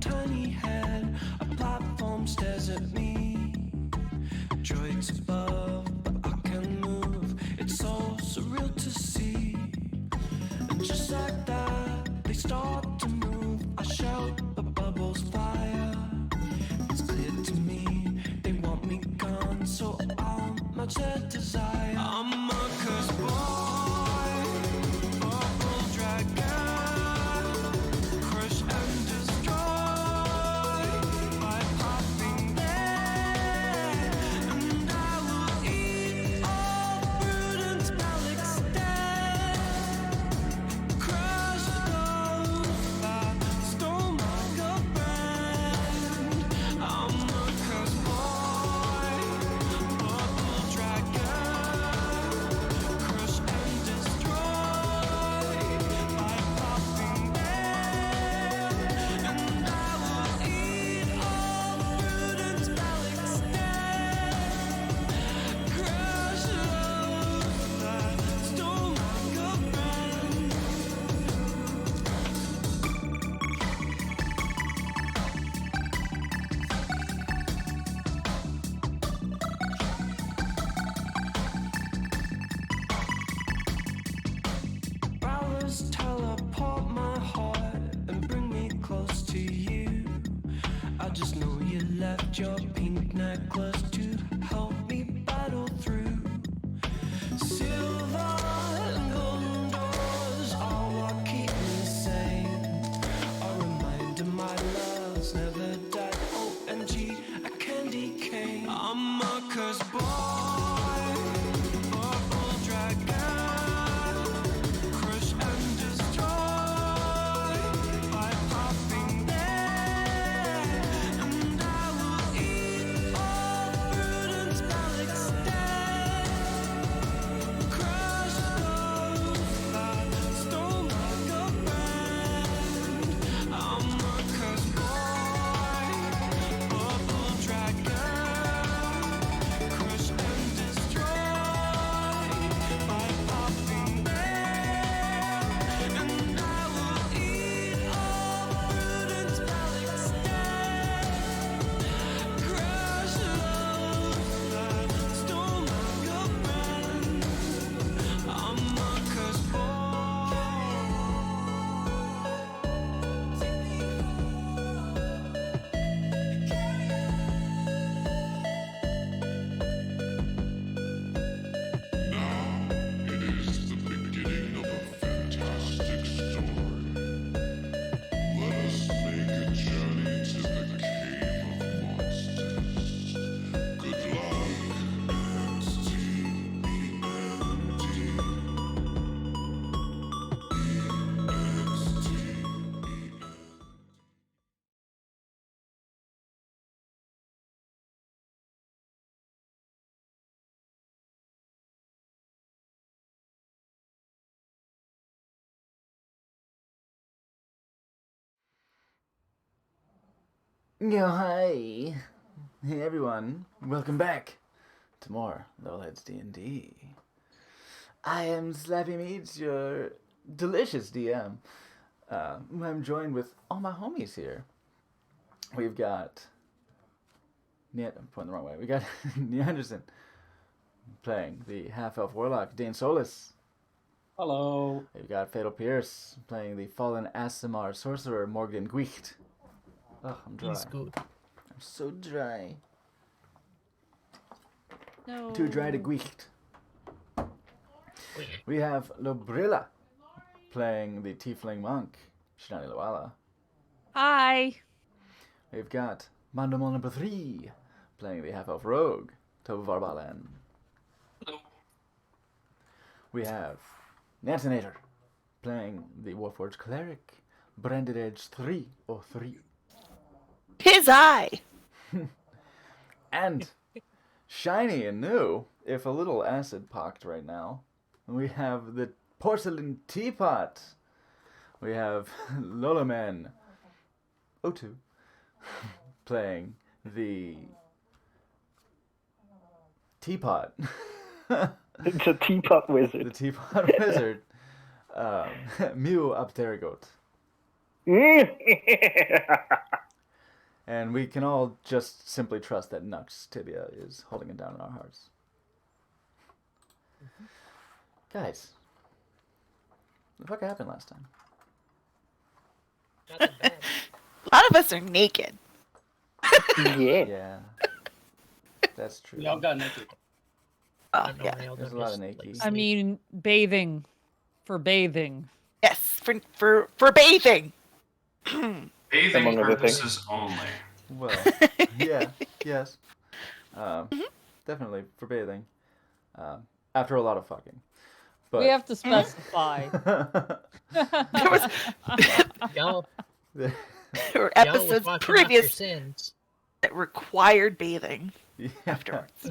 tiny head. A platform stares at me. Droids above, but I can move. It's so surreal to see. And just like that, they start to move. I shout, the bubbles fire. It's clear to me, they want me gone, so I'll match their desire. I'm a cursed boy, purple dragon, crush and destroy by popping there, and I will eat all prudence Alex dead. Crush those that stole my girlfriend. I'm a cursed boy, purple dragon, crush and destroy by popping there, and I will eat all prudence Alex dead. Crush those that stole my girlfriend. Prowlers teleport my heart and bring me close to you. I just know you left your pink necklace to help me battle through. Silver and golden doors are what keep me sane. A reminder my love's never died. OMG, a candy cane. I'm a cursed boy, purple dragon, crush and destroy by popping there, and I will eat all prudence Alex dead. Crush those that stole my girlfriend. I'm a cursed boy, purple dragon, crush and destroy by popping there, and I will eat all prudence Alex dead. Crush those that stole my girlfriend. I'm a cursed boy. It is the beginning of a fantastic story. Let us make a journey to the Cave of Monsters. Good luck. Yo, hi! Hey everyone, welcome back to more Lowlights D&D. I am Slappy Meats, your delicious DM. I'm joined with all my homies here. We've got... I'm pointing the wrong way. We got Neanderson playing the half-elf warlock, Dane Solis. Hello. We've got Fatal Pierce playing the fallen Asimar sorcerer, Morgan Guicht. Oh, I'm dry. He's good. I'm so dry. No. Too dry to Guicht. We have Lobrilla playing the Tiefling monk, Shinani Luala. Hi. We've got Mandamon number 3 playing the half-elf rogue, Tovar Balen. Hello. We have Nantinator playing the Warforged cleric, Branded Edge 303. His eye. And shiny and new, if a little acid-pocked right now, we have the porcelain teapot. We have Lolaman 02 playing the teapot. It's a teapot The wizard. teapot wizard. Mew Apterigot. And we can all just simply trust that Nux Tibia is holding it down in our hearts. Guys, what the fuck happened last time? Nothing bad. A lot of us are naked. Yeah. Yeah, that's true. We all got naked. Oh, I don't know yeah. why y'all There's don't a lot just, of like, naked. sleep. I mean, bathing. For bathing. Yes, for bathing. Bathing Among other things. purposes only. Well, yeah, yes. Definitely for bathing. After a lot of fucking. But We have to specify. There was Y'all, there were y'all was episodes washing off your previous sins. that required bathing yeah. afterwards.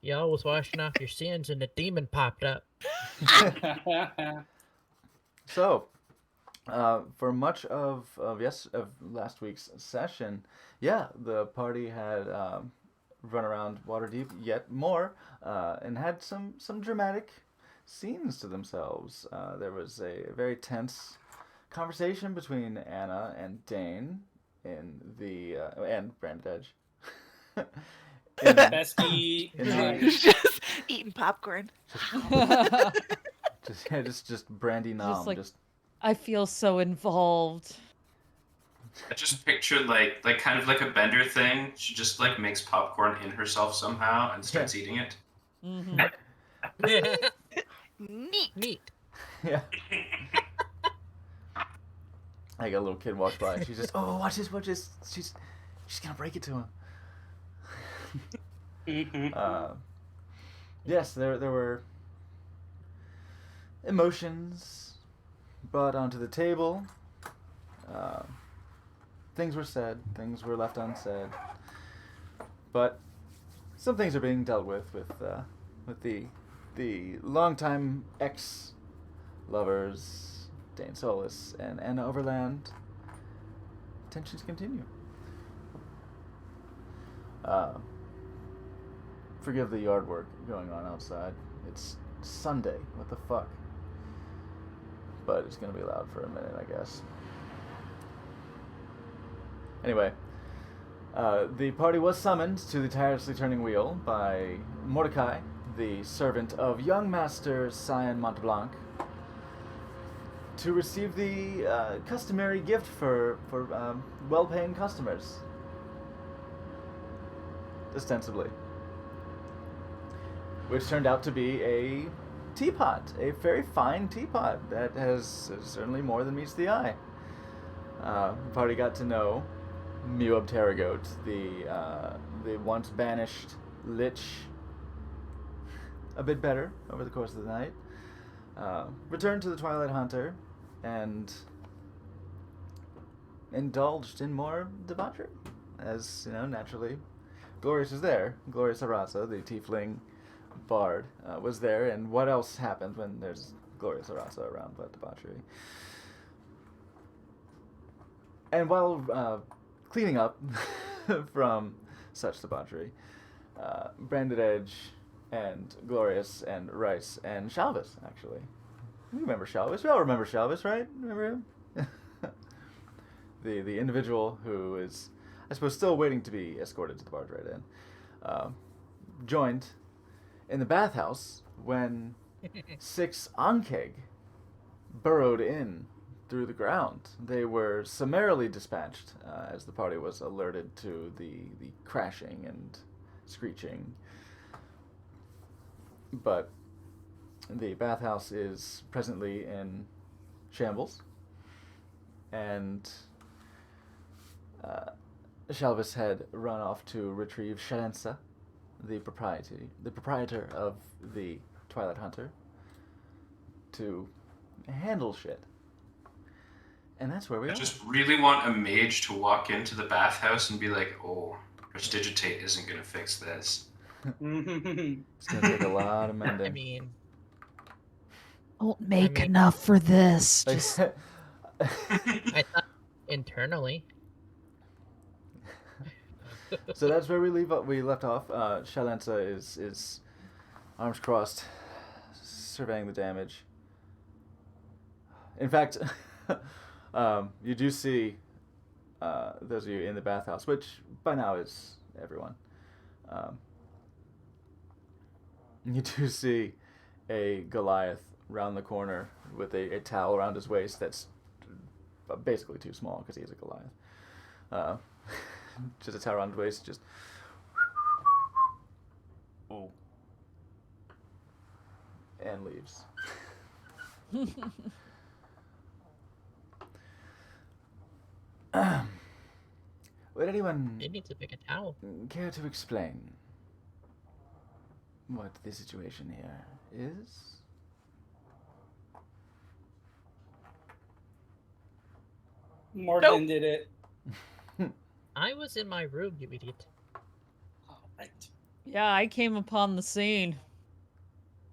Y'all was washing off your sins and the demon popped up. So, for much of last week's session, yeah, the party had run around Waterdeep yet more, and had some dramatic scenes to themselves. There was a very tense conversation between Anna and Dane in the and Branded Edge. in, Bestie. in the, Just eating popcorn. just brandy nom, like- just I feel so involved. I just pictured like kind of like a Bender thing. She just like makes popcorn in herself somehow and starts eating it. Hmm Neat. Neat. yeah. Like a little kid walks by. She's just, oh, watch this. She's gonna break it to him. Yes, there were emotions brought onto the table. Things were said, things were left unsaid, but some things are being dealt with the longtime ex-lovers, Dane Solis and Anna Overland. Tensions continue. Forgive the yard work going on outside. It's Sunday. What the fuck? But it's gonna be loud for a minute, I guess. Anyway, the party was summoned to the tirelessly turning wheel by Mordecai, the servant of young Master Cyan Montblanc, to receive the customary gift for well-paying customers. Ostensibly. Which turned out to be a teapot, a very fine teapot that has certainly more than meets the eye. The party got to know Muab Terragoat, the once banished lich, a bit better over the course of the night. Returned to the Twilight Hunter and indulged in more debauchery, as, naturally. Glorious was there. Glorious Arasa, the tiefling bard, was there, and what else happens when there's Glorious Arasa around but debauchery? And while cleaning up from such debauchery, Branded Edge and Glorious and Rice and Shalvis, actually. You remember Shalvis? We all remember Shalvis, right? Remember him? the individual who is, I suppose, still waiting to be escorted to the Bard right in, joined in the bathhouse when 6 Ankeg burrowed in through the ground. They were summarily dispatched as the party was alerted to the crashing and screeching. But the bathhouse is presently in shambles, and Shalvis had run off to retrieve Shalensa, the proprietor of the Twilight Hunter, to handle shit. And that's where we I are. just really want a mage to walk into the bathhouse and be like, oh, Prestidigitate isn't going to fix this. It's gonna take a lot of mending. I mean, Don't make mean- enough for this. Like, Just I thought internally. so that's where we left off. Shalensa is arms crossed, surveying the damage. In fact, you do see those of you in the bathhouse, which by now is everyone, you do see a Goliath round the corner with a towel around his waist that's basically too small because he is a Goliath. Just a towel around his waist, just. Oh. And leaves. Would anyone It needs a bigger towel. care to explain what the situation here is? Morgan did it. I was in my room, you idiot. Oh, right. Yeah, I came upon the scene.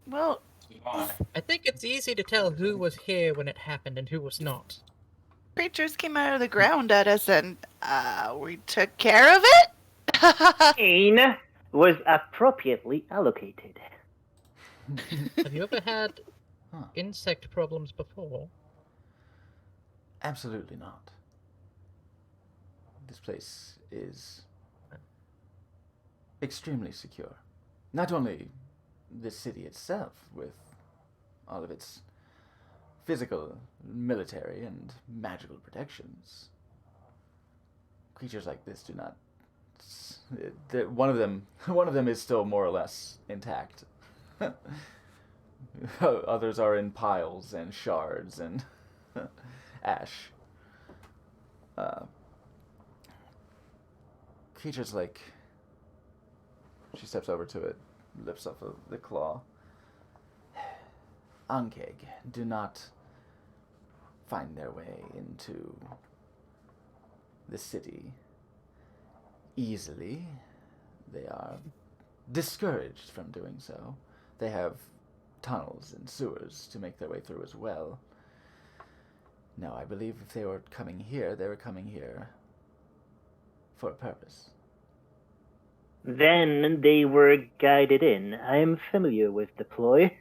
Well, Why? I think it's easy to tell who was here when it happened and who was not. creatures came out of the ground at us and we took care of it? Pain was appropriately allocated. Have you ever had Huh. insect problems before? Absolutely not. This place is extremely secure. Not only the city itself, with all of its physical, military, and magical protections. Creatures like this do not. One of them is still more or less intact. Others are in piles and shards and ash. Creatures like. She steps over to it, lifts up the claw. Ankeg do not find their way into the city easily. They are discouraged from doing so. They have tunnels and sewers to make their way through as well. Now, I believe if they were coming here, they were coming here for a purpose. Then they were guided in. I am familiar with the ploy.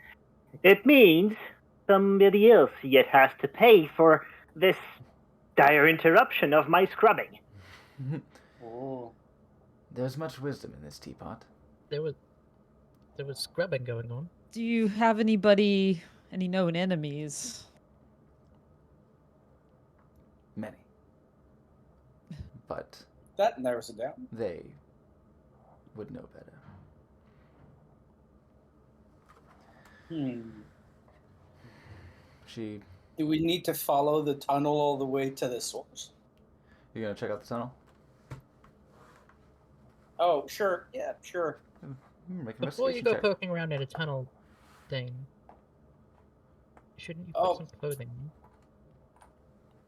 It means somebody else yet has to pay for this dire interruption of my scrubbing. Oh. There's much wisdom in this teapot. There was scrubbing going on. Do you have any known enemies? Many. But That narrows it down. they would know better. She... Do we need to follow the tunnel all the way to the source? You gonna check out the tunnel? Oh, sure. Yeah, sure. Make an Before you investigation go check. poking around in a tunnel thing, shouldn't you put Oh. some clothing on?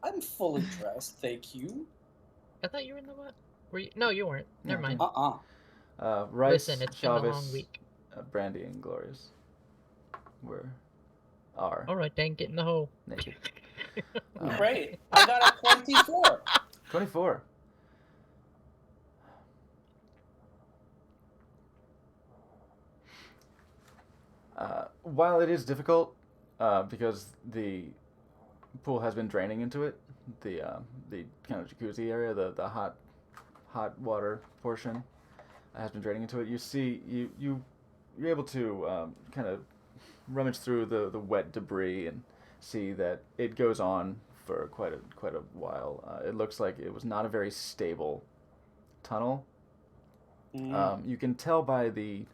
I'm fully dressed, thank you. I thought you were in the what? Were you? No, you weren't. Never No, mind. Rice, Listen, it's been a long Chavez, week. Brandy, and Glorious are Alright, then get in the hole. naked. Great. I got a 24. 24. While it is difficult, because the pool has been draining into it, the kind of jacuzzi area, the hot water portion has been draining into it. You see, you're able to kind of rummage through the wet debris and see that it goes on for quite a while. It looks like it was not a very stable tunnel. You can tell by the.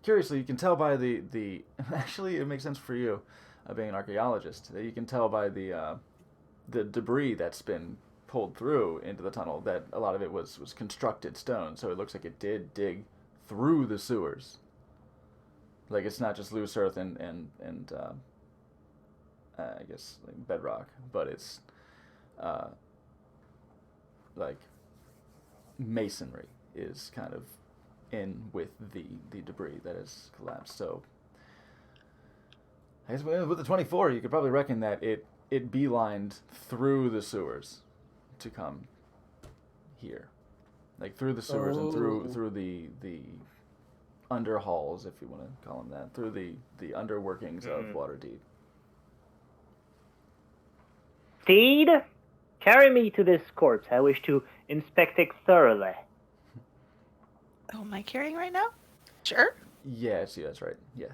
Curiously, you can tell by the actually, it makes sense for you, being an archaeologist. You can tell by the debris that's been pulled through into the tunnel that a lot of it was constructed stone. So it looks like it did dig through the sewers. Like it's not just loose earth and I guess like bedrock, but it's like masonry is kind of in with the debris that has collapsed. So I guess with the 24, you could probably reckon that it beelined through the sewers to come here, like through the sewers and through the under halls, if you want to call them that, through the underworkings of Waterdeep. Steed, carry me to this corpse. I wish to inspect it thoroughly. Oh, am I carrying right now? Sure. Yeah, see, that's right. Yeah.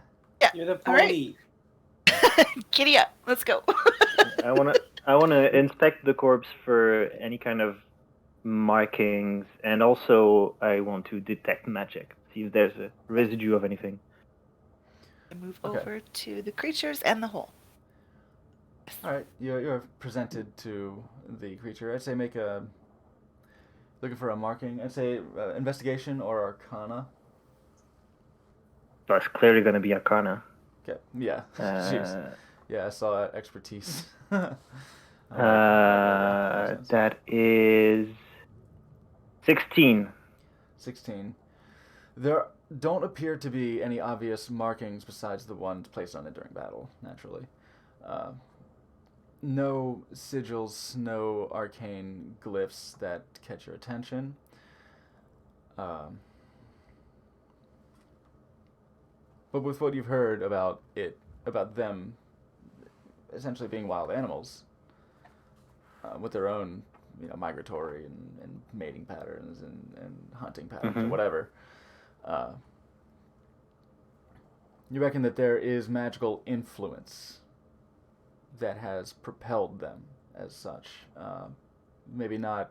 You're the All right. pony. Giddy up. Let's go. I wanna inspect the corpse for any kind of markings, and also I want to detect magic. See if there's a residue of anything. Move Okay. over to the creatures and the hole. All right, you're presented to the creature. I'd say make a looking for a marking. I'd say investigation or arcana. So it's clearly gonna be Arcana. Okay. Yeah. Jeez. Yeah, I saw that expertise. That is 16. 16. There don't appear to be any obvious markings besides the ones placed on it during battle, naturally. No sigils, no arcane glyphs that catch your attention. But with what you've heard about them essentially being wild animals, with their own, migratory and mating patterns and hunting patterns and whatever, you reckon that there is magical influence that has propelled them as such. Maybe not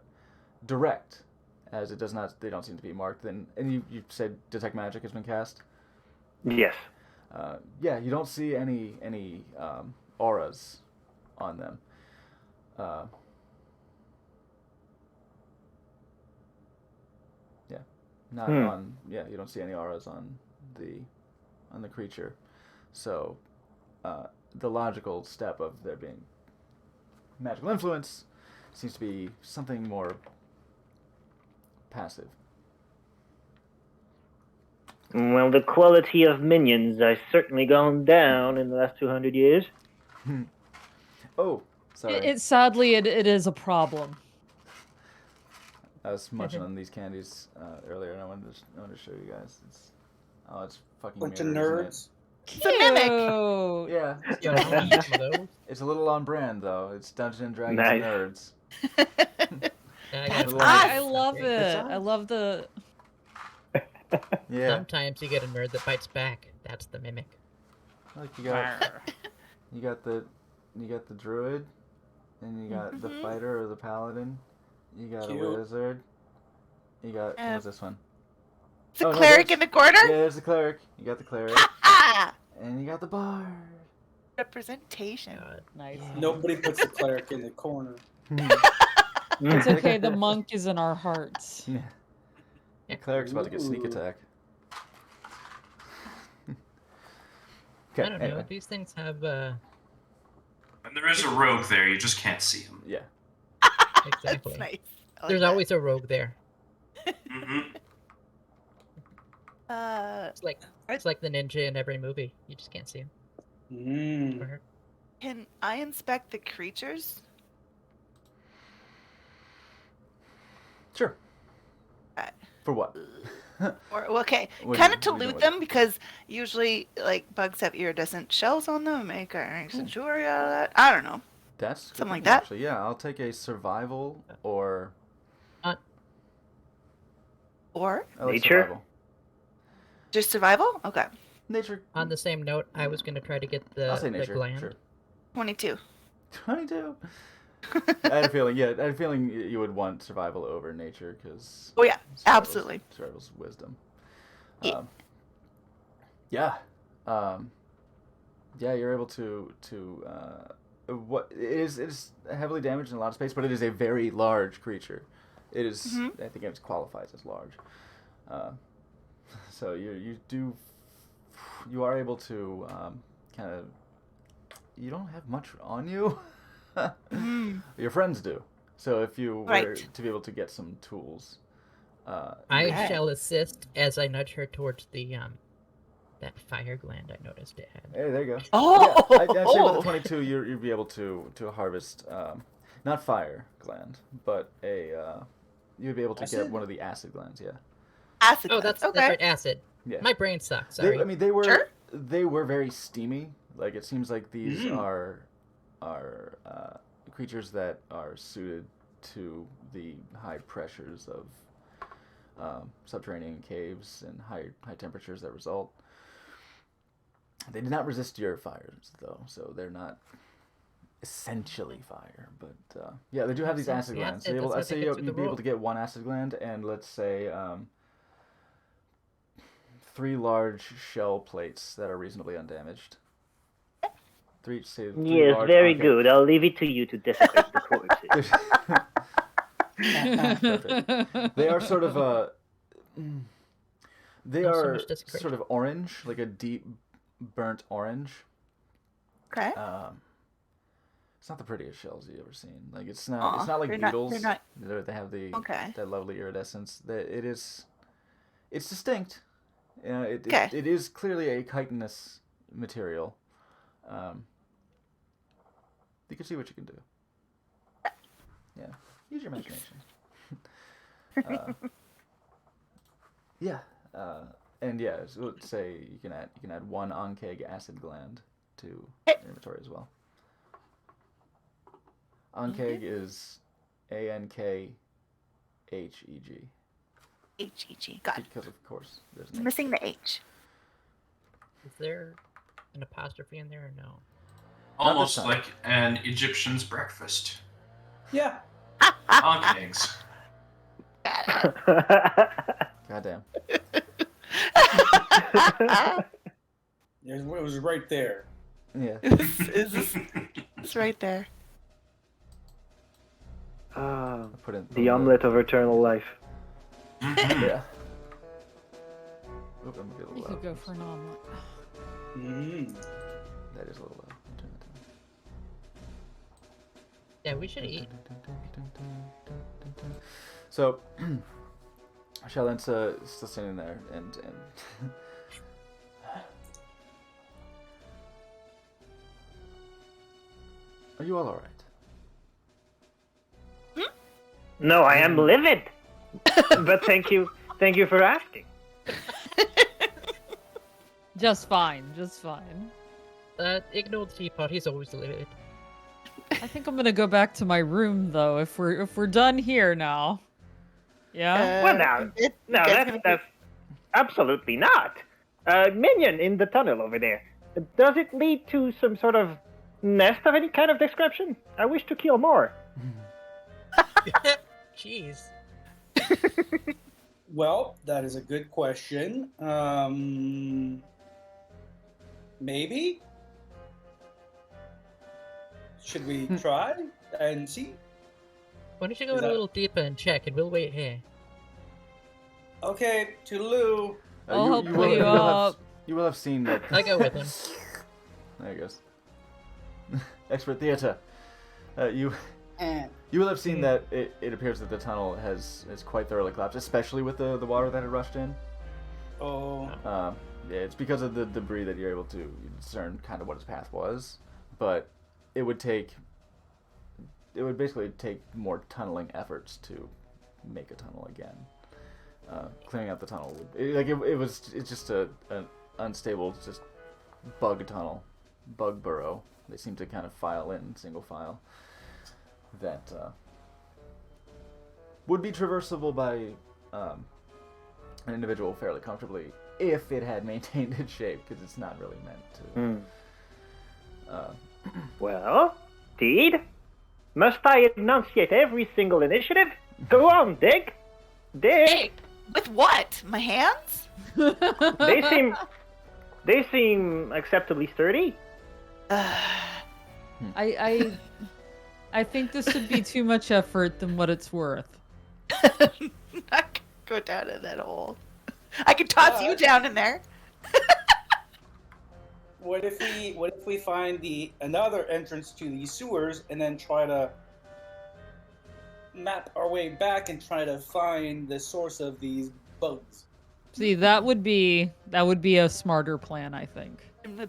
direct, as it does not. They don't seem to be marked. And you said detect magic has been cast. Yes. Yeah, you don't see any auras on them. Not on. Yeah, you don't see any auras on the creature. So, the logical step of there being magical influence seems to be something more passive. Well, the quality of minions has certainly gone down in the last 200 years. Oh, sorry. Sadly, it is a problem. I was munching on these candies earlier, and I wanted to show you guys. It's fucking Bunch of mirrors, isn't nerds. It's a mimic. Cute. it? Yeah, You know, I'll eat some of those. it's a little on brand though. It's Dungeons and Dragons Nice. nerds. Yeah, I That's got- us. I love it. It's I love the. Yeah, Sometimes you get a nerd that bites back. That's the mimic. like you got the druid, and you got the fighter or the paladin. You got Cute. a wizard. You got what's this one? It's a Oh, no, cleric that's- in the corner. Yeah, there's the cleric. You got the cleric, Ah! and you got the bard. Representation. God. Nice. Nobody puts the cleric in the corner. It's okay. The monk is in our hearts. Yeah. The cleric's about to get sneak Ooh. attack. I Okay, don't know. anyway. These things have And there is a rogue there, you just can't see him. Yeah. exactly. That's nice. I like There's that. always a rogue there. Mm-hmm. It's like the ninja in every movie. You just can't see him. Mm. Can I inspect the creatures? Sure. Alright. For what? Or okay, What do kind you- of to what do you loot want? them because usually like bugs have iridescent shells on them, make some jewelry out of that. I don't know. That's good Something like thinking, that? Actually, yeah, I'll take a survival or Or I like Nature? survival. just survival? Okay. Nature. On the same note, I was gonna try to get I'll say the nature. gland. Sure. 22. 22. I had a feeling. Yeah, I had a feeling you would want survival over nature because. Oh yeah, absolutely. Survival's wisdom. Yeah. Yeah. Yeah, you're able to what it is heavily damaged in a lot of space, but it is a very large creature. It is. Mhm. I think it qualifies as large. So you are able to kind of. You don't have much on you. Mm. Your friends do. So if you were Right. to be able to get some tools, I Okay. shall assist as I nudge her towards the that fire gland I noticed it had. hey, there you go. Oh! Yeah, I'd say with the 22, you'd be able to harvest not fire gland, but you'd be able to get Acid? one of the acid glands. Yeah. Acid. Oh, glands. that's okay. right, acid. Yeah. My brain sucks. Sorry. I mean, they were Sure. very steamy. Like it seems like these are creatures that are suited to the high pressures of subterranean caves and high temperatures that result. They did not resist your fires, though, so they're not essentially fire. But yeah, they do have these acid glands. So I'd say you'd be able to get one acid gland, and let's say 3 large shell plates that are reasonably undamaged. 3 Yes, large very Ankeg. good. I'll leave it to you to desecrate the corpses. Perfect. They are sort of they Not so are much desecration. sort of orange, like a deep burnt orange. Okay. It's not the prettiest shells you've ever seen. Like it's not like they're beetles. not- they're not- They have the Okay. that lovely iridescence. It's distinct. It Okay. it is clearly a chitinous material. You can see what you can do. Yeah, use your imagination. Yeah, and yeah, so let's say you can add 1 Ankeg acid gland to your inventory as well. Ankeg is ANKHEG. HEG. Got it. Because of course there's an Missing the H. Is there an apostrophe in there or no? Almost time. like an Egyptian's breakfast. Yeah. Ankh eggs. Goddamn. It was right there. Yeah. It's right there. Put in The omelet of eternal life. Yeah. Oop, I'm gonna get a You little could loud. go for an omelet. Mm. That is a little loud. I'll turn it down. Yeah, we should eat. So, Shalent's still standing there, and are you all alright? No, I am livid. But thank you for asking. Just fine, just fine. Ignore the teapot, he's always livid. I think I'm gonna go back to my room though. If we're done here now. Yeah. Well, now, no, that's absolutely not. Minion in the tunnel over there. Does it lead to some sort of nest of any kind of description? I wish to kill more. Jeez. Well, that is a good question. Maybe? Should we try and see? Why don't you go Is in a that- little deeper and check, and we'll wait here. Okay, toodaloo. I'll help will- pull you will have- up. you will have seen that. I go with him. There he goes. Expert theater. You Eh. will have seen that it appears that the tunnel has quite thoroughly collapsed, especially with the water that had rushed in. Oh. Yeah, it's because of the debris that you're able to discern kind of what its path was, but it would basically take more tunneling efforts to make a tunnel again. Clearing out the tunnel it's just an unstable just bug tunnel, bug burrow. They seem to kind of file in single file that would be traversable by an individual fairly comfortably if it had maintained its shape, because it's not really meant to. Well, Deed, must I enunciate every single initiative? Go on, dig. Hey, with what? My hands? They seem acceptably sturdy. I think this would be too much effort than what it's worth. Not gonna go down in that hole. I could toss you down in there. What if we find another entrance to these sewers and then try to map our way back and try to find the source of these bugs? See, that would be a smarter plan, I think.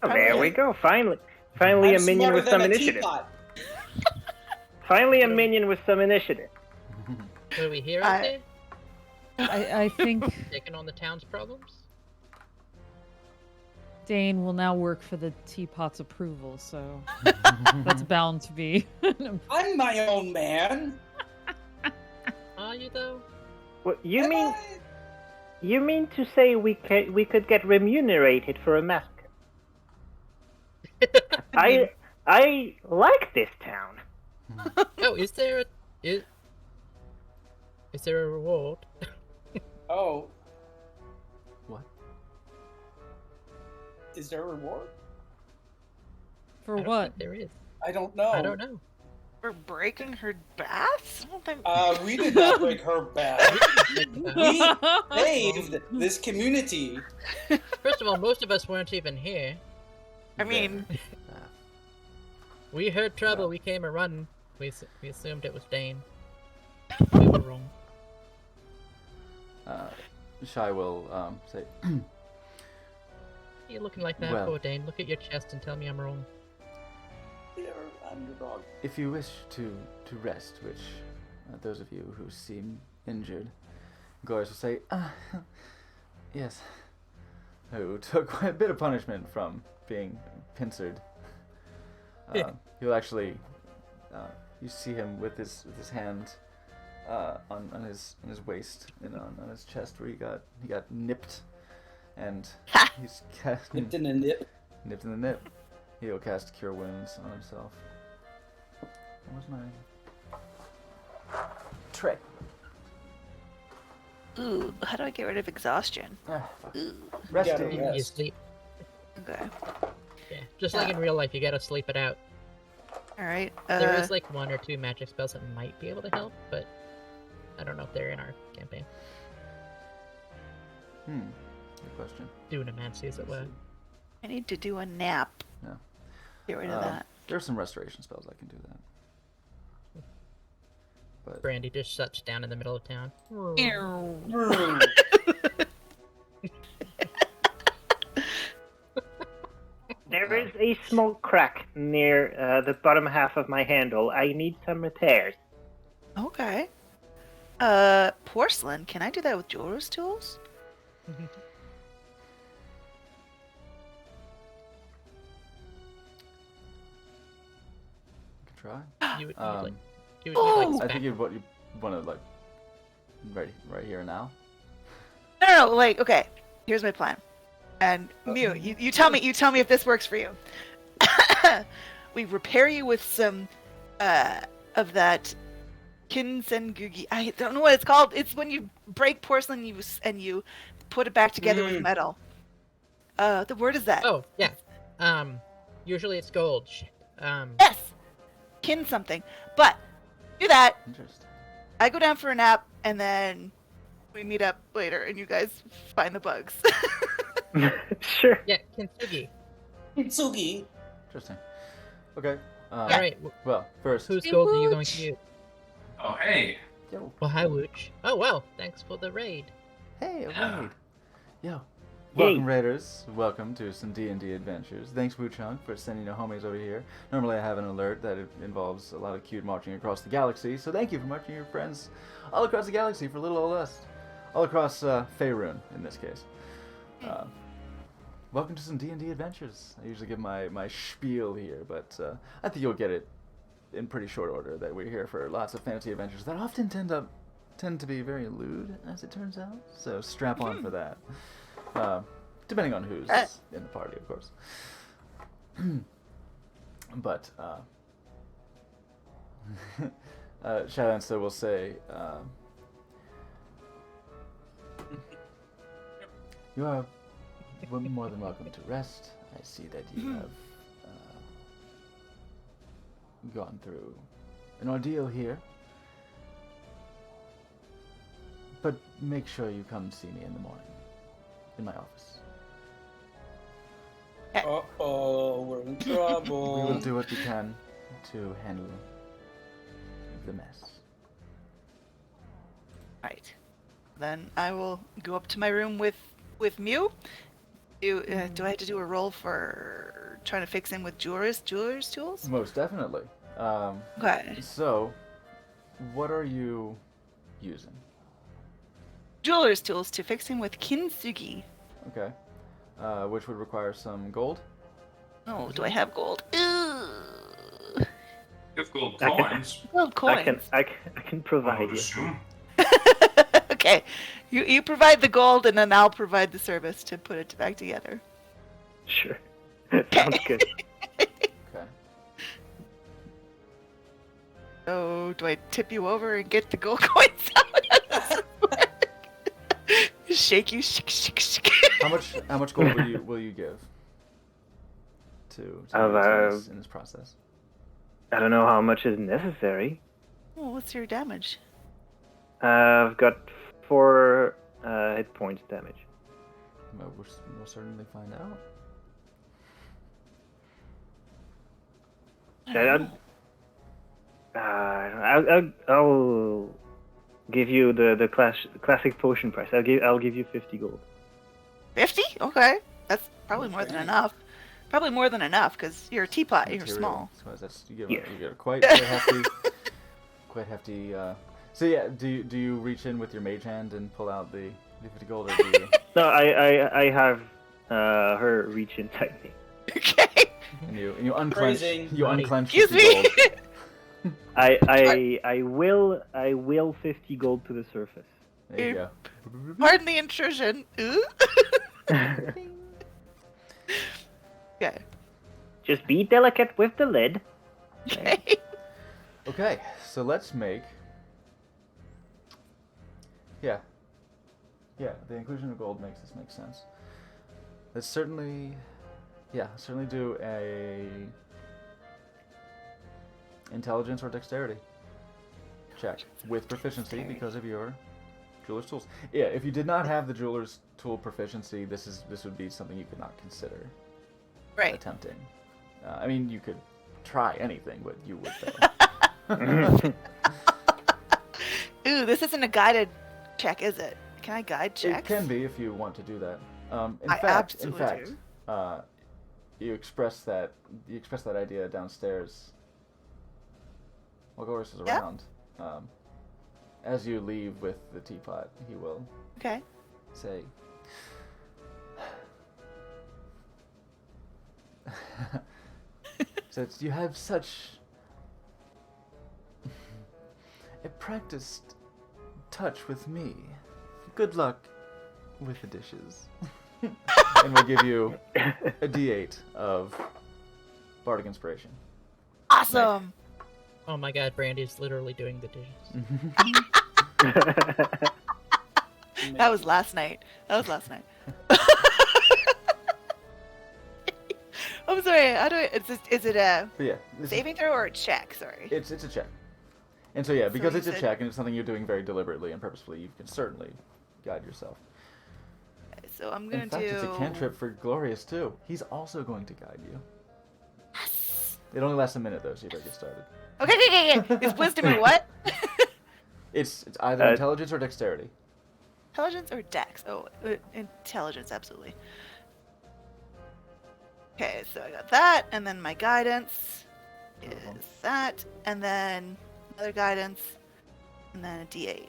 Oh, there we go. Finally a I'm minion smarter with than some a initiative. teapot. Finally a minion with some initiative. What are we here I- out there? I think Taking on the town's problems? Dane will now work for the teapot's approval, so that's bound to be. I'm my own man. Are you though? What, you Am mean I? you mean to say we could get remunerated for a massacre? I like this town. Oh, is there a reward? Oh, What? is there a reward? For I don't what? think there is. I don't know. I don't know. For breaking her bath? I don't think. We did not break her back. We Oh. saved this community. First of all, most of us weren't even here. I mean, We heard trouble. We came a running. We assumed it was Dane. We were wrong. Shy will say, You're looking like that, Well- poor Dane. Look at your chest and tell me I'm wrong. They're underdog. if you wish to rest, which those of you who seem injured, Glorious will say, yes, who took quite a bit of punishment from being pincered. He'll actually, you see him with his hand on his waist and on his chest where he got nipped, and he's Nipped in a nip. nipped in the nip. He'll cast Cure Wounds on himself. Where's my tray? ooh, how do I get rid of exhaustion? Fuck. Ooh, Resting. Yeah. You Yes. sleep. okay. Yeah, just like in real life, you gotta sleep it out. All right. There is like 1 or 2 magic spells that might be able to help, but I don't know if they're in our campaign. Good question. Dunamancy, as it were. I need to do a nap. No. Get rid of that. There are some restoration spells I can do that. But Brandy just shuts down in the middle of town. There is a small crack near the bottom half of my handle. I need some repairs. Okay. Porcelain. Can I do that with jeweler's tools? you can try. You would, Um, like, I spec- think you want to like right here and now. No, like, okay. Here's my plan. And Mew, you tell me if this works for you. We repair you with some of that kinsengugi. I don't know what it's called. It's when you break porcelain and you put it back together with metal. The word is that. Oh, yeah. Usually it's gold. Yes. Kin something. But do that. Interesting. I go down for a nap and then we meet up later and you guys find the bugs. Sure. Yeah, Kintsugi. Kitsugi. Interesting. Okay. Alright, Well, first. whose gold are you going to use? Oh, hey. Yo. Well, hi, Wooch. Oh, well, thanks for the raid. Hey, a Yeah. raid. Yo. Yay. Welcome, Raiders. Welcome to some D&D adventures. Thanks, Wu Chung, for sending your homies over here. Normally I have an alert that it involves a lot of cute marching across the galaxy, so thank you for marching your friends all across the galaxy for little old us. All across Faerun, in this case. Welcome to some D&D adventures. I usually give my spiel here, but I think you'll get it in pretty short order that we're here for lots of fantasy adventures that often tend to be very lewd, as it turns out. So strap on for that. Depending on who's in the party, of course. But Shadowlancer will say, you are more than welcome to rest. I see that you have gone through an ordeal here. But make sure you come see me in the morning in my office. Uh-oh, we're in We will trouble. do what we can to handle the mess. Right. Then I will go up to my room with Mew. Do I have to do a roll for trying to fix him with jeweler's tools? Most definitely. Okay. So, what are you using? Jeweler's tools to fix him with kintsugi. Okay. which would require some gold. Oh, do I have gold? Ooh. You have gold I can- coins. Gold coins. I can I provide would you. assume. Okay. You provide the gold, and then I'll provide the service to put it back together. Sure. Sounds good. Okay. So, do I tip you over and get the gold coins out? How does this work? Shake you, shake. How much gold will you give to Of, in this process? I don't know how much is necessary. Oh, what's your damage? I've got 4 hit points damage. Well, we'll certainly find out. I'll give you the classic potion price. I'll give you 50 gold. 50? Okay. That's probably more than enough. Probably more than enough, because you're a teapot, you're Material. small. So that's you Yes. get a quite hefty, quite hefty. So yeah, do you reach in with your mage hand and pull out the 50 gold, or do you? No, I have her reach inside me. Okay. And you unclench Phrasing. unclench Excuse 50 me. gold. I will 50 gold to the surface. There you go. Pardon the intrusion. Ooh. Okay. Just be delicate with the lid. Okay. Okay, so let's make. Yeah, the inclusion of gold makes this make sense. Let's certainly do a intelligence or dexterity check with proficiency because of your jeweler's tools. Yeah, if you did not have the jeweler's tool proficiency, this would be something you could not consider Right. attempting. I mean, you could try anything, but you would fail. Ooh, this isn't a guided check, is it? Can I guide It checks? can be if you want to do that. In I fact, absolutely you expressed that idea downstairs. While Goris is Yeah. around, as you leave with the teapot, he will Okay. say, "Since you have such a practiced touch with me, good luck with the dishes." And we'll give you a D8 of bardic inspiration. Awesome. Oh my god, Brandy's literally doing the dishes. That was last night. I'm sorry. How do I? Is it a But yeah, this is- saving throw or a check? Sorry. it's a check. And so yeah, because you it's a said- check and it's something you're doing very deliberately and purposefully, you can certainly guide yourself. So I'm gonna In fact, do. it's a cantrip for Glorious too. He's also going to guide you. Yes. It only lasts a minute though, so you better get started. Okay. Is wisdom or what? It's either intelligence or dexterity. Intelligence or dex? Oh, intelligence, absolutely. Okay, so I got that, and then my guidance is that, and then another guidance, and then a D8.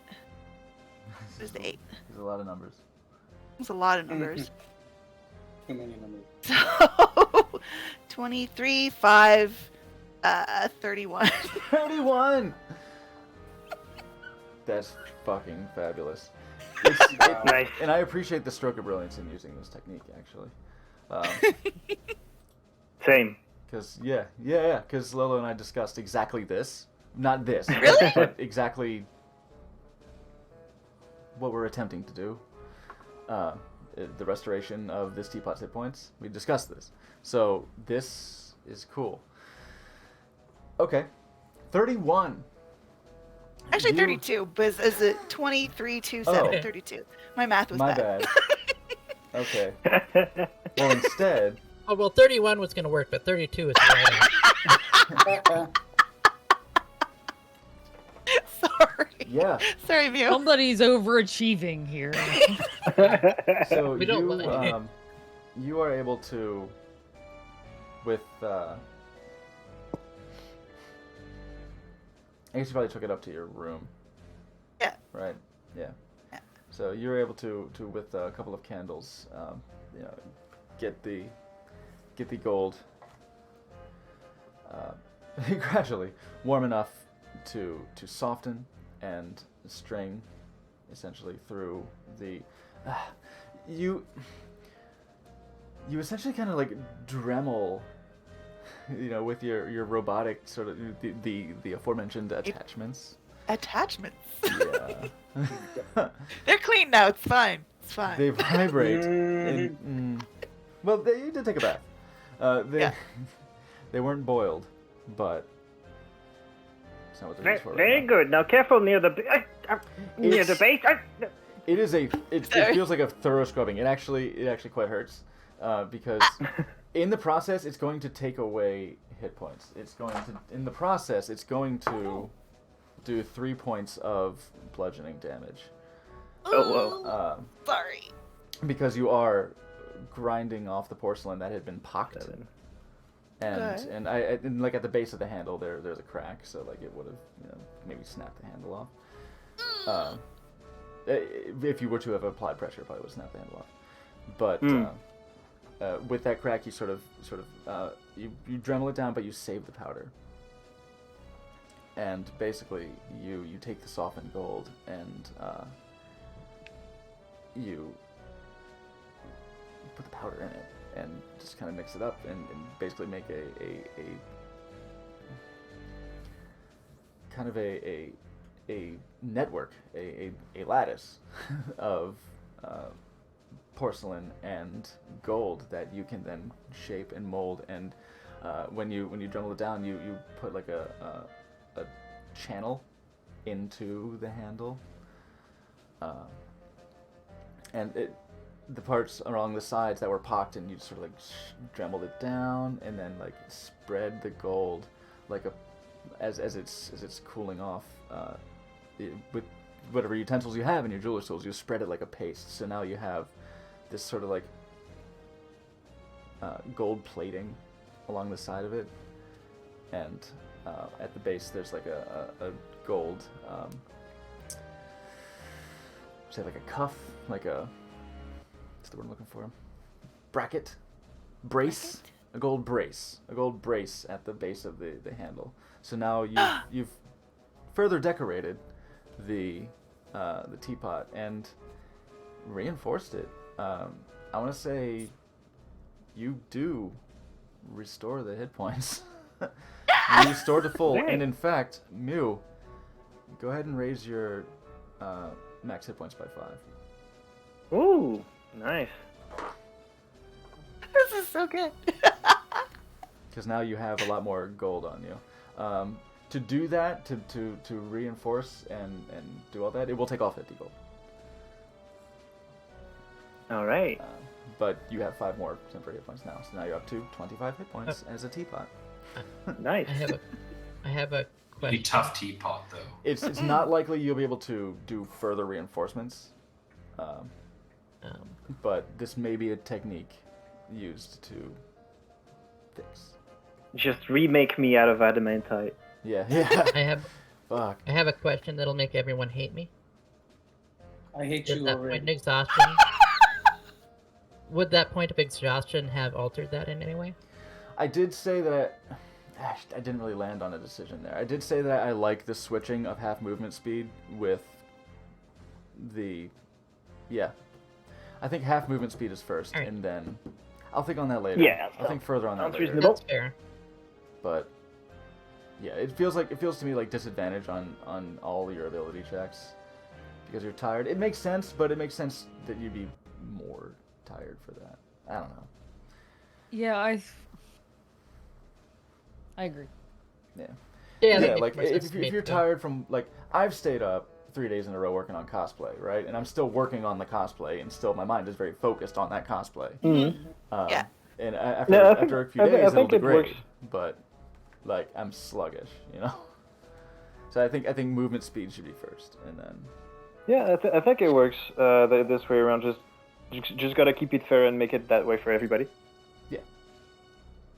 There's the 8. There's a lot of numbers. There's a lot of numbers. Too many numbers. So, 23, 5, 31. 31. That's fucking fabulous. Nice. And I appreciate the stroke of brilliance in using this technique, actually. Same. Because because Lolo and I discussed exactly this. Not this. Really? But exactly what we're attempting to do. The restoration of this teapot's hit points. We discussed this. So this is cool. Okay. 31. Actually, You- 32, but is it 23, 2, 7, Oh. 32? My math was My bad. bad. Okay. Well, instead, Oh well, 31 was gonna work, but 32 is right. Sorry. yeah. Sorry, Mew. Somebody's overachieving here. So We don't like it. You are able to, with I guess you probably took it up to your room. Yeah. Right. Yeah. Yeah. So you're able to with a couple of candles, get the gold gradually warm enough to soften and string essentially through the you essentially kind of like Dremel, with your robotic sort of the aforementioned attachments. Attachments. Yeah. They're clean now. It's fine. It's fine. They vibrate. Well, you did take a bath. They weren't boiled, but it's not what they're used for right Very now. good. Now, careful near the near the base. It is it feels like a thorough scrubbing. It actually quite hurts, because in the process it's going to take away hit points. It's going to do 3 points of bludgeoning damage. Oh, whoa. Sorry. Because you are grinding off the porcelain that had been pocked. Okay. And like at the base of the handle there's a crack, so like it would have maybe snapped the handle off. If you were to have applied pressure, it probably would snap the handle off. But with that crack, you sort of you Dremel it down, but you save the powder. And basically, you take the softened gold and you put the powder in it and just kind of mix it up and basically make a kind of a network, a lattice of porcelain and gold that you can then shape and mold. And when you Dremel it down, you put like a channel into the handle, and the parts along the sides that were pocked, and you sort of like Dremeled it down, and then like spread the gold like as it's cooling off. With whatever utensils you have in your jeweler's tools, you spread it like a paste. So now you have this sort of like gold plating along the side of it, and at the base there's like a gold, say like a cuff, like what's the word I'm looking for? Bracket? Brace? A gold brace at the base of the handle. So now you've further decorated the teapot and reinforced it. I want to say you do restore the hit points. You restore to full, and in fact, Mew, go ahead and raise your max hit points by 5. Ooh, nice. This is so good. Because now you have a lot more gold on you. To do that, to reinforce and do all that, it will take off 50 gold. All right. But you have 5 more temporary hit points now, so now you're up to 25 hit points as a teapot. Nice. I have a Pretty question. tough teapot though. It's not likely you'll be able to do further reinforcements, but this may be a technique used to fix. Just remake me out of adamantite. Yeah. Fuck. I have a question that'll make everyone hate me. I hate Does you that point already. of exhaustion? Would that point of exhaustion have altered that in any way? I did say that I didn't really land on a decision there. I did say that I like the switching of half movement speed with the... Yeah. I think half movement speed is first, Alright. and then... I'll think on that later. Yeah, I'll think further on that sounds later. reasonable. That's fair. But... Yeah, it feels to me like disadvantage on all your ability checks. Because you're tired. It makes sense, but it makes sense that you'd be more tired for that. I don't know. Yeah, I agree. Yeah. Yeah, that Yeah, makes like more sense if to me, you're too. tired from like I've stayed up 3 days in a row working on cosplay, right? And I'm still working on the cosplay, and still my mind is very focused on that cosplay. Yeah. And after No, I think- after a few I days, it'll think be it great. works. But like I'm sluggish, you know. So I think movement speed should be first, and then Yeah, I think it works this way around. Just gotta keep it fair and make it that way for everybody. Yeah.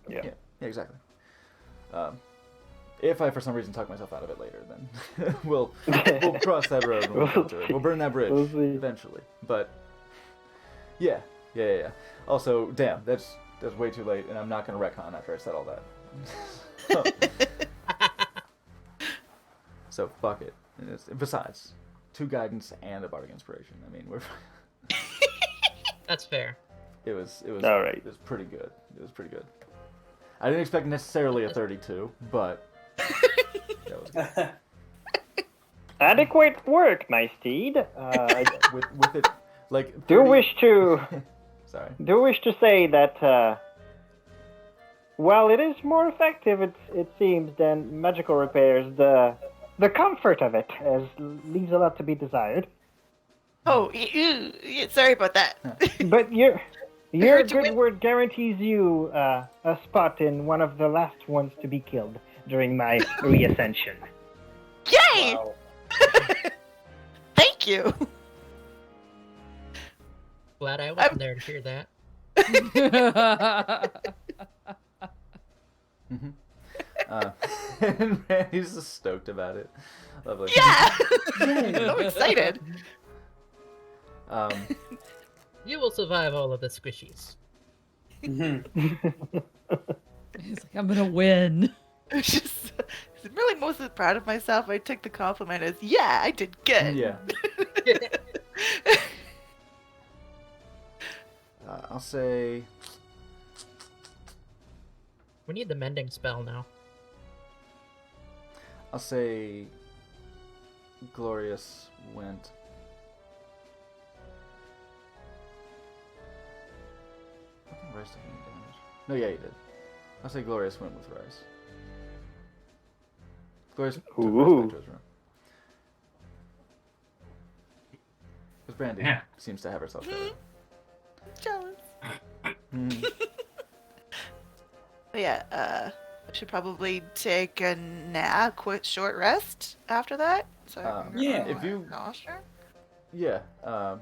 yeah, exactly. If I for some reason talk myself out of it later, then we'll cross that road. And we'll come to it. We'll burn that bridge We'll see. eventually. But yeah, Yeah. Also, damn, that's way too late, and I'm not gonna retcon after I said all that. So fuck it. And besides, 2 guidance and a bardic inspiration. I mean, we're. That's fair. It was All right. It was pretty good. It was pretty good. I didn't expect necessarily a 32, but that was good. Adequate work, my steed. With it, like. Do 30 wish to Sorry. say that while it is more effective, it seems, than magical repairs, the comfort of it leaves a lot to be desired. Oh, sorry about that. But your Heard to good win. word guarantees you a spot in one of the last ones to be killed during my reascension. Yay! Wow. Thank you. Glad I wasn't there to hear that. And Randy's just stoked about it. Lovely. Yeah. I'm excited. You will survive all of the squishies. He's like, I'm gonna win. I'm just really mostly proud of myself. I took the compliment as, yeah, I did good. Yeah. I'll say. We need the mending spell now. I'll say. Glorious went. I think Rice didn't get damage. No, yeah, he did. I'll say Glorious went with Rice. Glorious took Rice Ooh. back to his room. Because Brandy Yeah. seems to have herself better. Jealous. Mm. But yeah, I should probably take a nap, quick short rest after that. So I can Yeah. recover If you- my posture. Yeah. Are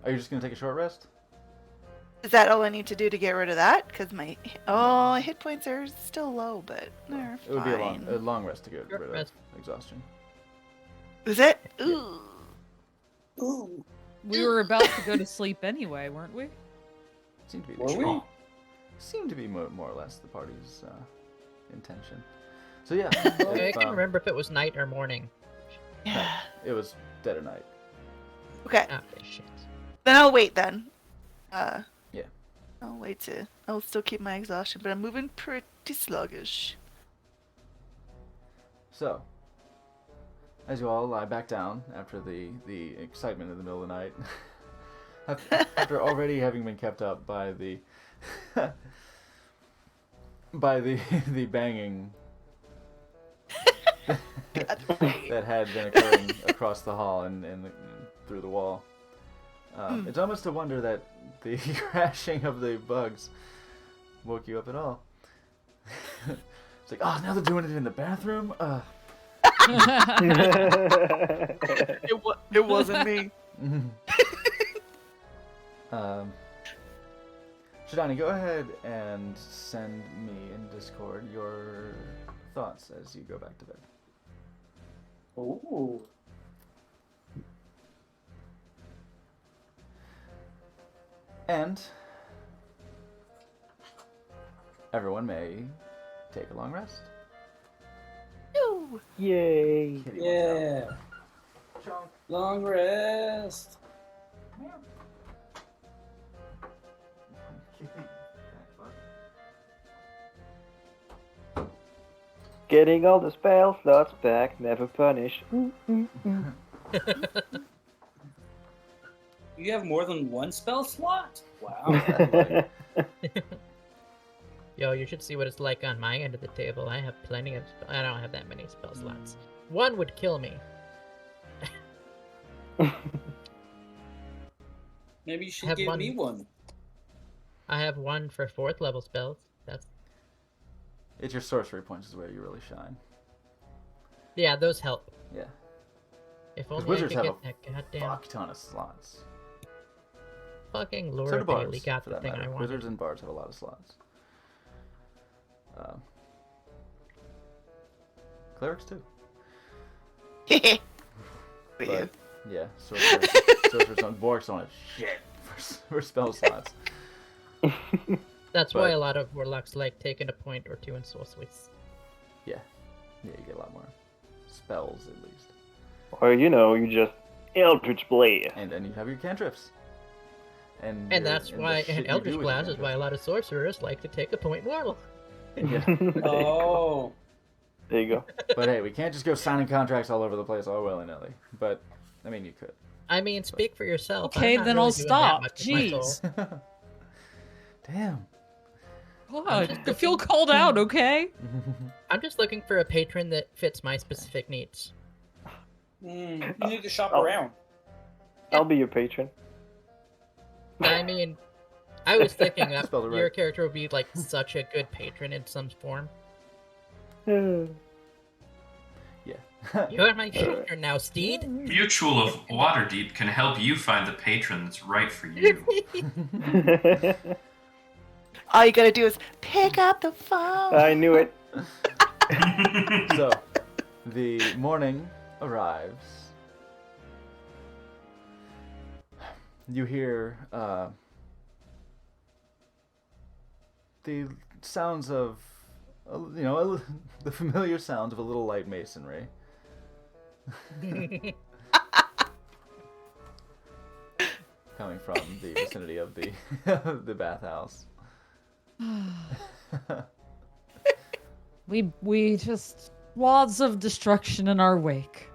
you just gonna take a short rest? Is that all I need to do to get rid of that? Because my hit points are still low, but they're It would be fine. a long rest to get Short rid of rest. exhaustion. Is it? Ooh. Ooh. We were about to go to sleep anyway, weren't we? Seemed to be Were we? Seemed to be more or less the party's intention. So yeah, Okay, I if, can't remember if it was night or morning. Yeah. it was dead of night. Okay. Okay, shit. Then I'll wait then. Yeah. I'll still keep my exhaustion, but I'm moving pretty sluggish. So, as you all lie back down after the excitement in the middle of the night, after already having been kept up by the the banging that had been occurring across the hall and through the wall. It's almost a wonder that the crashing of the bugs woke you up at all. It's like, oh, now they're doing it in the bathroom? It wasn't me. Shidani, go ahead and send me in Discord your thoughts as you go back to bed. Ooh. And everyone may take a long rest. Ew. Yay. Kitty wants Yeah. out. Chunk. Long rest. Getting all the spell slots back, never punished. You have more than one spell slot? Wow. Yo, you should see what it's like on my end of the table. I have plenty of. I don't have that many spell slots. One would kill me. Maybe you should Have give one. me one. I have one for 4th level spells. That's It's your sorcery points is where you really shine. yeah, those help. Yeah. If only I wizards could have get that goddamn Fuck ton of slots. fucking So Laura do Bailey bards, got for the that thing matter. I wanted. Wizards and bards have a lot of slots. Clerics too. For you. But yeah, sorcerers don't, dwarves don't have shit for spell slots. That's why But- a lot of warlocks like taking a point or two in soul suites. Yeah, you get a lot more spells at least, Or, you just Eldritch Blade. and then you have your cantrips. And your- that's the why, shit you and do Eldritch with your Blast is why a lot of sorcerers like to take a point in warlock. cantrips. Yeah. Oh. There you go. But hey, we can't just go signing contracts all over the place all willy-nilly. But, I mean, you could. I mean, speak for yourself. Okay, I'm not then really I'll doing that stop. much with my soul. Jeez. Damn. God, I feel called out, okay? I'm just looking for a patron that fits my specific needs. You need to shop Oh. around. I'll be your patron. I mean, I was thinking that Spelled it your right. character would be like such a good patron in some form. Yeah. You're my patron now, Steed. Mutual of Waterdeep can help you find the patron that's right for you. All you gotta do is pick up the phone. I knew it. So, the morning arrives. You hear the sounds of, the familiar sounds of a little light masonry. Coming from the vicinity of the the bathhouse. We just wads of destruction in our wake.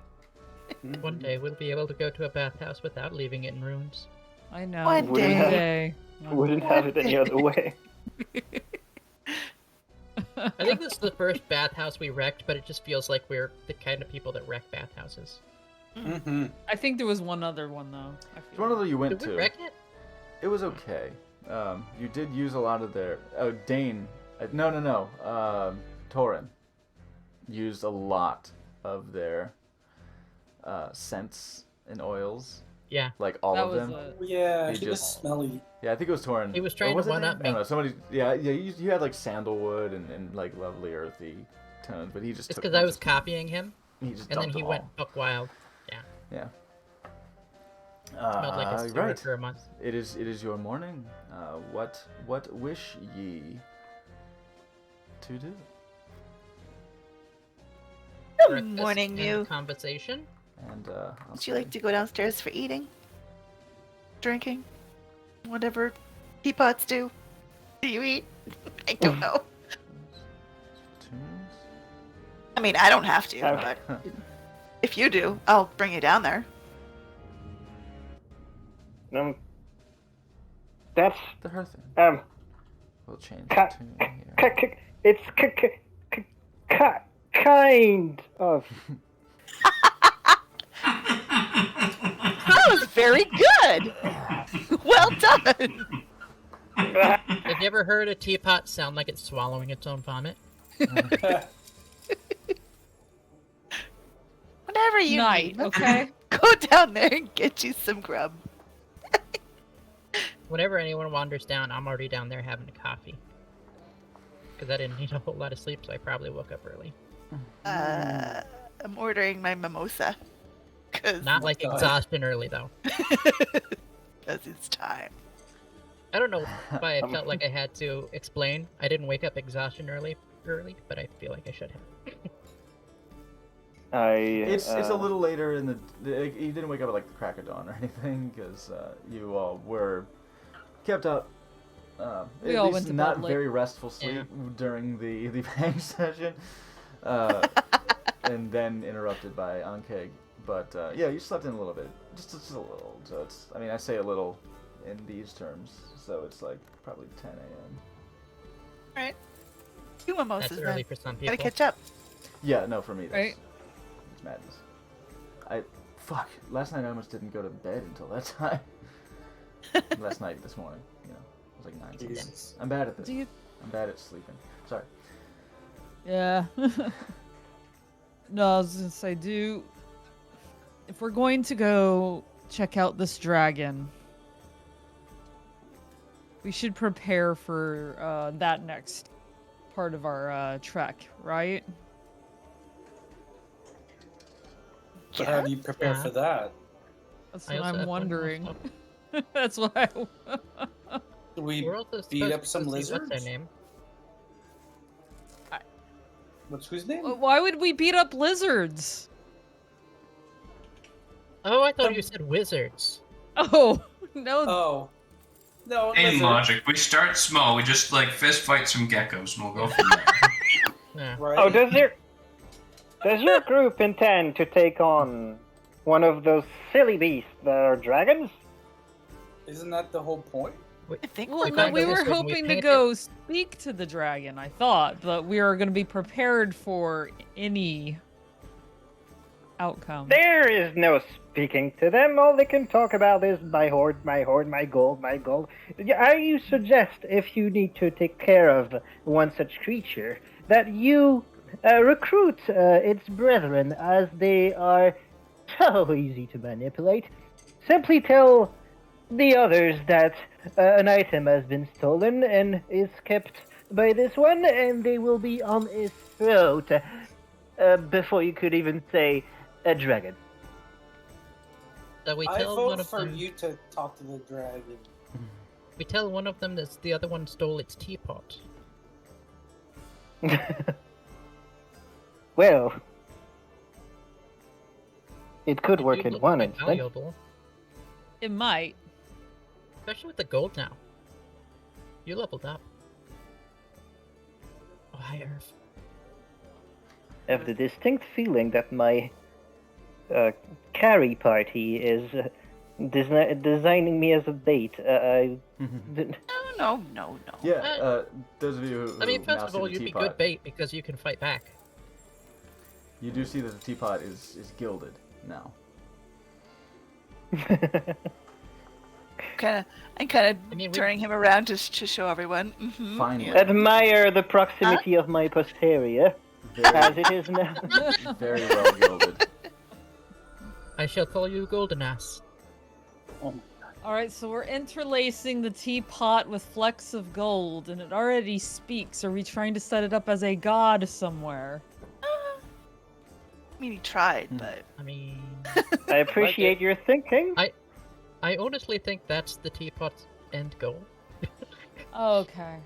One day we'll be able to go to a bathhouse without leaving it in ruins. I know. One One day. day. Wouldn't have it any other way. I think this is the first bathhouse we wrecked, but it just feels like we're the kind of people that wreck bathhouses. Mm-hmm. I think there was one other one though. I It's feel one of the you went Did we to. wreck it? It was okay. You did use a lot of their. Oh, Dane. No. Torin used a lot of their scents and oils. Yeah. Like all that of was them. Yeah, He he was just- smelly. Yeah, I think it was Torin. He was Or trying to it one-up Dane? I don't me. know. Somebody. Yeah. You had like sandalwood and like lovely earthy tones, but he just. It's took because them I was just- copying him, He just and then dumped he them went all. buck wild. Yeah. Smelled like a sewer right. for a month. It is your morning. What wish ye to do? Good Breakfast morning, and Mew. Conversation. And Would you like to go downstairs for eating? Drinking? Whatever teapots do? Do you eat? I don't know. tunes? I mean, I don't have to, Okay. but if you do, I'll bring you down there. That's The her thing. We'll change the Ca- tune here. it's kind of. That was very good. Well done. Have you ever heard a teapot sound like it's swallowing its own vomit? Whatever you night, need. okay? Go down there and get you some grub. Whenever anyone wanders down, I'm already down there having a coffee. Because I didn't need a whole lot of sleep, so I probably woke up early. I'm ordering my mimosa. Cause Not like exhaustion early, though. it's time. I don't know why I felt like I had to explain. I didn't wake up exhaustion early, but I feel like I should have. It's a little later in the. You didn't wake up at like the crack of dawn or anything because you all were kept up. We at all least went to not bed late. very restful sleep Yeah. during the bang session, and then interrupted by Ankeg. But yeah, you slept in a little bit, just a little. So it's. I mean, I say a little in these terms, so it's like probably 10 a.m. Right. Two mimosas That's then. early for some people. Gotta catch up. Yeah, no, for me, that's, Right. it's madness. Fuck, last night I almost didn't go to bed until that time. Last night, this morning, it was like 9 something. Jesus. I'm bad at this. Do you- I'm bad at sleeping. Sorry. Yeah. No, I was gonna say, if we're going to go check out this dragon, we should prepare for that next part of our trek, right? So how do you prepare Yeah. for that? That's I what also I'm have one more wondering. stuff. That's why. Do we We're also beat supposed up to some go see lizards? What's her name? What's whose name? Why would we beat up lizards? Oh, I thought you said wizards. Oh, no. Oh. No, Same lizard. logic. We start small. We just like fist fight some geckos, and we'll go from there. Yeah. Right. Oh, does your group intend to take on one of those silly beasts that are dragons? Isn't that the whole point? I think Well, We no, found we the were lizard and we hoping to painted- go speak to the dragon, I thought, but we were going to be prepared for any outcome. There is no speaking to them. All they can talk about is my hoard, my hoard, my gold, my gold. I suggest if you need to take care of one such creature, that you recruit its brethren, as they are so easy to manipulate. Simply tell the others that an item has been stolen and is kept by this one, and they will be on its throat before you could even say a dragon. So we I tell vote one of for them. you to talk to the dragon. We tell one of them that the other one stole its teapot. Well, it could It work do in look one quite instance. valuable, It might. especially with the gold now. You leveled up. Oh, hi, Earth. I have the distinct feeling that my carry party is designing me as a bait. No. Yeah, those of you who I mean, now first of see all, the you'd be teapot, good bait because you can fight back. you do see that the teapot is gilded now. I'm kind of I mean, we- turning him around to show everyone. Finally, Admire the proximity of my posterior, as it is now. very well gilded. I shall call you Golden Ass. All right, so we're interlacing the teapot with flecks of gold, and it already speaks. Are we trying to set it up as a god somewhere? I mean, he tried, but I mean, I appreciate your thinking. I honestly think that's the teapot's end goal. Okay.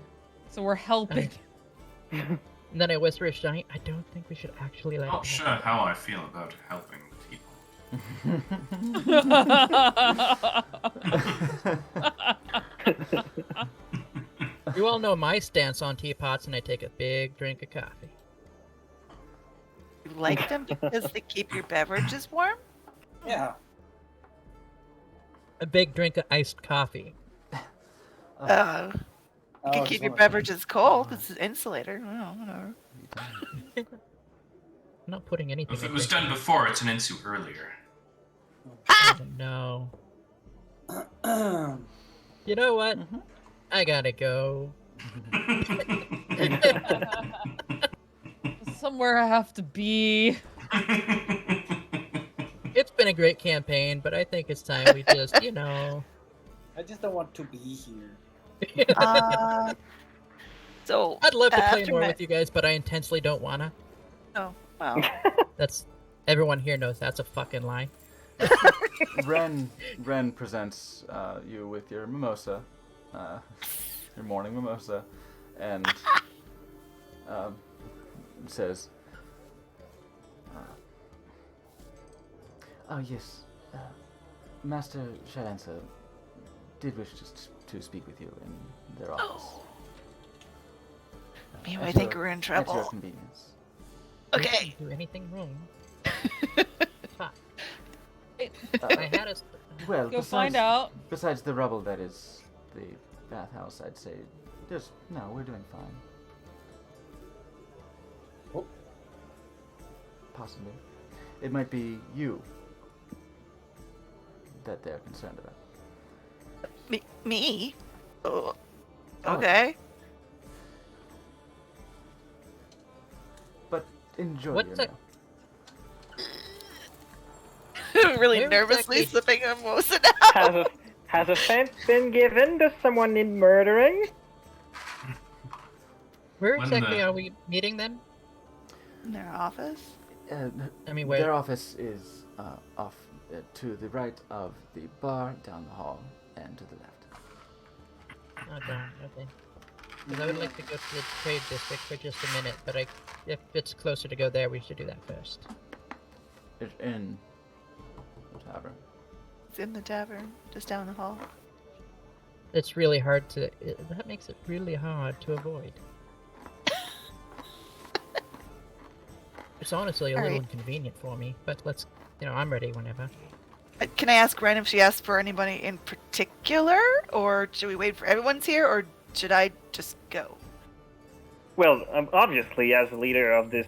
So we're helping. And then I whisper to Shani, I don't think we should actually let Not it sure happen. how I feel about helping people. You all know my stance on teapots, and I take a big drink of coffee. you like them because they keep your beverages warm? Yeah. A big drink of iced coffee. You Oh, can just keep your wanna- beverages cold. It's an insulator. Oh, whatever. I'm not putting anything. If it in was drink. done before, it's an insu earlier. Oh, no. You know what? I gotta go. Somewhere I have to be. It's been a great campaign, but I think it's time we just, you know. I just don't want to be here. So I'd love to play after more my- with you guys, but I intensely don't wanna. Oh, well. That's everyone here knows that's a fucking lie. Ren presents you with your mimosa, your morning mimosa, and says, "Oh yes, Master Shalansa did wish to speak with you in their office. Maybe At I think your- we're in At your trouble. convenience." We Okay. didn't do anything wrong. Fuck. Uh, I had us. well, Go find out. Besides the rubble that is the bathhouse, I'd say we're doing fine. Oh. Possibly. It might be you that they're concerned about. Me? Oh. Oh. Okay. But enjoy What's your that- meal. Really Where nervously exactly- sipping a mimosa now. Has offense been given to someone in murdering? Where When exactly the- are we meeting them? In their office? I mean, where? Their office is off to the right of the bar, down the hall, and to the left. Oh darn. Okay. Because I would like to go to the trade district for just a minute, but if it's closer to go there, we should do that first. It's in the tavern. It's in the tavern, just down the hall. It's really hard to. That makes it really hard to avoid. It's honestly a little Alright. inconvenient for me, but let's. I'm ready whenever. Can I ask Ren if she asked for anybody in particular, or should we wait for everyone's here, or should I just go? Well, obviously, as the leader of this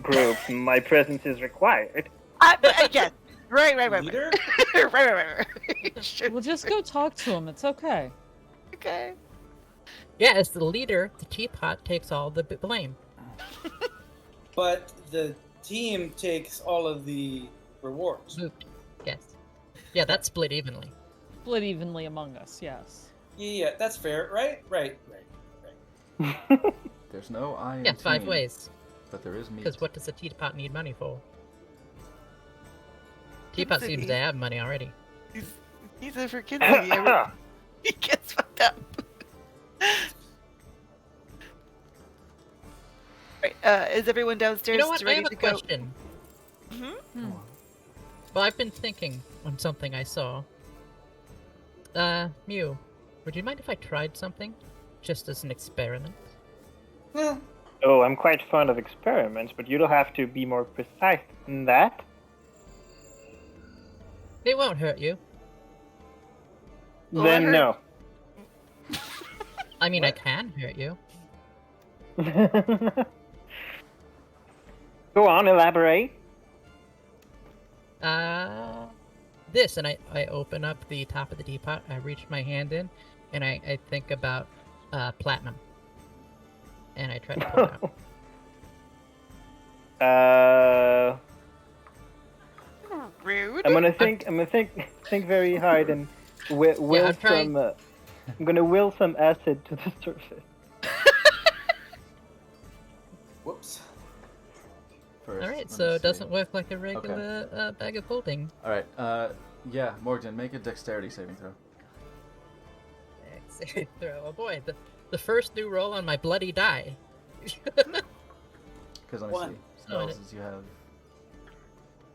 group, my presence is required. Yes. Right. Leader? right. Sure. We'll just go talk to him. It's okay. Okay. Yeah, as the leader, the teapot takes all the blame. But the team takes all of the rewards. Moved. Yes. Yeah, that's split evenly. Split evenly among us, yes. Yeah, that's fair, right? Right. There's no I in Yeah, 5 team, ways. but there is meat. Because what does a teapot need money for? Teapot seems to have money already. He's a freaking He gets fucked up. Right, is everyone downstairs You know what? I ready have a to go? question. Mm-hmm. Well, I've been thinking on something I saw. Mew, would you mind if I tried something? Just as an experiment? Oh, I'm quite fond of experiments, but you'll have to be more precise than that. They won't hurt you. Well, Then I no. I mean, I can hurt you. Go on, elaborate. This, and I open up the top of the teapot, I reach my hand in, and I think about, platinum. And I try to pull it out. Rude. I'm gonna think very hard and will I'm trying- some. I'm gonna will some acid to the surface. Whoops. First, Alright, let so me it doesn't see. work like a regular bag of holding. All right. Yeah, Morgan, make a dexterity saving throw. Saving throw. Oh boy, the first new roll on my bloody die. Because let me One. see. Oh, and Spells you have.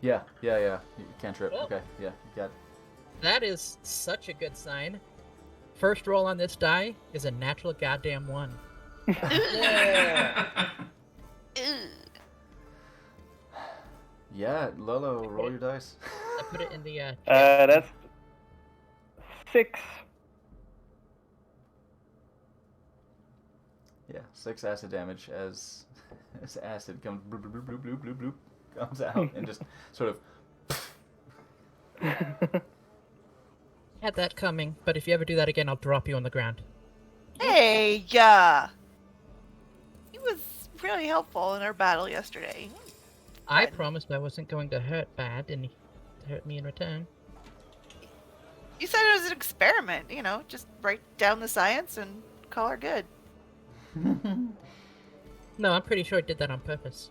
Yeah. You can't trip. Oh. Okay. Yeah, you got. That is such a good sign. First roll on this die is a natural goddamn 1. Yeah. Yeah, Lolo, roll your dice. I put it in the That's 6. Yeah, 6 acid damage as acid comes bloop, bloop, bloop, bloop, bloop, bloop, comes out and just sort of. Had that coming, but if you ever do that again, I'll drop you on the ground. Hey, yeah. He was really helpful in our battle yesterday. I Fine. promised I wasn't going to hurt bad, and he hurt me in return. You said it was an experiment, just write down the science and call her good. No, I'm pretty sure I did that on purpose.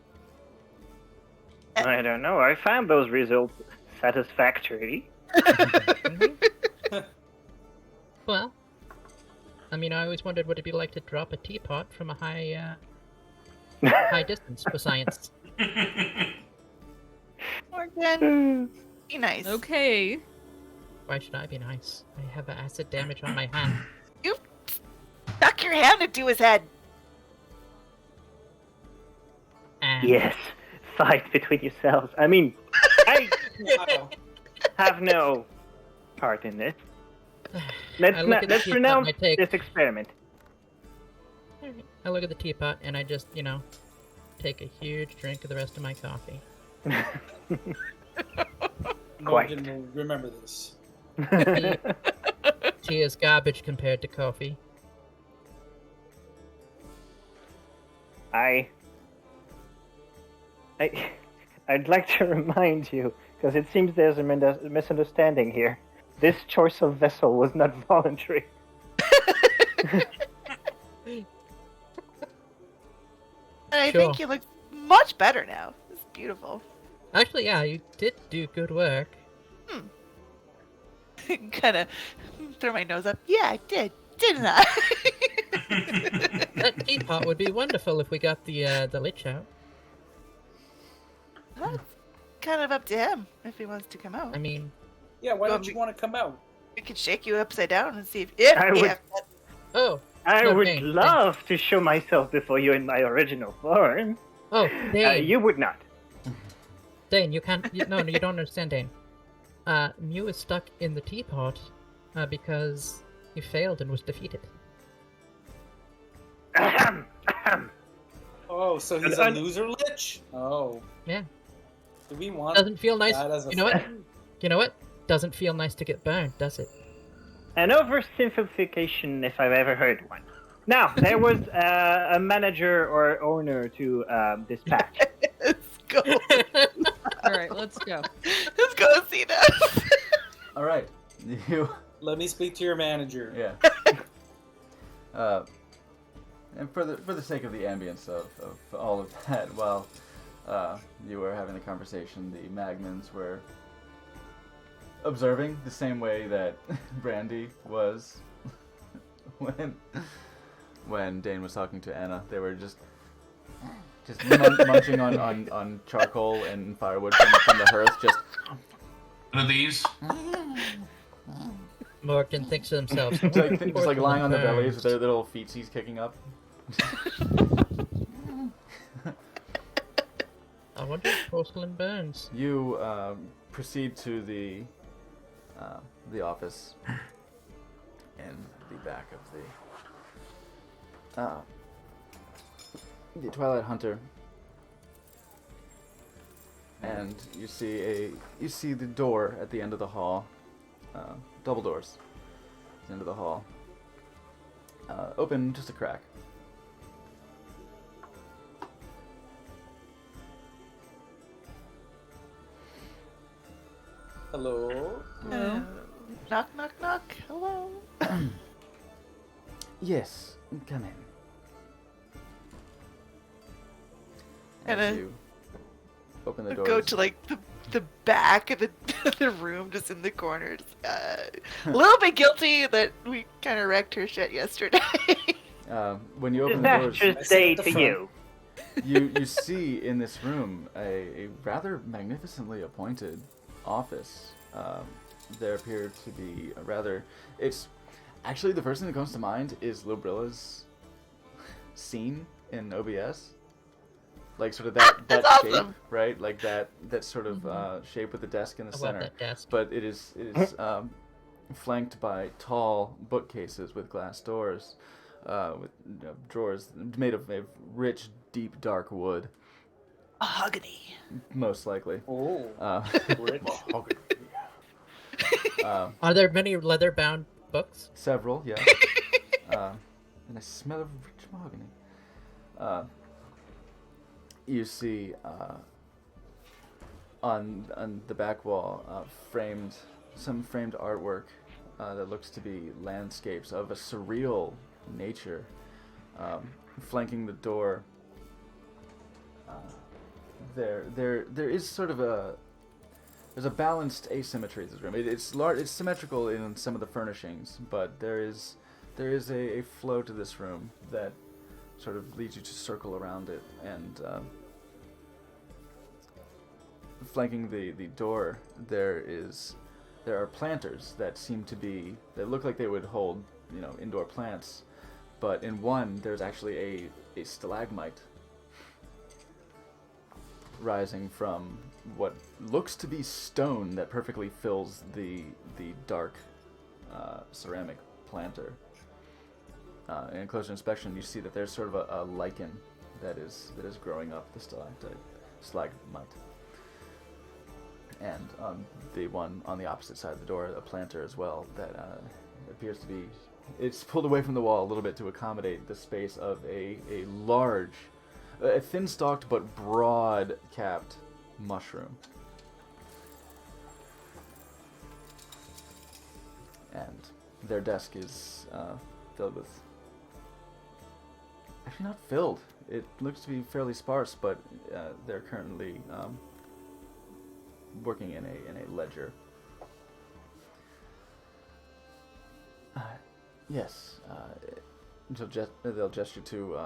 I don't know. I found those results satisfactory. Well, I mean, I always wondered what it'd be like to drop a teapot from a high distance for science. Morgan, be nice. Okay. Why should I be nice? I have acid damage on my hand. You stuck your hand into his head. And Yes, fight between yourselves. I mean, I Wow. have no part in this. I Let's look not, at the let's teapot renounce and I take- this experiment. Alright. I look at the teapot and I just, take a huge drink of the rest of my coffee. Morgan will remember this. Tea is garbage compared to coffee. I'd like to remind you, because it seems there's a misunderstanding here. This choice of vessel was not voluntary. And I Sure. think you look much better now. It's beautiful. Actually, yeah, you did do good work. Kind of throw my nose up. Yeah, I did. Didn't I? That teapot would be wonderful if we got the lich out. That's kind of up to him if he wants to come out. I mean, Yeah, why Well, don't you want to come out? We could shake you upside down and see if I would- yeah, oh, I No, would Dane, love to show myself before you in my original form. oh, Dane, You would not. Dane, you can't. No, you don't understand, Dane. Mew is stuck in the teapot because he failed and was defeated. Ahem, ahem. Oh, so he's a loser lich? Oh. Yeah. Do we want Doesn't feel nice. that as a You know what? friend? You know what? Doesn't feel nice to get burned, does it? An oversimplification, if I've ever heard one. Now, there was a manager or owner to dispatch. let's go. All right, let's go. Let's go see that. All right, you. Let me speak to your manager. Yeah. And for the sake of the ambience of all of that, while you were having the conversation, the Magmans were observing the same way that Brandy was when Dane was talking to Anna. They were just munching on charcoal and firewood from the hearth. Just One of these. Morgan thinks to themselves. just like lying on their bellies with their little feetsies kicking up. I wonder if porcelain burns. You proceed to the office in the back of the Twilight Hunter, and you see the door at the end of the hall, double doors, at the end of the hall, open just a crack. Hello? Knock, knock, knock. Hello. Yes, come in. And As you open the doors. Go to like the back of the room, just in the corner. Just, a little bit guilty that we kind of wrecked her shit yesterday. When you open the doors, Disastrous day to you. you see in this room a rather magnificently appointed office. There appear to be a rather... It's actually the first thing that comes to mind is Librilla's scene in OBS. Like sort of that That's shape, awesome. right? Like that sort of shape with the desk in the I center. love that desk. But it is flanked by tall bookcases with glass doors, with drawers made of rich, deep, dark wood. Mahogany. Most likely. Oh. Rich. Are there many leather-bound books? Several, yeah. And I smell of rich mahogany. You see on the back wall some framed artwork that looks to be landscapes of a surreal nature. Flanking the door, there is sort of there's a balanced asymmetry to this room. It's symmetrical in some of the furnishings, but there is a flow to this room that sort of leads you to circle around it, and flanking the door there are planters that look like they would hold indoor plants, but in one there's actually a stalagmite rising from what looks to be stone that perfectly fills the dark ceramic planter. In closer inspection, you see that there's sort of a lichen that is growing up the stalagmite. And on the one on the opposite side of the door, a planter as well that appears to be... It's pulled away from the wall a little bit to accommodate the space of a large, a thin-stalked but broad-capped mushroom. And their desk is filled with... Actually not filled. It looks to be fairly sparse, but they're currently working in a ledger. Yes. They'll gesture to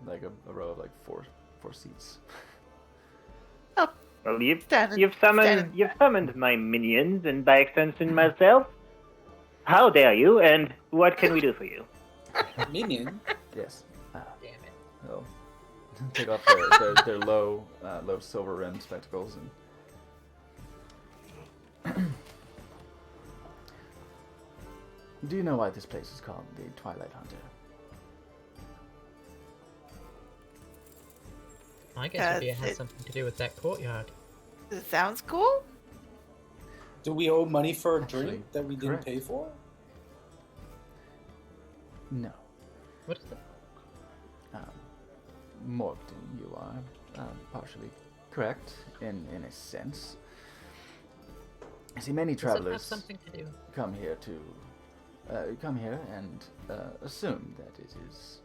like a row of like four seats. Well, Standing- you've summoned my minions, and by extension myself. How dare you? And what can we do for you? Minion. Yes. Damn it. They'll take off their low silver rimmed spectacles and. Do you know why this place is called the Twilight Hunter? I guess maybe it Because has it- something to do with that courtyard. It sounds cool. Do we owe money for a Actually, drink that we didn't correct. pay for? No. What is that? Morton, you are partially correct in a sense. I see many Does it have travelers something to do? come here and assume that it is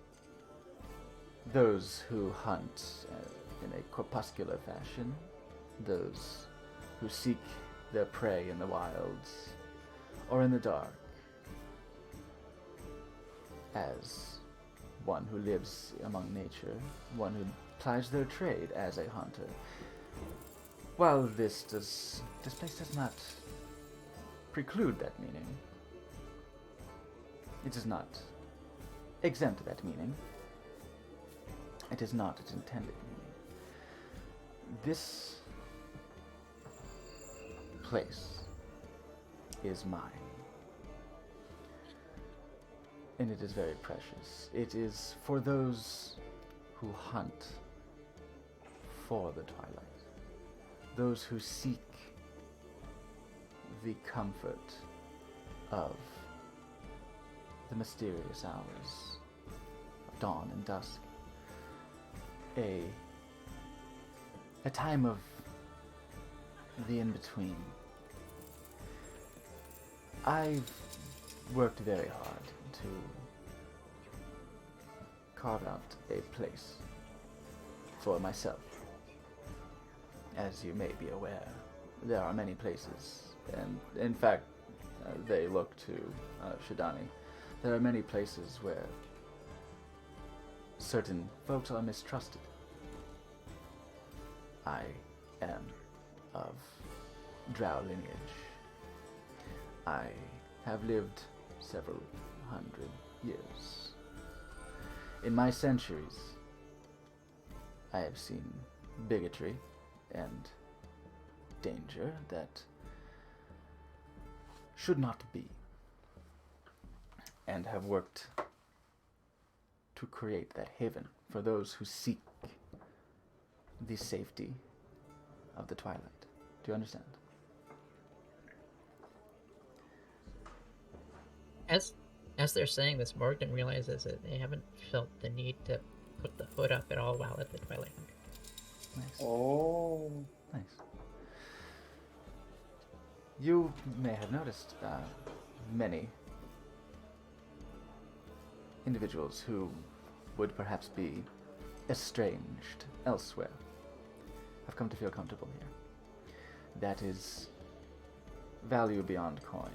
those who hunt in a corpuscular fashion, those who seek their prey in the wilds or in the dark, as one who lives among nature, one who plies their trade as a hunter. While this place does not preclude that meaning, it does not exempt that meaning. It is not its intended meaning. This place is mine. And it is very precious. It is for those who hunt for the twilight. Those who seek the comfort of the mysterious hours of dawn and dusk. A time of the in-between. I've worked very hard to carve out a place for myself. As you may be aware, there are many places, and in fact, they look to Shidani. There are many places where certain folks are mistrusted. I am of Drow lineage. I have lived several hundred years. In my centuries, I have seen bigotry and danger that should not be, and have worked to create that haven for those who seek the safety of the twilight. Do you understand? As they're saying this, Morgan realizes that they haven't felt the need to put the hood up at all while at the Twilight Hunter. Nice. Oh. Nice. You may have noticed many individuals who would perhaps be estranged elsewhere have come to feel comfortable here. That is value beyond coin.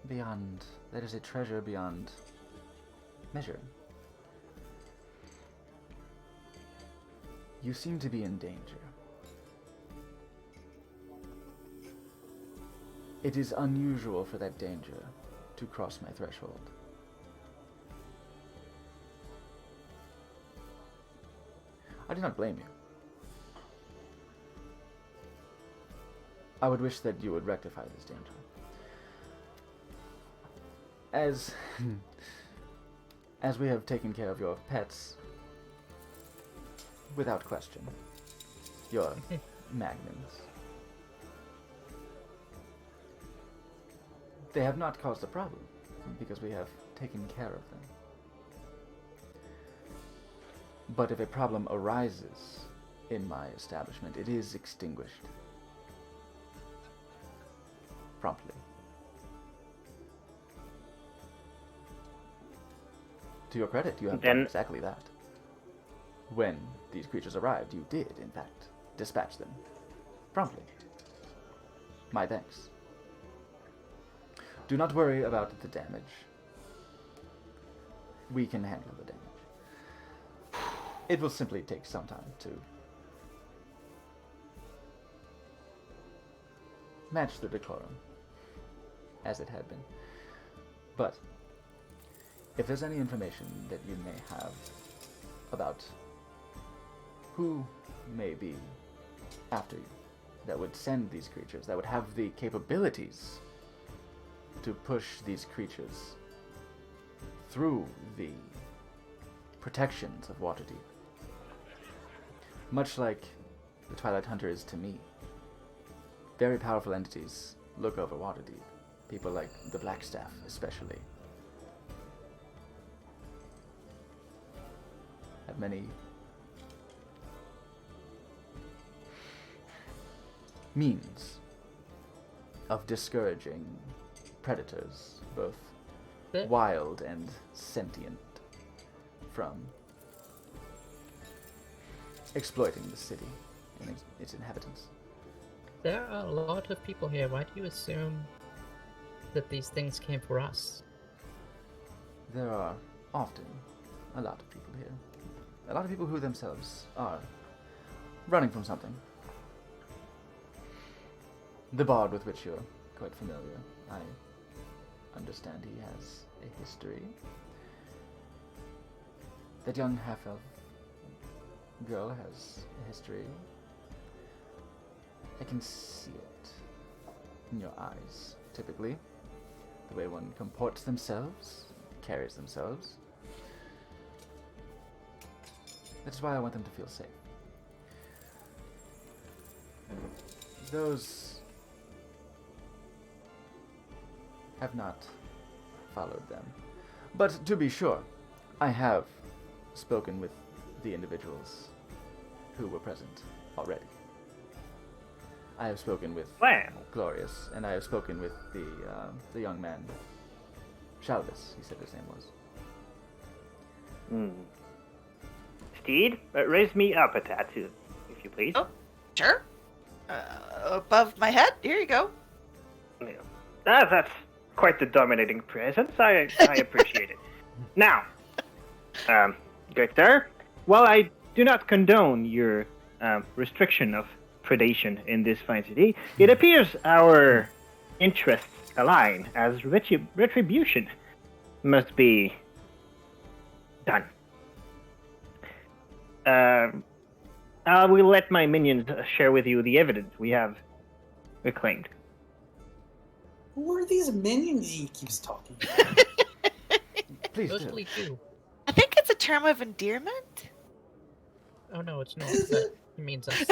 That is a treasure beyond measure. You seem to be in danger. It is unusual for that danger to cross my threshold. I do not blame you. I would wish that you would rectify this danger. As we have taken care of your pets, without question, your magnums, they have not caused a problem because we have taken care of them. But if a problem arises in my establishment, it is extinguished promptly. To your credit, you have done Then- exactly that. When these creatures arrived, you did, in fact, dispatch them promptly. My thanks. Do not worry about the damage. we can handle the damage. It will simply take some time to match the decorum, as it had been. But if there's any information that you may have about who may be after you, that would send these creatures, that would have the capabilities to push these creatures through the protections of Waterdeep, much like the Twilight Hunter is to me. Very powerful entities look over Waterdeep. People like the Blackstaff, especially, have many means of discouraging predators, both wild and sentient, from exploiting the city and its inhabitants. There are a lot of people here. Why do you assume that these things came for us? There are often a lot of people here. A lot of people who themselves are running from something. The bard with which you're quite familiar, I understand he has a history. That young half-elf girl has a history. I can see it in your eyes, typically. The way one comports themselves, carries themselves. That's why I want them to feel safe. Those have not followed them. But to be sure, I have spoken with the individuals who were present already. I have spoken with Glorious, and I have spoken with the young man, Shalvis, he said his name was. Steed, raise me up a tattoo, if you please. Oh, sure. Above my head? Here you go. Yeah. That's quite the dominating presence. I appreciate it. Now, Victor, while I do not condone your restriction of predation in this fine city, it appears our interests align, as retribution must be done. I will let my minions share with you the evidence we have reclaimed. Who are these minions he keeps talking about? Please do. Mostly you. I think it's a term of endearment. Oh no, it's not. But it means us.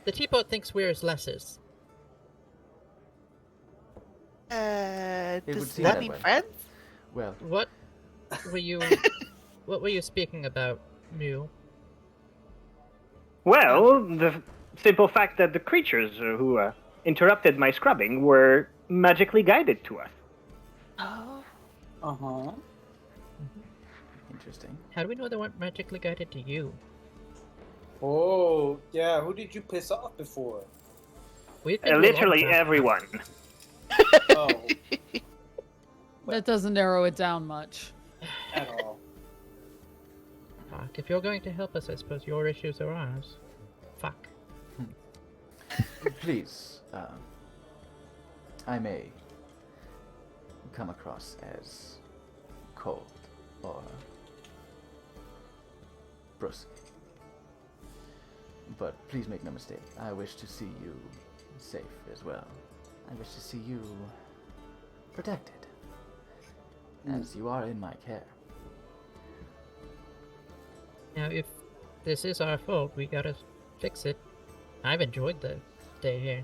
The teapot thinks we're his lessers. would Does seem that that mean way. friends? Well, What were you? What were you speaking about, Mew? Well, the simple fact that the creatures who interrupted my scrubbing were magically guided to us. Oh. Uh-huh. interesting. How do we know they weren't magically guided to you? Oh, yeah, who did you piss off before? We've been here a long Literally time. everyone. Oh, That doesn't narrow it down much. at all. Fuck, if you're going to help us, I suppose your issues are ours. Fuck. Please, I may come across as cold or brusque. But please make no mistake, I wish to see you safe as well. I wish to see you protected, as you are in my care. Now, if this is our fault, we gotta fix it. I've enjoyed the stay here.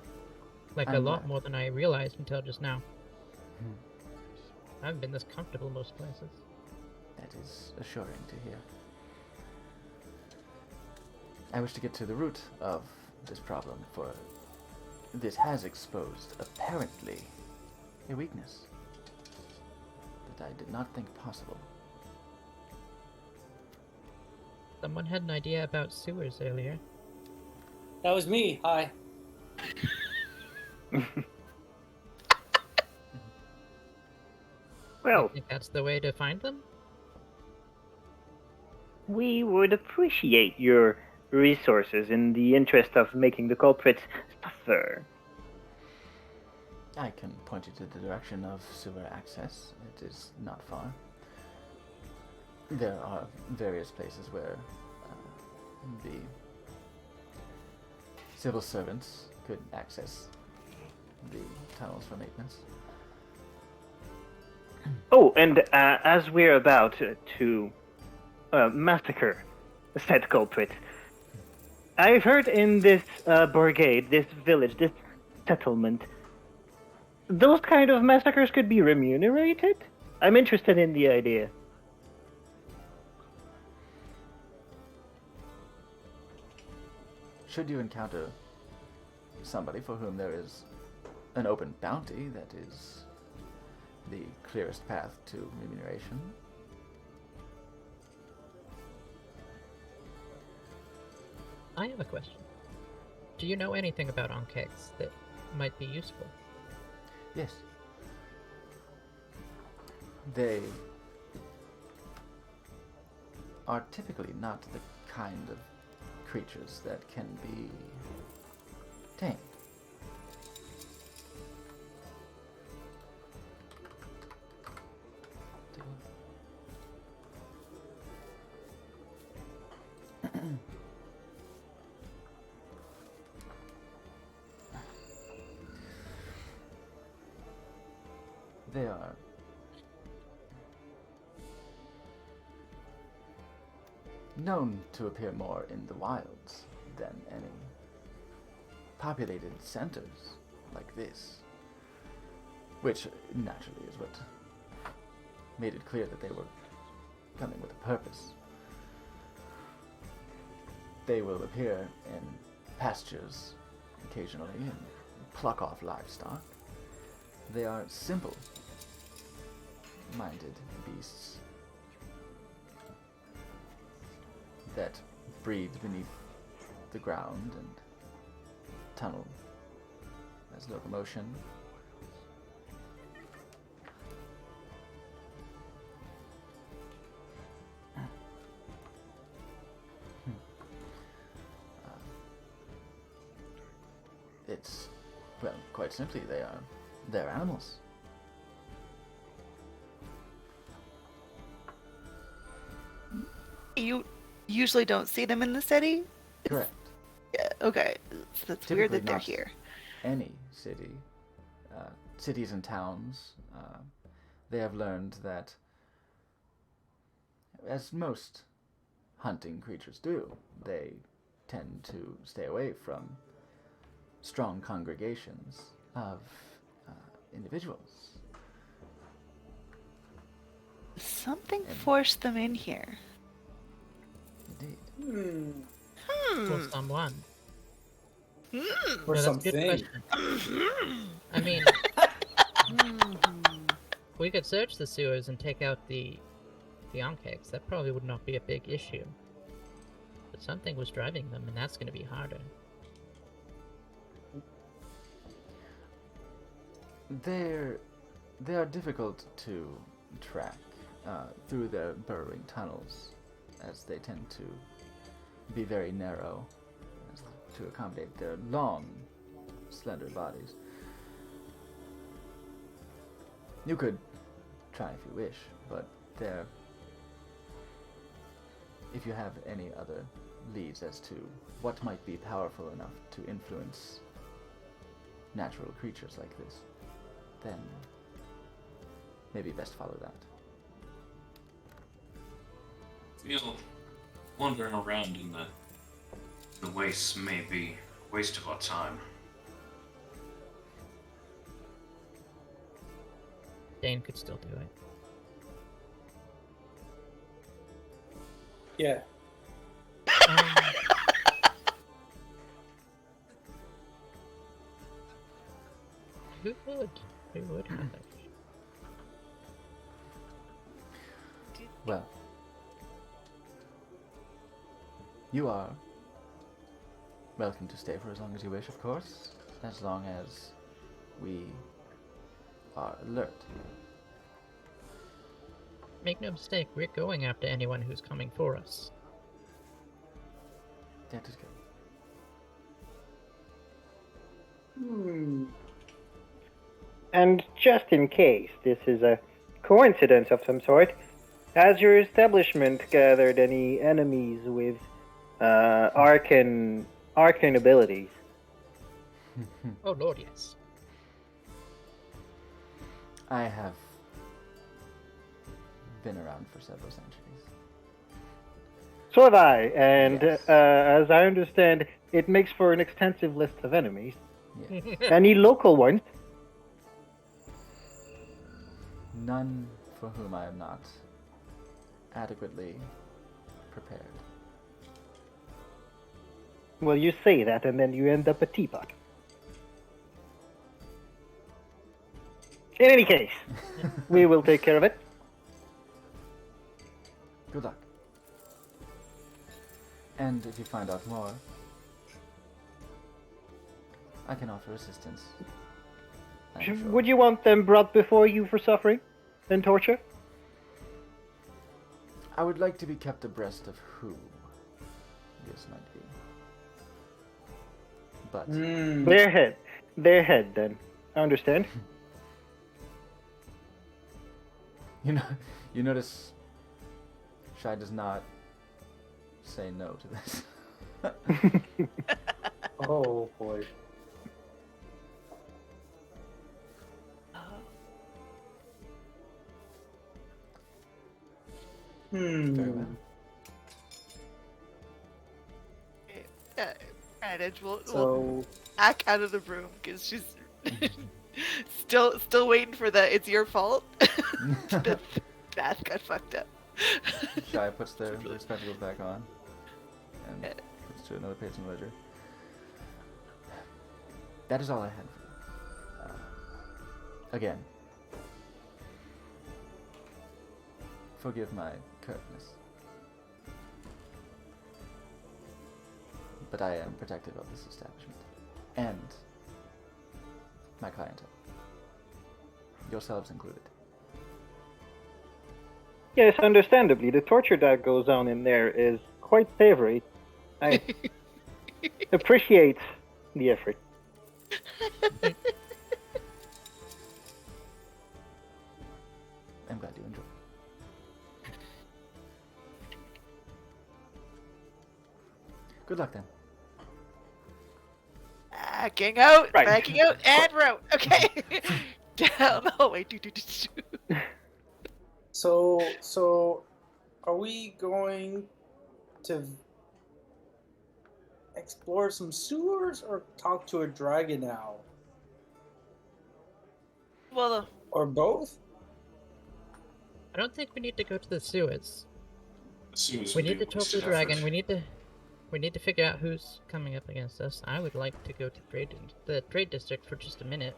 Like, a I'm lot glad. more than I realized until just now. I haven't been this comfortable most places. That is assuring to hear. I wish to get to the root of this problem, for this has exposed, apparently, a weakness that I did not think possible. Someone had an idea about sewers earlier. That was me. Hi. Well, You think that's the way to find them? we would appreciate your resources in the interest of making the culprits suffer. I can point you to the direction of sewer access. It is not far. There are various places where the civil servants could access the tunnels for maintenance. Oh, and as we're about to massacre said culprit, I've heard in this brigade, this village, this settlement, those kind of massacres could be remunerated? I'm interested in the idea. Should you encounter somebody for whom there is an open bounty, that is the clearest path to remuneration. I have a question. Do you know anything about Onkegs that might be useful? Yes. They are typically not the kind of creatures that can be tamed. They are known to appear more in the wilds than any populated centers like this, which naturally is what made it clear that they were coming with a purpose. They will appear in pastures occasionally and pluck off livestock. They are simple-minded beasts that breed beneath the ground and tunnel as locomotion. It's, well, quite simply, they're animals. You usually don't see them in the city? Correct. Yeah, okay. That's weird that they're not here. Any city, cities and towns, they have learned that, as most hunting creatures do, they tend to stay away from strong congregations of individuals. Something forced them in here. Indeed. Or someone. Or No, that's a good something. question. I mean, we could search the sewers and take out the Onkegs. That probably would not be a big issue. But something was driving them, and that's going to be harder. They are difficult to track through their burrowing tunnels, as they tend to be very narrow to accommodate their long, slender bodies. You could try if you wish, but if you have any other leads as to what might be powerful enough to influence natural creatures like this, then maybe best follow that. Feel wandering around in the wastes may be a waste of our time. Dane could still do it. Yeah. Who would? Who would have it? Well, you are welcome to stay for as long as you wish, of course, as long as we are alert. make no mistake, we're going after anyone who's coming for us. That is good. And just in case this is a coincidence of some sort, has your establishment gathered any enemies with arcane abilities? Oh lord, yes. I have been around for several centuries. So have I, and Yes. as I understand, it makes for an extensive list of enemies. Yes. Any local ones? None for whom I am not adequately prepared. Well, you say that, and then you end up a teapot. In any case, we will take care of it. Good luck. And if you find out more, I can offer assistance. I am sure. Would you want them brought before you for suffering and torture? I would like to be kept abreast of who this might be. But Their head, then. I understand. You notice Shai does not say no to this. Oh boy. Very well. Edge will So back out of the room because she's still waiting for the "it's your fault." The math got fucked up. Shai puts their spectacles back on and puts to another page in the ledger. That is all I had for you. Again, forgive my curtness, but I am protective of this establishment and my clientele, yourselves included. Yes, understandably, the torture that goes on in there is quite savory. I appreciate the effort. I'm glad you enjoyed. Good luck then. Backing out, Right. backing out, and row. Okay. Down the hallway. So, are we going to explore some sewers or talk to a dragon now, Well, or both? I don't think we need to go to the sewers. Sewers We would need be to talk to wasted the dragon. effort. We need to figure out who's coming up against us. I would like to go to the trade district for just a minute.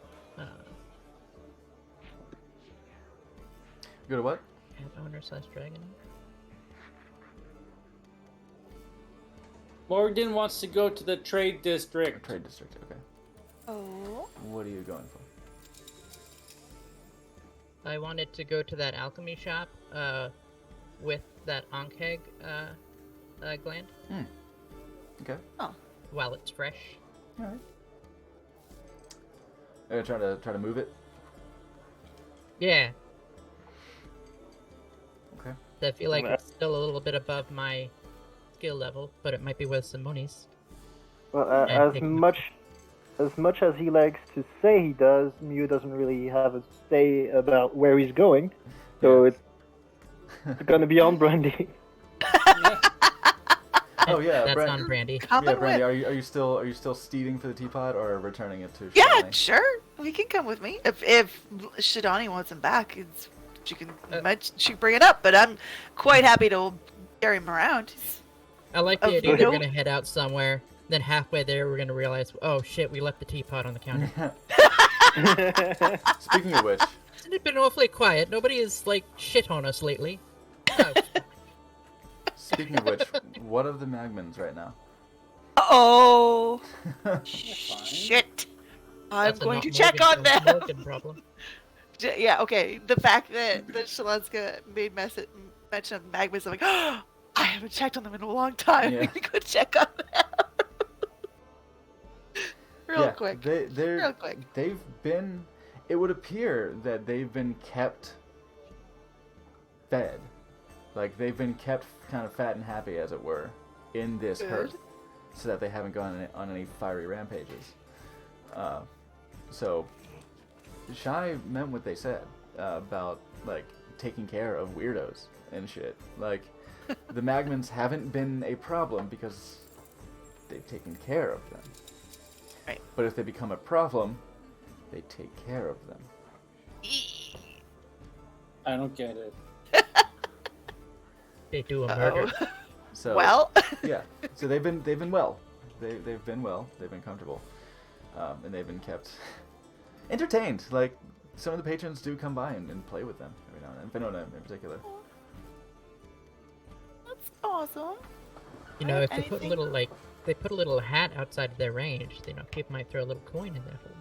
Go to what? Cat owner / dragon. Morgan wants to go to the trade district. Trade district, okay. oh, What are you going for? I wanted to go to that alchemy shop with that Ankheg gland Okay. while it's fresh. Alright. Are you trying to move it? Yeah, Okay. I feel like Well, it's still a little bit above my skill level, but it might be worth some monies. Well, Yeah, as much as he likes to say he does, Mew doesn't really have a say about where he's going, so it's gonna be on Brandy. Oh yeah, That's Brand- on Brandy. come Yeah, and Brandy, with. are you still steeding for the teapot or returning it to Yeah, Shani? sure. He can come with me if Shidani wants him back. She can she can bring it up, but I'm quite happy to carry him around. I like the Of idea that we're note- gonna head out somewhere, then halfway there we're gonna realize, oh shit, we left the teapot on the counter. Speaking of which, Hasn't it been awfully quiet? Nobody has, like, shit on us lately. Oh, what of the Magmans right now? Oh, shit! I'm that's a going not to check Morgan- on them. Morgan problem. Yeah, okay. The fact that Shalenska made mention of magmas, I'm like, oh, I haven't checked on them in a long time. Yeah. We need to go check on them. Real Yeah, quick. They're Real quick. They've been. It would appear that they've been kept fed, like they've been kept kind of fat and happy, as it were, in this Good. herd, so that they haven't gone on any fiery rampages. So, Shy meant what they said about like taking care of weirdos and shit. Like, the Magmans haven't been a problem because they've taken care of them. Right. But if they become a problem, they take care of them. I don't get it. They do a murder. So Well, yeah. So they've been well. They've been well. They've been comfortable, and they've been kept entertained. Like, some of the patrons do come by and play with them every now and then. Venona in particular. that's awesome. You know, if they put a Anything? little they put a little hat outside of their range, you know, people might throw a little coin in there for them.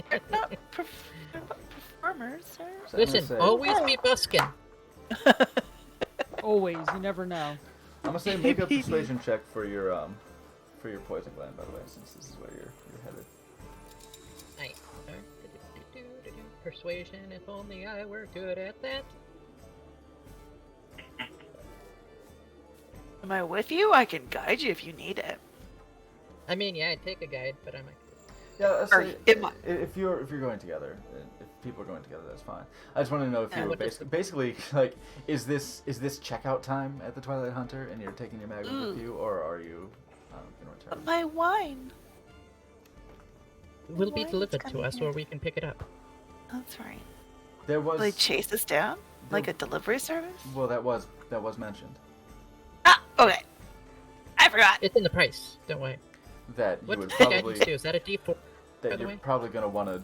They're not performers, sir. So I'm gonna Listen, say- always be busking. Always, you never know. I'm gonna say make a persuasion check for your poison gland, by the way, since this is where you're headed. Nice. Persuasion, if only I were good at that. Am I with you? I can guide you if you need it. I mean, yeah, I'd take a guide, but I'm like, Yeah, let's Or say, it might- if you're going together, if people are going together, that's fine. I just want to know if Yeah, you were what does- basically like, is this checkout time at the Twilight Hunter, and you're taking your magnet with you, or are you in return? My wine. it will be Why delivered it's to us, coming or we can pick it up. That's right. There was Will they chase us down? Like a delivery service? well, that was mentioned Ah, okay. I forgot. It's in the price. Don't worry. that you What would did probably guidance do? Is that a D4? by that the you're way? probably gonna want to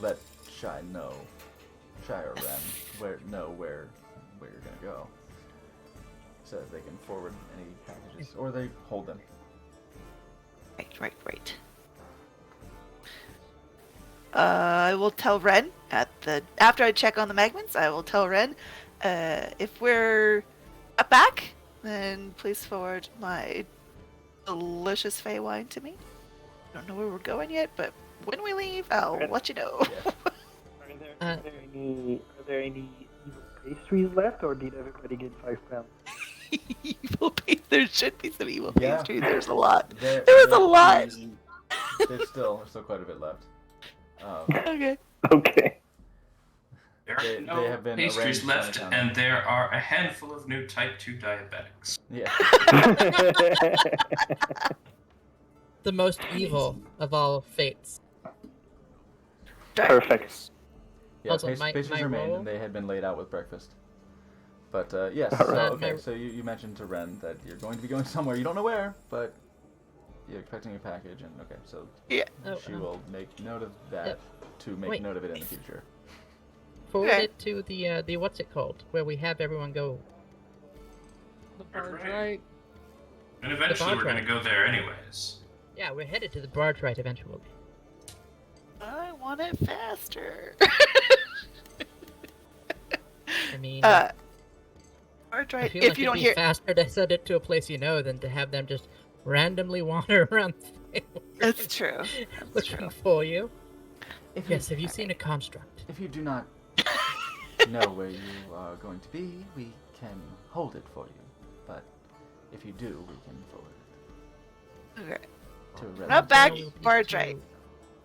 let Shy know, Shy or Ren, where you're gonna go, so that they can forward any packages, or they hold them. Right. I will tell Ren after I check on the Magmans. I will tell Ren if we're back, then please forward my delicious Fey wine to me. I don't know where we're going yet, but when we leave, I'll let you know. Yeah. Are there any evil pastries left, or did everybody get £5? Evil pastries. There should be some evil Yeah. pastries. There's a lot. There was a lot. There's still quite a bit left. Okay. Okay. There are They no have been pastries arranged on left, the counter. and there are a handful of new type 2 diabetics. Yeah. The most evil of all fates. Perfect. Yeah, Also, my pastries remained, role- and they had been laid out with breakfast. But yes, All so, right. okay. My- So you mentioned to Ren that you're going to be going somewhere. You don't know where, but you're expecting a package, and okay, so Yeah. Oh, she will make note of that to make Wait. note of it in the future. Forward Okay. it to the what's it called, where we have everyone go. The barge, Right. right? And eventually barge we're going ride. to go there anyways. Yeah, we're headed to the barge ride eventually. I want it faster. I mean, Barge I right. feel If like you it'd don't be hear, faster to send it to a place you know than to have them just randomly wander around that's true. That's looking true. for you. If Yes, have you seen a construct? If you do not know where you are going to be, we can hold it for you. But if you do, we can forward Okay. it to a red. Not back, We'll be barge to- right.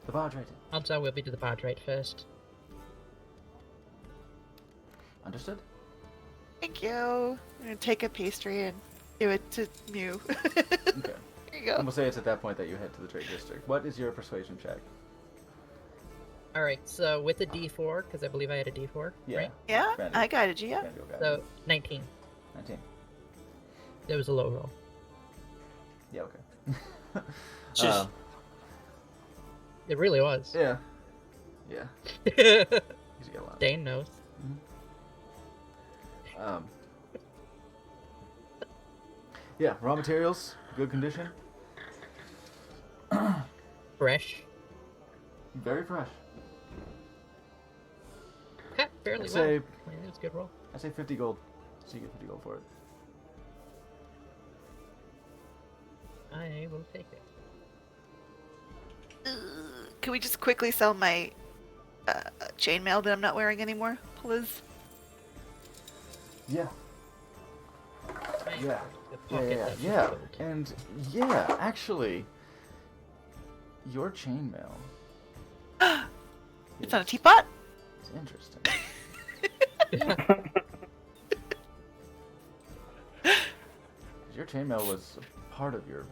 The barge right. Odds are we'll be to the barge right first. Understood? Thank you. I'm gonna take a pastry and give it to Mew. Okay. Here you And go. we'll say it's at that point that you head to the trade district. What is your persuasion check? Alright, so with a D4, because I believe I had a D4, Yeah. right? Yeah, Randy. I guided you. Yeah. Randy will guide So 19. you. 19. That was a low roll. Yeah, okay. Just- It really was. Yeah. Yeah. You get a lot. Dane knows. Yeah, raw materials, good condition. Fresh. Very fresh. Okay, fairly I'd well. say, Yeah, that's a good roll. I say 50 gold. So you get 50 gold for it. I will take it. Can we just quickly sell my chainmail that I'm not wearing anymore, please? Yeah. Yeah. The pocket Yeah. that was Yeah. filled. And yeah, actually, your chainmail. It's on a teapot? It's interesting. Your chainmail was a part of your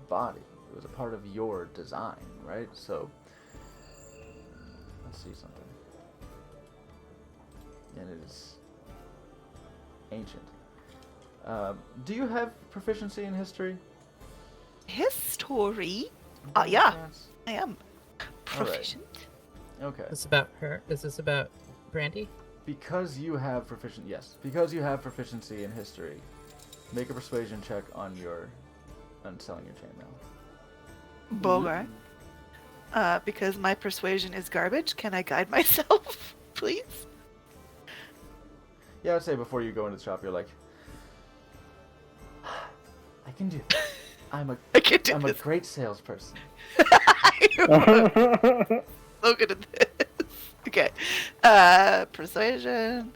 body. It was a part of your design, right? So, let's see something. And it is ancient. Do you have proficiency in history? History? By Yeah, chance? I am proficient. Okay. Is this about her? Is this about Brandy? Because you have because you have proficiency in history, make a persuasion check on selling your chainmail. Bogar. Because my persuasion is garbage, can I guide myself, please? Yeah, I'd say before you go into the shop, you're like, I can do this. I'm I can do a this. great salesperson. So good at this. Okay. Persuasion.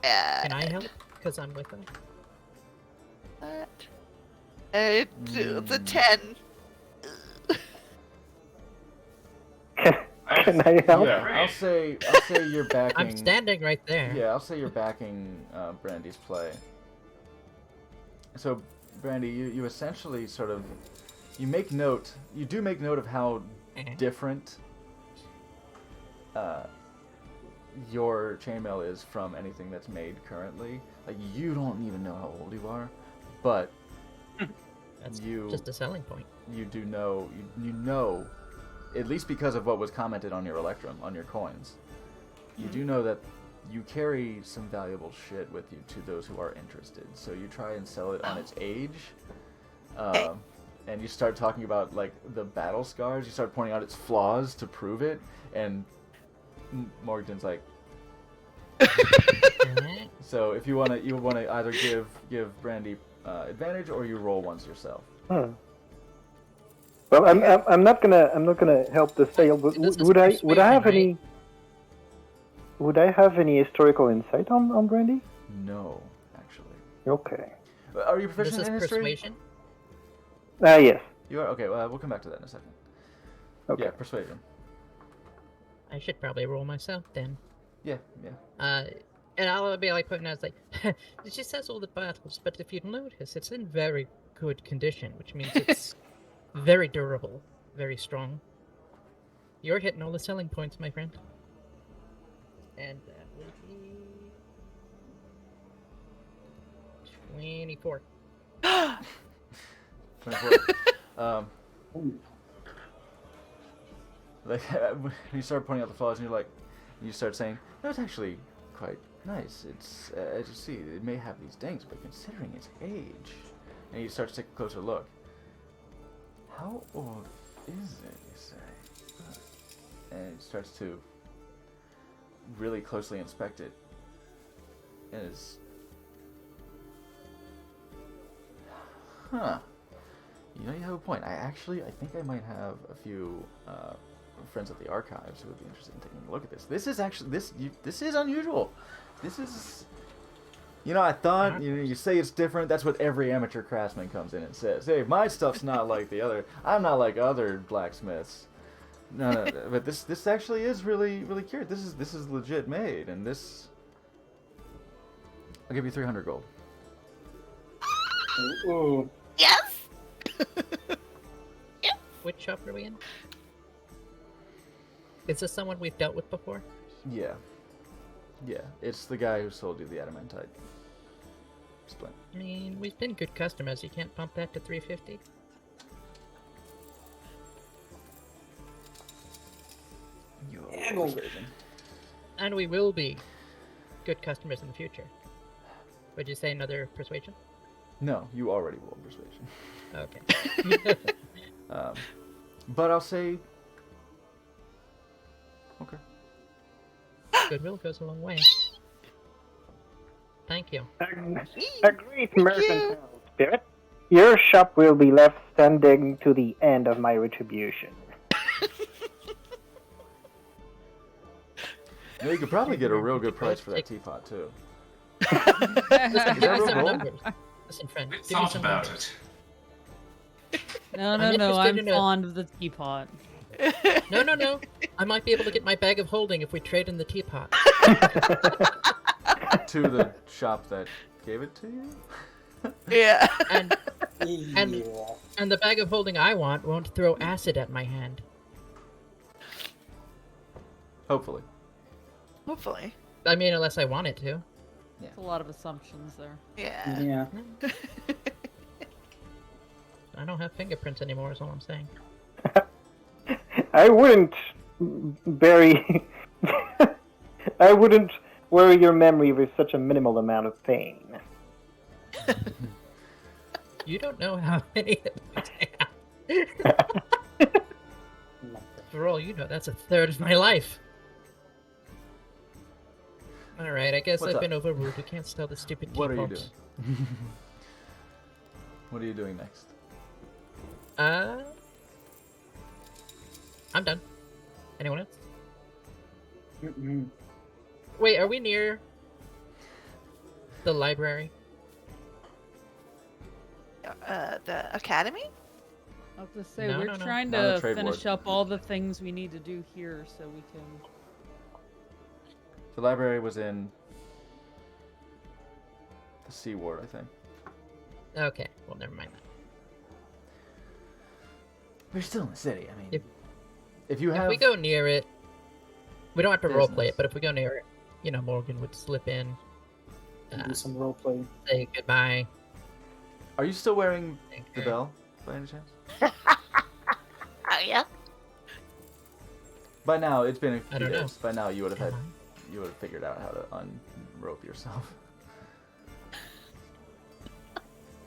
Can I help? Because I'm with them. It's a 10. Can I help? Yeah, I'll say you're backing. I'm standing right there. Yeah, I'll say you're backing Brandy's play. So, Brandy, you essentially sort of you do make note of how different your chainmail is from anything that's made currently. Like, you don't even know how old you are, but That's you just a selling point. you do know you know, at least because of what was commented on your Electrum, on your coins, you do know that you carry some valuable shit with you to those who are interested. So you try and sell it on its age, and you start talking about like the battle scars. You start pointing out its flaws to prove it, and Morgan's like, so if you wanna either give Brandy advantage or you roll once yourself. Well, I'm not gonna help the sale, but This is would I persuasion, have right? any? Would I have any historical insight on Brandy? No, actually. Okay. Are you This proficient is in history? persuasion. Yes. You are? Okay, well, we'll come back to that in a second. Okay. Yeah, persuasion. I should probably roll myself then. Yeah. And I'll be like putting out like, she says all the battles, but if you notice, it's in very good condition, which means it's very durable, very strong. You're hitting all the selling points, my friend. And that will be 24. 24. Like, when you start pointing out the flaws, and you start saying, no, it's actually quite nice. It's, as you see, it may have these dings, but considering its age, and you start to take a closer look. How old is it, you say? And it starts to really closely inspect it. And it's... Huh. You know, you have a point. I think I might have a few friends at the archives who would be interested in taking a look at this. This is actually this is unusual. This is, you know, I thought you say it's different. That's what every amateur craftsman comes in and says. Hey, my stuff's not like the other. I'm not like other blacksmiths. No, but this actually is really curious. This is legit made, and this. I'll give you 300 gold. Ooh. Yes! Which shop are we in? Is this someone we've dealt with before? Yeah, it's the guy who sold you the adamantite splint. I mean, we've been good customers. You can't bump that to 350. Your persuasion. And we will be good customers in the future. Would you say another persuasion? No, you already rolled persuasion. Okay. But I'll say Okay. Goodwill goes a long way. Thank you. A great mercantile spirit. Your shop will be left standing to the end of my retribution. Yeah, you could probably get a real good price for that teapot too. Listen, give me real some gold? numbers. Listen, friend. We Give me thought some about numbers. it. No, I'm no, no. interested I'm in a- fond of the teapot. No, no, no. I might be able to get my bag of holding if we trade in the teapot. To the shop that gave it to you. Yeah. And Yeah. and the bag of holding I want won't throw acid at my hand. Hopefully. Hopefully. I mean, unless I want it to. There's a lot of assumptions there. Yeah. Yeah. I don't have fingerprints anymore, is all I'm saying. I wouldn't bury. I wouldn't worry your memory with such a minimal amount of pain. You don't know how many of these I have. For all you know, that's a third of my life. Alright, I guess What's I've up? been overruled. We can't sell the stupid What are you teapots. doing? What are you doing next? I'm done. Anyone else? Mm-mm. Wait, are we near the library? The academy? I was gonna say No, we're no, no. trying Not a to trade finish ward. up all the things we need to do here so we can. The library was in the C ward, I think. Okay, well, never mind that. We're still in the city. I mean, If- if you If have we go near it, we don't have to roleplay business. it, but if we go near it, you know, Morgan would slip in, Do some role play. say goodbye. Are you still wearing thank the her. bell by any chance? Oh, yeah. By now, it's been a I few don't know. days. By now, you would have had, Am you would have figured out how to unrope yourself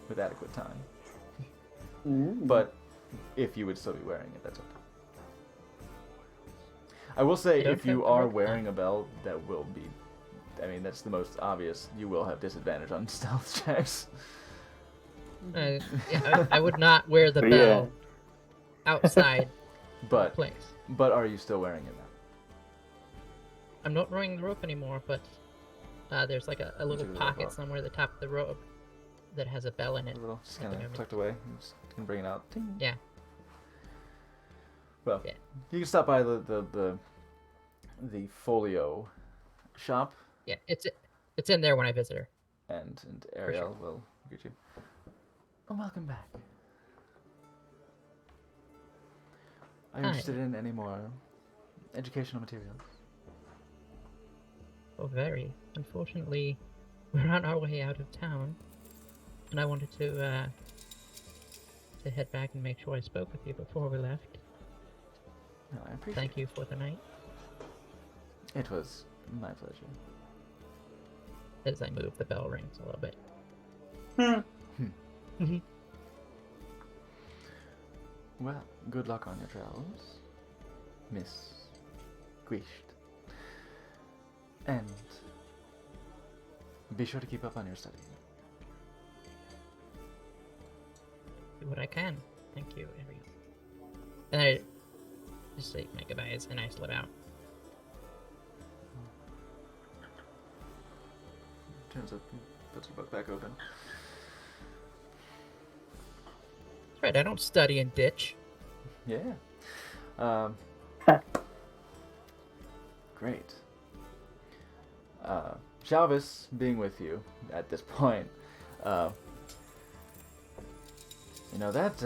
with adequate time. Mm. But if you would still be wearing it, that's okay. I will say, I don't if you have to are rope wearing a bell, that will be, I mean, that's the most obvious. You will have disadvantage on stealth checks. Yeah, I would not wear the Yeah. bell outside the But place. are you still wearing it now? I'm not wearing the rope anymore, but there's like a little Took the rope pocket off. somewhere at the top of the rope that has a bell in it. A little, just Like kind an of ornament. tucked away. You just can bring it out. Ting. Yeah. Well, Yeah. you can stop by the folio shop, Yeah, it's in there when I visit her. and Ariel will greet you. Oh, welcome back. Are you Hi. interested in any more educational materials? Oh, very. Unfortunately, we're on our way out of town, and I wanted to head back and make sure I spoke with you before we left. No, I appreciate Thank you for the night. it. It was my pleasure. As I move, the bell rings a little bit. Well, good luck on your travels, Miss Guisht. And be sure to keep up on your study. Do what I can. Thank you, Ariel. And I just say my goodbyes and I slip out. Turns up, puts the book back open. That's right, I don't study and ditch. Yeah. Great. Chalvis being with you at this point, you know that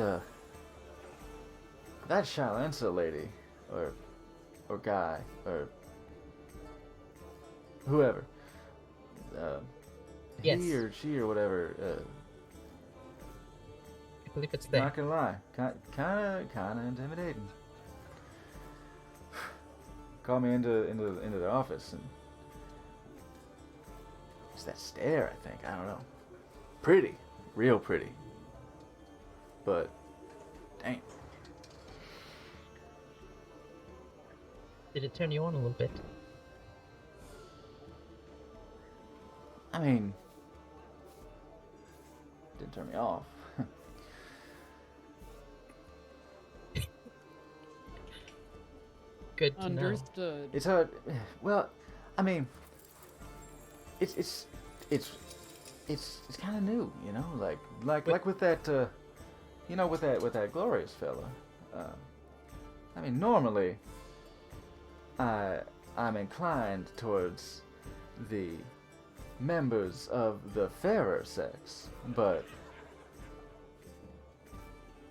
Shalensa lady, or guy, or whoever, Yes. he or she or whatever. I believe it's there. Not gonna lie, kind of intimidating. Called me into the office, and it's that stare. I think, I don't know. Pretty, real pretty, but dang. Did it turn you on a little bit? I mean, didn't turn me off. Good to know. Understood. It's a well, I mean, it's kind of new, you know, like with that, you know, with that glorious fella. I mean, normally, I'm inclined towards the members of the fairer sex, but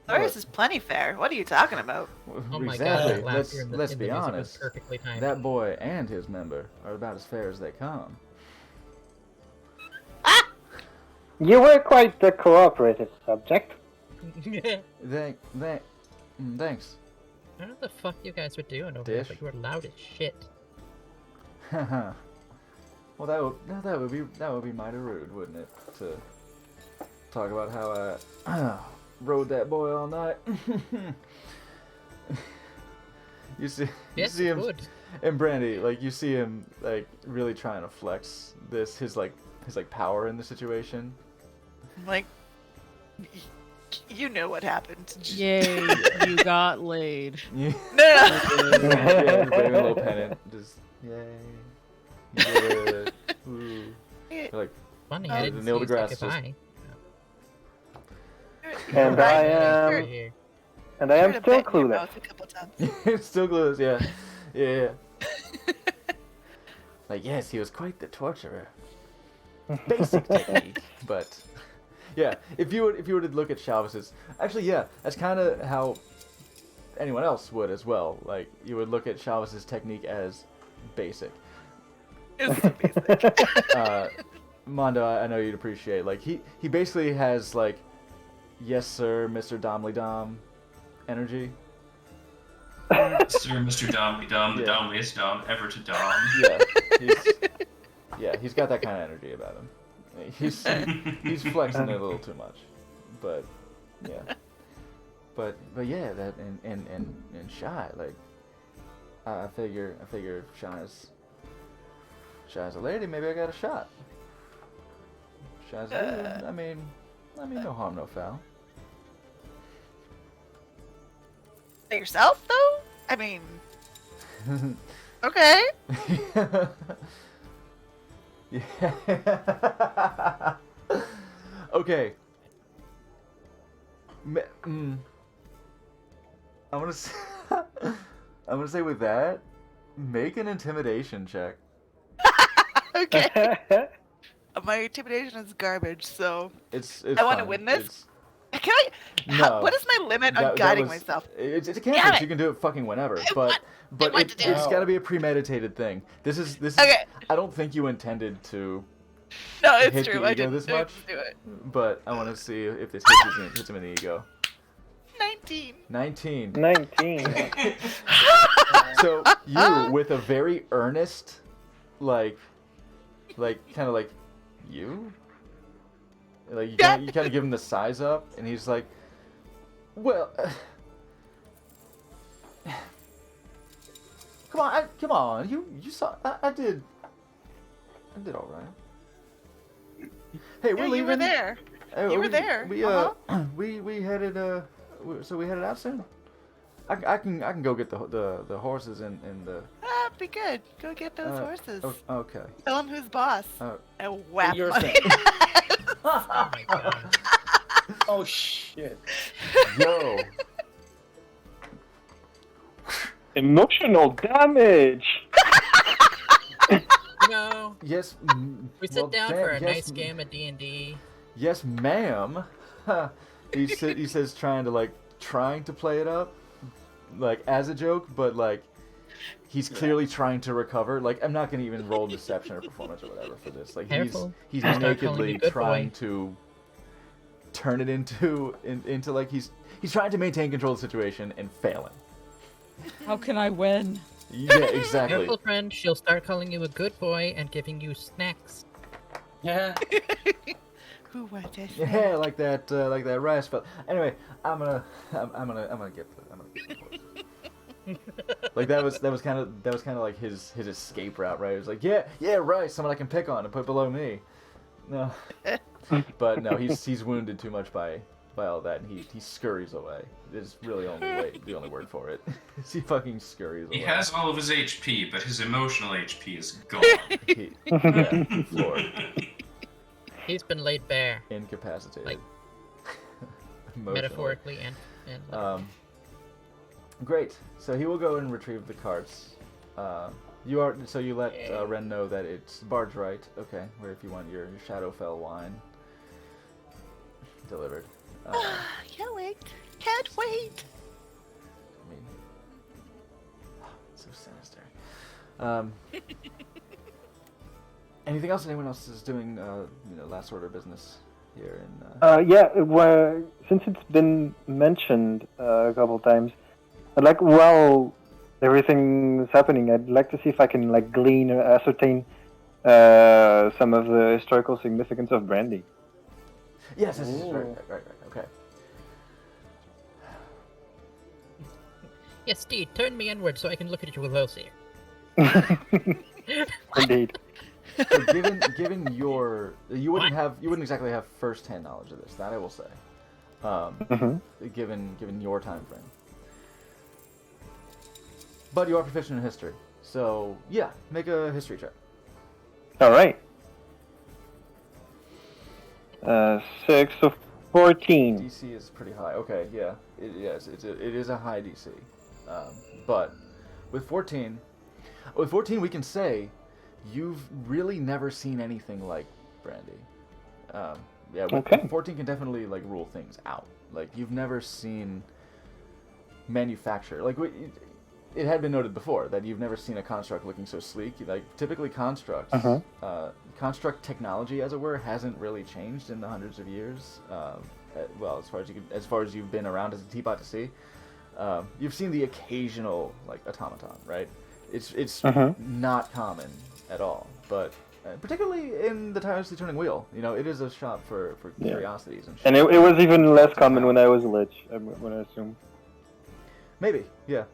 Glorious is plenty fair. What are you talking about? Oh my exactly. god, that laughter in the Let's in be the music was honest. perfectly timed. That boy and his member are about as fair as they come. You were quite the cooperative subject. Thanks. I don't know what the fuck you guys were doing over there, Dish. but you were loud as shit. Well, that would be mighty rude, wouldn't it? To talk about how I rode that boy all night. you see Yes, him, good. and Brandy, like you see him like really trying to flex his power in the situation. Like, you know what happened. Yay, you got laid. Yeah, No. yeah, he's waving a little pennant, just yay. You did it. Woo. You're like, Funny, Oh, I the didn't see Neil you say deGrasse just- goodbye. And I am, You're- and I am you're still bit in your clueless. mouth a couple times. it's still glues, yeah. Yeah. Like, yes, he was quite the torturer. Basic technique, but yeah. If you were to look at Chavez's, actually, yeah, that's kind of how anyone else would as well. Like, you would look at Chavez's technique as basic. It's so basic. Mondo, I know you'd appreciate. Like, he basically has like, yes sir, Mr. Domly Dom energy. Sir, Mr. Dom, the Yeah. domliest Dom ever to Dom. Yeah, he's got that kind of energy about him. He's flexing it a little too much, but yeah, but yeah, that and Shy, like I figure Shy's a lady. Maybe I got a shot. Shy's a dude. I mean, no harm, no foul. By yourself, though? I mean, okay. Yeah. Okay. I'm gonna say, with that, make an intimidation check. Okay. My intimidation is garbage, so It's I want to fine. win this. It's- Can I? No. What is my limit on that guiding was- myself? It's a Damn cantrip. it. You can do it fucking whenever, but want to do it's it. got to be a premeditated thing. This is. Okay. I don't think you intended to, No, it's hit true. the I ego didn't this much? do it. but I want to see if this hits him in the ego. 19. 19. 19. So you, with a very earnest, like kind of like, you? Like, you kind of give him the size up, and he's like, well, come on, you saw, I did all right. Hey, we're Yeah, leaving. you were there. Hey, You were there. We headed so we headed out soon. I can go get the horses and the. Ah, be good. Go get those horses. Okay. Tell him who's boss. Oh. And whap You're my saying. Oh my god. Oh shit. Yo. Emotional damage. No. Yes. We sit down for a yes, nice game of D&D. Yes, ma'am. he says trying to play it up, like as a joke, but like he's clearly trying to recover. Like, I'm not gonna even roll deception or performance or whatever for this. Like Careful. he's Start calling nakedly you good trying boy. to turn it into like he's trying to maintain control of the situation and failing. How can I win? Yeah, exactly. Careful, friend. She'll start calling you a good boy and giving you snacks. Yeah. Who was this? Yeah, like that rice fella. Anyway, I'm gonna get the horse. Like that was kind of like his escape route, right? It was like, yeah, right, someone I can pick on and put below me. No, but no, he's wounded too much by all that, and he scurries away. Is really the only word for it. He fucking scurries away. He has all of his HP, but his emotional HP is gone. Floored, He's been laid bare, incapacitated, Like, Emotionally. metaphorically and Great. So he will go and retrieve the carts. You let Ren know that it's barge right. Okay, where if you want your Shadowfell wine delivered. Can't wait. Can't wait. I mean, it's so sinister. Anything else? Anyone else is doing, last order business here in? Since it's been mentioned a couple times, I'd like, while everything's happening, I'd like to see if I can glean or ascertain some of the historical significance of brandy. Yes, right. Okay. yes, Steed, turn me inward so I can look at you closer. Indeed. So given you wouldn't exactly have first-hand knowledge of this. That I will say. Given your time frame. But you are proficient in history, so yeah, make a history check. All right. 6 of 14. DC is pretty high. Okay, yeah, it is a high DC. But with 14, we can say you've really never seen anything like brandy. Okay. 14 can definitely rule things out. You've never seen manufacture. It had been noted before that you've never seen a construct looking so sleek. Typically constructs, construct technology, as it were, hasn't really changed in the hundreds of years. As far as you've been around as a teapot to see, you've seen the occasional automaton, right? It's not common at all, but particularly in the tirelessly turning wheel, it is a shop for curiosities and shit. And it was even less common when I was a lich, I'm gonna assume. Maybe, yeah.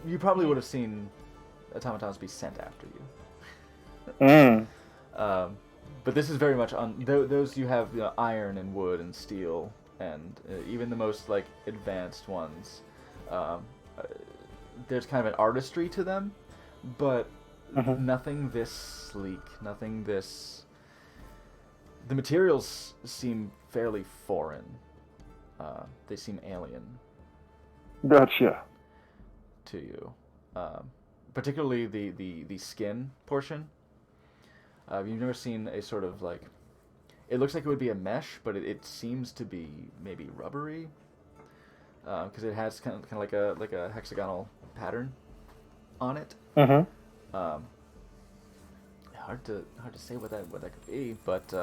You probably would have seen automatons be sent after you. But this is very much on those. You have iron and wood and steel, and even the most advanced ones. There's kind of an artistry to them, but nothing this sleek. Nothing this. The materials seem fairly foreign. They seem alien. Gotcha. To you, particularly the skin portion. You've never seen a sort of it looks like it would be a mesh, but it seems to be maybe rubbery, because it has kind of like a hexagonal pattern on it. Hard to say what that could be, but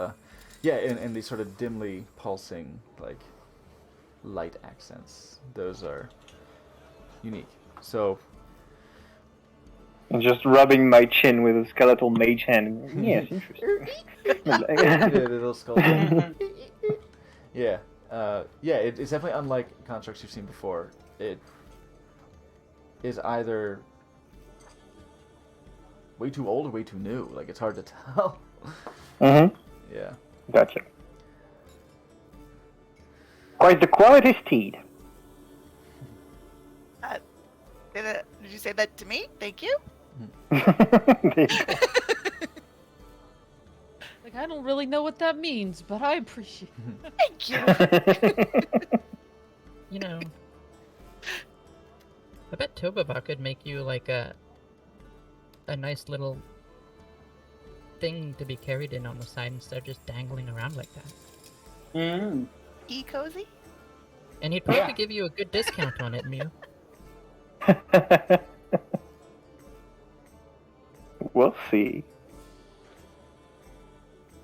and these sort of dimly pulsing light accents, those are unique. So, I'm just rubbing my chin with a skeletal mage hand. Yes, interesting. little skull. It's definitely unlike constructs you've seen before. It is either way too old or way too new. It's hard to tell. Yeah. Gotcha. Quite the quality, Steed. Did you say that to me? Thank you. I don't really know what that means, but I appreciate it. Thank you. I bet Tobaba could make you a nice little thing to be carried in on the side instead of just dangling around like that. E-cozy? And he'd probably give you a good discount on it, Mew. We'll see.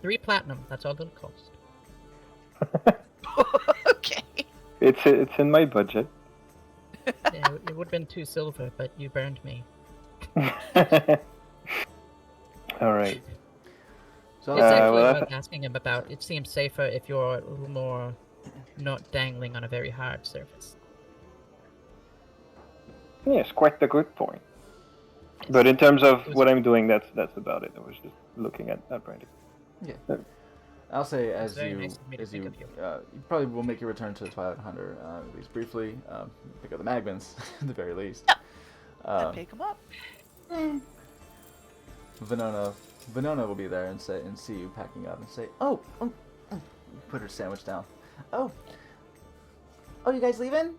3 platinum, that's all it'll cost. Okay. It's in my budget. Yeah, it would have been 2 silver, but you burned me. Alright. So it's actually worth asking him about. It seems safer if you're a little more not dangling on a very hard surface. Yes, quite the good point. But in terms of what I'm doing, that's about it. I was just looking at Brandy. Yeah. I'll say as very you nice of me to as think you of you. you probably will make your return to the Twilight Hunter at least briefly. Pick up the Magmans at the very least. And pick 'em up. Venona will be there and see you packing up and say, "Oh, put her sandwich down. Oh, you guys leaving?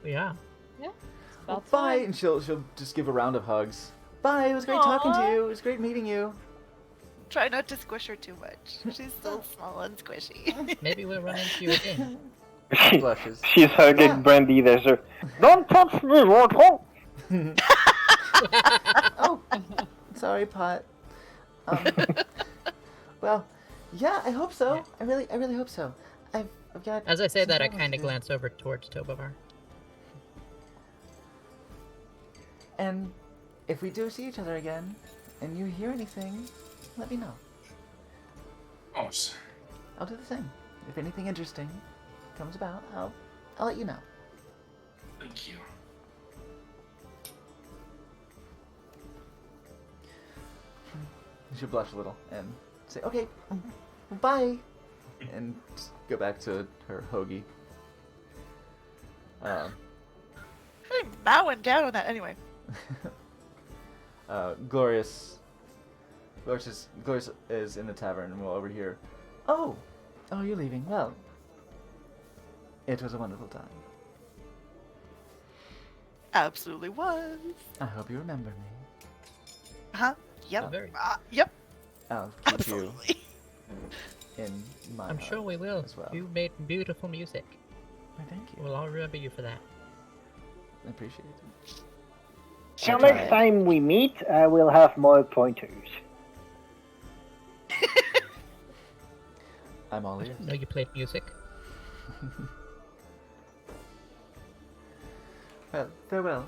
Yeah. Yeah. Well, About bye." time. And she'll just give a round of hugs. Bye. It was great talking to Aw. you. It was great meeting you. Try not to squish her too much. She's still small and squishy. Maybe we'll run into you again. Blushes. She's hugging Yeah. Brandy. There's her. Don't touch me, Rodolfo! Oh, sorry, Pot. Well, yeah, I hope so. Yeah. I really hope so. I've got. As I say some that, I traveling kind to of do. glance over towards Tobavar. And if we do see each other again, and you hear anything, let me know. Of course. I'll do the same. If anything interesting comes about, I'll let you know. Thank you. She'll blush a little and say, "Okay, bye," and just go back to her hoagie. I'm bowing down on that anyway. Glorious is in the tavern and will overhear. Oh, you're leaving. Well, it was a wonderful time. Absolutely was. I hope you remember me. Huh? Yep. Very. Yep. I'll keep Absolutely. you in my I'm heart sure we will. as well. You made beautiful music. Why, thank you. We'll all remember you for that. I appreciate it. So I'll try next it. time we meet, I will have more pointers. I'm all ears. Know you played music. Well, farewell.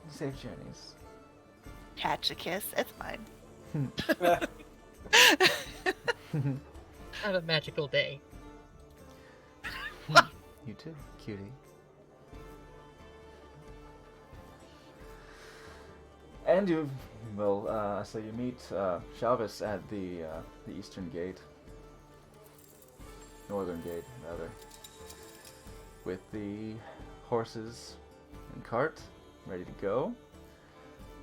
Safe journeys. Catch a kiss. It's mine. Have a magical day. You too, cutie. And you will, so you meet Shalvis at the eastern gate. Northern gate, rather. With the horses and cart ready to go.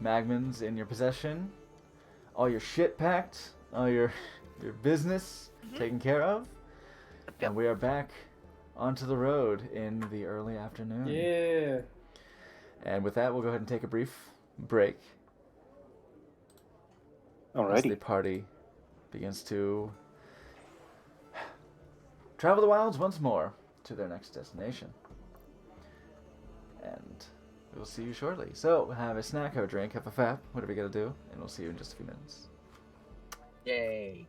Magmans in your possession. All your shit packed. All your business taken care of. And we are back onto the road in the early afternoon. Yeah. And with that, we'll go ahead and take a brief break. As the Alrighty. party begins to travel the wilds once more to their next destination. And we'll see you shortly. So, have a snack, have a drink, have a fap, whatever you gotta do, and we'll see you in just a few minutes. Yay.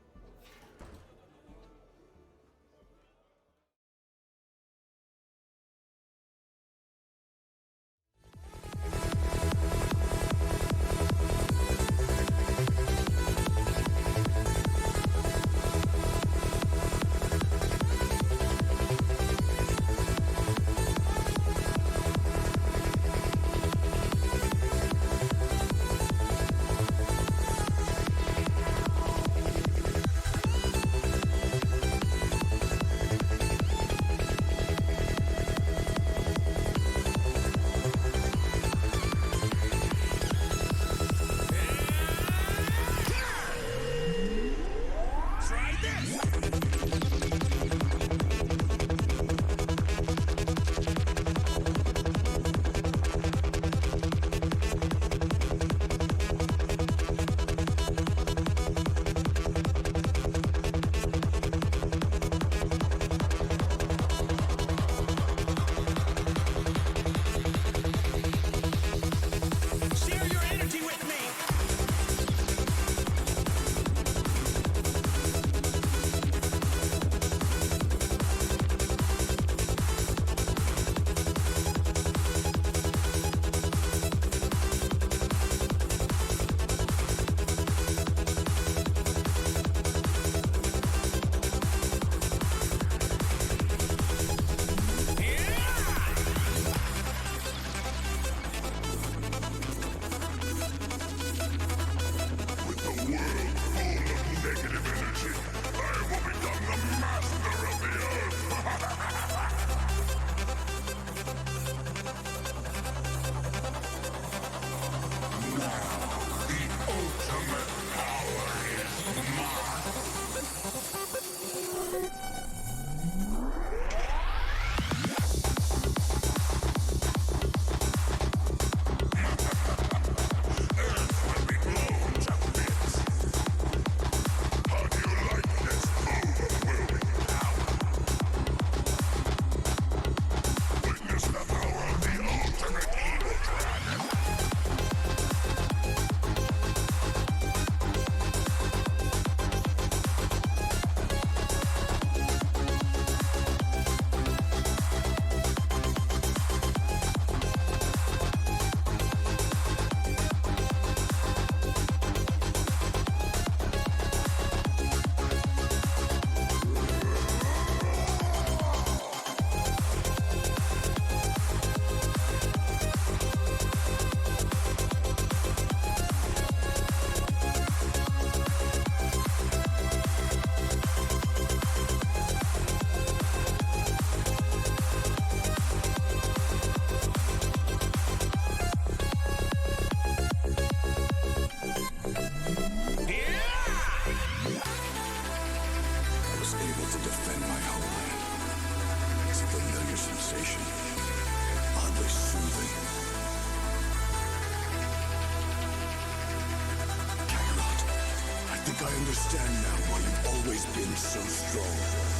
struggle to defend my homeland. It's a familiar sensation, oddly soothing. Kakarot, I think I understand now why you've always been so strong.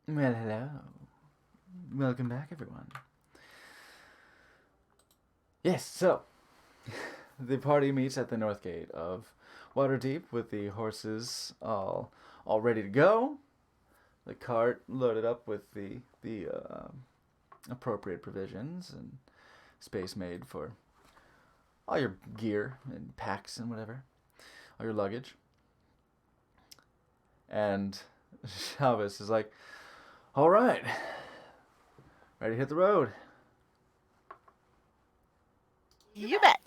Well, hello. Welcome back, everyone. Yes, so the party meets at the north gate of Waterdeep with the horses all ready to go. The cart loaded up with the appropriate provisions and space made for all your gear and packs and whatever, all your luggage. And Chavez is like, all right, ready to hit the road. You bet.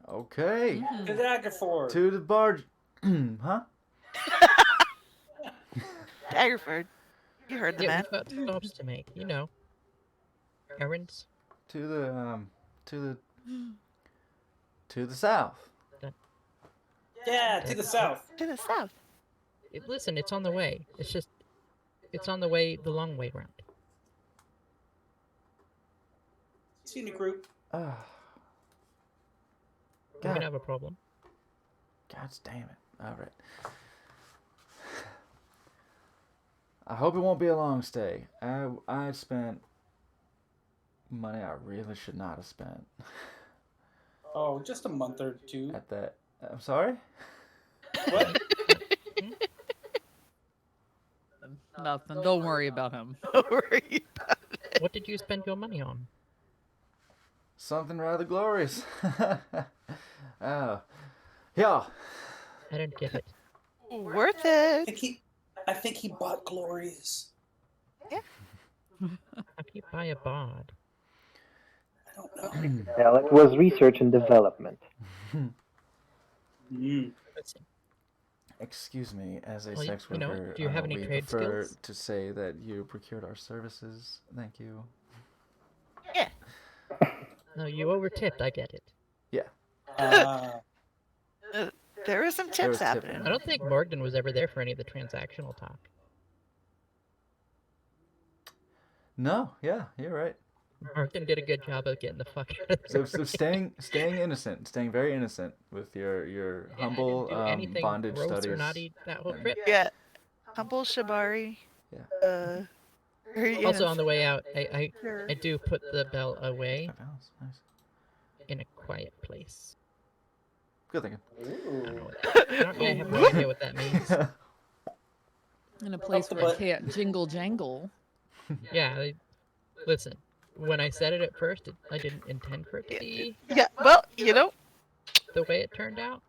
Okay. To Daggerford. To the barge. Huh? Daggerford. You heard the Yeah, man. we've got stops to make, you know. Errands. To the south. Yeah, to the south. To the south. Listen, it's on the way. It's on the way, the long way round. Scenic route. Ah, We're gonna have a problem. God damn it. All right. I hope it won't be a long stay. I spent money I really should not have spent Oh, just a month or two. at that. I'm sorry? What? Nothing. Don't worry about him. Don't worry about it. What did you spend your money on? Something rather glorious. Oh. Yeah. I don't get it. Worth I it. think he bought Glorious. How do you buy a bod? I don't know. Well, it was research and development. Listen, Excuse me, as a Well, sex you know, worker, do you have any we trade prefer skills? to say that you procured our services. Thank you. Yeah. no, you over-tipped, I get it. Uh, There was some There was tips tipping. happening. I don't think Morgan was ever there for any of the transactional talk. No, yeah, you're right. Morgan did a good job of getting the fuck out of there. So staying innocent, staying very innocent with your Yeah, I humble didn't do anything bondage gross studies. or naughty that whole and- trip. Yeah. Humble Shibari. Yeah. Also, on the way out, I Sure. do put the bell away £5, nice. in a quiet place. Good thinking. I have no idea what that means. In a place the where it butt. can't jingle jangle. Yeah, listen. When I said it at first, I didn't intend for it to be Yeah. Well, you know. the way it turned out.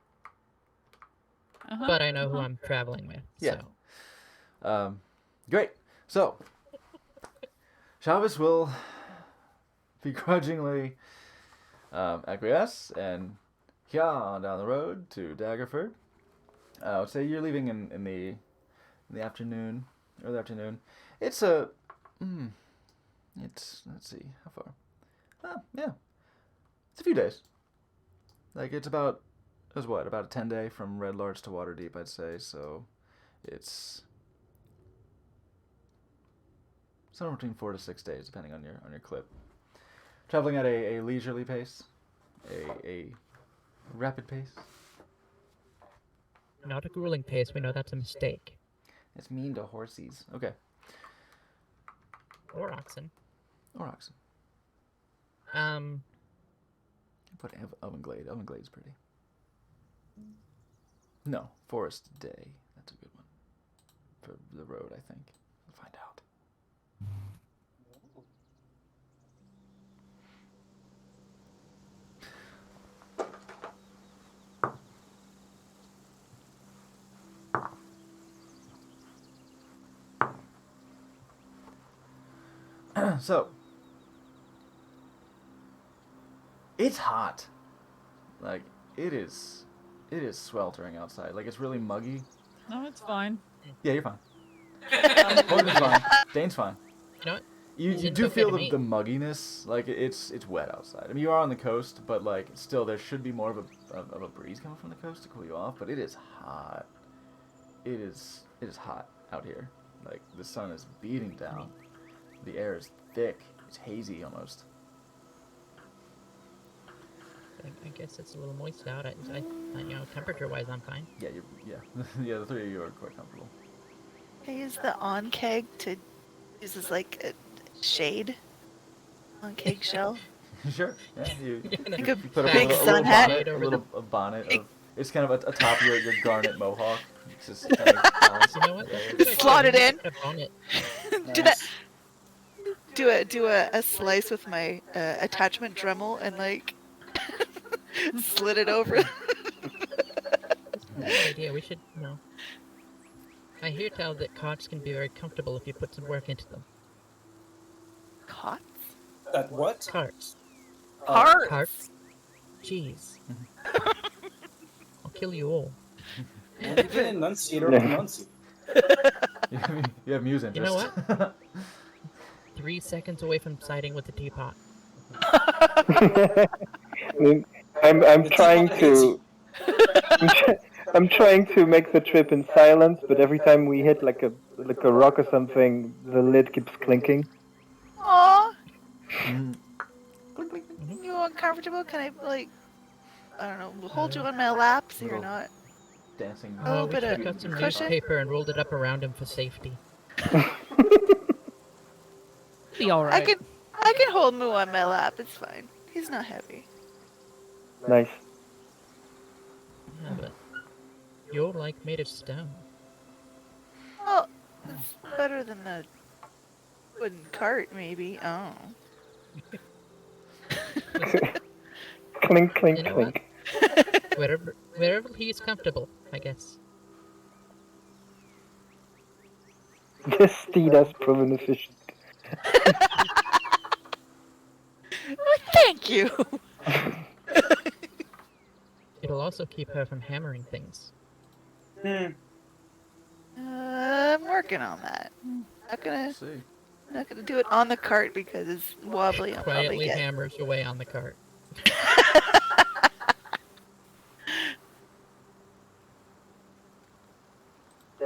Uh-huh. But I know who I'm traveling with. Yeah. So. Great. So, Chavez will begrudgingly acquiesce and down the road to Daggerford. I would say you're leaving in the in the afternoon, early afternoon. It's a, let's see, how far? Yeah, it's a few days. Like it's about a 10-day from Red Larch to Waterdeep, I'd say. So it's somewhere between 4 to 6 days, depending on your clip. Traveling at a leisurely pace, a rapid pace. Not a grueling pace. We know that's a mistake. It's mean to horsies. Okay. Or oxen. Or oxen. Put Ovenglade. Ovenglade's pretty. No, Forest Day. That's a good one. For the road, I think. We'll find out. So, it's hot. Like, it is sweltering outside. Like, it's really muggy. No, it's fine. Yeah, you're fine. Morgan's fine. Dane's fine. You know what? You It's do okay feel to the me. mugginess. Like, it's wet outside. I mean, you are on the coast, but, like, still, there should be more of a breeze coming from the coast to cool you off. But it is hot. It is hot out here. Like, the sun is beating down. The air is thick. It's hazy almost. I guess it's a little moist out. Temperature-wise, I'm fine. Yeah, yeah, the three of you are quite comfortable. I use the on keg to use as like a shade on keg shell. Sure. Yeah, you Like a put big a sun little hat. bonnet, a little bonnet of. It's kind of atop your garnet mohawk. It's just kind of balanced. You know what? Slot it in. Put a bonnet. Do that. Do a slice with my attachment Dremel and like slit it over. Good idea. We should, I hear tell that cots can be very comfortable if you put some work into them. Cots? That what? Carts. Hearts. Carts. Jeez. I'll kill you all. Well, you can enunciate or pronunciate. You have muse interest. You know what? 3 seconds away from siding with the teapot. I'm trying to. I'm trying to make the trip in silence, but every time we hit like a rock or something, the lid keeps clinking. Aww. Mm. You uncomfortable? Can I like, I don't know, hold you on my lap so you're Little not. Dancing. A little We bit should of have got some cushion? newspaper and rolled it up around him for safety. Be all right. I can hold Moo on my lap. It's fine. He's not heavy. Nice. Yeah, but you're like made of stone. Well, it's better than a wooden cart, maybe. Oh. Clink, clink, You know what? clink. Wherever he's comfortable, I guess. This steed has proven efficient. Thank you. It'll also keep her from hammering things. I'm working on that. Let's see. Not gonna do it on the cart because it's wobbly. I'll probably Quietly get. hammers away on the cart.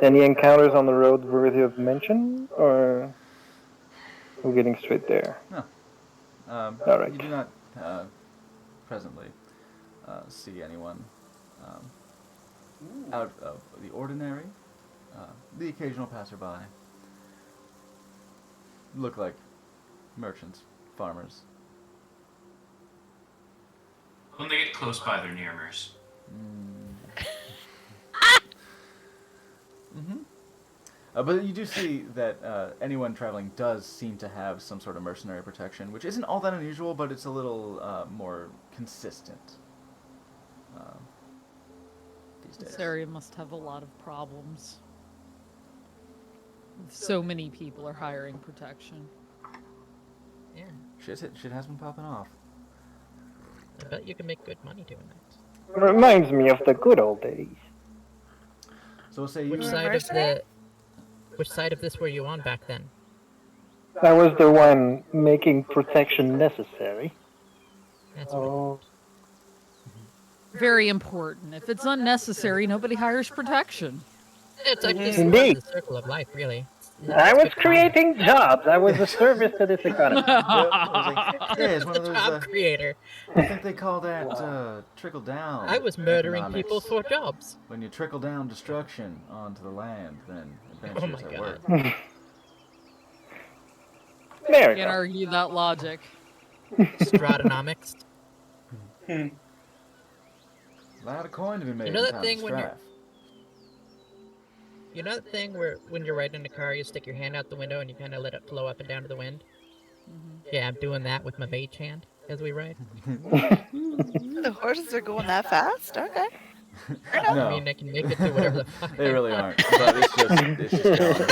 Any encounters on the road worthy of mention, or we're getting straight there? No. All right. You do not presently see anyone out of the ordinary. The occasional passerby look like merchants, farmers. When they get close by, they're nearmers. But you do see that anyone traveling does seem to have some sort of mercenary protection, which isn't all that unusual, but it's a little more consistent these days. This area must have a lot of problems. So many people are hiring protection. Yeah, Shit has been popping off. I bet you can make good money doing that. Reminds me of the good old days. So we'll say you. Which You a side of mercenary? the Which side of this were you on back then? I was the one making protection necessary. That's right. Oh. Very important. If it's unnecessary, nobody hires protection. It's like this Indeed. is the circle of life, really. I was creating jobs. I was a service to this economy. Yeah, it's one of those. Job creator. I think they call that trickle down. I was murdering economics. people for jobs. When you trickle down destruction onto the land, then Oh adventures my at work. There we Can't go. argue that logic. Stratenomics. A lot of coin to be made. You know in that time thing to when you're- strive. You know that thing where when you're riding in a car, you stick your hand out the window and you kind of let it flow up and down to the wind? Yeah, I'm doing that with my mage hand as we ride. The horses are going that fast? Okay. I No, mean, I can make it do whatever the fuck they I really want. aren't. But it's just telling.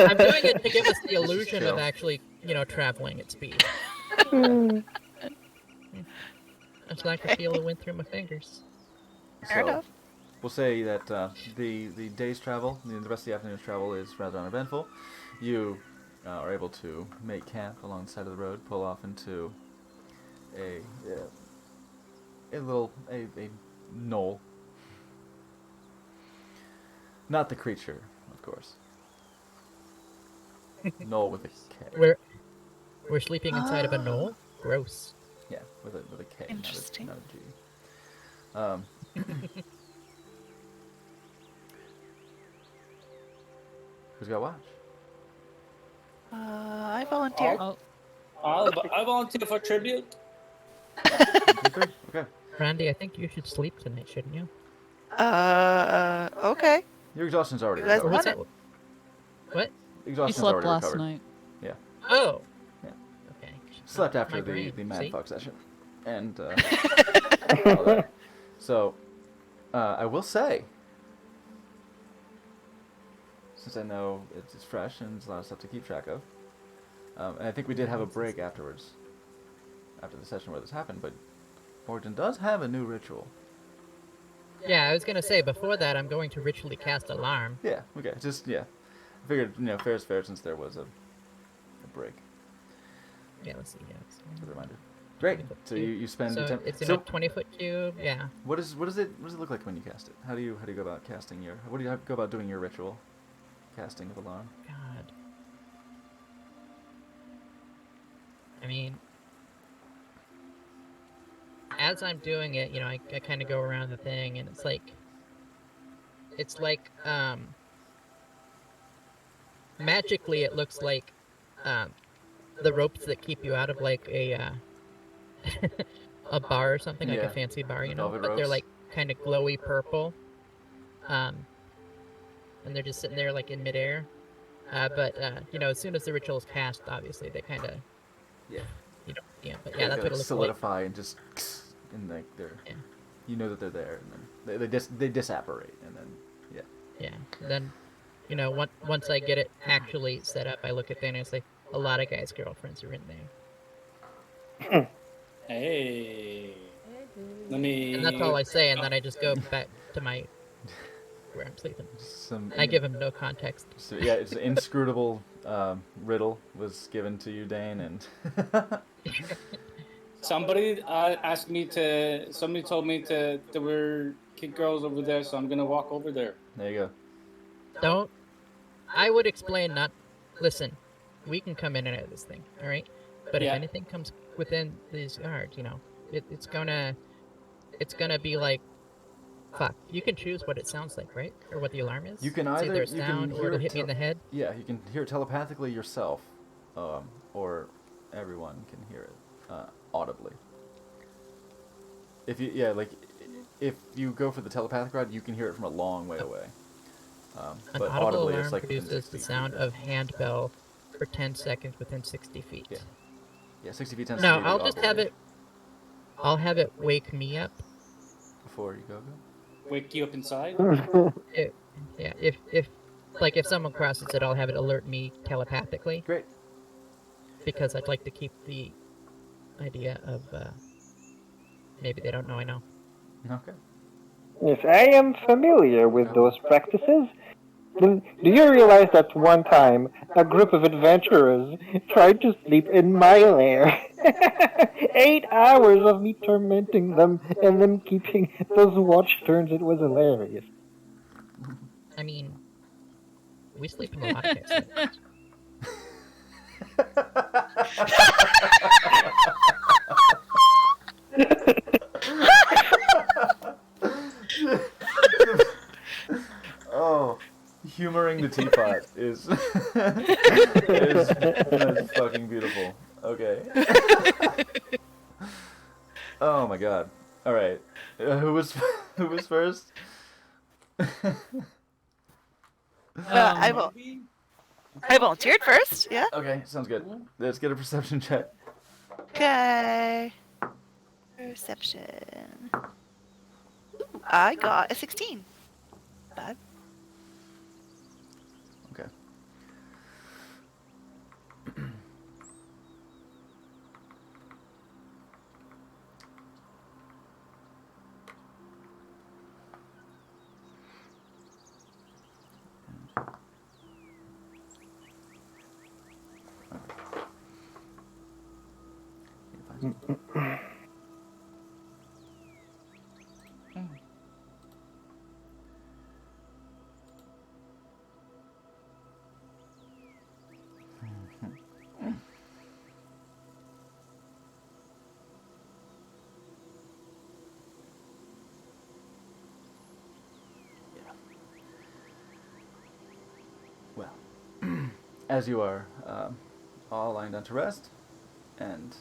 I'm doing it to give us the illusion of chill. actually, traveling at speed. It's like I feel the wind through my fingers. Fair So, enough. we'll say that the day's travel, the rest of the afternoon's travel is rather uneventful. You are able to make camp along the side of the road, pull off into a little knoll. Not the creature, of course. Knoll with a K. We're sleeping inside of a knoll? Gross. Yeah, with a K. Interesting. Not a G. Who's got watch? I volunteer. Oh, I volunteer for tribute. Okay. Randy, I think you should sleep tonight, shouldn't you? Okay. Your exhaustion's already You guys recovered. want What's it? that? What? he Exhaustion's slept already last recovered. night. Oh. Yeah. Okay. Slept after My the brain, mad see? fuck session. And all that. So I will say, since I know it's fresh and there's a lot of stuff to keep track of, and I think we did have a break afterwards, after the session where this happened, but Morgan does have a new ritual. Yeah, I was gonna say, before that, I'm going to ritually cast Alarm. Yeah, okay, I figured, fair is fair since there was a break, Yeah, let's see. Yeah, as a reminder. Great, 20 foot so cube. you spend So the time. it's in So a 20-foot cube. Yeah. what does it look like when you cast it? How do you go about casting what do you go about doing your ritual? Casting of alarm. God. I mean, as I'm doing it, I kind of go around the thing, and it's like, magically it looks like, the ropes that keep you out of like a a bar or something, like Yeah. a fancy bar, Velvet but they're ropes. like kind of glowy purple, and they're just sitting there like in midair. But as soon as the ritual is cast, obviously they kind of, Yeah. but yeah, that's what it looks like. solidify and just and like they're Yeah. you know that they're there and then they disapparate and then Yeah. Then, once I get it actually set up, I look at that and I say, a lot of guys' girlfriends are in there. Hey. Let me. And that's all I say, and then I just go back to where I'm sleeping. some I give him no context. so, yeah, it's an inscrutable riddle was given to you, Dane, and Somebody asked me to. Somebody told me there were kid girls over there, so I'm gonna walk over there. there you go. Don't. I would explain not. Listen, we can come in and out of this thing, all right? But Yeah. if anything comes within these guards, it's gonna be like, fuck. You can choose what it sounds like, right? Or what the alarm is. You can It's either either a you can sound or hear it'll it hit me in the head. Yeah, you can hear it telepathically yourself, or everyone can hear it audibly. If you go for the telepathic route, you can hear it from a long way away. An But audible audibly, alarm it's like within produces 60 the feet. sound of handbell for 10 seconds within 60 feet. Yeah. Yeah, 60 feet tends No, to be the I'll just have audible it. I'll have it wake me up. before you go. Wake you up inside. Yeah, if someone crosses it, I'll have it alert me telepathically. Great. Because I'd like to keep the idea of maybe they don't know I know. Okay. Yes, I am familiar with those practices. Do you realize that one time a group of adventurers tried to sleep in my lair? 8 hours of me tormenting them and them keeping those watch turns. It was hilarious. I mean, we sleep in a lot of caves. Oh, humoring the teapot is is fucking beautiful. Okay. Oh my god. All right. Who was first? I volunteered first. Yeah. Okay, sounds good. Let's get a perception check. Okay. Perception. Ooh, I got a 16. Bad. Okay. Well, as you are all lying down to rest and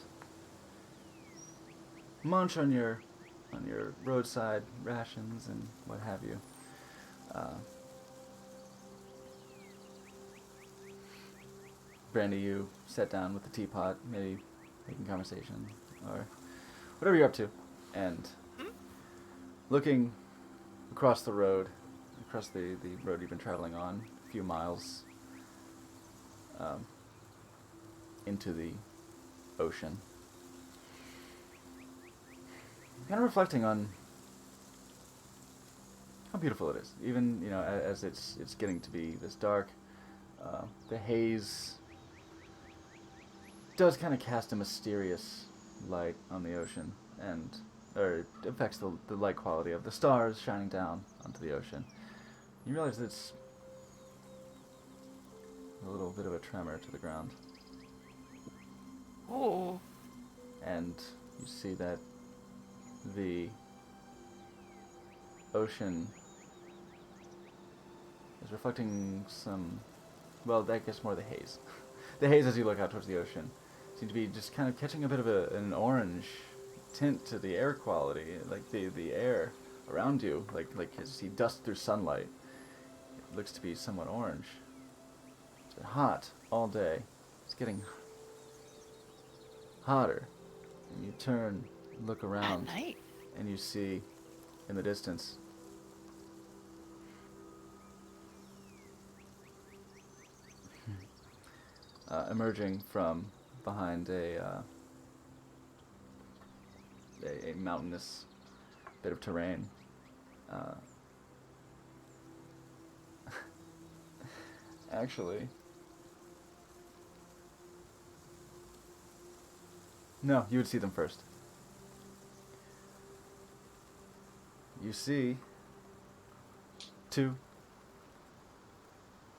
munch on your roadside rations and what have you, Brandy, you sat down with the teapot, maybe making conversation or whatever you're up to, and looking across the road, across the road you've been traveling on, a few miles into the ocean. Kind of reflecting on how beautiful it is, even as it's getting to be this dark. The haze does kind of cast a mysterious light on the ocean, or it affects the light quality of the stars shining down onto the ocean. You realize it's a little bit of a tremor to the ground. Oh. And you see that the ocean is reflecting some, well, I guess more the haze. The haze as you look out towards the ocean seems to be just kind of catching a bit of an orange tint to the air quality, like the air around you, like as you see dust through sunlight. It looks to be somewhat orange. It's been hot all day. It's getting hotter. And you turn, look around, At night. and you see in the distance emerging from behind a mountainous bit of terrain. Actually, no, you would see them first. You see 2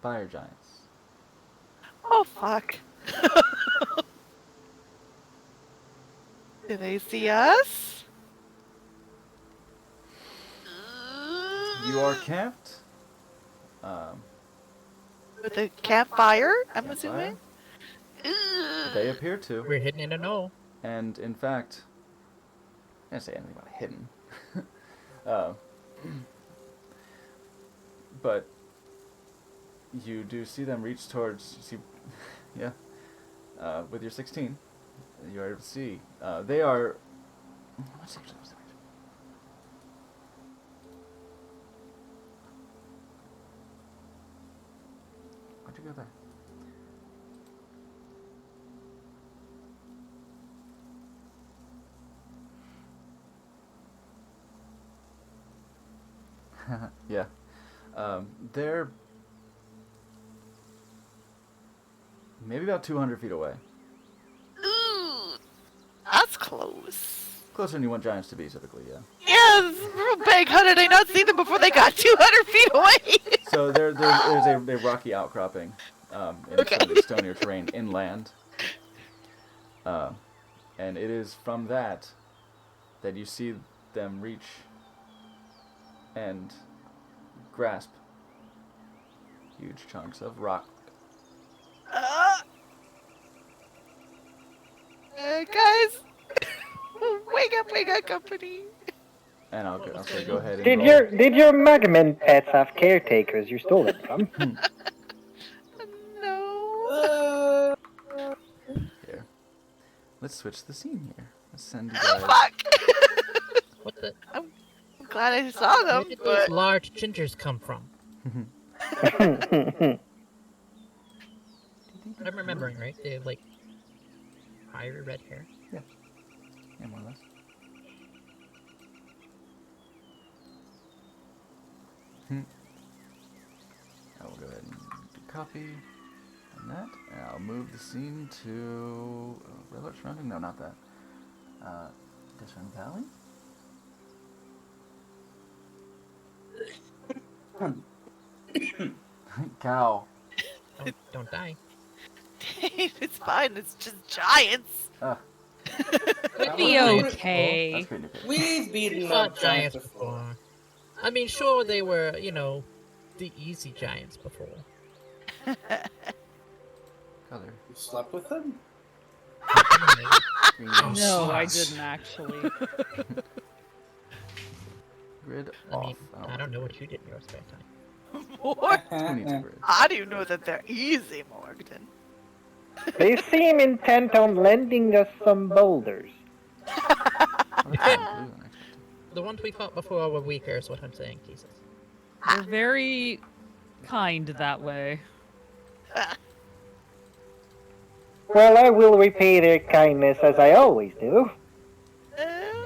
fire giants. Oh, fuck. Do they see us? You are camped. With a campfire, I'm Campfire? assuming? They appear to. We're hidden in a know. And in fact, I didn't say anything about hidden. But you do see them reach towards, with your 16, you're able to see. They are, what's the range? Why'd you go there? Yeah. They're maybe about 200 feet away. Ooh, that's close. Closer than you want giants to be, typically, yeah. Yes, real big. How did I not see them before they got 200 feet away? So there's a rocky outcropping in Okay. some of the stonier terrain inland. And it is from that you see them reach and grasp huge chunks of rock. Guys, wake up, company. And I'll say go ahead and Did roll. your Megaman pets have caretakers you stole it from? No. Here. Let's switch the scene here. Let's send you Oh, guys. fuck. What the? I'm glad I saw Where them, did these but large gingers come from? I'm remembering, right? They have like fiery red hair. Yeah, more or less. I will go ahead and do copy on that, and I'll move the scene to Red Alert Surrounding. No, not that. Discern Valley. Cow. Don't die. it's fine. It's just giants. Ah, It'd be that's okay. pretty good. We've beaten Fought up giants before. I mean, sure, they were, you know, the easy giants before. Color. You slept with them? Green. No, I sluts. didn't actually. Grid I off. mean, I don't know what you did in your spare time. What? Who needs a grid? How do you know that they're easy, Morgan? They seem intent on lending us some boulders. Oh, that's blue, unexpected. The ones we fought before were weaker, is what I'm saying, Jesus. They're very kind that way. Well, I will repay their kindness as I always do.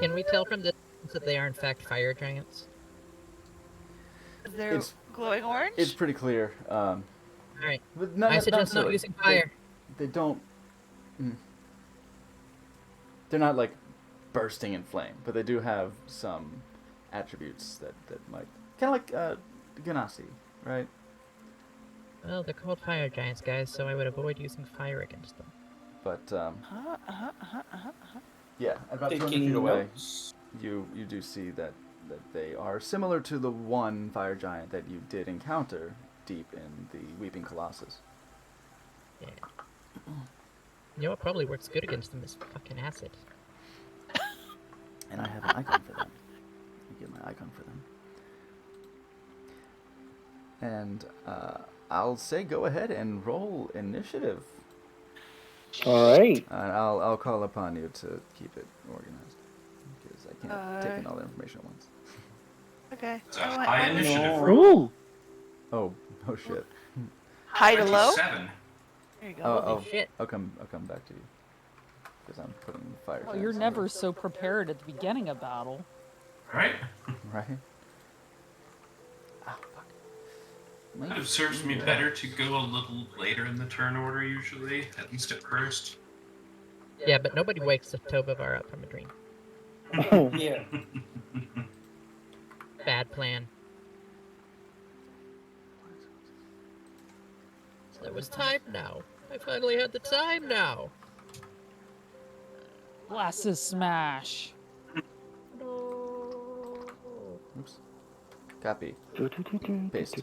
Can we tell from this that they are in fact fire giants? They're It's- glowing orange? It's pretty clear. Alright, But not, I suggest not necessarily. using fire. They don't. They're not like bursting in flame, but they do have some attributes that might kind of like Ganassi, right? Well, they're called fire giants, guys, so I would avoid using fire against them. But Uh-huh. yeah, about 200 Taking feet away, notes. you do see that they are similar to the one fire giant that you did encounter deep in the Weeping Colossus. Yeah. You know what probably works good against them is fucking acid. And I have an icon for them. I get my icon for them. And I'll say go ahead and roll initiative. Alright. And I'll call upon you to keep it organized. Because I can't take in all the information at once. Okay. It's a high initiative. Ooh. Oh shit. High to low? 27. There you go. Oh, shit. I'll come back to you. Because I'm putting the fire. Well, you're giants never so prepared at the beginning of battle. Right? in. Right? Ah, fuck. Kind of serves me better to go a little later in the turn order usually, at least at first. Yeah, but nobody wakes the Tobavar up from a dream. Yeah. Bad plan. There was time now. I finally had the time now. Glasses smash. No. Oops. Copy. Paste.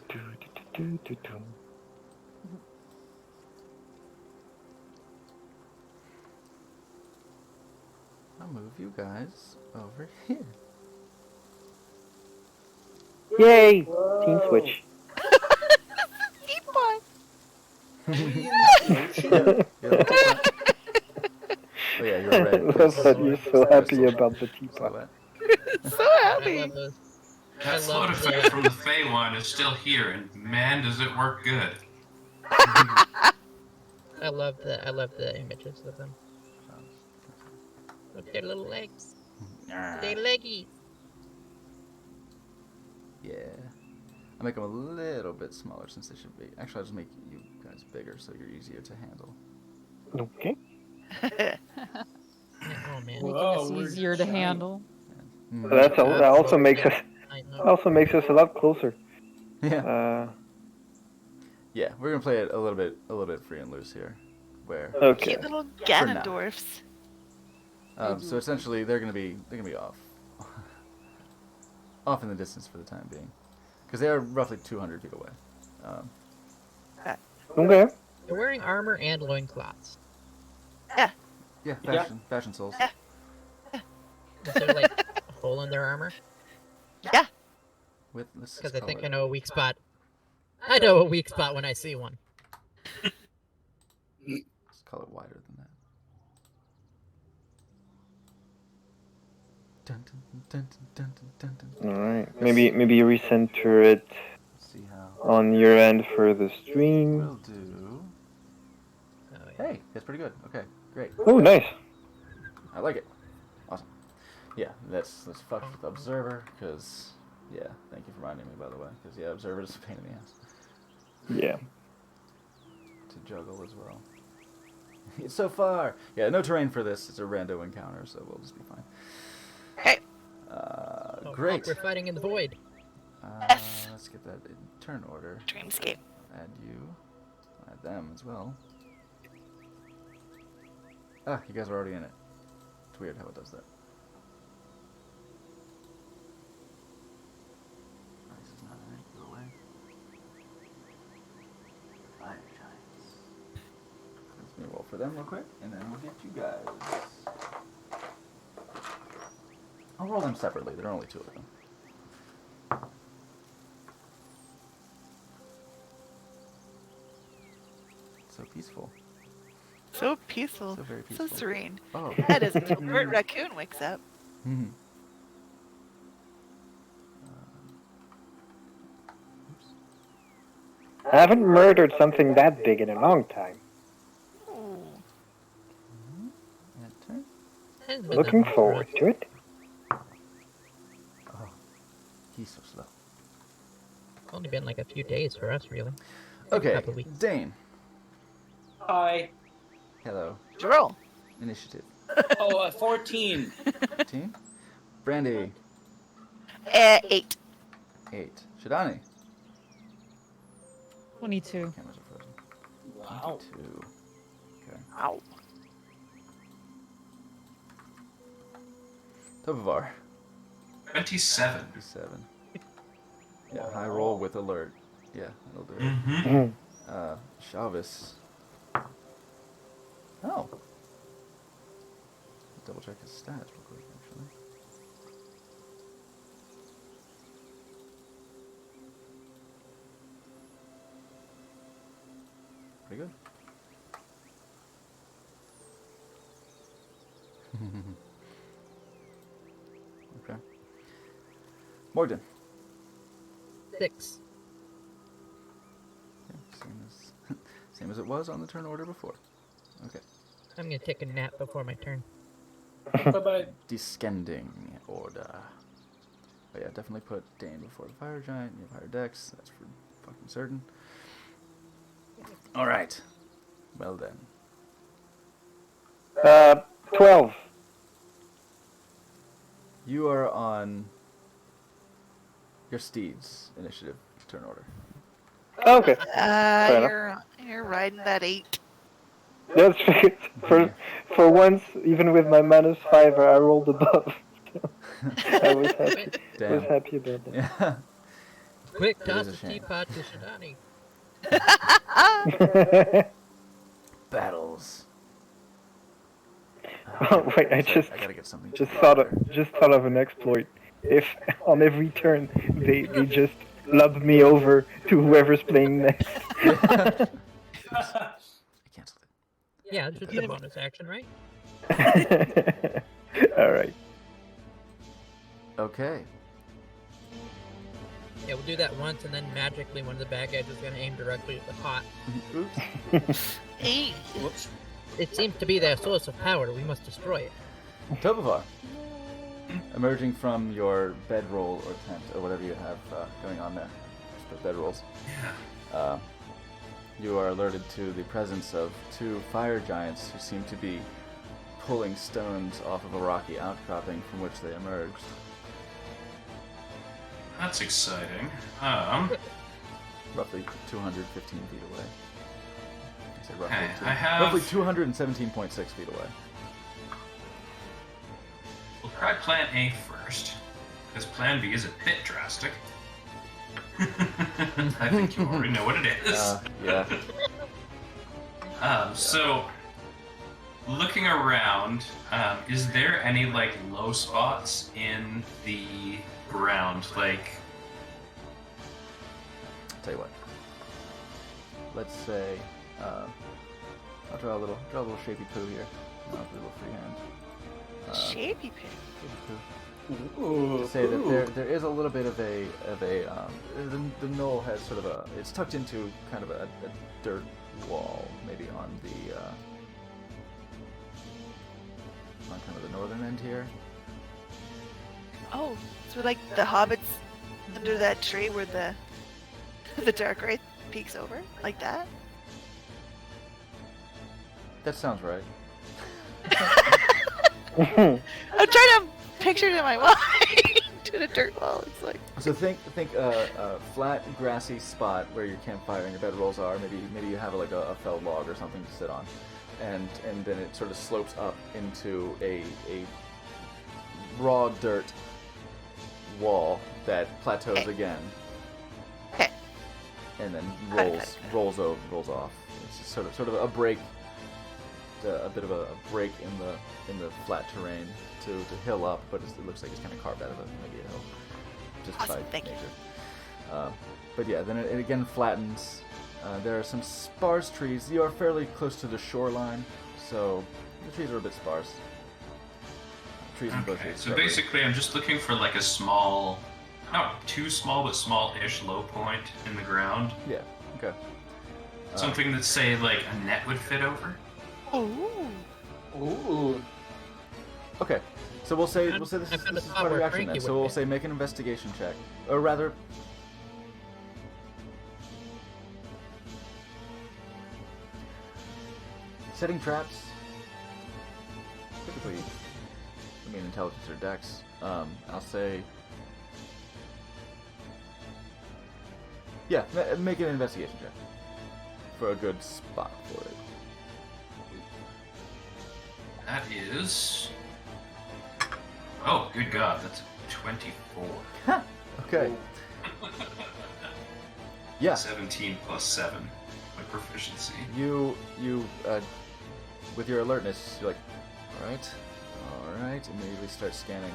I'll move you guys over here. Yay! Team switch. Teapot. Oh yeah, you're red. Love that you're so happy about the So teapot. what? So I happy. love those. That float love effect the- from the Fey one is still here, and man, does it work good. I love the images of them. Look, their little legs. They leggy. Yeah. I'll make them a little bit smaller since they should be. Actually, I'll just make you guys bigger so you're easier to handle. Okay. Oh man. Making Whoa, us we're easier to giant. handle. Mhm. That also makes us I know. a lot closer. Yeah. Yeah, we're gonna play it a little bit free and loose here. Where Okay. Cute little now. Ganondorfs. so essentially they're gonna be off off in the distance for the time being, because they are roughly 200 feet away. Okay. They're wearing armor and loincloths. Yeah, fashion souls. Is there like a hole in their armor? Yeah. With let's Because just I call think it- I know a weak spot. I know a weak spot when I see one. Let's call it wider than that. Dun, dun, dun, dun, dun, dun, dun. All right. Maybe recenter it Let's see how on your end for the stream. we'll do. Oh, yeah. Hey, that's pretty good. Okay, great. Oh, nice. I like it. Awesome. Yeah, let's fuck with Observer, because yeah, thank you for reminding me, by the way, because yeah, Observer is a pain in the ass Yeah. to juggle as well. It's so far. Yeah, no terrain for this. It's a rando encounter, so we'll just be fine. Okay. Oh, Great. We're fighting in the void. Yes. Let's get that in turn order. Dreamscape. Add you. Add them as well. Ah, you guys are already in it. It's weird how it does that. Ice is not in it. Go away. Fire giants. Let me roll for them real quick, and then we'll get you guys. I'll roll them separately. There are only 2 of them. So peaceful. So peaceful. So very So peaceful. serene. Oh. That is until Bert Raccoon wakes up. Mhm. I haven't murdered something that big in a long time. Ooh. Add turn. Hasn't been that Looking long for forward us. to it. Oh, he's so slow. It's only been like a few days for us, really. Okay, Couple of weeks. Dane. Hi. Hello. Roll. Initiative. Oh, 14. Team. Brandy. 8. 8. Shidani. 22. Cameras are frozen. Wow. 22. Okay. Ow. Topovar. 27. 57. Yeah, high roll with alert. Yeah, that'll do it. Mm-hmm. Chavis. Oh. Double check his stats real quick, actually. Pretty good. Okay. Morgan. 6. Yeah, same as it was on the turn order before. Okay. I'm gonna take a nap before my turn. Bye-bye. Descending order. But yeah, definitely put Dane before the fire giant. You have higher dex. That's for fucking certain. All right. Well then. 12. You are on your steeds initiative turn order. Okay. enough. You're riding that 8. That's for once, even with my -5, I rolled above. I was happy. Damn. Happy about that. Yeah. Quick, It toss is a the shame. teapot to Shidani. Battles. Oh wait, I Sorry, just I gotta get something. just thought of an exploit. If on every turn they just lob me over to whoever's playing next. I canceled it. Yeah, it's just a bonus action, right? All right. Okay. Yeah, we'll do that once, and then magically one of the bad guys is gonna aim directly at the pot. Oops. 8. Whoops. It seems to be their source of power. We must destroy it. Topovar. Emerging from your bedroll or tent or whatever you have going on there. bedrolls. Yeah. You are alerted to the presence of 2 fire giants who seem to be pulling stones off of a rocky outcropping from which they emerged. That's exciting. Roughly 215 feet away. I say roughly, Okay, two- I have- roughly 217.6 feet away. We'll try plan A first, because plan B is a bit drastic. I think you already know what it is. Yeah. So, looking around, is there any, like, low spots in the ground? Like, Tell you what. Let's say I'll draw a little shapy poo here. I'll do a little freehand. Shapy pig. Shapy poo. To say that there is a little bit of a the knoll has sort of a, it's tucked into kind of a dirt wall, maybe on the on kind of the northern end here. Oh, so like the hobbits under that tree where the dark wraith peeks over, like that. That sounds right. I'm trying to picture it in my mind. To the dirt wall. It's like. So think a flat grassy spot where your campfire and your bedrolls are. Maybe you have like a felled log or something to sit on, and then it sort of slopes up into a raw dirt wall that plateaus Okay. again, Okay. and then Got it. rolls off. It's just sort of a break, a bit of a break in the flat terrain to hill up, but it looks like it's kind of carved out of maybe a hill, just Awesome, by thank you. nature. But yeah, then it again flattens. There are some sparse trees. You are fairly close to the shoreline, so the trees are a bit sparse. Trees and okay, bushes. so shrubbery. basically I'm just looking for, like, a small, not too small, but small-ish low point in the ground. Yeah. Okay. Something that, say, like, a net would fit over. Ooh. Ooh. Okay. So we'll say this I is found a spot part of where your action Frankie then. So would we'll fit. say make an investigation check, or rather. Setting traps. Typically, I mean intelligence or dex. I'll say. Yeah, make an investigation check for a good spot for it. That is... Oh, good God, that's a 24. Okay. Yeah. 17 plus 7, my proficiency. You with your alertness, you're like, all right, immediately start scanning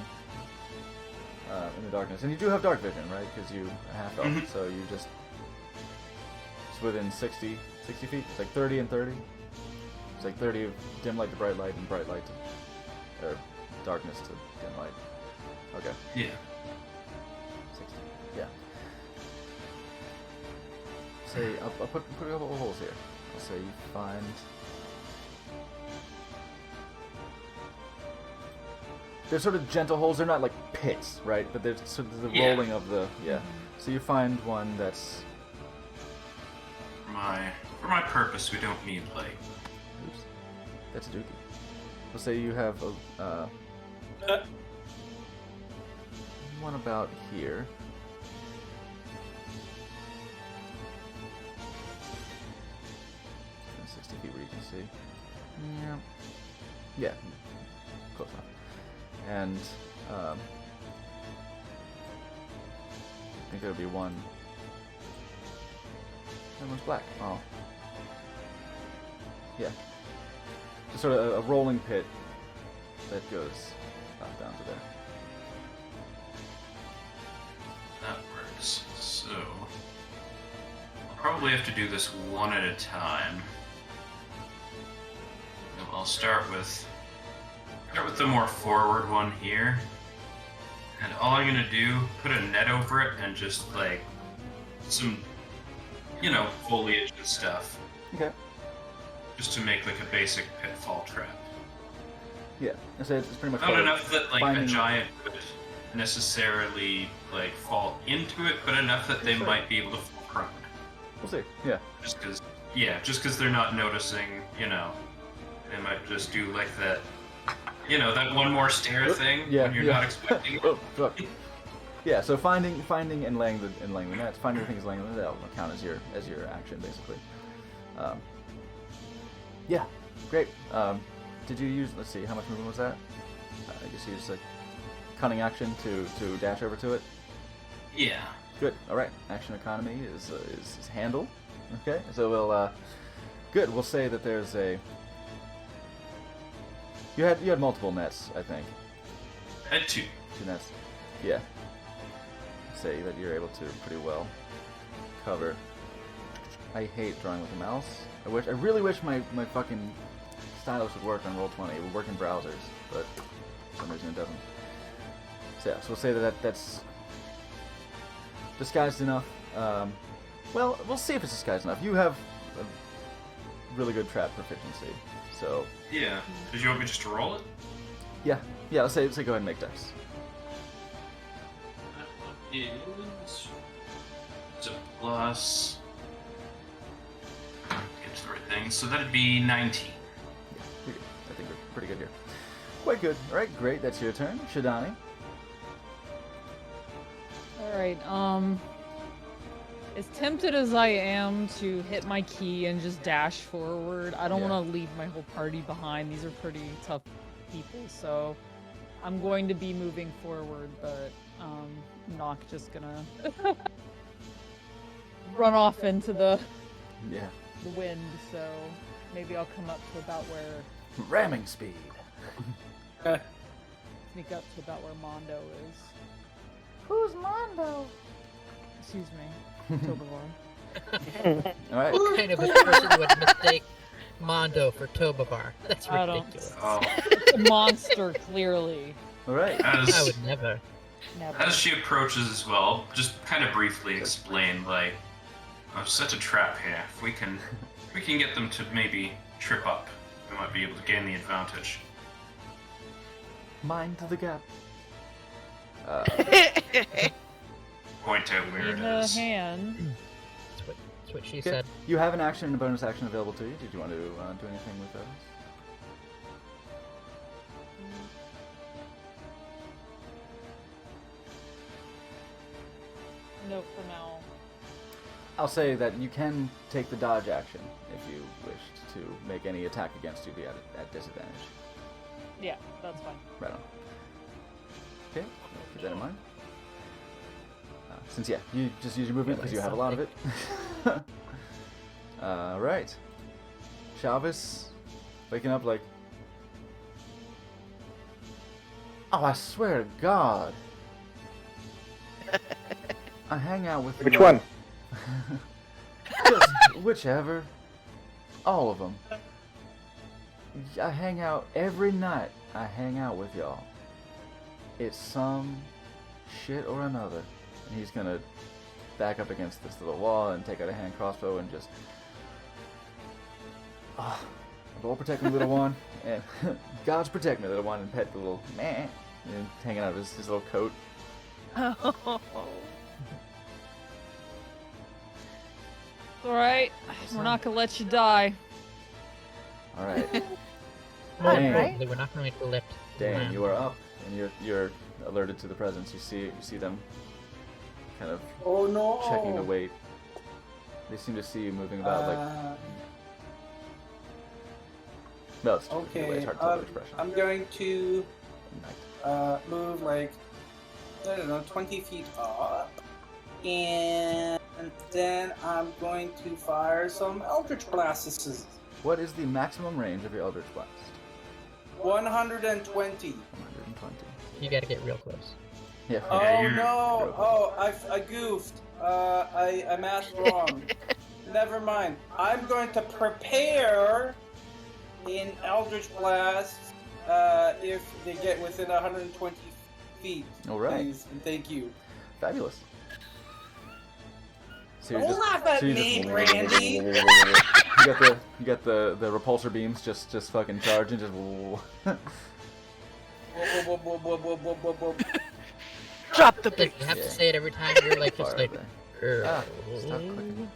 in the darkness. And you do have dark vision, right? Because you half elf, Mhm. so you just, it's within 60 feet. It's like 30 and 30. It's like 30 of dim light to bright light and bright light to, or darkness to dim light. Okay. Yeah. 60. Yeah. Say, I'll put a couple of holes here. I'll say you find. They're sort of gentle holes. They're not like pits, right? But they're sort of the Yeah. rolling of the So you find one that's. For my purpose, we don't need, like... Oops. That's a dookie. We'll say you have a one about here. 60 feet where you can see. Yeah. Close enough. And I think there would be one. That one's black. Oh. Yeah. Just sort of a rolling pit that goes down to there. That works. So... I'll probably have to do this one at a time. I'll start with the more forward one here. And all I'm gonna do, put a net over it and just, like, some, foliage and stuff. Okay. Just to make, like, a basic pitfall trap. Yeah. I say it's pretty much Not covered. enough that, like, Finding- a giant could necessarily like fall into it, but enough that they might be able to fall prone. We'll see. Yeah. Just because they're not noticing, you know, they might just do like that, you know, that one more stare thing when you're not expecting it. Oh, fuck. Yeah. So finding and laying the nets, finding things laying the net will count as your action basically. Yeah. Great. Did you use? Let's see. How much movement was that? I guess you used a cunning action to dash over to it. Yeah. Good. All right. Action economy is handled. Okay. So we'll good. We'll say that there's a. You had multiple nets, I think. I had 2. 2 nets. Yeah. Say that you're able to pretty well cover. I hate drawing with a mouse. I really wish my fucking stylus would work on Roll20. It would work in browsers, but for some reason it doesn't. So yeah, so we'll say that's disguised enough. Well, we'll see if it's disguised enough. You have a really good trap proficiency, so... Yeah. Did you want me just to roll it? Yeah, let's say go ahead and make dex. It's a plus... Get to the right thing. So that'd be 19. Yeah, you're good. I think we're pretty good here. Quite good. Alright, great. That's your turn. Shidani. Alright, as tempted as I am to hit my key and just dash forward, I don't want to leave my whole party behind. These are pretty tough people, so I'm going to be moving forward, but not just gonna run off into the wind, so maybe I'll come up to about where... Ramming speed. Sneak up to about where Mondo is. Who's Mondo? Excuse me. Tobavar. Alright. What kind of a person would mistake Mondo for Tobavar? That's ridiculous. It's a monster, clearly. Alright. I would never. As she approaches as well, just kind of briefly explain, like, I've set a trap here. If we can get them to maybe trip up, we might be able to gain the advantage. Mind to the gap. Point out where In it the is. hand. That's what she Okay. said. You have an action and a bonus action available to you. Did you want to do anything with those? No, for now. I'll say that you can take the dodge action if you wished to make any attack against you be at disadvantage. Yeah, that's fine. Right on. Okay, keep that in mind. Since, you just use your movement because you have a lot of it. Right. Chavez, waking up like... Oh, I swear to God. I hang out with Which one? Just whichever. All of them. I hang out every night. I hang out with y'all. It's some shit or another. And he's gonna back up against this little wall and take out a hand crossbow and just... Lord protect me, little one. And God's protect me, little one. And pet the little meh. And hanging out of his little coat. Alright, we're not gonna let you die. Alright. More Dang. importantly, we're not going to let Dang, you are up, and you're alerted to the presence. You see them, kind of checking the weight. They seem to see you moving about like. No, it's Okay, it's hard to tell the expression. I'm going to Night. move like, I don't know, 20 feet up. And then I'm going to fire some Eldritch Blasts. What is the maximum range of your Eldritch Blast? 120. 120. You gotta get real close. Yeah. Oh you're no! Oh, I goofed. I mathed wrong. Never mind. I'm going to prepare in Eldritch Blast if they get within 120 feet. All right. Please, and thank you. Fabulous. So Don't laugh at you're me, just- Brandy. You got the repulsor beams just fucking charging, just. Drop the Like, beat. you have Yeah. to say it every time you're like, just Far like, away. Ah, stop clicking.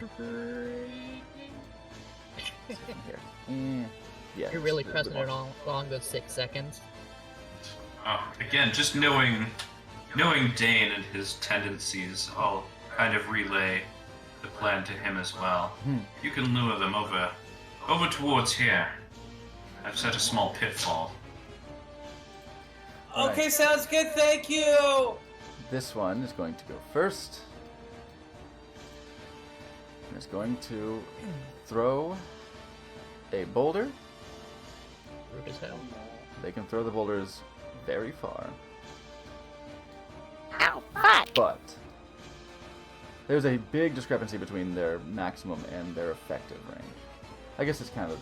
Here. Yeah. You're really just pressing the it along those 6 seconds. Oh, again, just knowing Dane and his tendencies, I'll kind of relay the plan to him as well. You can lure them over towards here. I've set a small pitfall. Okay, sounds good. Thank you. This one is going to go first. And it's going to throw a boulder. Rude as hell. They can throw the boulders very far. Ow, fuck. But there's a big discrepancy between their maximum and their effective range. I guess it's kind of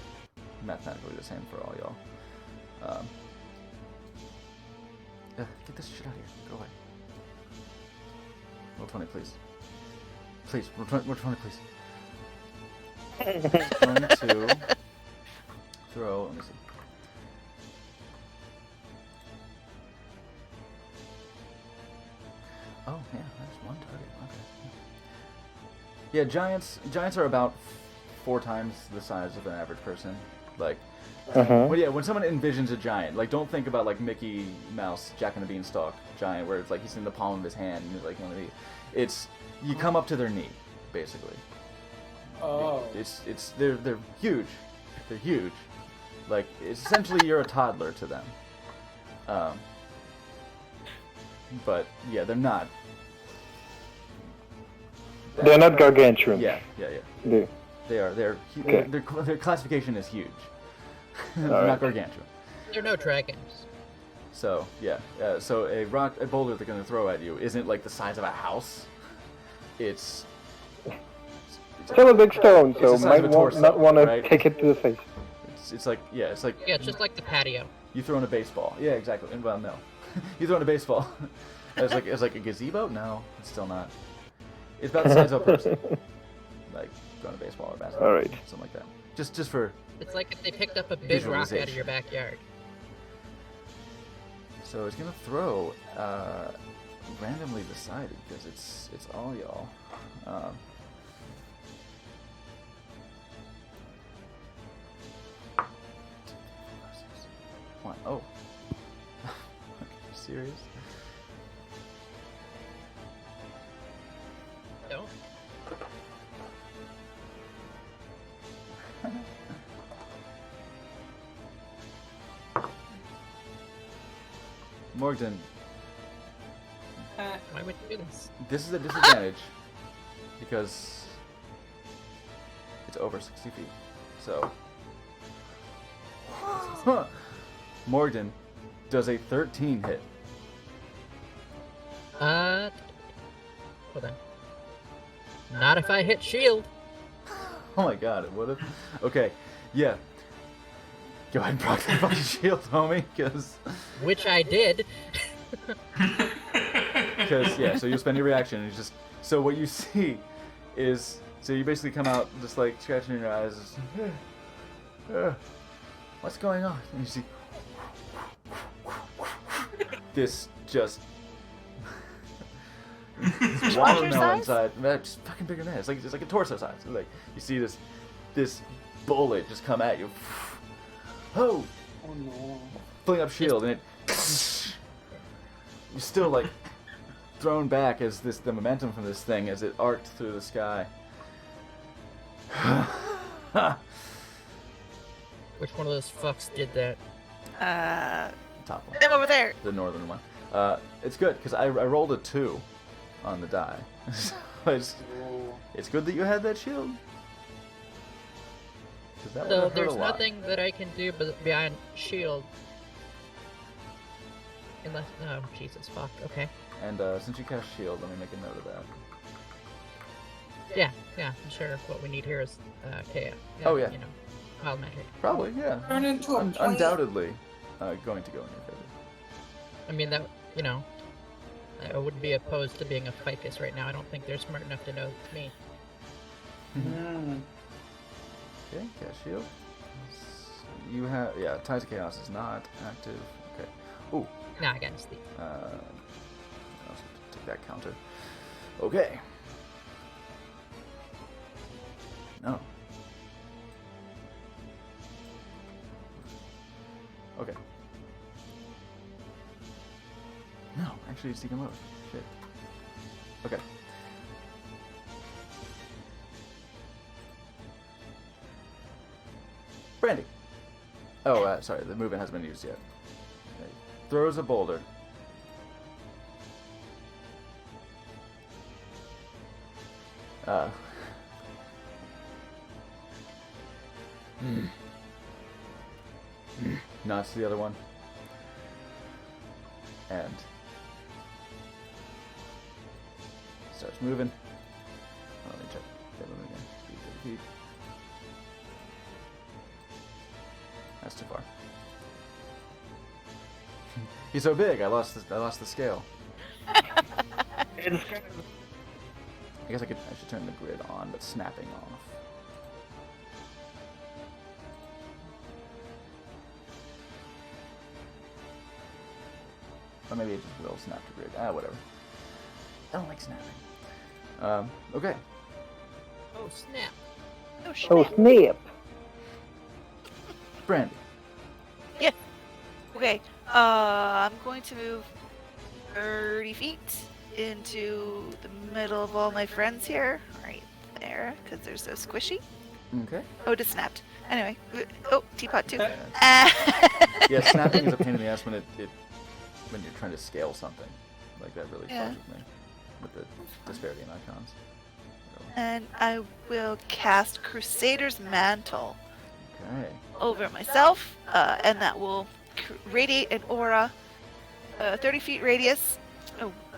mathematically the same for all y'all. Get this shit out of here. Go away. Roll 20, please. Please, roll 20, please. Going to throw, let me see. Oh, yeah, that's one target. Okay. Yeah, giants are about 4 times the size of an average person. Like, well, yeah, when someone envisions a giant, like, don't think about like Mickey Mouse, Jack and the Beanstalk giant, where it's like he's in the palm of his hand and like one of these. It's you come up to their knee, basically. Oh. They're huge. They're huge. Like, it's essentially you're a toddler to them. But yeah, they're not. They're not gargantuan. Yeah. They are. Okay. Their classification is huge. They're Alright. not gargantuan. There are no dragons. So yeah. So a boulder they're gonna throw at you isn't like the size of a house. It's Still a big stone, It's so the size might of a torso, not want to right? take it to the face. it's like Yeah, it's just like the patio. you throwing a baseball. Yeah, exactly. And well, no, you throwing a baseball. It's like a gazebo. No, it's still not. It's about the size of a person. Like throwing a baseball or basketball. All right. Something like that. Just for. It's like if they picked up a big rock out of Visualization. your backyard. So it's gonna throw randomly decided because it's all y'all. One. Oh. Are you serious? No? Morgan, Why would you do this? this is a disadvantage because it's over 60 feet. So, Morgan does a 13 hit. Hold on. Not if I hit shield. Oh my god, it would have. Okay, yeah. Go ahead and proc that fucking shield, homie, because Which I did. yeah. So you spend your reaction, and you just. So what you see is, so you basically come out just like scratching your eyes. What's going on? And you see this just watermelon size. Just fucking bigger than that. It's like a torso size. Like you see this bullet just come at you. Oh! Oh no. Fling up shield, and it. You're still like thrown back as the momentum from this thing as it arced through the sky. Which one of those fucks did that? Top one, Them over there. the northern one. It's good because I rolled a 2 on the die. So it's good that you had that shield. 'Cause that So would've hurt there's a lot. nothing that I can do but beyond shield. Unless, oh Jesus, fuck. Okay. And since you cast shield, let me make a note of that. Yeah, I'm sure what we need here is chaos. Oh, yeah. You know, wild magic. Probably, yeah. Turn into a plant. Undoubtedly going to go in your favor. I mean that, you know, I wouldn't be opposed to being a ficus right now. I don't think they're smart enough to know it's me. Okay, cast shield. You have, yeah, Ties of Chaos is not active. Okay. Ooh. Nah, I got Steve. take that counter. Okay. No. Okay. No, actually it's deacon load. Shit. Okay. Brandy. Oh, sorry, the movement hasn't been used yet. Okay. Throws a boulder. Nods to the other one. And starts moving. Oh, let me check that movement again. Speed 30 feet. That's too far. He's so big. I lost the scale. I guess I should turn the grid on, but snapping off. Or maybe it just will snap to grid. Whatever. I don't like snapping. Okay. Oh, snap. Oh, shit. Oh, snap. Brandy. Yeah. Okay. I'm going to move 30 feet into the middle of all my friends here. Right there, because they're so squishy. Okay. Oh, just snapped. Anyway. Oh, teapot too. Yeah, snapping is a pain in the ass when when you're trying to scale something. Like that really fucks with me. With the disparity in icons. And I will cast Crusader's Mantle Okay. over myself, and that will radiate an aura, 30 feet radius.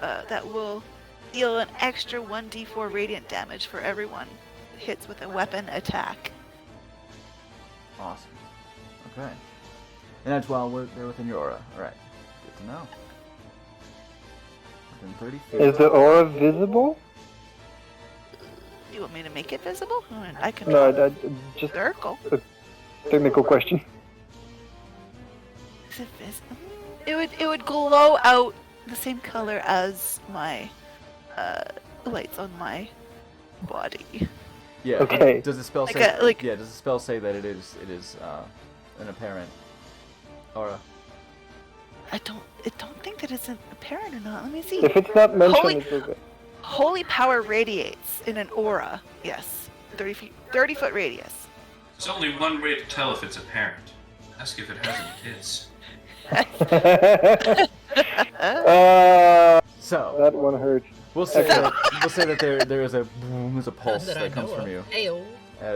That will deal an extra 1d4 radiant damage for everyone that hits with a weapon attack. Awesome. Okay. And that's while they're within your aura. Alright. Good to know. Within 30 feet. Is the aura visible? You want me to make it visible? I can No, draw just circle. a technical question. Is it visible? It would glow out the same color as my lights on my body. Yeah. Okay. Does the spell Like say? a- Does the spell say that it is an apparent aura? I don't think that it's apparent or not. Let me see. If it's not mentioned, Holy- it's okay. Holy power radiates in an aura. Yes, 30 foot radius. There's only one way to tell if it's apparent. Ask if it has any kids. So that one hurt. we'll say that there is a boom, there's a pulse That I that comes know from of. you. Ayo.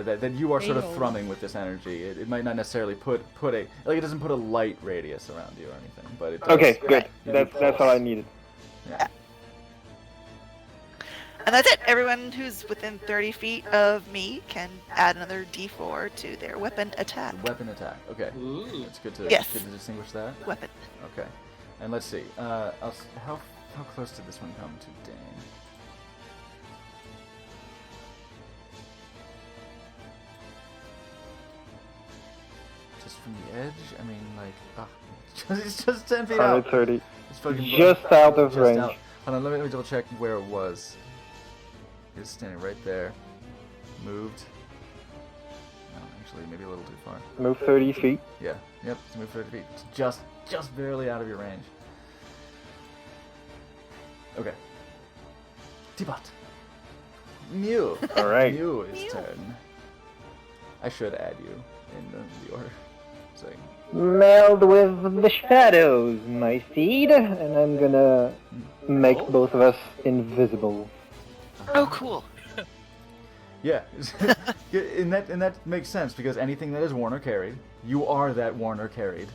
That you are sort of Ayo. thrumming with this energy. It might not necessarily put it doesn't put a light radius around you or anything, but it does. Okay, good. You do That's all I pulse. needed. Yeah. And that's it. Everyone who's within 30 feet of me can add another d4 to their weapon attack. Weapon attack. Okay. Ooh. It's good to Yes. distinguish that. Weapon. Okay. And let's see. How close did this one come to Dane? Just from the edge? I mean, like, it's just 10 feet out. 130. It's fucking Just out of just range. out. Hold on, let me double check where it was. He was standing right there. Moved. No, actually, maybe a little too far. Move 30 feet. Yeah. Yep. It's moved 30 feet. It's just barely out of your range. Okay. Teapot. Mew. All right. Mew's turn. I should add you in the order. So, Meld with the shadows, my seed, and I'm gonna make both of us invisible. Oh, cool. yeah. and that makes sense because anything that is worn or carried, you are that worn or carried.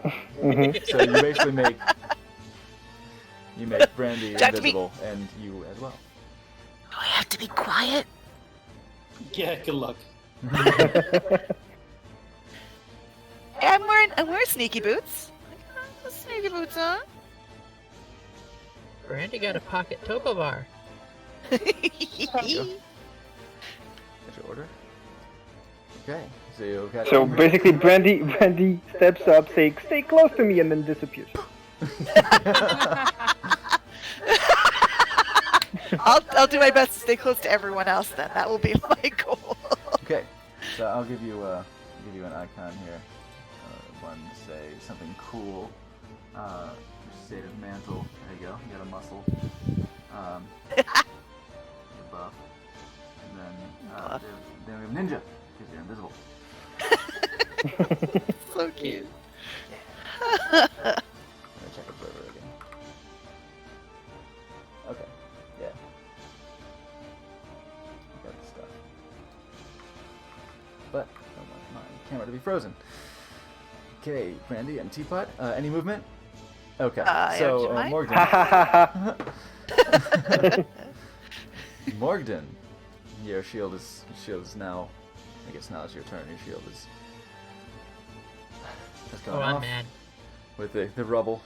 Mhm. So you basically make Brandy Jack to be- invisible and you as well. Do I have to be quiet? Yeah, good luck. Hey, I'm wearing sneaky boots. Sneaky boots on. Brandy got a pocket topo bar. That's your order. Okay. So you catch So basically, Brandy steps up, saying, "Stay close to me," and then disappears. I'll do my best to stay close to everyone else. Then that will be my goal. Okay, so I'll give you an icon here. One say something cool. State of mantle. There you go. You got a muscle. You're buff. And then we have ninja because you're invisible. So cute. I'm gonna check observer again. Okay. Yeah. Got the stuff. But I don't want my camera to be frozen. Okay, Brandy and Teapot. Any movement? Okay. So Morgden. Morgden, your shield is now. I guess now it's your turn. Your shield is. Oh, I'm mad. With the rubble,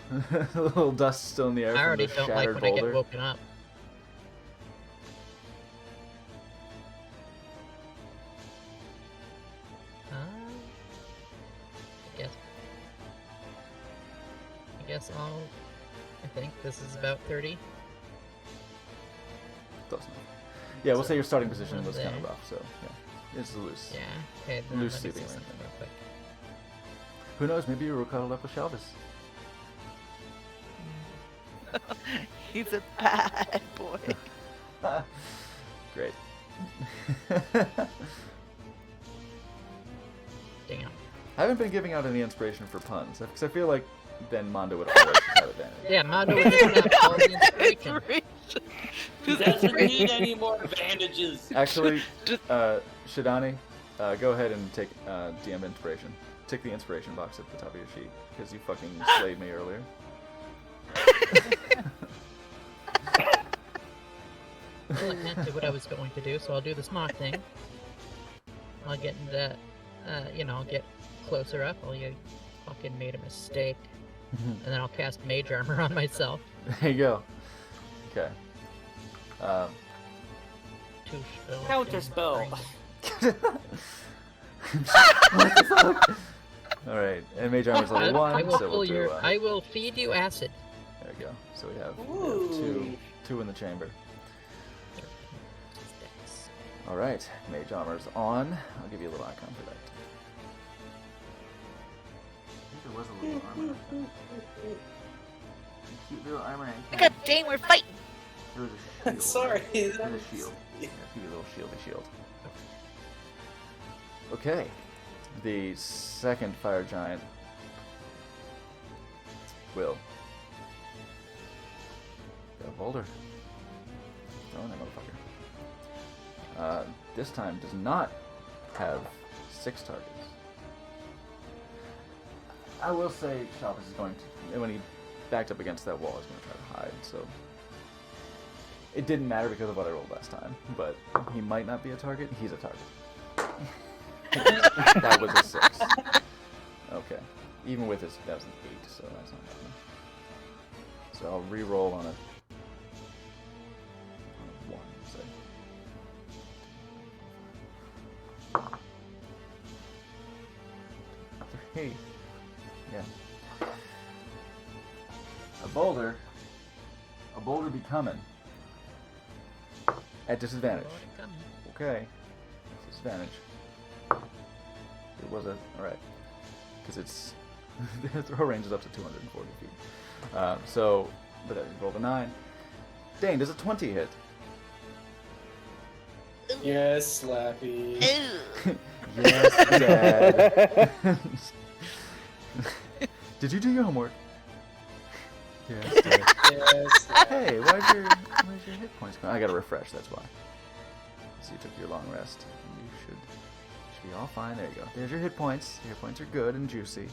a little dust still in the air I from already the don't like shattered when I boulder. get woken up. I think this is about 30. Close enough. Yeah, we'll So, say your starting position was kind there. of rough, so yeah, it's loose. Yeah. Okay. Then Loose let me sleeping see arrangement. something real quick. Who knows? Maybe you were cuddled up with Shelvis. He's a bad boy. Great. Damn. I haven't been giving out any inspiration for puns because I feel like then Mondo would always have advantage. Yeah, Mondo would just have all the inspiration. He doesn't need any more advantages. Actually, Shidani, go ahead and take DM inspiration. Tick the inspiration box at the top of your sheet because you fucking slayed me earlier. Well, it meant to what I was going to do, so I'll do the smart thing. I'll get into, I'll get closer up. Oh, you fucking made a mistake. And then I'll cast Mage Armor on myself. There you go. Okay. 2 spells. Counter spell. What the fuck? Alright, and Mage Armor's level 1, I will so we'll do, I will feed you acid. there we go. So we have Ooh. two in the chamber. Alright, Mage Armor's on. I'll give you a little icon for that. I think there was a little armor icon. Cute little armor icon. Pick up, Dane, we're fighting. There was a shield. Sorry, There's that a was- shield. Yeah, give you a little shieldy shield. Okay. The second fire giant will go Boulder. Throwing that motherfucker. This time does not have 6 targets. I will say Shalvis is going to, when he backed up against that wall, he's going to try to hide, so. It didn't matter because of what I rolled last time, but he might not be a target. He's a target. That was a 6. Okay. Even with his, that was an 8, so that's not happening. So I'll re-roll on a 1, say. Three. Yeah. A boulder be coming. At disadvantage. Okay. Disadvantage. It was a... Alright. Because it's... the throw range is up to 240 feet. So... But I rolled a 9. Dane, does a 20 hit? Yes, Slappy. Yes, Dad. Did you do your homework? Yes, Dad. Yes. Hey, where's your hit points going? I gotta refresh, that's why. So you took your long rest. You should be all fine. There you go. There's your hit points. Your hit points are good and juicy.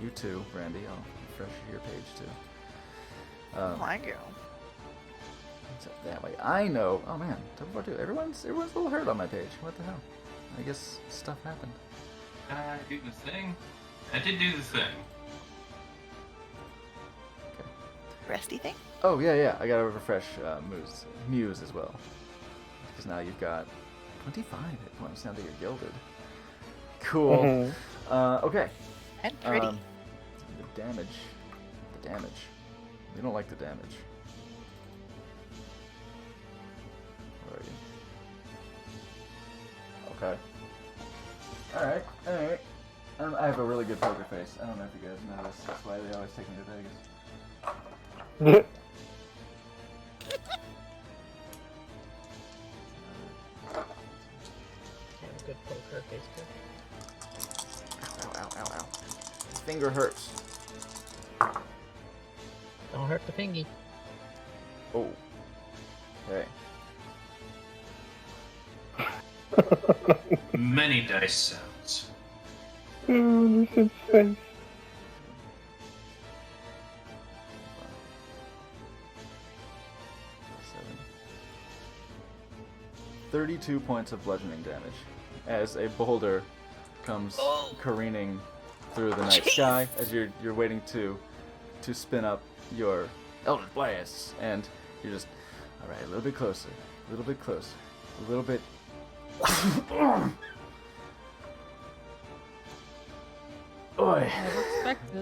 You too, Brandy. I'll refresh your page too. Thank you. So that way I know. Oh man, double 2. Everyone's a little hurt on my page. What the hell? I guess stuff happened. Do the thing. I did do the thing. Resty thing? Oh yeah. I gotta refresh Muse as well. Because now you've got 25 hit points now that you're gilded. Cool. Mhm. Okay. And pretty. The damage. We don't like the damage. Okay. Alright. I have a really good poker face. I don't know if you guys know this. That's why they always take me to Vegas. Good poker face too. Ow. Finger hurts. Don't hurt the fingy. Oh. Okay. Many dice sounds. Oh, this is insane. 32 points of bludgeoning damage as a boulder comes careening through the night sky as you're waiting to spin up your Eldritch Blasts, and you're just alright, a little bit closer, a little bit closer, a little bit. Oi!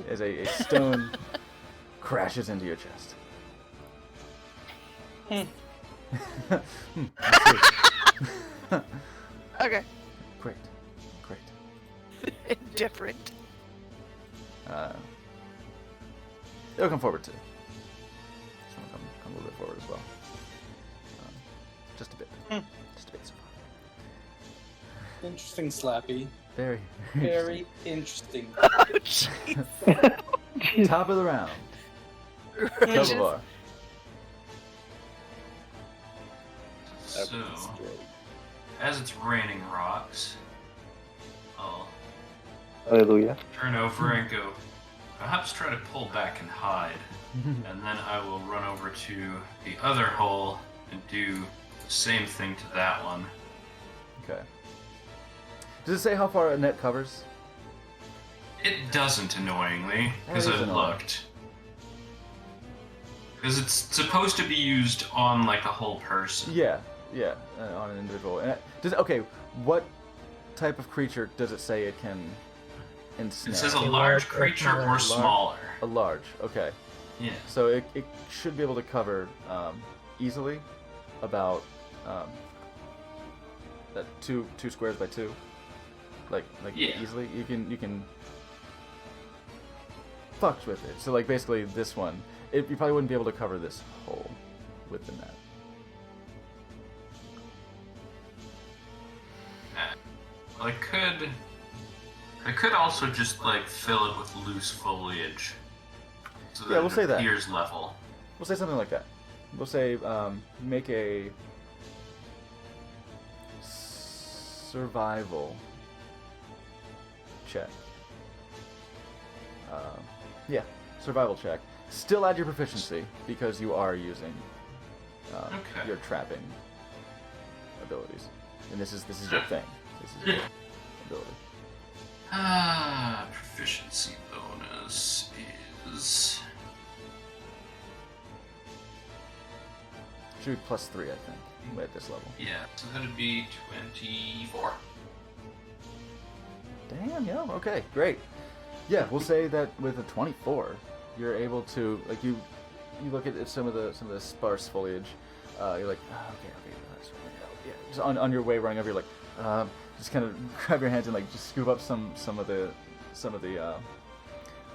As a stone crashes into your chest. Okay. Great. Indifferent. They'll come forward too. Just want to come a little bit forward as well. Just a bit. Just a bit so far. Interesting, Slappy. Very Very interesting. Oh, jeez. Top of the round. Just- Tovar. So, as it's raining rocks, I'll Hallelujah. turn over and go, perhaps try to pull back and hide. And then I will run over to the other hole and do the same thing to that one. Okay. Does it say how far a net covers? It doesn't, annoyingly, because That is I annoying. looked. Because it's supposed to be used on, like, a whole person. Yeah, on an individual. And okay, what type of creature does it say it can ensnare? It says a A large large or creature or smaller. smaller. A large, okay. Yeah. So it should be able to cover easily about that two squares by 2. Like Yeah. easily. You can fuck with it. So like basically this one, you probably wouldn't be able to cover this hole with the net. Well, I could also just, like, fill it with loose foliage. So that Yeah, we'll it say that. appears level. We'll say something like that. We'll say make a survival check. Survival check. Still add your proficiency because you are using Okay. your trapping abilities, and this is your thing. This is your ability. Proficiency bonus is... Should be +3, I think, at this level. Yeah, so that'd be 24. Damn, yeah, okay, great. Yeah, we'll say that with a 24, you're able to, like, you look at some of the sparse foliage, you're like, okay, that's right. Yeah, just on your way running over, you're like, just kind of grab your hands and like just scoop up some of the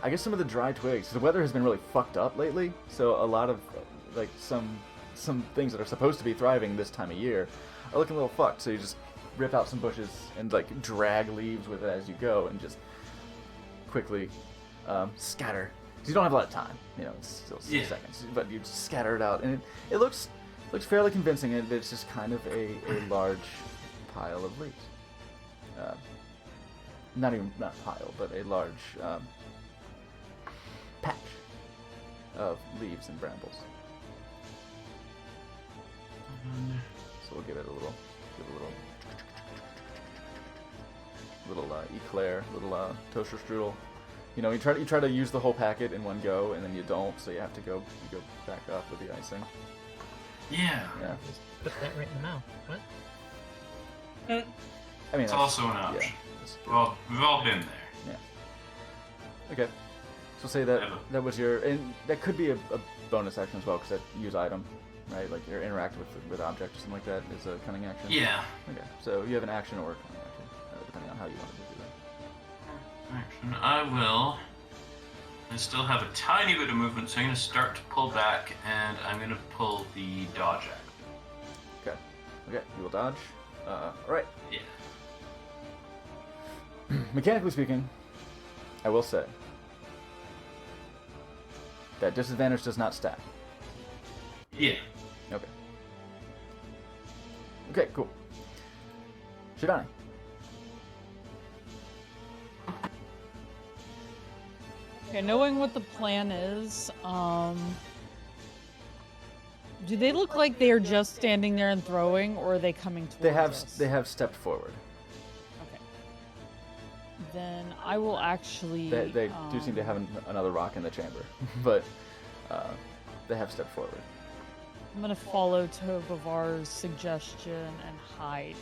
I guess some of the dry twigs. The weather has been really fucked up lately, so a lot of like some things that are supposed to be thriving this time of year are looking a little fucked. So you just rip out some bushes and like drag leaves with it as you go, and just quickly scatter. 'Cause you don't have a lot of time, it's still 6 seconds, but you just scatter it out, and it looks fairly convincing. And it's just kind of a large pile of leaves. Not pile, but a large patch of leaves and brambles. So we'll give it a little eclair, little toaster strudel. You try to use the whole packet in one go, and then you don't, so you have to go back up with the icing. Yeah. Yeah. Just put that right in the mouth. What? I mean, It's that's- also an yeah, option. that's good. Well, we've all been there. Yeah. Okay. So say that Yeah. that was your, and that could be a bonus action as well, because that use item. right? Like you're interacting with object or something like that is a cunning action. Yeah. Okay, so you have an action or a cunning action, depending on how you want to do that. Action. I will. I still have a tiny bit of movement, so I'm going to start to pull back, and I'm going to pull the dodge action. Okay. Okay, you will dodge. Alright. Yeah. Mechanically speaking, I will say that disadvantage does not stack. Yeah. Okay. Okay, cool. Shidani. Okay, knowing what the plan is, do they look like they are just standing there and throwing, or are they coming towards us? They have stepped forward. Okay. Then I will actually. They do seem to have another rock in the chamber, but they have stepped forward. I'm gonna follow Tobavar's suggestion and hide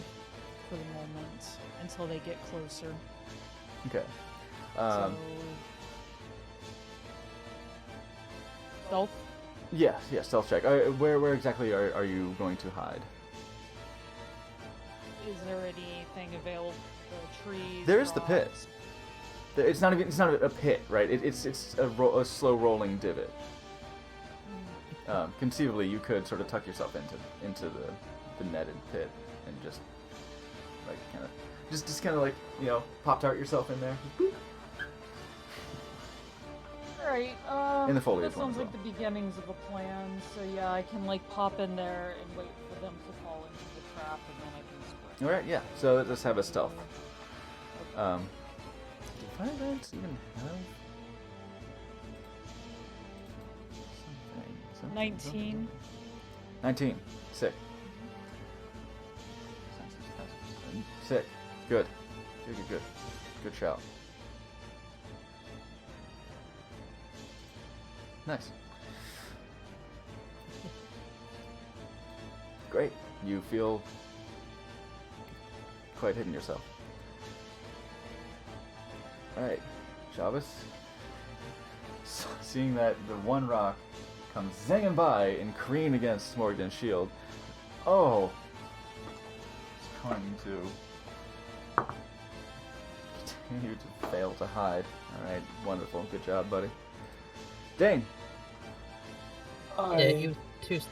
for the moment until they get closer. Okay. Stealth? Yeah, stealth check. Where exactly are you going to hide? Is there anything available? Trees? There is the pit. rocks? It's not a pit, right? It's a slow rolling divot. Conceivably, you could sort of tuck yourself into the netted pit and just like kind of like Pop-Tart yourself in there. Boop. Alright, In the foliage that one sounds as like the beginnings of a plan. So yeah, I can like pop in there and wait for them to fall into the trap, and then I can sprint. All right, yeah. So let's have a stealth. Do fire ants even have something? 19. 19. Sick. Sick. Good. Good. Good shout. Nice. Great. You feel quite hidden yourself. Alright, Shabbos. Seeing that the one rock comes zinging by and careen against Morgan's shield. Oh! It's going to continue to fail to hide. Alright, wonderful. Good job, buddy. Dane! Yeah,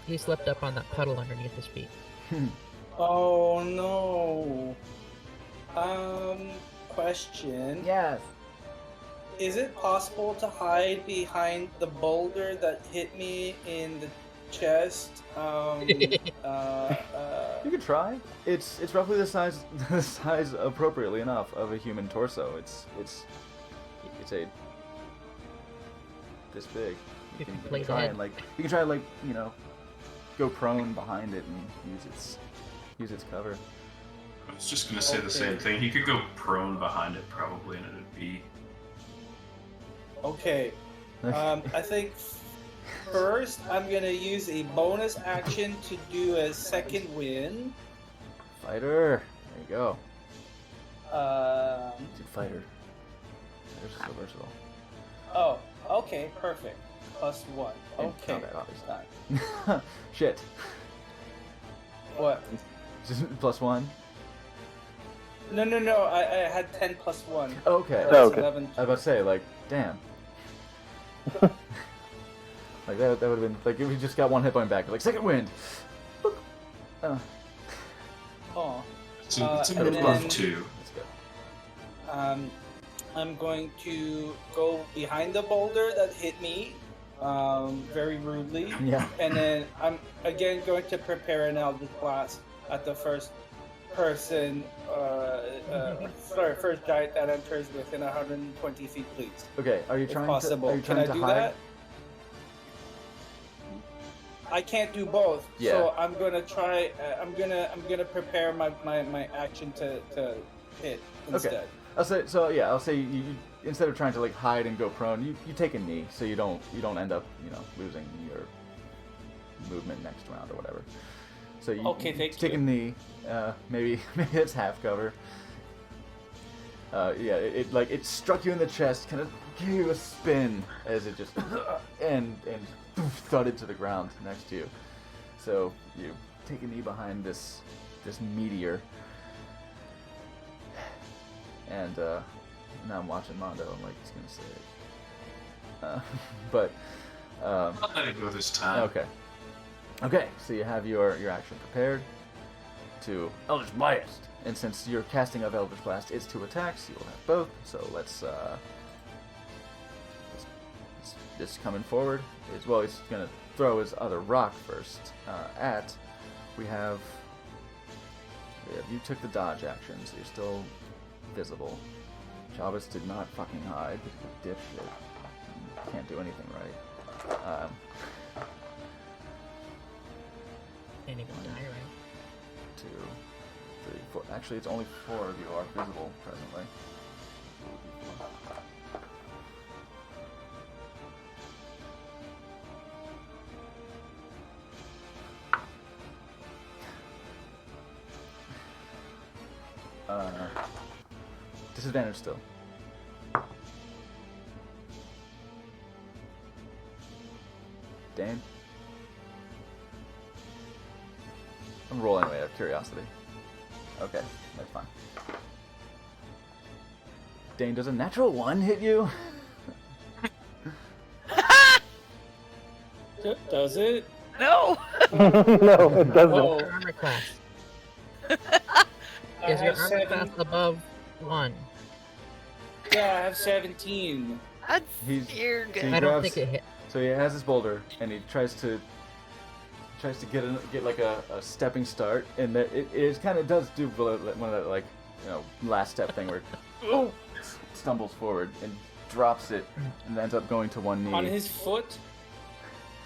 he slipped up on that puddle underneath his feet. Oh no. Question. Yes. Is it possible to hide behind the boulder that hit me in the chest? You could try. It's roughly the size appropriately enough of a human torso. It's a this big. You can try and go prone behind it and use its cover. I was just gonna say the same thing. He could go prone behind it probably, and it'd be. Okay. I think first I'm gonna use a bonus action to do a second win. Fighter. There you go. Dude, fighter. Fighters are so versatile. Oh, okay, perfect. +1. In Okay. combat, obviously. Shit. What? Just +1. No. I had 10 + 1. Okay. That's Okay. 11. I was about to say, like, damn. Like that would have been like if we just got one hit point back, like second wind. Oh. It's a and move of then- 2. That's good. I'm going to go behind the boulder that hit me, very rudely. Yeah. And then I'm again going to prepare an Eldritch Blast at the first person, first giant that enters within 120 feet, please. Okay. Are you If trying possible. to? Are you Can trying I to do hide? that? I can't do both. Yeah. So I'm gonna try. I'm gonna prepare my action to hit instead. I'll say you instead of trying to like hide and go prone, you take a knee so you don't end up losing your movement next round or whatever. So you take a knee, maybe it's half cover. It struck you in the chest, kind of gave you a spin as it just and thudded to the ground next to you. So you take a knee behind this meteor, and now I'm watching Mondo. I'm like, he's gonna say it, but I'll let it go this time. okay. Okay, so you have your action prepared to Eldritch Blast, and since your casting of Eldritch Blast is 2 attacks, you will have both. So let's it's coming forward. He's gonna throw his other rock first at. We have you took the dodge action, so you're still visible. Chavez did not fucking hide. He's a dipshit. Can't do anything right. Can't even die, right? 2, 3, 4. Actually, it's only 4 of you are visible presently. Disadvantage still. Dane? I'm rolling anyway out of curiosity. Okay, that's fine. Dane, does a natural 1 hit you? Does it? No. No, it doesn't. Oh, Your armor class. I Is your have armor class 7. above 1? Yeah, I have 17. That's He you're good. I don't grabs- think it hit. So he has his boulder, and he tries to get like a stepping start, and it kind of does do one of that, like, you know, last step thing where it stumbles forward and drops it and ends up going to one knee. On his foot?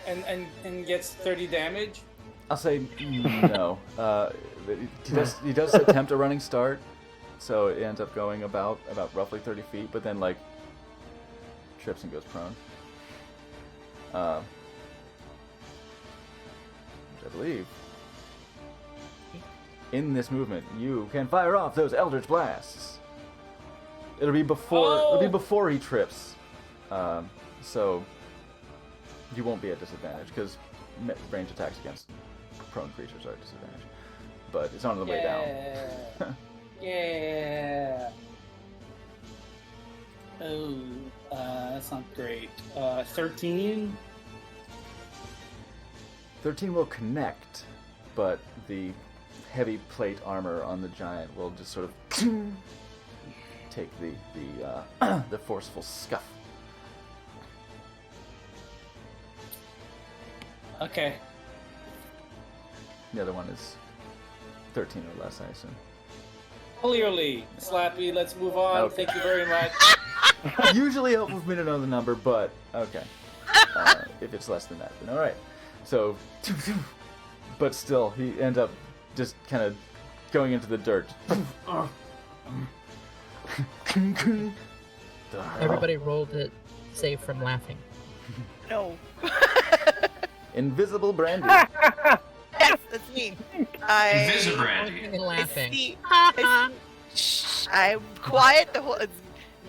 And gets 30 damage? I'll say no. He does attempt a running start, so it ends up going about roughly 30 feet, but then like trips and goes prone. Which I believe in this movement you can fire off those Eldritch Blasts. It'll be before he trips, so you won't be at disadvantage because range attacks against prone creatures are at disadvantage. But it's on the way down. Yeah. Oh, that's not great. 13? 13 will connect, but the heavy plate armor on the giant will just sort of take the forceful scuff. Okay. The other one is 13 or less, I assume. Clearly. Slappy, let's move on. Okay. Thank you very much. Usually helpful for me to know the number, but okay. If it's less than that, then all right. So, but still, he ends up just kind of going into the dirt. Everybody rolled it safe from laughing. No. Invisible Brandy. Yes, that's me. Invisibrandy. And laughing. Shh, I'm quiet the whole. It's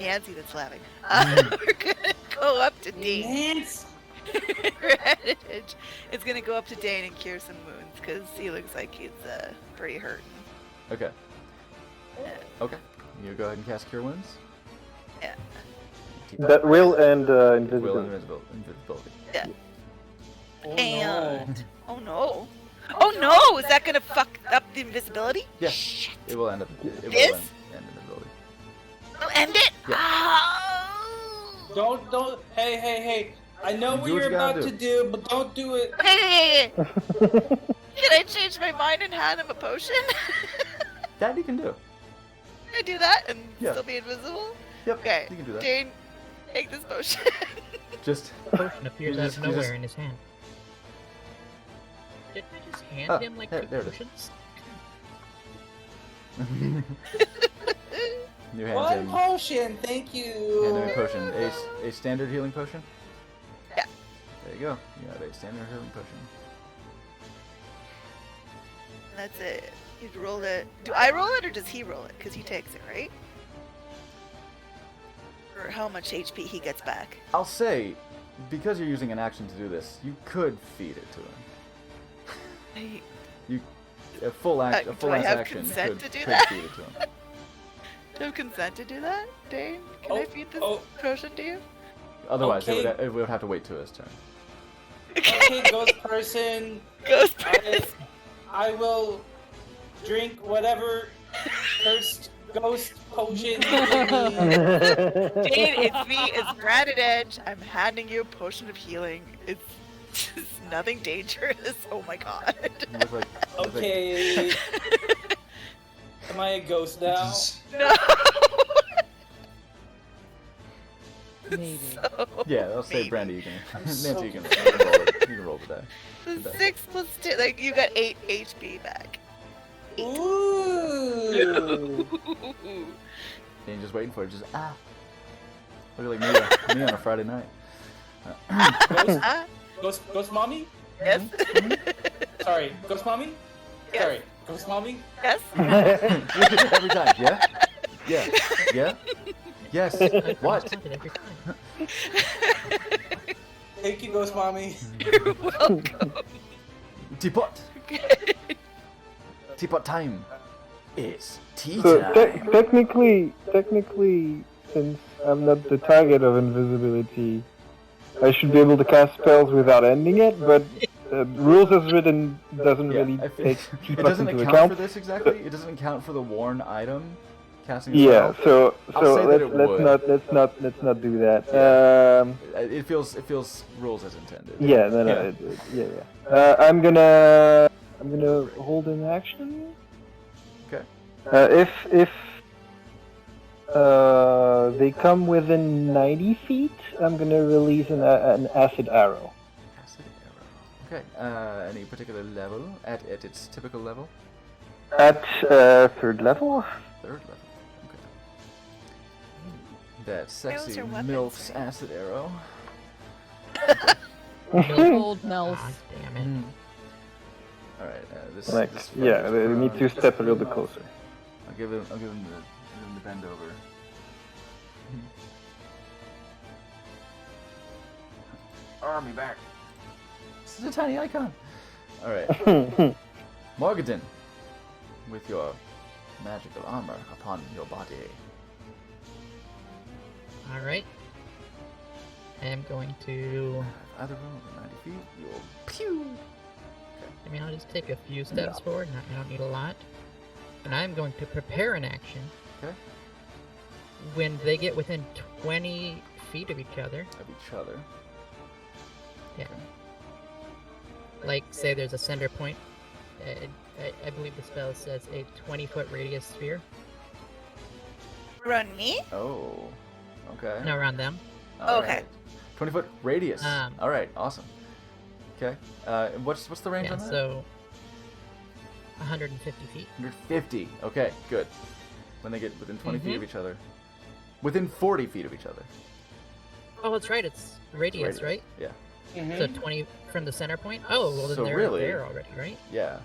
Nancy that's laughing. We're gonna go up to Dane. It's gonna go up to Dane and cure some wounds because he looks like he's pretty hurting. Okay. Okay. You go ahead and cast Cure Wounds. Yeah. That will and Will and invisibility. invisibility. Yeah. Oh, And oh no. Oh no! Is that gonna fuck up the invisibility? Yeah. Shit. It will end up. It will This? end invisibility. Oh, end it. Yeah. Oh. Don't. Hey. I know You what do what you're you gotta about to do, but don't do it. Hey. Can I change my mind and hand him a potion? That you can do. Can I do that and Yeah. still be invisible? Yep. Okay. You can do that. Dane, take this potion. Just. Potion appears You out just- of you nowhere just- in his hand. Didn't I just hand Oh, him like there- 2 there it is. potions? You hand One him. potion, thank Hand him you. a potion. A standard healing potion? Yeah. There you go. You have a standard healing potion. That's it. You roll it. Do I roll it or does he roll it? Because he takes it, right? Or how much HP he gets back. I'll say, because you're using an action to do this, you could feed it to him. I, You a full act, a do full I ass have action consent could, to do could that? feed it to him. do I have consent to do that, Dane? Can I feed this potion to you? Otherwise, Okay. it would have to wait to his turn. Okay, ghost person. Ghost person. I will drink whatever cursed ghost potion. Dane, it's me, it's Brandon Edge. I'm handing you a potion of healing. It's nothing dangerous. Oh my god. You look like, Okay. Am I a ghost now? No. Maybe. yeah, I'll say Maybe. Brandy. You can, Nancy, so you can roll it. You can roll the die. The 6 plus 2, like you got 8 HP back. Ooh. And you're just waiting for it. Just Look like me on a Friday night. Ghost mommy? Yes. Sorry, ghost mommy? Yes. Sorry, ghost mommy? Yes. Every time. Yeah. Yeah. Yeah. Yes. What? Every time. Thank you, ghost mommy. You're welcome. Teapot. Teapot time. It's tea So time. technically, since I'm not the target of invisibility, I should be able to cast spells without ending it. But rules as written doesn't Yeah, really I feel- take it teapot doesn't into account account. for this exactly. It doesn't account for the worn item casting. a Yeah, spell. I'll say that it let's would. not do that. It feels rules as intended. Yeah, no, Yeah. yeah. I'm gonna hold an action. Okay. If they come within 90 feet, I'm gonna release an acid arrow. Acid arrow. Okay. Any particular level at its typical level? At 3rd level. 3rd level. Okay. That sexy are weapons, MILF's right? acid arrow. Old Melf. God damn it. All right. This. Like, this yeah, fucker's we need prone. to step a little bit closer. I'll give him the bend over. Army back. This is a tiny icon. All right. Morgadin, with your magical armor upon your body. Alright. I am going to. Either room within 90 feet, you'll pew. I mean, I'll just take a few steps forward. I don't need a lot. And I'm going to prepare an action. Okay. When they get within 20 feet of each other, Of each other. yeah. Like, say there's a center point. I believe the spell says a 20-foot radius sphere. Run me? Oh. Okay. No, around them. All Okay. right. 20-foot radius. Um, All right. Awesome. Okay. What's the range Yeah, on that? so 150 feet. 150. Okay. Good. When they get within 20 feet of Mhm. each other. Within 40 feet of each other. Oh, that's right. It's radius, right? Yeah. So 20 from the center point. Oh, well then So they're really- there already, right? Yeah.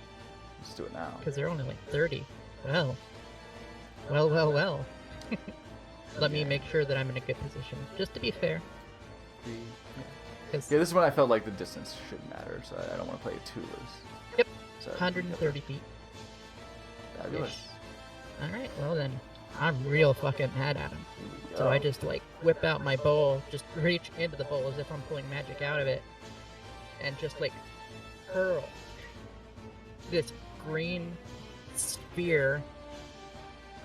Let's do it now. Because they're only like 30. Well. Well. Let me make sure that I'm in a good position, just to be fair. Yeah. 'Cause Yeah, this is when I felt like the distance shouldn't matter, so I don't want to play it too loose. Yep. So, 130 feet. Fabulous. Alright, well then, I'm real fucking mad at him. Here we So I go. just like whip out my bowl, just reach into the bowl as if I'm pulling magic out of it, and just like hurl this green sphere,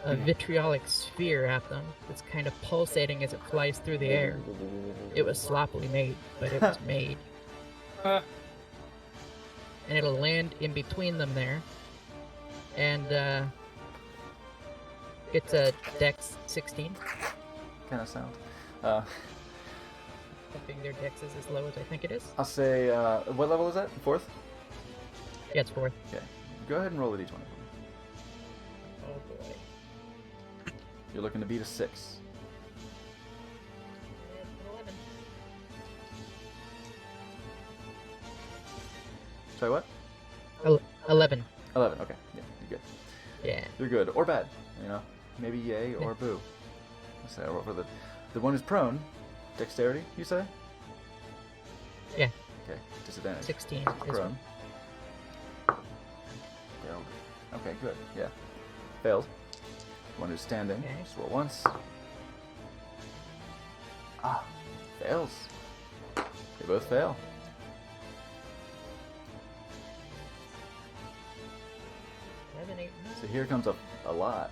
a vitriolic sphere at them. It's kind of pulsating as it flies through the air. It was sloppily made, but it was made. Huh. And it'll land in between them there. And it's a Dex 16. Kind of sound. Hoping their Dex is as low as I think it is. I'll say, what level is that? 4th? Yeah, it's 4th. Okay. Go ahead and roll a d20 for me. Oh boy. You're looking to beat a 6. 11. Sorry, what? 11. 11, okay. Yeah, you're good. Yeah. You're good. Or bad. You know? Maybe yay or boo. Let's say, for the one who's prone, dexterity, you say? Yeah. Okay, disadvantage. 16 He's is prone. Okay, good. Yeah. Failed. One who's standing. Okay. Just roll once. Ah. Fails. They both fail. 7, 8, 9, So here comes a lot.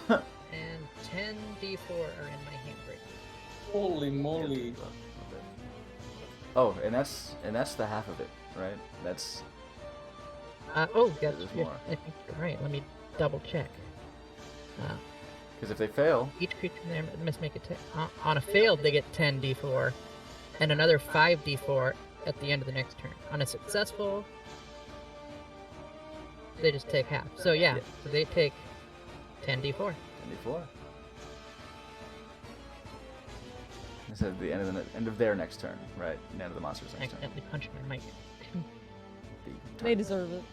and 10 d4 are in my hand right now. Holy moly. Oh, and that's the half of it, right? That's Oh, yeah, There's yeah, more. I think you're right. Let me double check. because if they fail, Each creature in there must make a on a failed, they get 10 d4, and another 5 d4 at the end of the next turn. On a successful, they just take half. So yeah, so they take 10 d4. 24. This is the end of their next turn, right? The end of the monster's I next turn. accidentally punched my mic. They deserve it.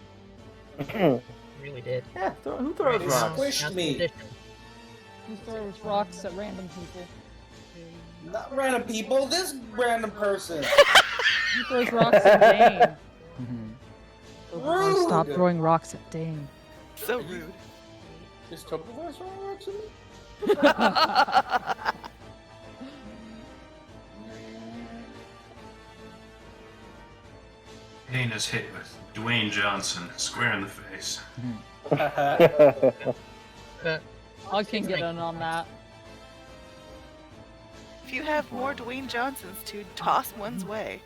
Really did. Yeah, who throws They rocks? squished Now's me. the condition. Who throws rocks at random people? Not random people, this random person. Who throws rocks at Dane? Rude. Stop throwing rocks at Dane. So rude. Is Topaz throwing rocks at me? Dane is hit with Dwayne Johnson square in the face. But I can get in on that. If you have more Dwayne Johnsons to toss one's way.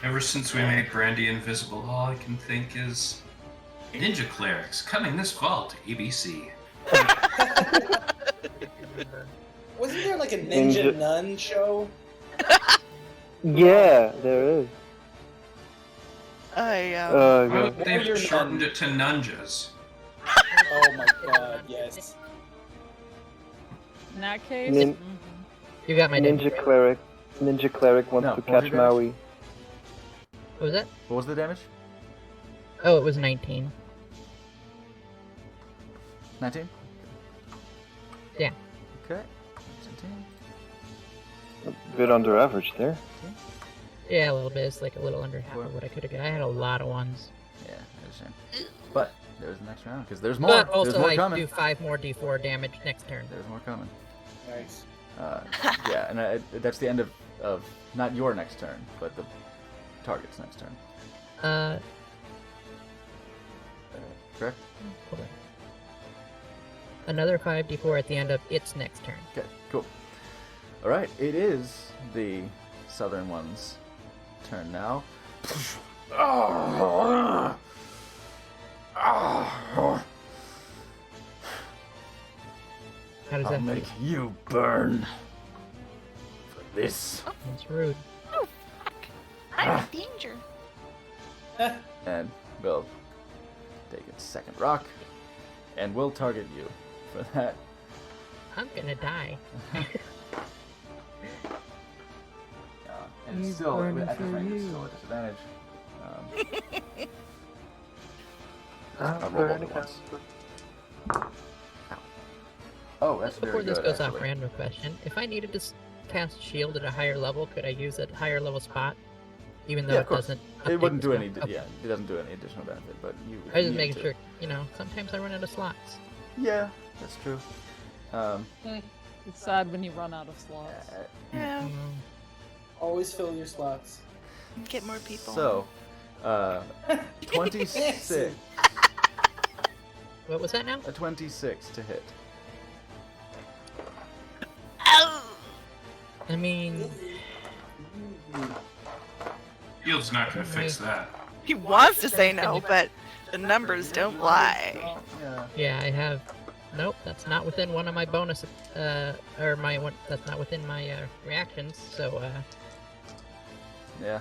Ever since we made Brandy invisible, all I can think is Ninja Clerics coming this fall to ABC. Wasn't there like a ninja Ninja- nun show? Yeah, there is. I Oh, Yeah. they've you're shortened none. it to Nunjas. Oh my god, yes. In that case, Nin- you got my name. Ninja cleric wants No, to what was catch your damage? Maui. What was that? What was the damage? Oh, it was 19. 19? Yeah. Okay. 19. Bit under average there. Yeah, a little bit. It's like a little under half of what I could have got. I had a lot of ones. Yeah, that's a shame. But there's the next round, because there's more. But There's also, more I coming. do 5 more d4 damage next turn. There's more coming. Nice. Yeah, and that's the end of not your next turn, but the target's next turn. Correct? Hold on. Another 5d4 at the end of its next turn. Okay, cool. Alright, it is the southern one's turn now. How does I'll that make you burn for this. That's rude. I'm in danger. And we'll take its second rock, and we'll target you for that. I'm gonna die. And it's He's still, burning at the for frame, it's you. still a disadvantage. I'm I'll roll both at once. Ow. Oh, that's Before very this good, goes off, actually. random question. If I needed to cast shield at a higher level, could I use a higher level spot? Even though Yeah, it of course. doesn't. It update wouldn't the do spell? any. Okay. Yeah, it doesn't do any additional benefit, but you. I was just need making to. sure. You know, sometimes I run out of slots. Yeah, that's true. It's sad when you run out of slots. Yeah. Mm, Always fill your slots. Get more people. So, 26. What was that now? A 26 to hit. Ow! I mean, Field's not gonna fix that. He wants to say no, but the numbers don't lie. Yeah. yeah, I have. Nope, that's not within one of my bonus. Or my one. That's not within my reactions. So, Yeah.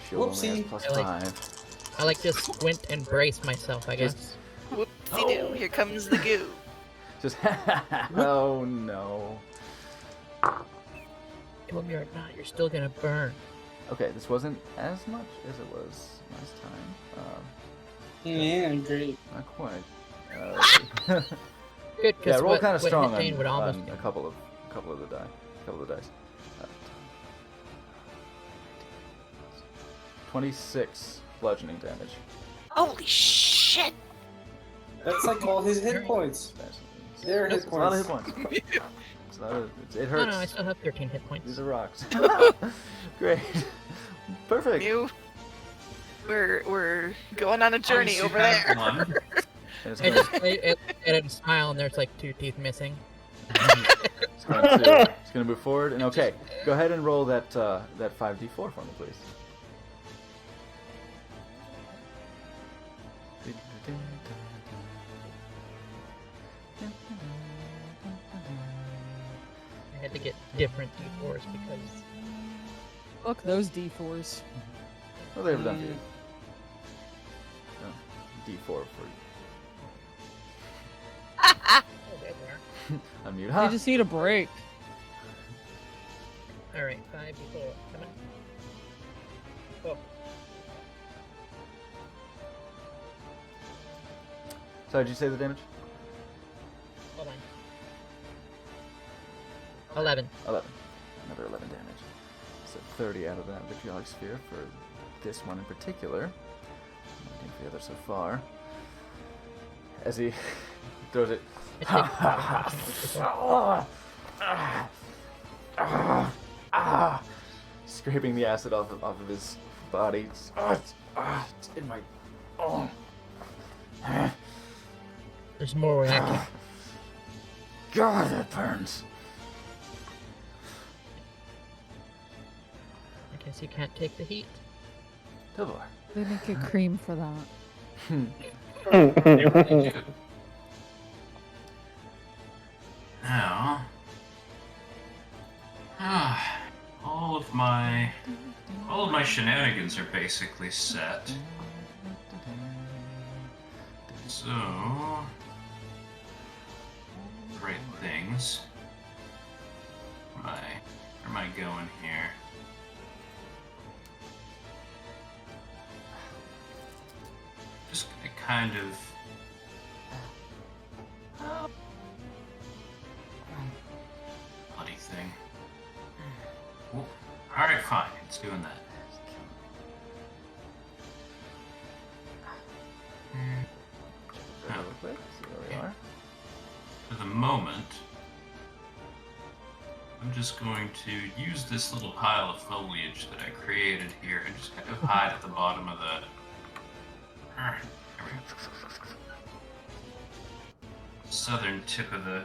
She only has Whoopsie. plus I like- 5. I like just squint and brace myself. I Just- guess. Whoopsie-doo, here comes the goo. Just. Oh no. Tell me or not, you're still gonna burn. Okay, this wasn't as much as it was last time. Yeah, great. Not quite. Good, because Yeah, roll what, kind of what strong Hit Dane would almost on do. a couple of the dice. 26 bludgeoning damage. Holy shit! That's like all his hit points. Their hit It's a lot of points. hit points. It Oh hurts. no, I still have 13 hit points. These are rocks. Great. Perfect. You. We're going on a journey over there. One. And it's I gonna, just I look at it and smile, and there's like 2 teeth missing. it's gonna move forward. And okay, go ahead and roll that 5d4 for me, please. I had to get different d4s because Look, those D4s. What have they ever done for you? D4 for oh, there they are. unmute. They Huh? just need a break. All right, 5 d4. Come on. Oh, So did you say the damage? hold on. 11. 11. Another 11 damage. So 30 out of that vitriolic sphere for this one in particular. Looking for the other so far. As he throws it. Scraping the acid off of his body. It's in my. Oh. There's more where that came. God, that burns. I guess you can't take the heat. Tildor. They make a cream for that. They really do. Now, all of my shenanigans are basically set. So, great things. Where am I going here? Just gonna kind of. Bloody thing. Alright, fine. It's doing that. Real quick, see where we are. For the moment, I'm just going to use this little pile of foliage that I created here and just kind of hide at the bottom of the. There we go. Southern tip of the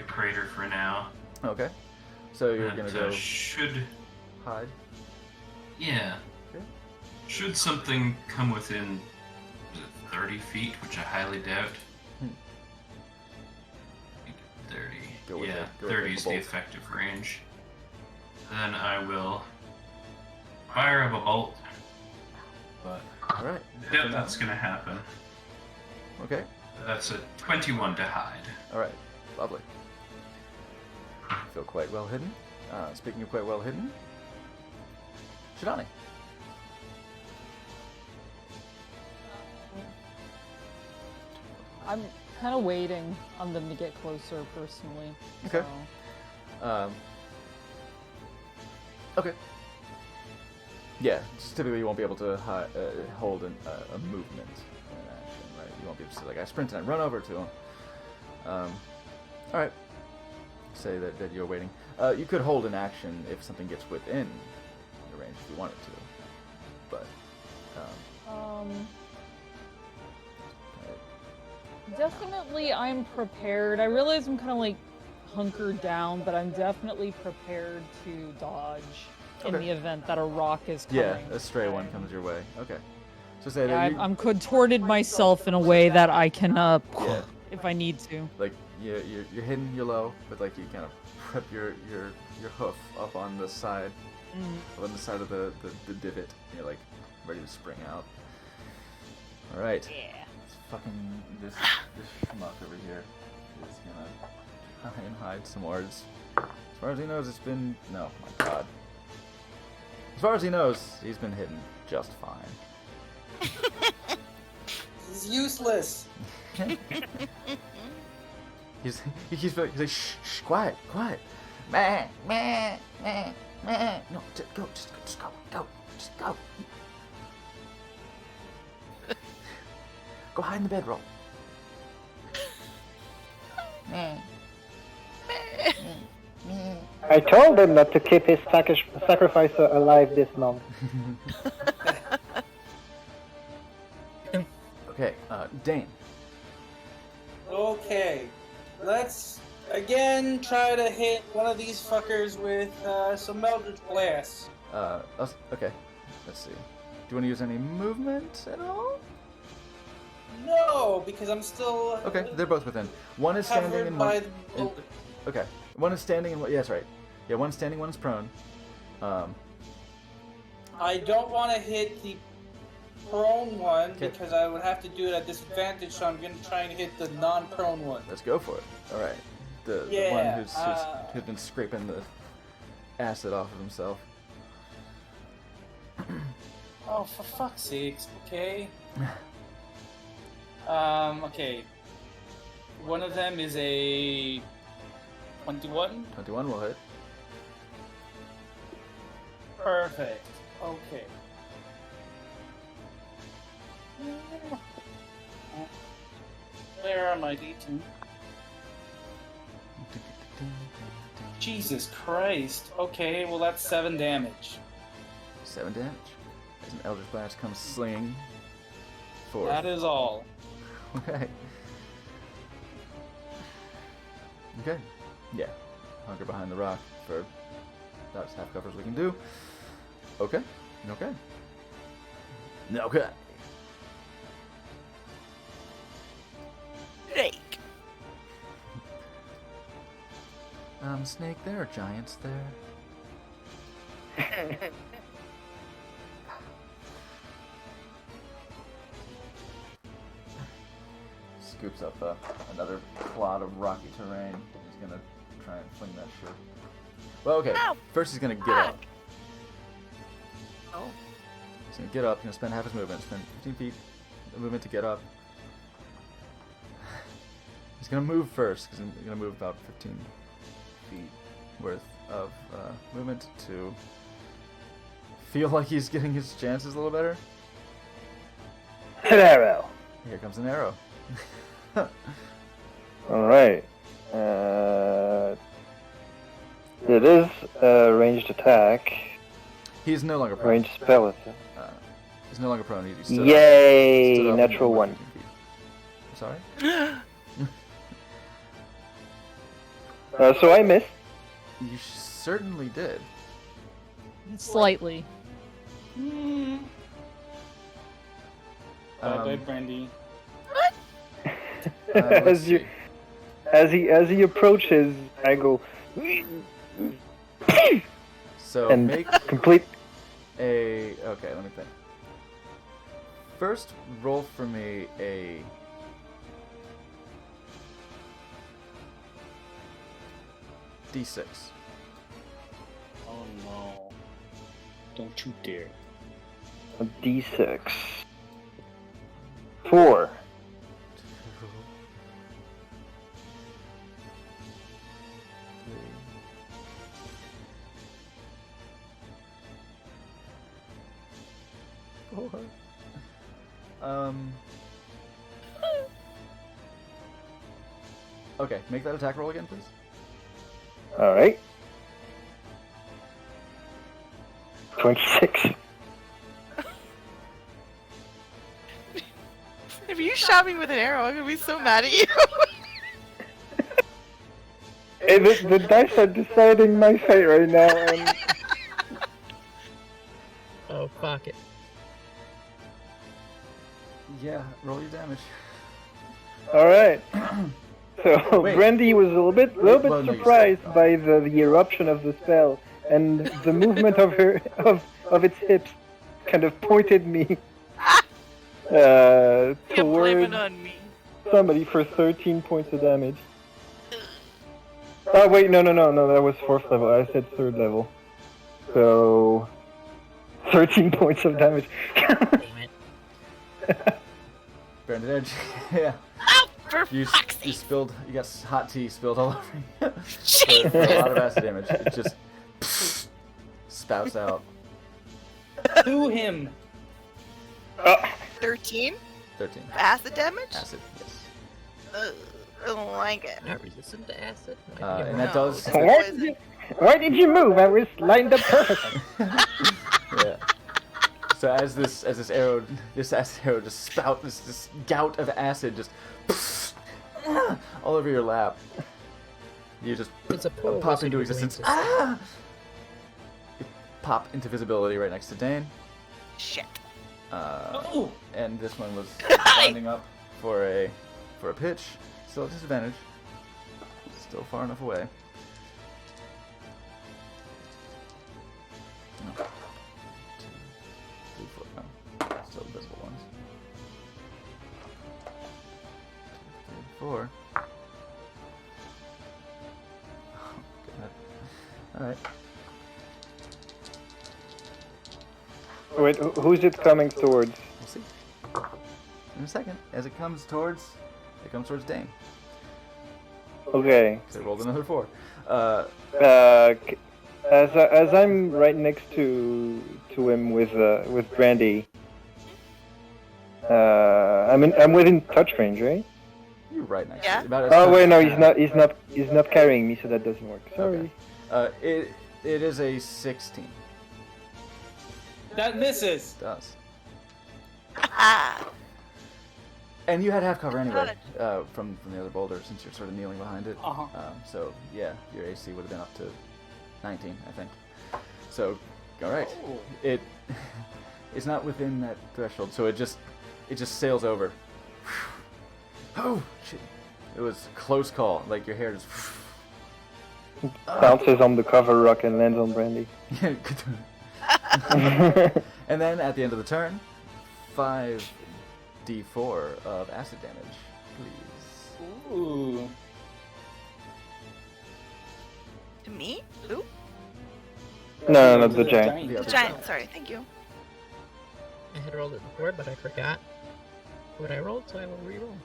crater for now. Okay. So you're And, gonna go should. hide. Yeah. Okay. Should something come within, was it 30 feet, which I highly doubt. 30. Go with Yeah, it. Go with 30 it, is the the bolt. effective range. Then I will fire up a bolt. But All right. yeah, that's gonna happen. Okay. That's a 21 to hide. All right. Lovely. Feel quite well hidden. Speaking of quite well hidden, Shidani. I'm kind of waiting on them to get closer, personally. Okay. So. Okay. Yeah, just typically you won't be able to hold a movement in action, right? You won't be able to say, like, I sprint and I run over to him. Alright. Say that you're waiting. You could hold an action if something gets within your range if you wanted to. But, Definitely I'm prepared. I realize I'm kind of like hunkered down, but I'm definitely prepared to dodge in Okay. the event that a rock is coming. yeah, a stray one comes your way. Okay. So say Yeah, that I'm contorted myself in a way that I can, Yeah. if I need to. like you're hidden, you're low, but like you kind of prep your hoof up on the side, Mm. on the side of the divot. And you're like ready to spring out. All right. Yeah. It's fucking this schmuck over here is gonna try and hide some more. As far as he knows, it's been no. My God. As far as he knows, he's been hidden just fine. He's useless. He's like shh, quiet, meh, meh, meh, meh. No, just go, just go. Go hide in the bedroll. I told him not to keep his sacrifice alive this long. Okay, Dane. Okay, let's again try to hit one of these fuckers with some Eldritch Blasts. Okay, let's see. Do you want to use any movement at all? No, because I'm still Okay, they're both within. One is standing covered and by one. the and- okay, one is standing and one. Yeah, that's right. Yeah, one's standing, one's prone. I don't want to hit the prone one Okay. because I would have to do it at disadvantage, so I'm going to try and hit the non-prone one. Let's go for it. All right, the one Yeah, who's been scraping the acid off of himself. Oh, for fuck's sakes, okay. Okay. One of them is a 21. 21 will hit. Perfect. Okay. Where are my D2? Jesus Christ. Okay, well that's 7 damage. 7 damage. As an Eldritch Blast comes slinging forward. That is all. Okay. Okay. Yeah. Hunker behind the rock for about as half cover as we can do. Okay. Okay. Okay. Snake. Snake, there are giants there. Scoops up another clod of rocky terrain. He's gonna try and fling that shit. Well, okay. Ow! First, he's gonna get up. Oh. He's gonna get up. He's gonna spend half his movement. Spend 15 feet of movement to get up. He's gonna move first because he's gonna move about 15 feet worth of movement to feel like he's getting his chances a little better. An arrow. Here comes an arrow. Alright. It is a ranged attack. He's no longer prone. Ranged spell attack. He's no longer prone. He stood up. Yay! Stood up Natural and moved one. 15 feet. Sorry? So I missed. You certainly did. Slightly. Bye, Brandy. as you, as he approaches, I go. So and make complete. a. Okay, let me think. First, roll for me a. D6. Oh no. Don't you dare. A D6. 4. Okay, make that attack roll again, please. Alright. 26. If you shot me with an arrow, I'm gonna be so mad at you. Hey, the dice are deciding my fate right now, and Oh, fuck it. Yeah, roll your damage. alright. So Wait. Brandy was a little bit Well, no, you surprised said- by the eruption of the spell, and the movement of her of its hips kind of pointed me You're blaming towards on me. somebody for 13 points of damage. Oh wait, no, that was 4th level. I said 3rd level. So 13 points of damage. Damn it. Brandon Edge. Yeah. Oh, for You fuck's you sake. spilled. You got hot tea spilled all over you. Jesus. A lot of acid damage. It just spouts out. To him. 13? 13. Acid damage? Acid, yes. Ugh, I don't like it. Not resistant to acid. And that No, does. it's a Why poison. did you, why did you move? I was lined up perfectly. Yeah. So as this acid arrow just spout this gout of acid just all over your lap, you just It's a poor pop wizard into who existence. blames himself. You pop into visibility right next to Dane. Shit. Oh! And this one was lining up for a pitch. Still at disadvantage. Still far enough away. No. 2, 3, 4. No. Still visible ones. 2, 3, 4. Alright. Wait, who's it coming towards? We'll see. In a second. As it comes towards Dane. Okay. So I rolled another 4. As I'm right next to him with Brandy, I'm within touch range, right? You're right next Yeah. to about as Oh close wait, as no, you can. he's not carrying me, so that doesn't work. Sorry. Okay. It is a 16. That misses. It does. Ah. And you had half cover anyway, God. from the other boulder, since you're sort of kneeling behind it. Uh-huh. So yeah, your AC would have been up to 19, I think. So, all right. Oh. It's not within that threshold, so it just sails over. Oh shit! It was a close call. Like your hair just. Bounces on the cover rock and lands on Brandy. Yeah, good. And then at the end of the turn, 5d4 of acid damage, please. Ooh. To me? Who? No, not the giant. The The other giant. Sorry. Thank you. I had rolled it before, but I forgot what I rolled, so I will re-roll.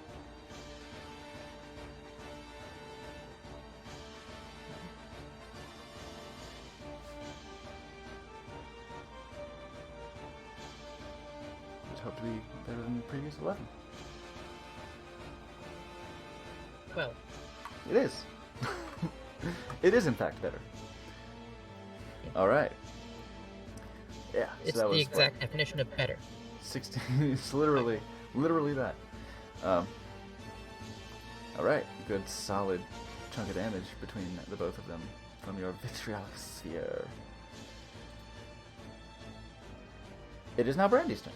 Just hope to be better than the previous 11. Well, It is. It is in fact better. All right. Yeah. it's so that the was exact definition of better. 16. It's literally that. All right. Good solid chunk of damage between the both of them from your vitriolic sphere. It is now Brandy's turn.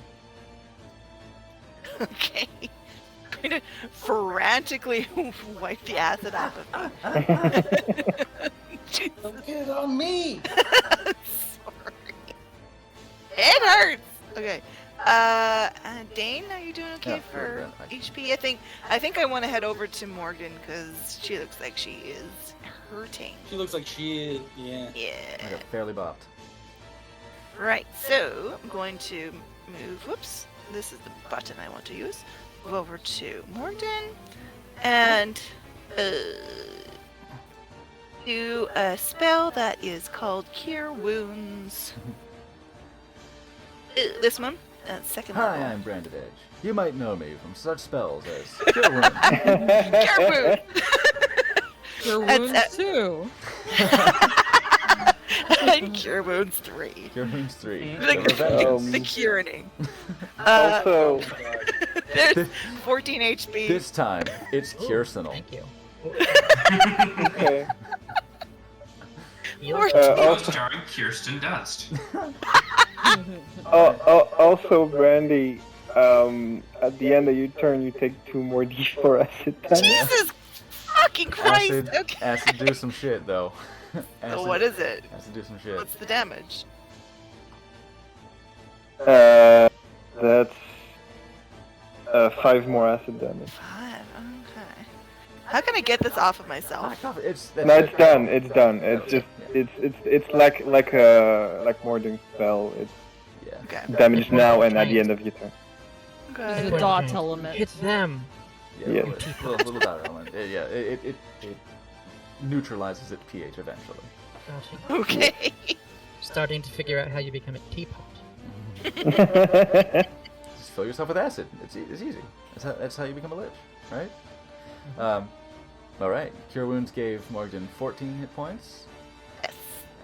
Okay. I'm going to frantically wipe the acid off of me. Don't get it on me! Sorry. It hurts. Okay. Dane, are you doing okay Yeah, for good, yeah, HP? I think I want to head over to Morgan because she looks like she is hurting. She looks like she is, yeah. I Yeah. got fairly bopped. Right. So I'm going to move. Whoops. This is the button I want to use. Move over to Morgan and do a spell that is called Cure Wounds. This one, second Hi, level. I'm Branded Edge. You might know me from such spells as Cure Wounds. Cure Wounds. Your That's- wounds too. And Cure Wounds 3. Cure Wounds 3. The, The Revenge. the curing. Also, There's 14 HP. This time, it's Ooh, Kirstenal. Thank you. okay. You Or- Also, Starring Kirsten Dust. also, Brandy. At the end of your turn, you take 2 more d4 acid damage. Jesus fucking Christ. Acid, Okay. acid do some shit, though. So what is it? Acid do some shit. What's the damage? That's 5 more acid damage. 5. Okay. How can I get this off of myself? It's No, it's done. It's done. It's just it's like Mording spell. It's Yeah. Okay. damage now and at the end of your turn. Okay. The dot element. Hit them. Yeah, Yeah. little dot element. Yeah, it neutralizes its pH eventually. Gosh, Okay. starting to figure out how you become a teapot. Just fill yourself with acid. It's easy. That's how you become a lich, right? All right. Cure Wounds gave Morgan 14 hit points. Yes.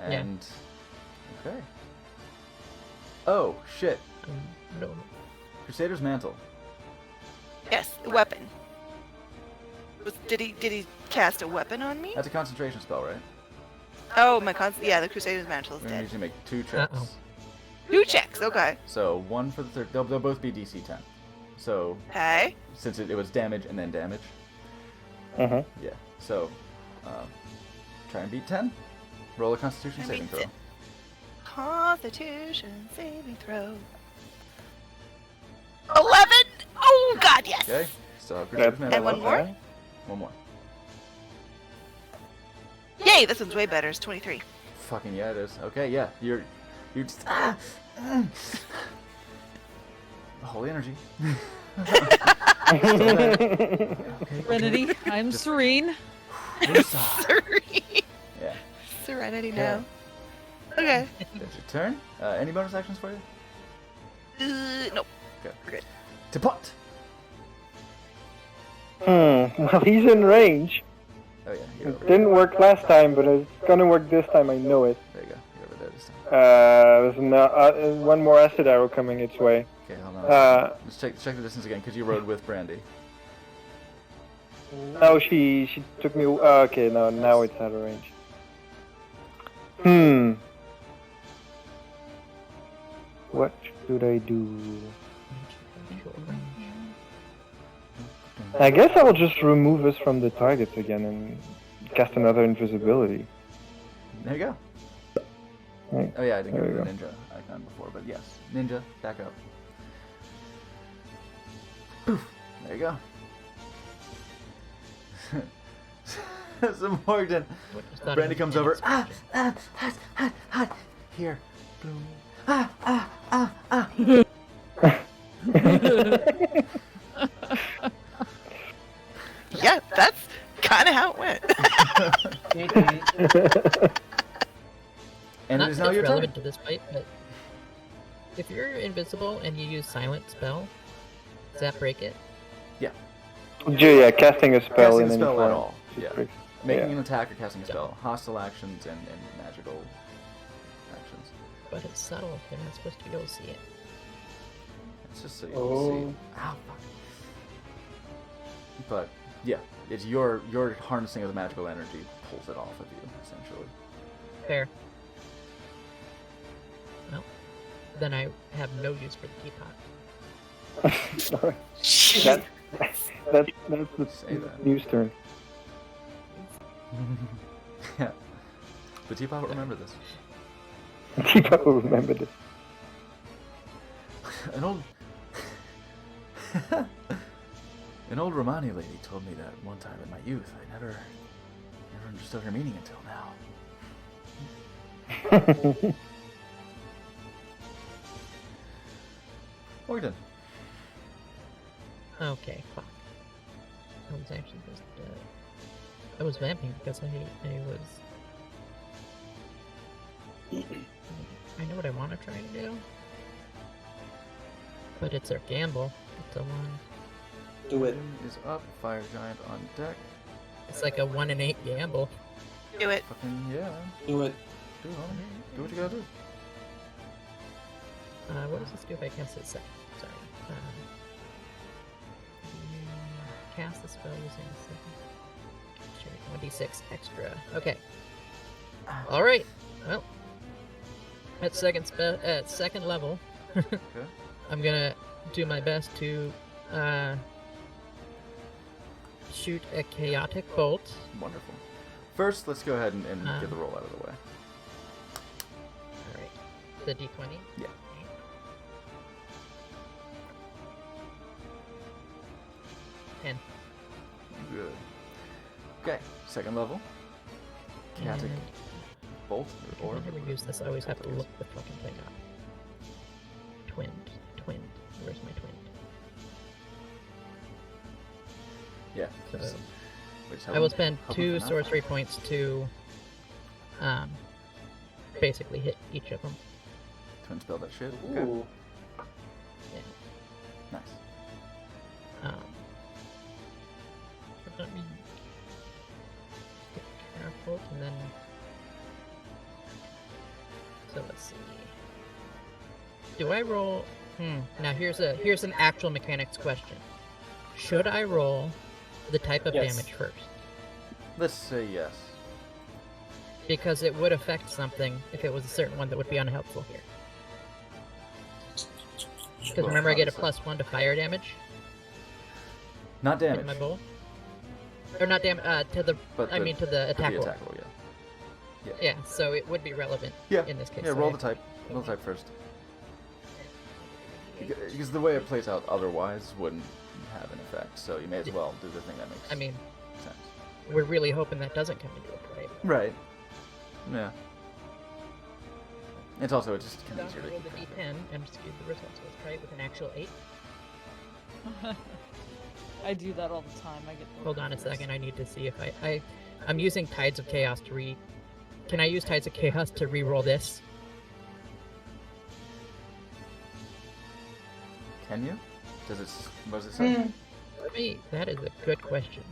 And okay. Oh shit. No. Crusader's Mantle. Yes, the weapon. Did he cast a weapon on me? That's a concentration spell, right? Oh, yeah, the Crusader's Mantle is We're gonna dead. need you to make 2 checks. Uh-oh. 2 checks, okay. So 1 for the third. They'll both be DC 10. So Okay. since it was damage and then damage. Uh-huh. Yeah. So try and beat 10. Roll a Constitution Try and saving beat throw. 10. Constitution saving throw. 11! Oh god, yes! Okay. Still have Crusader's Mantle. And one more? One more. Yay, this one's way better. It's 23. Fucking yeah, it is. Okay, yeah. You're just holy energy. Serenity. I'm serene. Serene. Yeah. Serenity Okay. now. Okay. That's your turn. Any bonus actions for you? Nope. Okay. We're good. To pot. Well, he's in range. Oh yeah, you're over It didn't work last time, but it's gonna work this time. I know it. there. You go. You're over there this time. There's one more acid arrow coming its way. Okay, hold on. Let's check the distance again, because you rode with Brandy. No, she took me. Okay, no, now it's out of range. What should I do? I guess I will just remove us from the targets again and cast another invisibility. There you go. Right. Oh yeah, I didn't There give we you go. the ninja icon before, but yes, ninja, back up. Poof. There you go. So Morgan, Brandy comes over. Here, bloom. Yeah, that's kind of how it went. And Not it is that now it's your turn. relevant to this fight, but if you're invisible and you use silent spell, does that break it? Yeah, casting a spell Casting in a any spell form. at all. Yeah. Breaks- Making yeah. an attack or casting a spell. Hostile actions and magical actions. But it's subtle. They're not supposed to be able to see it. It's just so you can see. Ow, fuck. But yeah, it's your harnessing of the magical energy pulls it off of you, essentially. Fair. Well, then I have no use for the teapot. that's the Say that. news turn. Yeah. The teapot will remember this. People will remember this. An old Romani lady told me that one time in my youth. I never understood her meaning until now. Morgan. Okay, fuck. I was actually just, I was vamping because I was... I know what I want to try to do. But it's a gamble. It's a 1. Do it. Is up. Fire giant on deck. It's like a 1 in 8 gamble. Do it. Fucking yeah. Do it. Do it, homie. Do what you gotta do. What does this do if I cast it second? Sorry. Cast the spell using a second. 1d6 extra. Okay. Alright. Well. At second level, Okay. I'm gonna do my best to shoot a chaotic bolt. Wonderful. First, let's go ahead and get the roll out of the way. Alright. The d20? Yeah. And Good. Okay. Second level. Chaotic bolt or I never use this. I always have to look the fucking thing up. Twinned. Where's my twin? yeah. So, just- which I will spend help 2 them out. sorcery points to basically hit each of them. Twin spell that shit. Okay. Ooh. Yeah. Nice. Let me get careful, and then. So let's see. Do I roll? Now here's an actual mechanics question. Should I roll the type of Yes. damage first? Let's say yes. Because it would affect something if it was a certain one that would be unhelpful here. Because Well, remember, I get a obviously. +1 to fire damage Not in damage. my bow. Or not damage to the. But I mean to the attack roll. attack roll, yeah. Yeah, so it would be relevant. Yeah. In this case. Yeah, so roll I- the type. Roll the type first. Because the way it plays out otherwise wouldn't have an effect, so you may as well do the thing that makes I mean, sense. we're really hoping that doesn't come into play. Right. Yeah. It's also just kind of Doc easier to rolled the keep track of. D10 and skewed the results. Let's try it with an actual 8. I do that all the time. I get. the Hold on a numbers. second. I need to see if I'm using Tides of Chaos to Can I use Tides of Chaos to re-roll this? Can you? Does it? What does it say? That is a good question.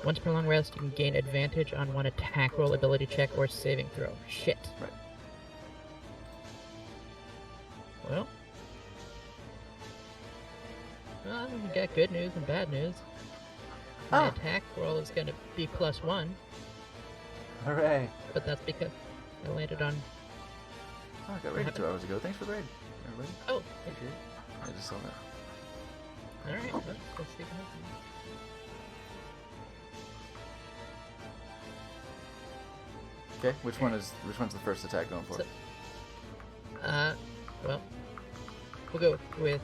Once per long rest, you can gain advantage on one attack roll, ability check, or saving throw. Shit. Right. Well, we got good news and bad news. My attack roll is going to be +1, Hooray! but that's because I landed on. Oh, I got raided 2 hours ago. Thanks for the raid, everybody. Oh, Appreciate it. I just saw that. all right. Let's see what happens. Okay, which one's the first attack going for? So- Well, we'll go with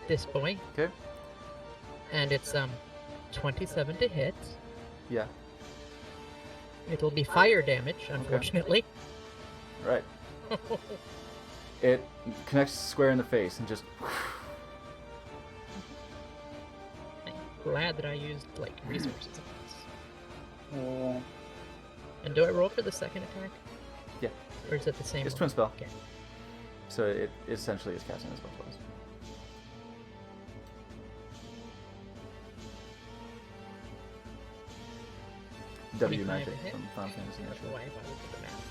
this boy, Okay. and it's 27 to hit. Yeah. It'll be fire damage, unfortunately. Right. It connects square in the face and just. I'm glad that I used like resources on this. Uh, And do I roll for the second attack? Yeah. Or is it the same? It's one? twin spell. Okay. So it essentially is casting a spell twice. W 25 magic to hit. from Final Fantasy. That's Natural. why I bothered with the math.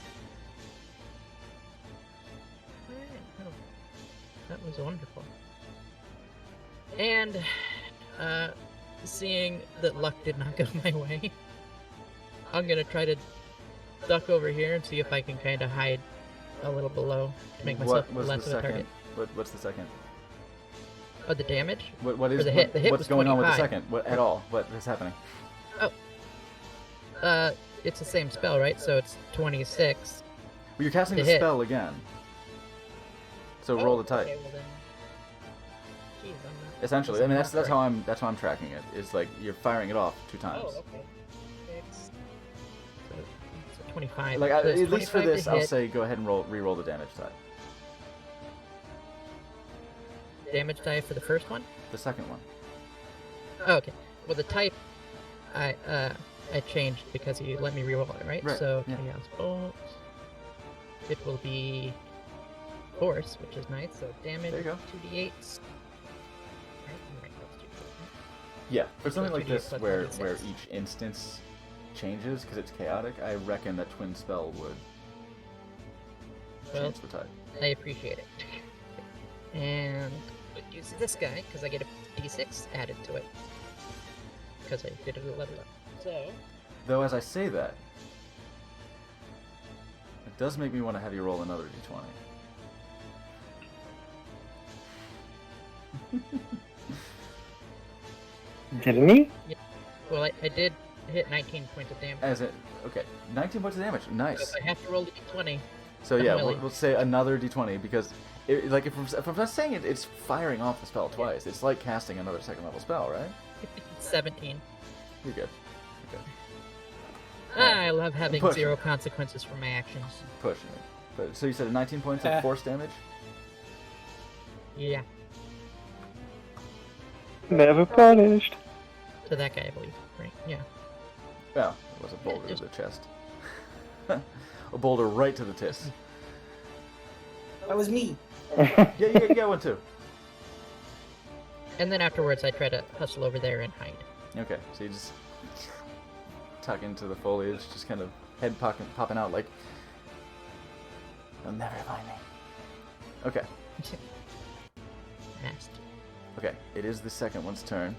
Alright, well, that was wonderful. And, seeing that luck did not go my way, I'm gonna try to duck over here and see if I can kind of hide a little below to make myself What was less the of a target. second? What's the second? Oh, the damage? What Or is the hit? The hit what's was going on with the 25. second? What at all? What is happening? It's the same spell, right? So it's 26. Well, you're casting To the hit. spell again. So roll the type. Okay, well then. Jeez, I'm not. Essentially, this I mean is that's not how I'm tracking it. Is like you're firing it off 2 times. Oh, okay. So 25. Like So at it's least for 25 to this, I'll hit. say go ahead and re-roll the damage type. Damage die for the first one? The second one. Oh, okay. Well, the type I changed because you let me reroll it, right? Right, So yeah. Chaos Bolt. It will be Force, which is nice. So damage There you go. 2d8s. Right, that's 2d8. Yeah, for So something like 2d8 this plus where 1d6. each instance changes because it's chaotic, I reckon that twin spell would Well, change the type. I appreciate it. And I'll use this guy because I get a d6 added to it. Because I did a level up. So, Though as I say that, it does make me want to have you roll another d20. Kidding me? well, I did hit 19 points of damage. As it, okay, 19 points of damage, So nice. if I have to roll the d20, So yeah, Really? we'll say another d20 because, like, if I'm not saying it, it's firing off the spell twice. It's like casting another second level spell, right? 17. You're good. Okay. I love having Push. 0 consequences for my actions. Pushing it. But so you said 19 points of force damage. Yeah, Never punished. to that guy, I believe. Right? Yeah. Well, it was a boulder just- to the chest. A boulder right to the tis. that was me. Yeah, you got one too. And then afterwards, I try to hustle over there and hide. Okay, so you just tuck into the foliage, just kind of head popping out like, they'll never find me. Okay. Nasty. Okay, it is the second one's turn.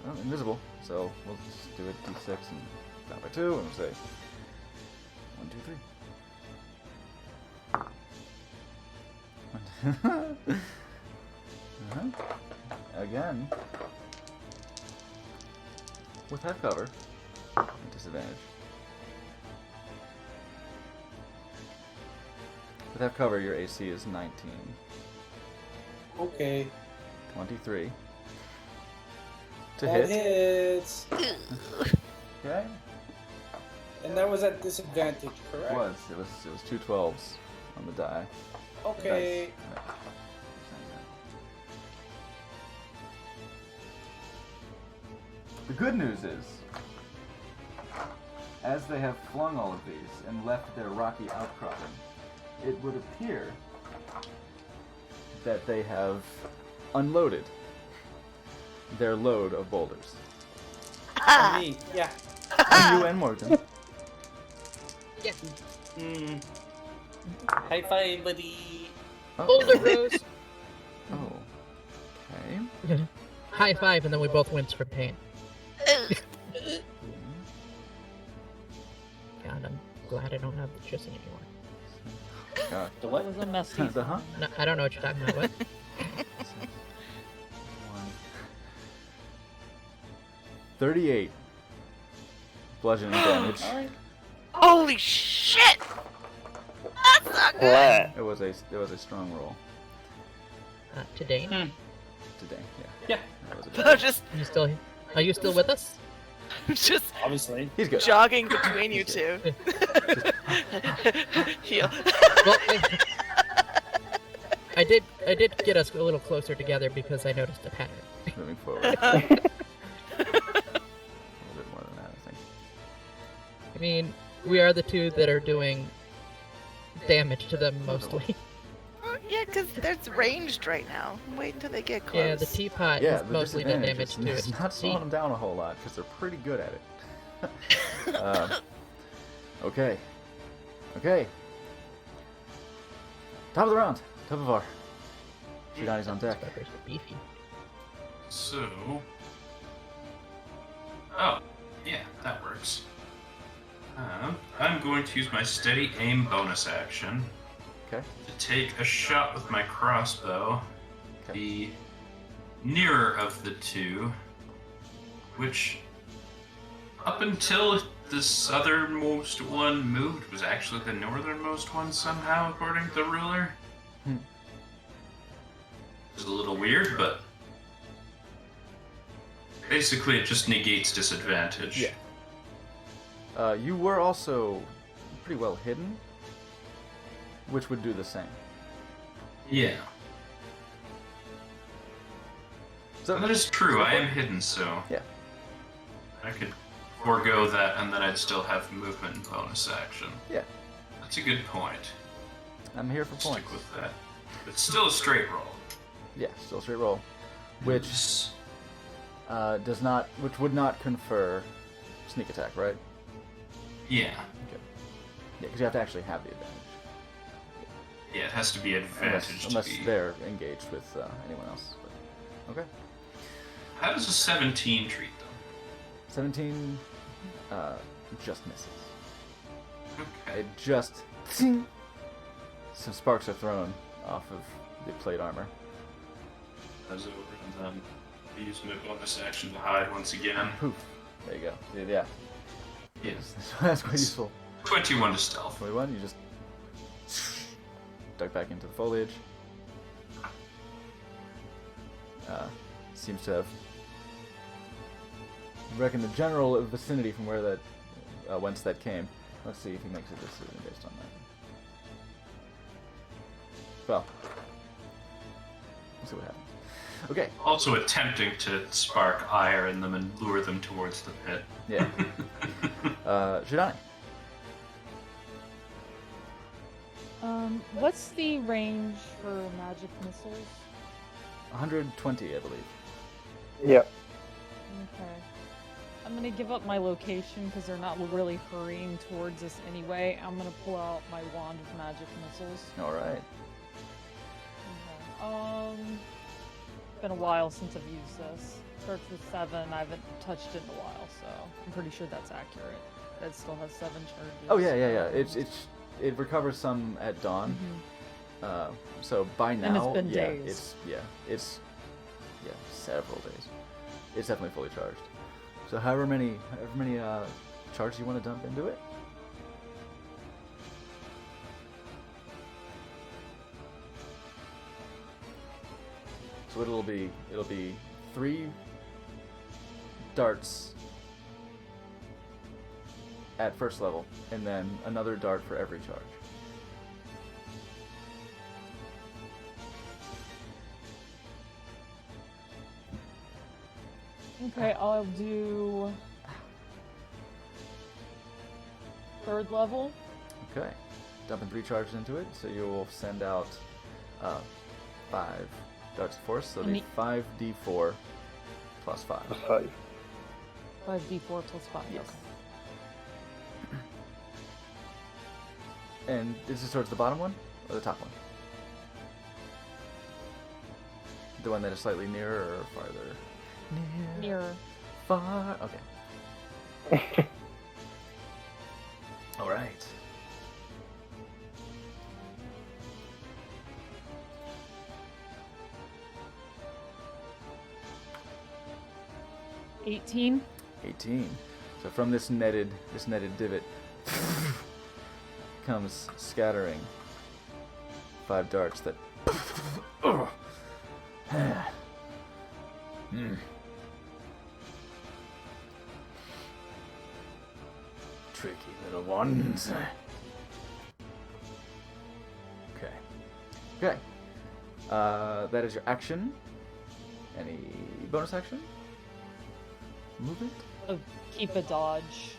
Oh, invisible, so we'll just do a d6 and down by 2, and we'll say 1, 2, 3. Again, with half cover, disadvantage. With half cover, your AC is 19. Okay. 23. To That hit. hits. Okay. And that was at disadvantage, It correct? was. It was 2 12s on the die. Okay. Dice. The good news is, as they have flung all of these and left their rocky outcropping, it would appear that they have unloaded their load of boulders. On me, yeah. On you and Morgan. Yeah. High five, buddy. Boulder Rose. Oh. Okay. High five, and then we both wince from pain. God, I'm glad I don't have the chissing anymore. God. The It what? was a messy. The huh? No, I don't know what you're talking about. What? 38 bludgeoning damage. Alright. Holy shit! That's not good. Flat. It was a strong roll Today? today. Yeah. Yeah, That was a good roll. Just, Are you still with us? just obviously. He's good. jogging between you two. Heal. Well, I did get us a little closer together because I noticed a pattern. Moving forward. A little bit more than that, I think. I mean, we are the two that are doing damage to them mostly. Yeah, because there's ranged right now. Wait until they get close. Yeah, the teapot Yeah, has the mostly done disadvantage damage to is its not slowing seat. them down a whole lot because they're pretty good at it. Okay. Okay. Top of the round. Top of our. Shidani's on deck. Fuckers are beefy. So. Oh, yeah, that works. I'm going to use my steady aim bonus action Okay. to take a shot with my crossbow, Okay. the nearer of the two, which up until the southernmost one moved was actually the northernmost one somehow, according to the ruler. It's a little weird, but basically it just negates disadvantage. Yeah. You were also pretty well hidden, which would do the same. Yeah. So That is true, I am hidden, so Yeah. I could forego that and then I'd still have movement and bonus action. Yeah. That's a good point. I'm here for Stick points. with that. It's still a straight roll. Yeah, still straight roll, which which would not confer sneak attack, right? Yeah. Okay. Yeah, because you have to actually have the advantage. Yeah, it has to be advantage Unless to be. they're engaged with anyone else. But, okay. How does a 17 treat them? 17 just misses. Okay. It just... Some sparks are thrown off of the plate armor. Goes over and then I use my bonus action to hide once again. Poof. There you go. Yeah. Yes. That's quite useful. 21 to stealth. 21, you just... duck back into the foliage. Seems to have reckon the general vicinity from where that whence that came. Let's see if he makes a decision based on that. Well, we'll see what happens. Okay. Also attempting to spark ire in them and lure them towards the pit. Yeah. Shidani. What's the range for magic missiles? 120, I believe. Yeah. Okay. I'm gonna give up my location because they're not really hurrying towards us anyway. I'm gonna pull out my wand of magic missiles. All right. Okay. Been a while since I've used this. Starts with 7. I haven't touched it in a while, so I'm pretty sure that's accurate. It still has 7 charges. Oh yeah. It recovers some at dawn. So by now, And it's been days. It's several days. It's definitely fully charged. So however many charges you want to dump into it. So it'll be 3 darts at first level, and then another dart for every charge. Okay, I'll do 3rd level. Okay, dumping 3 charges into it, so you will send out 5 darts of force. So it'll be 5d4 plus 5. Plus 5. 5d4 plus 5. Yes. Okay. And this is towards the bottom one or the top one? The one that is slightly nearer or farther? Nearer. Far. Okay. All right. $18. 18. So from this netted divot comes scattering 5 darts that tricky little ones. Okay. That is your action. Any bonus action? Movement? Keep a dodge.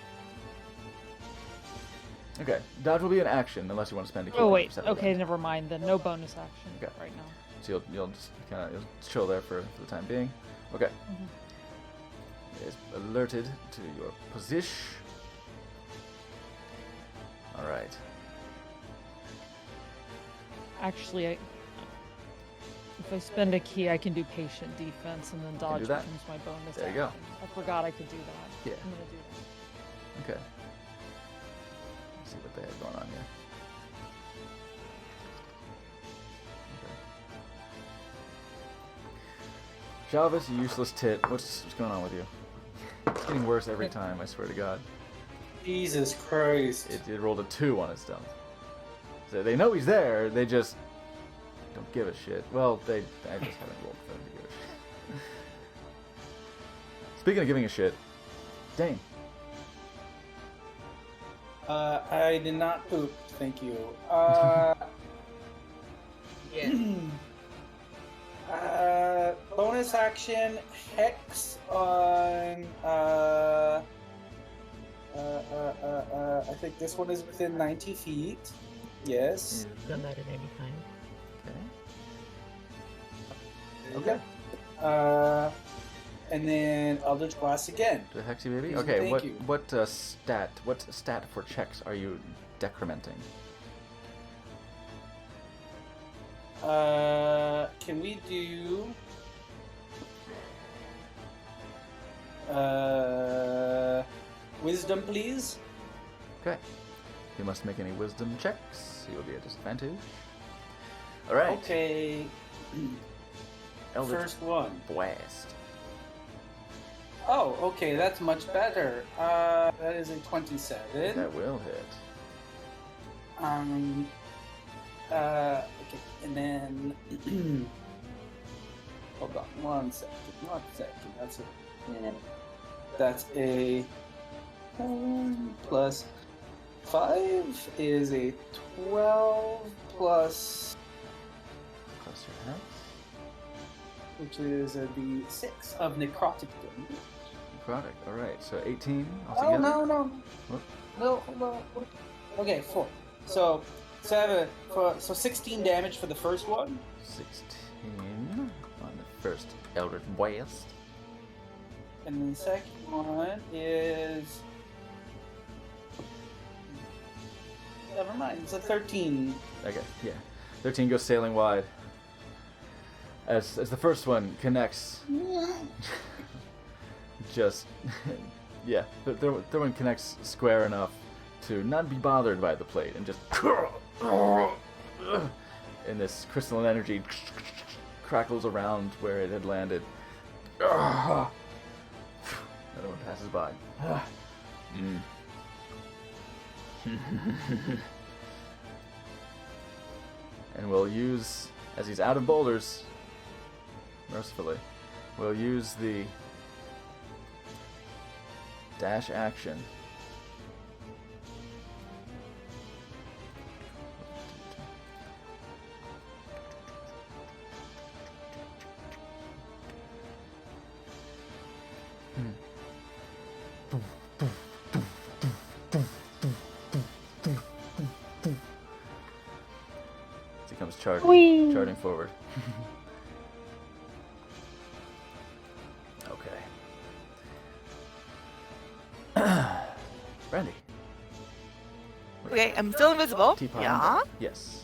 Okay. Dodge will be an action unless you want to spend a key Oh point wait. for separate Okay, rounds. never mind then. No bonus action Okay. right now. So you'll just kind of chill there for the time being. Okay. It is alerted to your position. All right. Actually, if I spend a key, I can do patient defense, and then dodge do that. becomes my bonus There you action. go. I forgot I could do that. Yeah. I'm gonna do that. Okay. Let's see what they have going on here. Okay. Jalvis, you useless tit. What's going on with you? It's getting worse every time, I swear to God. Jesus Christ. It rolled a 2 on its stealth. So they know he's there, they just don't give a shit. Well, I just haven't rolled for them to give a shit. Speaking of giving a shit, Dane. I did not poop, thank you. Bonus action, Hex on, I think this one is within 90 feet. Yes. Done that at any time. Okay. And then Eldritch Blast again. The Hexy baby? Please and Okay, thank you. what stat for checks are you decrementing? Can we do wisdom, please? Okay. You must make any wisdom checks. You will be at disadvantage. Alright. Okay. Eldritch First one. Blast. Oh, okay, that's much better. That is a 27. That will hit. Okay, and then hold on one second. That's a plus 5 is a 12 plus your hex, which is a d6 of necrotic damage. Necrotic. Alright, so 18 Oh altogether. no. What? No, hold on. Okay, 4. So 7 so 16 damage for the first one. 16 on the first Eldritch Blast. And then the second one is... Never mind, it's a 13. Okay, yeah. 13 goes sailing wide. As the first one connects. Just, yeah, the one connects square enough to not be bothered by the plate and just, and this crystalline energy crackles around where it had landed. Another one passes by. And we'll use, as he's out of boulders, mercifully, we'll use the dash action. As he comes charging forward. Okay. Brandy. Okay, I'm still invisible. Teapot. Yeah. Yes.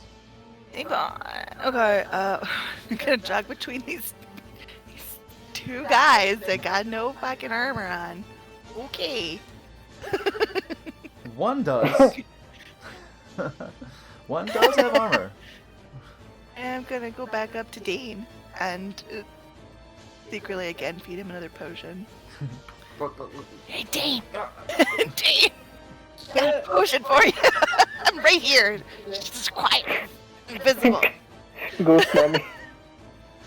Hang on. Okay, I'm gonna jog between these two guys that got no fucking armor on. Okay. One does. One does have armor. I'm gonna go back up to Dane and secretly again feed him another potion. Hey, Dane! Dane! Got a potion for you! I'm right here! Just quiet! Invisible! Ghost mommy.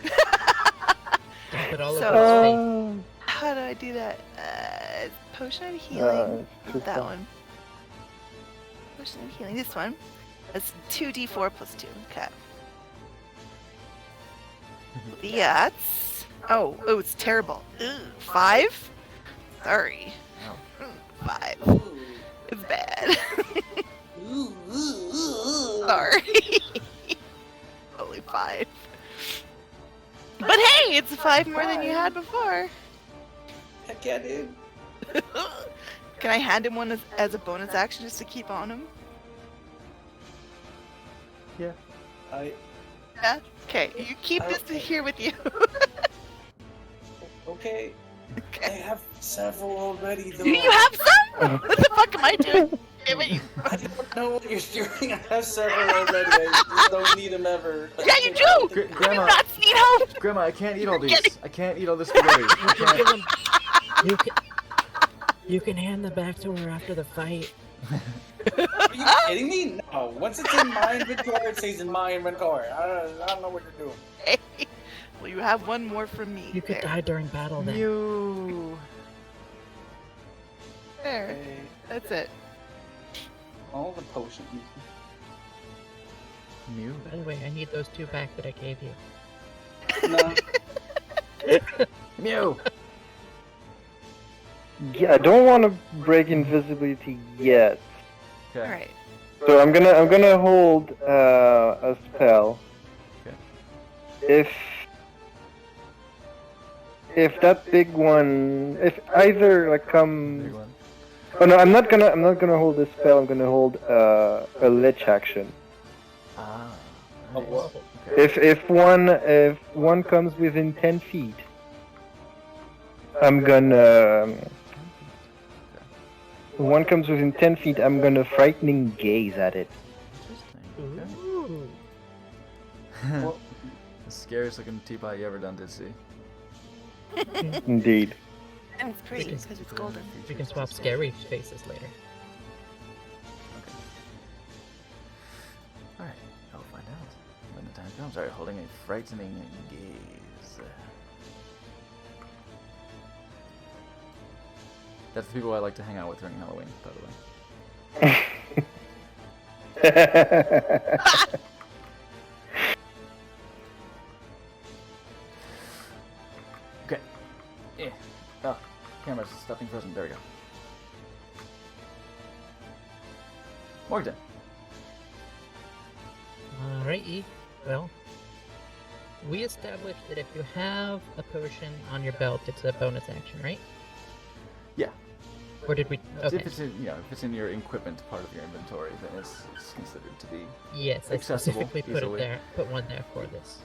Just put all So- over his face. How do I do that? Potion of healing. Just That one. Potion of healing. This one. That's 2d4 plus 2. Okay. That's... Oh, it's terrible. Ooh, 5? Sorry. Oh. 5. It's bad. Sorry. Only 5. But hey, it's 5 more than you had before. Heck yeah, dude. Can I hand him one as a bonus action just to keep on him? Yeah. Yeah? Okay, you keep this here with you. Okay. I have several already, though. You have some? What the fuck am I doing? Damn it, you- I don't know what you're doing. I have several already. I just don't need them ever. Yeah, you do! Gr- You do Grandma. not need help! Grandma, I can't eat all these. Get it. I can't eat all this spaghetti. I You can can't. give him. You can hand them back to her after the fight. Are you kidding me? No. Once it's in my inventory, it stays in my inventory. I don't know what you're doing. Hey, well, you have one more from me. You could There. die during battle then. Mew. There. Okay. That's it. All the potions. Mew. By the way, I need those 2 back that I gave you. No. Mew. Yeah, I don't want to break invisibility yet. Okay. Alright. So I'm gonna hold a spell. Okay. If that big one, if either like Big come. one. Oh no, I'm not gonna hold this spell. I'm gonna hold a lich action. Ah. Oh, Nice. whoa. Okay. If one comes within 10 feet, I'm gonna. One comes within 10 feet, I'm gonna frightening gaze at it. Interesting. Ooh. Okay. The scariest looking teapot you ever done did see. Indeed. And it's pretty because it's golden. We can swap scary faces later. Alright, I'll find out when the time comes. Alright, holding a frightening gaze. That's the people I like to hang out with during Halloween, by the way. Okay. Yeah. Oh, camera's stopping frozen. There we go. Morgan. Alrighty. Well, we established that if you have a potion on your belt, it's a bonus action, right? Yeah. Or did we? Okay. If it's in, if it's in your equipment part of your inventory, then it's considered to be Yes, I accessible specifically put easily. it there. Put one there for this.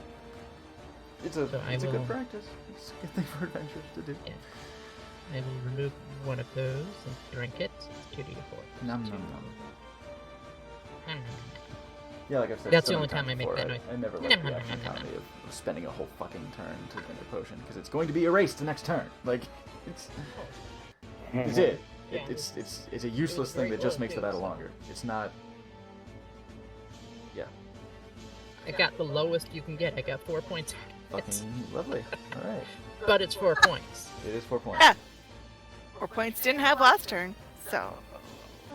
It's a So I it's a good will- practice. It's a good thing for adventurers to do. Yeah. I will remove one of those and drink it. It's 2d4. Nom nom nom. Yeah, like I've said. That's so the only many times time I make before, that noise. I never Nom like the nom action nom nom economy of spending a whole fucking turn to drink a potion because it's going to be erased the next turn. Like it's it. Yeah, It's a useless thing very that just low, makes the too, battle so- longer. It's not. Yeah. I got the lowest you can get. I got 4 points. Fucking lovely. All right. But it's 4 points. It is 4 points. Yeah. 4 points didn't have last turn, so.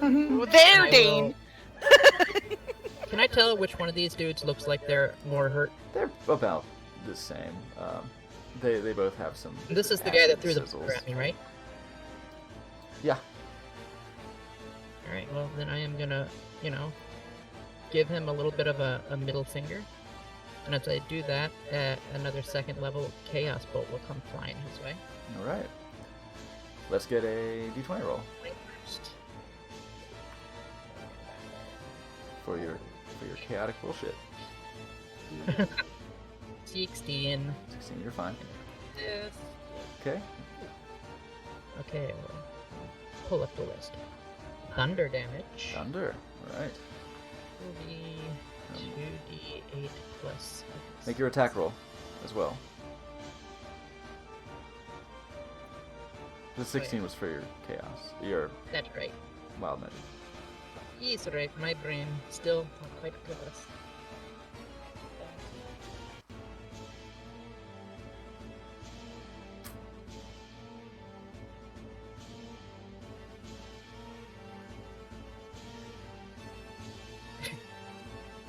Well, there, I Dane! Can I tell which one of these dudes looks like they're more hurt? They're about the same. They both have some. This is the guy that acid threw the sizzles. booger at me, right? Yeah. Alright, well, then I am gonna, give him a little bit of a middle finger. And as I do that, another second level Chaos Bolt will come flying his way. All right. Let's get a d20 roll First. for your chaotic bullshit. 16. 16, you're fine. Yes. Okay. Okay, well, pull up the list. Thunder damage Thunder. All right. will be 2d8 plus 6. Make your attack roll as well. The 16 was for your chaos, your That's right. wild magic. Yes, right. My brain still not quite good at this.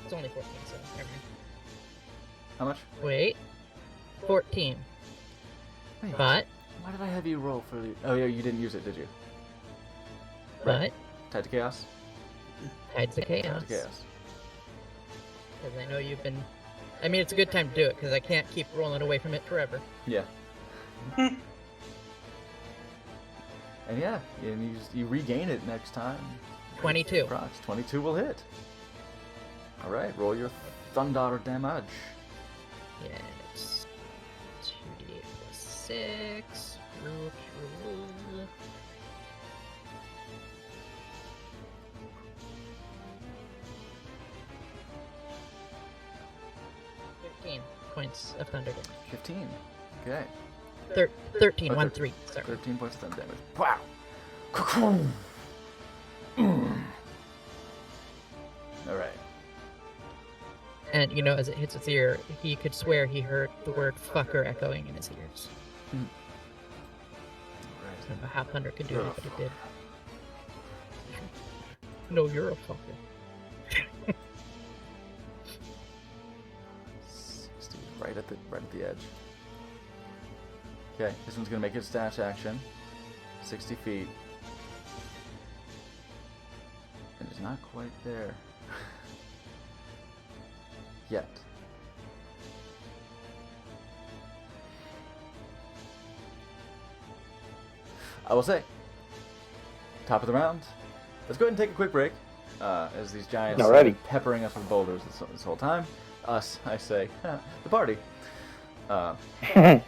It's only 14, so never mind. How much? Wait. 14. Wait, But, why did I have you roll for the? Oh yeah, you didn't use it, did you? but, Tied to chaos. tied to chaos. Tied to chaos. Because I know you've been. I mean, it's a good time to do it because I can't keep rolling away from it forever. Yeah. And yeah, and you regain it next time. 22. Procs. 22 will hit. All right, roll your thunder damage. Yeah, it's 2d8 plus 6. Roll. 15 points of thunder damage. 15. Okay. 13, Oh, 1 thir- 3. Sorry. 13 points of thunder damage. Wow. Cocoon. All right. And as it hits his ear, he could swear he heard the word fucker echoing in his ears. All I don't know how thunder could do You're it, a but it did. No, you're a fucker. 60, right at the edge. Okay, this one's gonna make its dash action. 60 feet. And it's not quite there. Yet. I will say, top of the round. Let's go ahead and take a quick break. As these giants have Alrighty. been peppering us with boulders this whole time. Us, I say, the party. And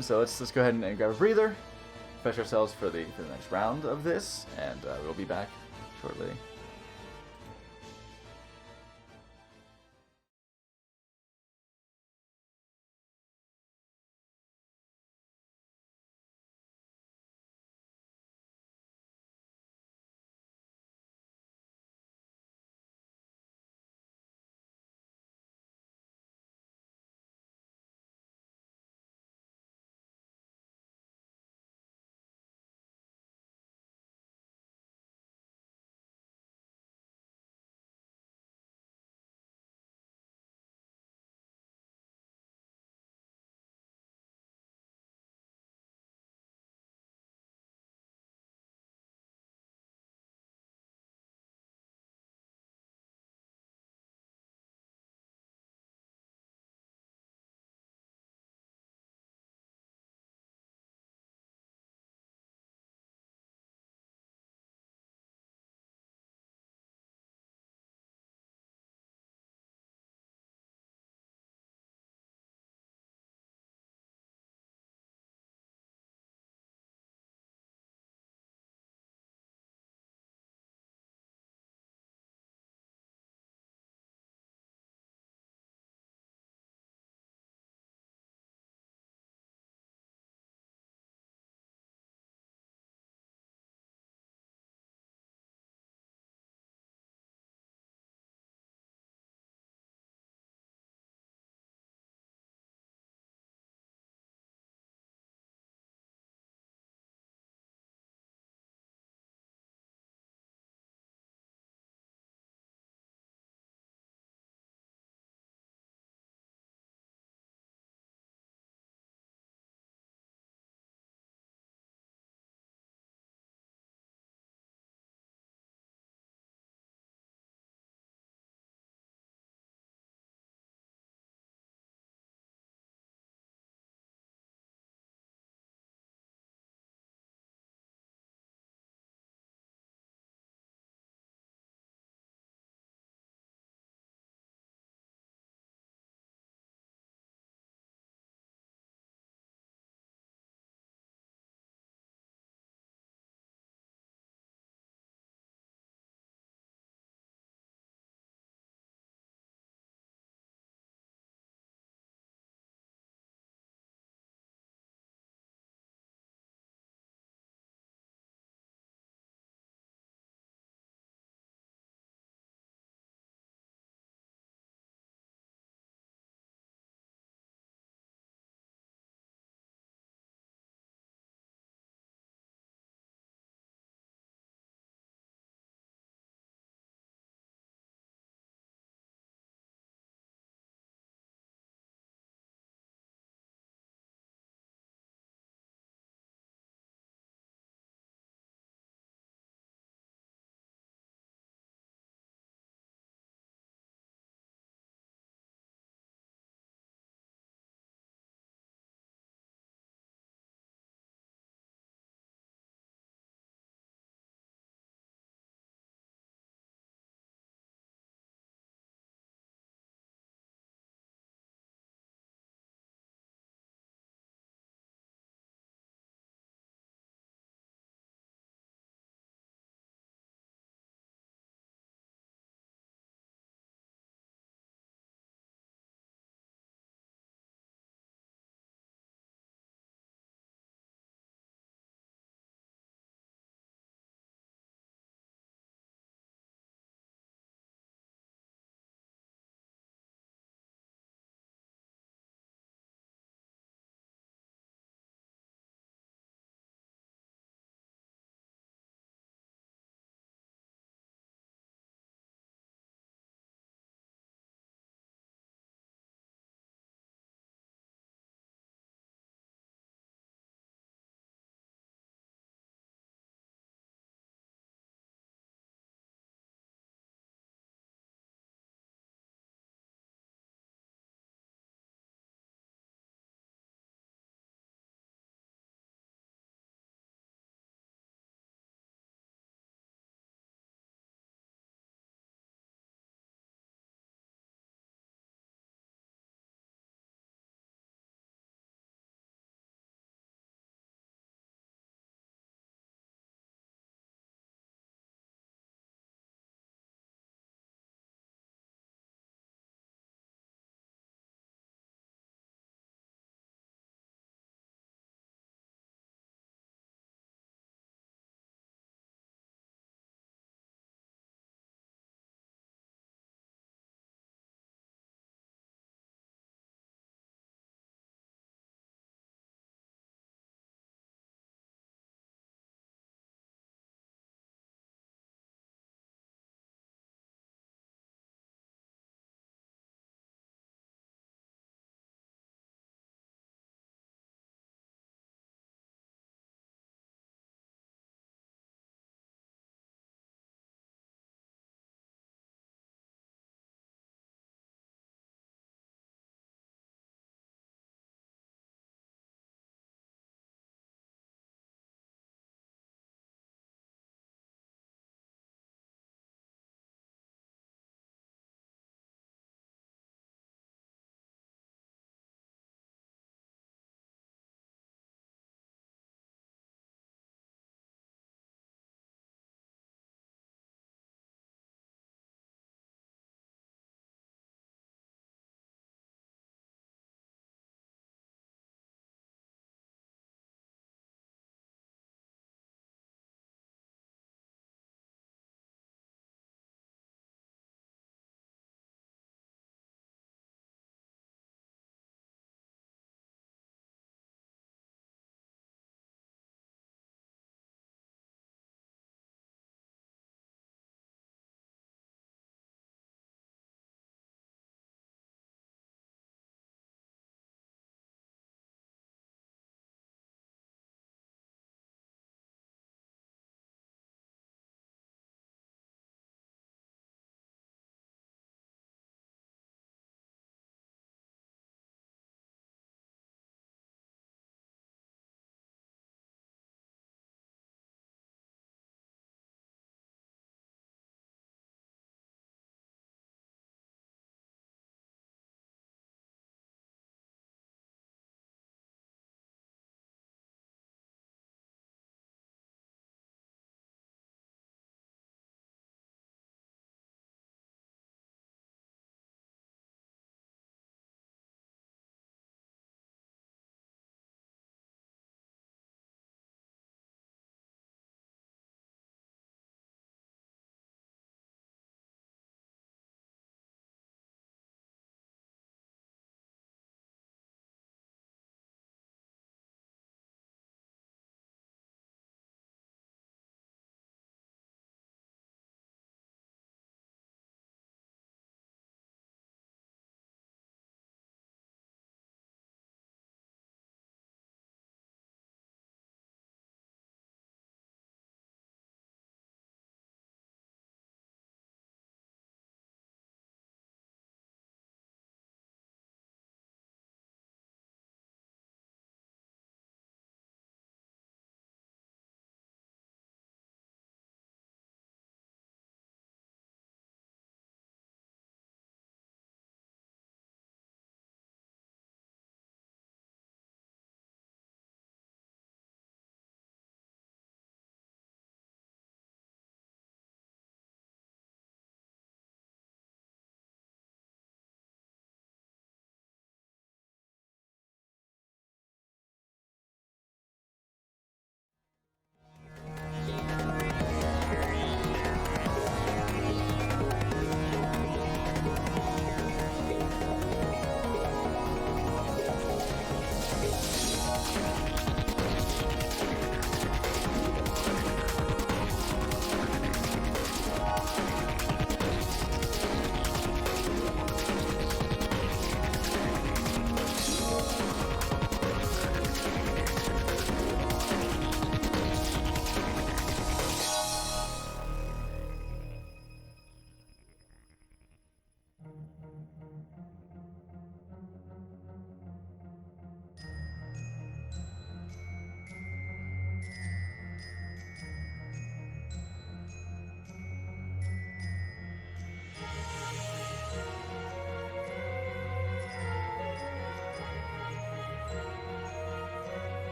so let's go ahead and grab a breather, refresh ourselves for the next round of this, and we'll be back shortly.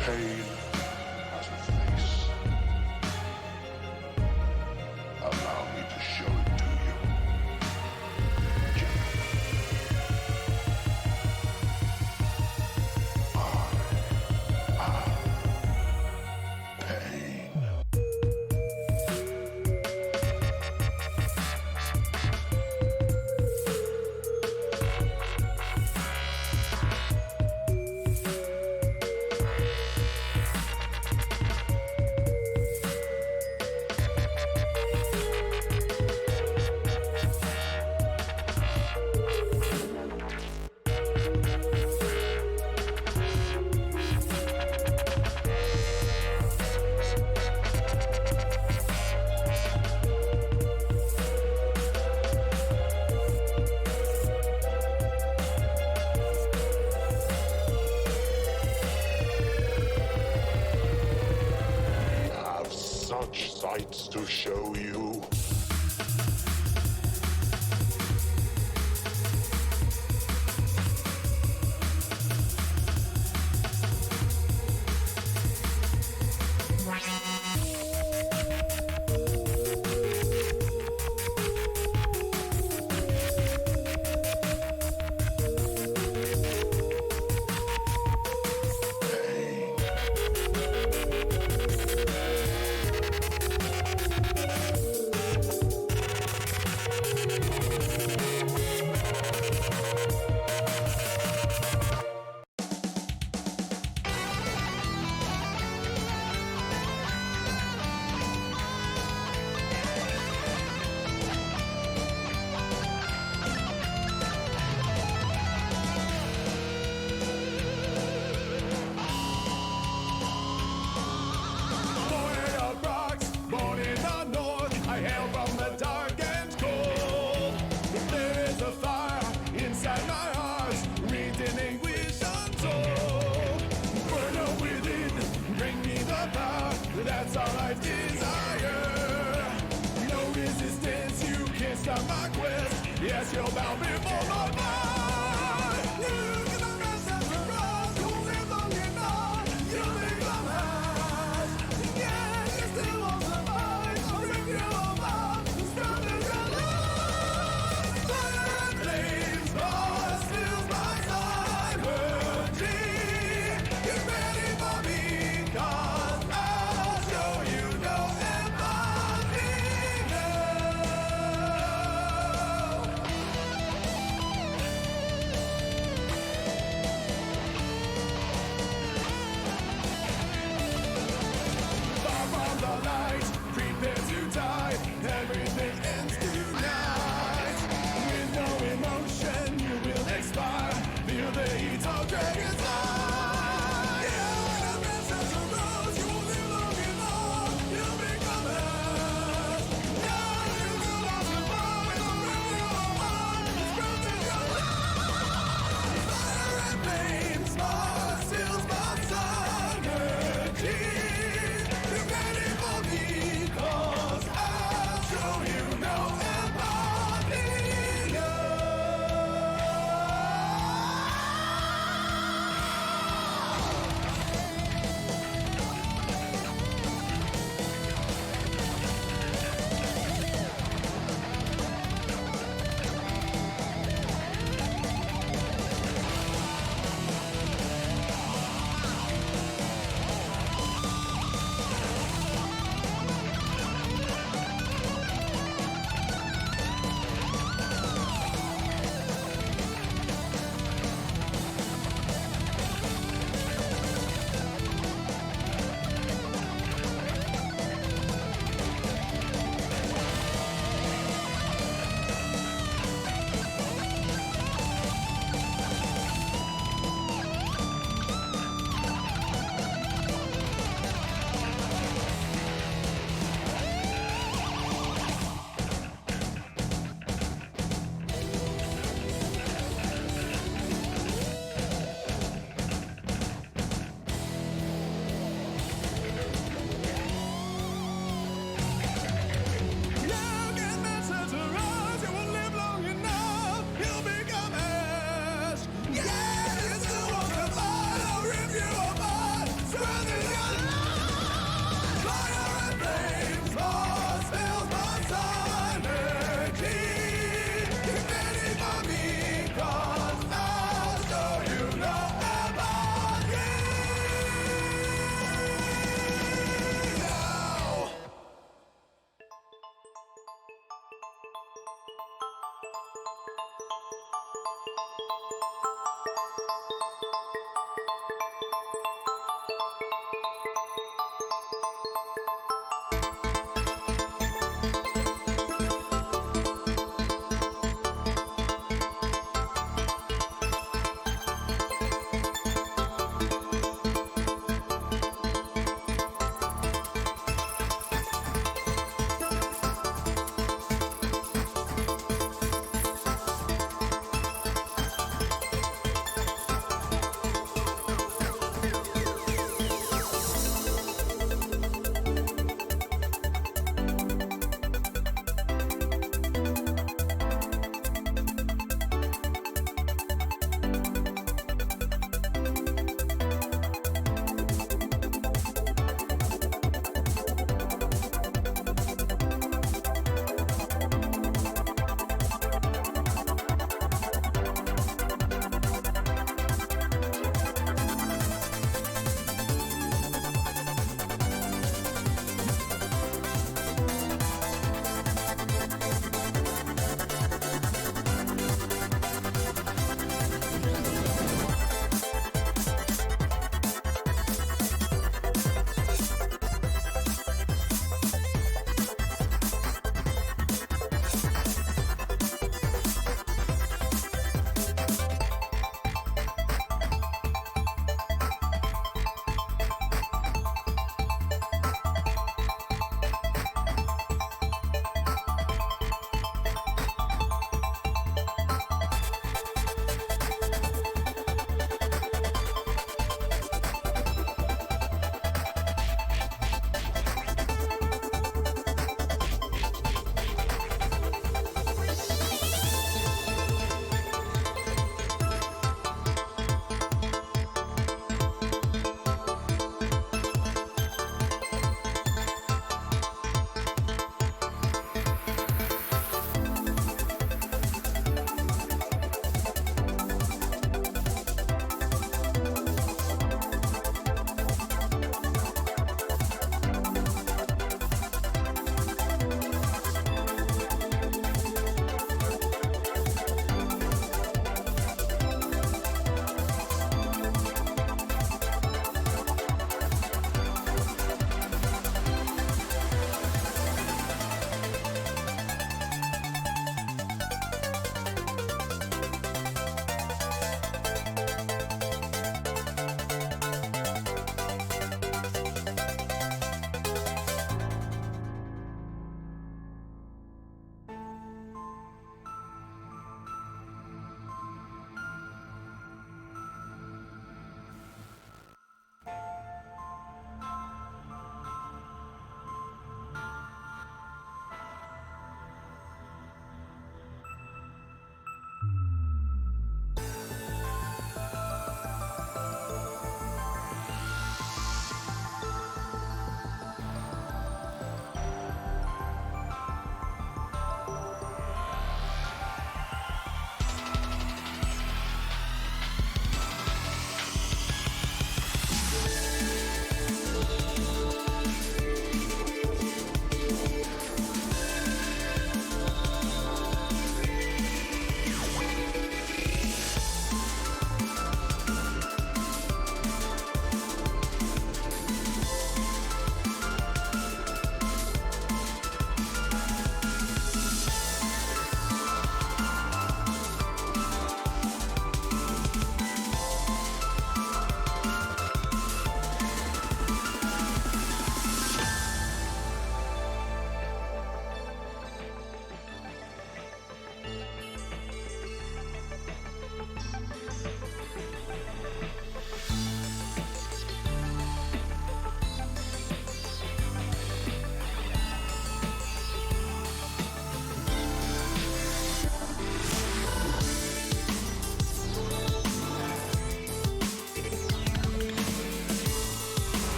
Pain has a face. Allow me to show it to you. Pain. Have such sights to show you. Born in the Bronx, born in the North, I hail from the dark and cold. But there is a fire inside my heart, wreathed in anguish untold. Burn up within, bring me the power, that's all I desire. No resistance, you can't stop my quest. Yes, you'll bow before my mind. You get the message from us, you live long enough, you make the match. Yeah, you still won't survive, I'll rip you apart, stop the colors. Fire and flames, God steals my sovereignty. Get ready for me, 'cause I'll show you no empathy now.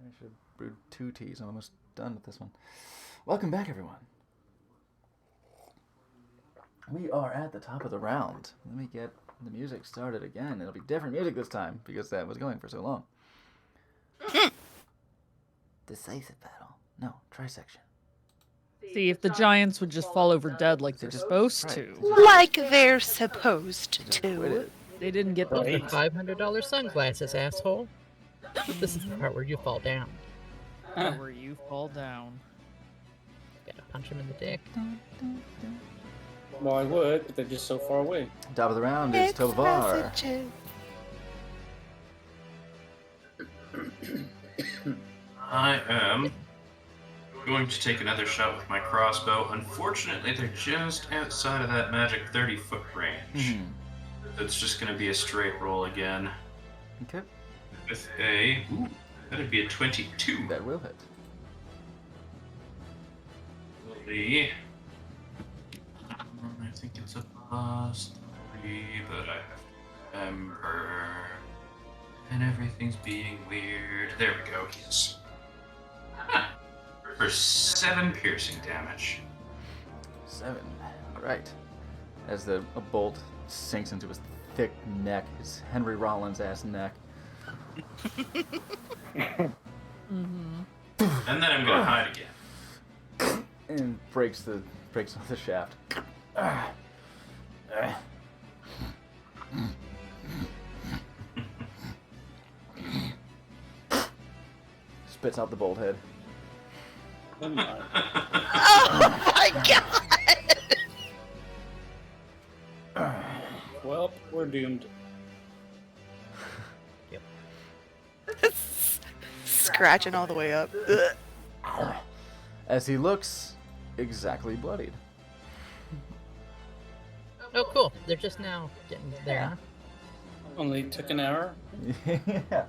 I should have brewed 2 teas. I'm almost done with this one. Welcome back, everyone. We are at the top of the round. Let me get the music started again. It'll be different music this time because that was going for so long. Decisive battle. No, trisection. See, if the giants would just fall over dead like they're supposed to. Like they're supposed to. They didn't get Those the are $500 sunglasses, asshole. This is the part where you fall down. where you fall down. Gotta punch him in the dick. Well, I would, but they're just so far away. Top of the round is Tovar. I am going to take another shot with my crossbow. Unfortunately, they're just outside of that magic 30-foot range. It's just going to be a straight roll again. Okay. With a... Ooh, that'd be a 22. That will hit. Will be... I think it's a +3, but I have to remember... And everything's being weird. There we go, yes. For 7 piercing damage. 7. Alright. As a bolt sinks into his thick neck, his Henry Rollins-ass neck. And then I'm gonna hide again. And breaks off the shaft. Spits out the bolt head. Oh my god! Well, we're doomed. Scratching all the way up. As he looks exactly bloodied. Oh, cool. They're just now getting there, huh? Only took an hour. Yeah.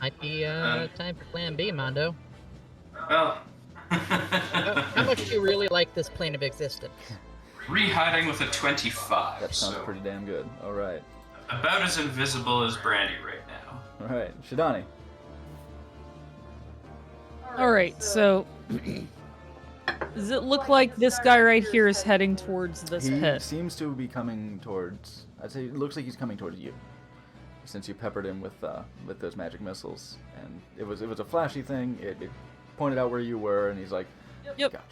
Might be time for Plan B, Mondo. Well... How much do you really like this plane of existence? Re-hiding with a 25. That sounds so pretty damn good. Alright. about as invisible as Brandy right now. Alright, Shidani. Alright, so... Does it look like this guy right here is heading towards this He pit? seems to be coming towards... I'd say it looks like he's coming towards you. Since you peppered him with those magic missiles. And it was a flashy thing. It pointed out where you were, and he's like, Yep. Gotcha.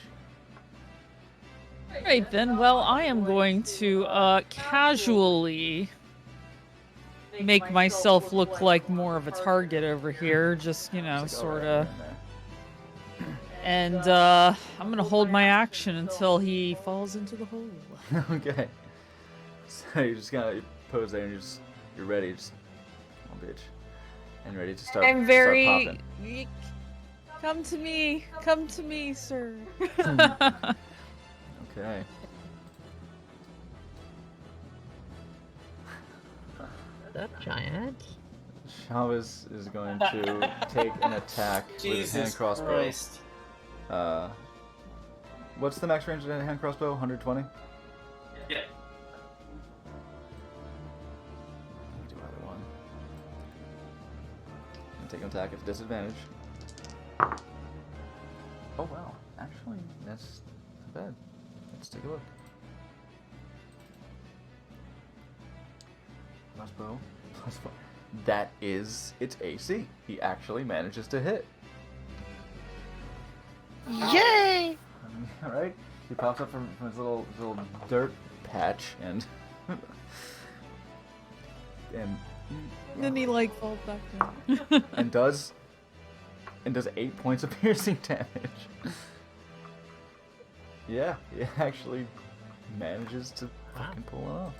Alright then, well, I am going to casually make myself look like more of a target over here, just, you know, sort of. And I'm gonna hold my action until he falls into the hole. Okay. So you just kind of pose there, and you're ready, just, oh bitch, and ready to start. I'm start very. popping. Come to me, sir. Okay. That giant. Chavez is going to take an attack with his hand Jesus crossbow. Christ. What's the max range of a hand crossbow? 120? Yeah. You can do either one. And take an attack at disadvantage. Oh wow, actually, that's not bad. Let's take a look. Crossbow, +4. That is its AC. He actually manages to hit. Yay! All right. He pops up from his little dirt patch and And then he like falls back down. and does 8 points of piercing damage. Yeah, he actually manages to fucking pull it off.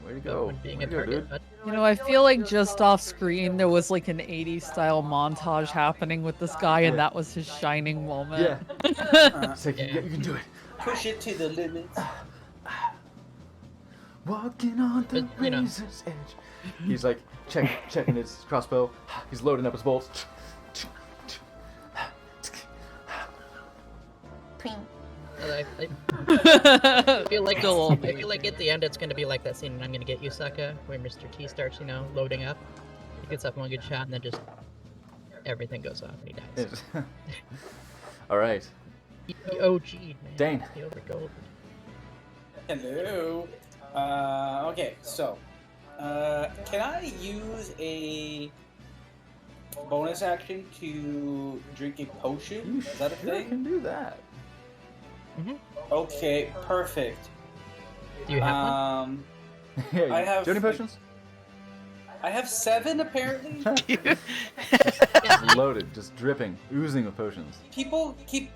Way to go. Being Way a to go, target, dude. but You know, I feel like just off screen there was like an 80s style montage happening with this guy, and that was his shining moment. Yeah. It's like, you can do it. Push it to the limit. Walking on the But, you know. razor's edge. He's like checking his crossbow. He's loading up his bolts. I feel like at the end it's gonna be like that scene in I'm Gonna Get You, Sucker, where Mr. T starts, loading up. He gets up one good shot and then just everything goes off and he dies. All right, He OG'd, man. Dane. He overgolded. Hello. Okay, so, can I use a bonus action to drink a potion? you Is that a sure thing? can do that. Okay, perfect. Do you have one? Yeah, I have do you have any potions? I have 7 apparently. Loaded, just dripping, oozing with potions. People keep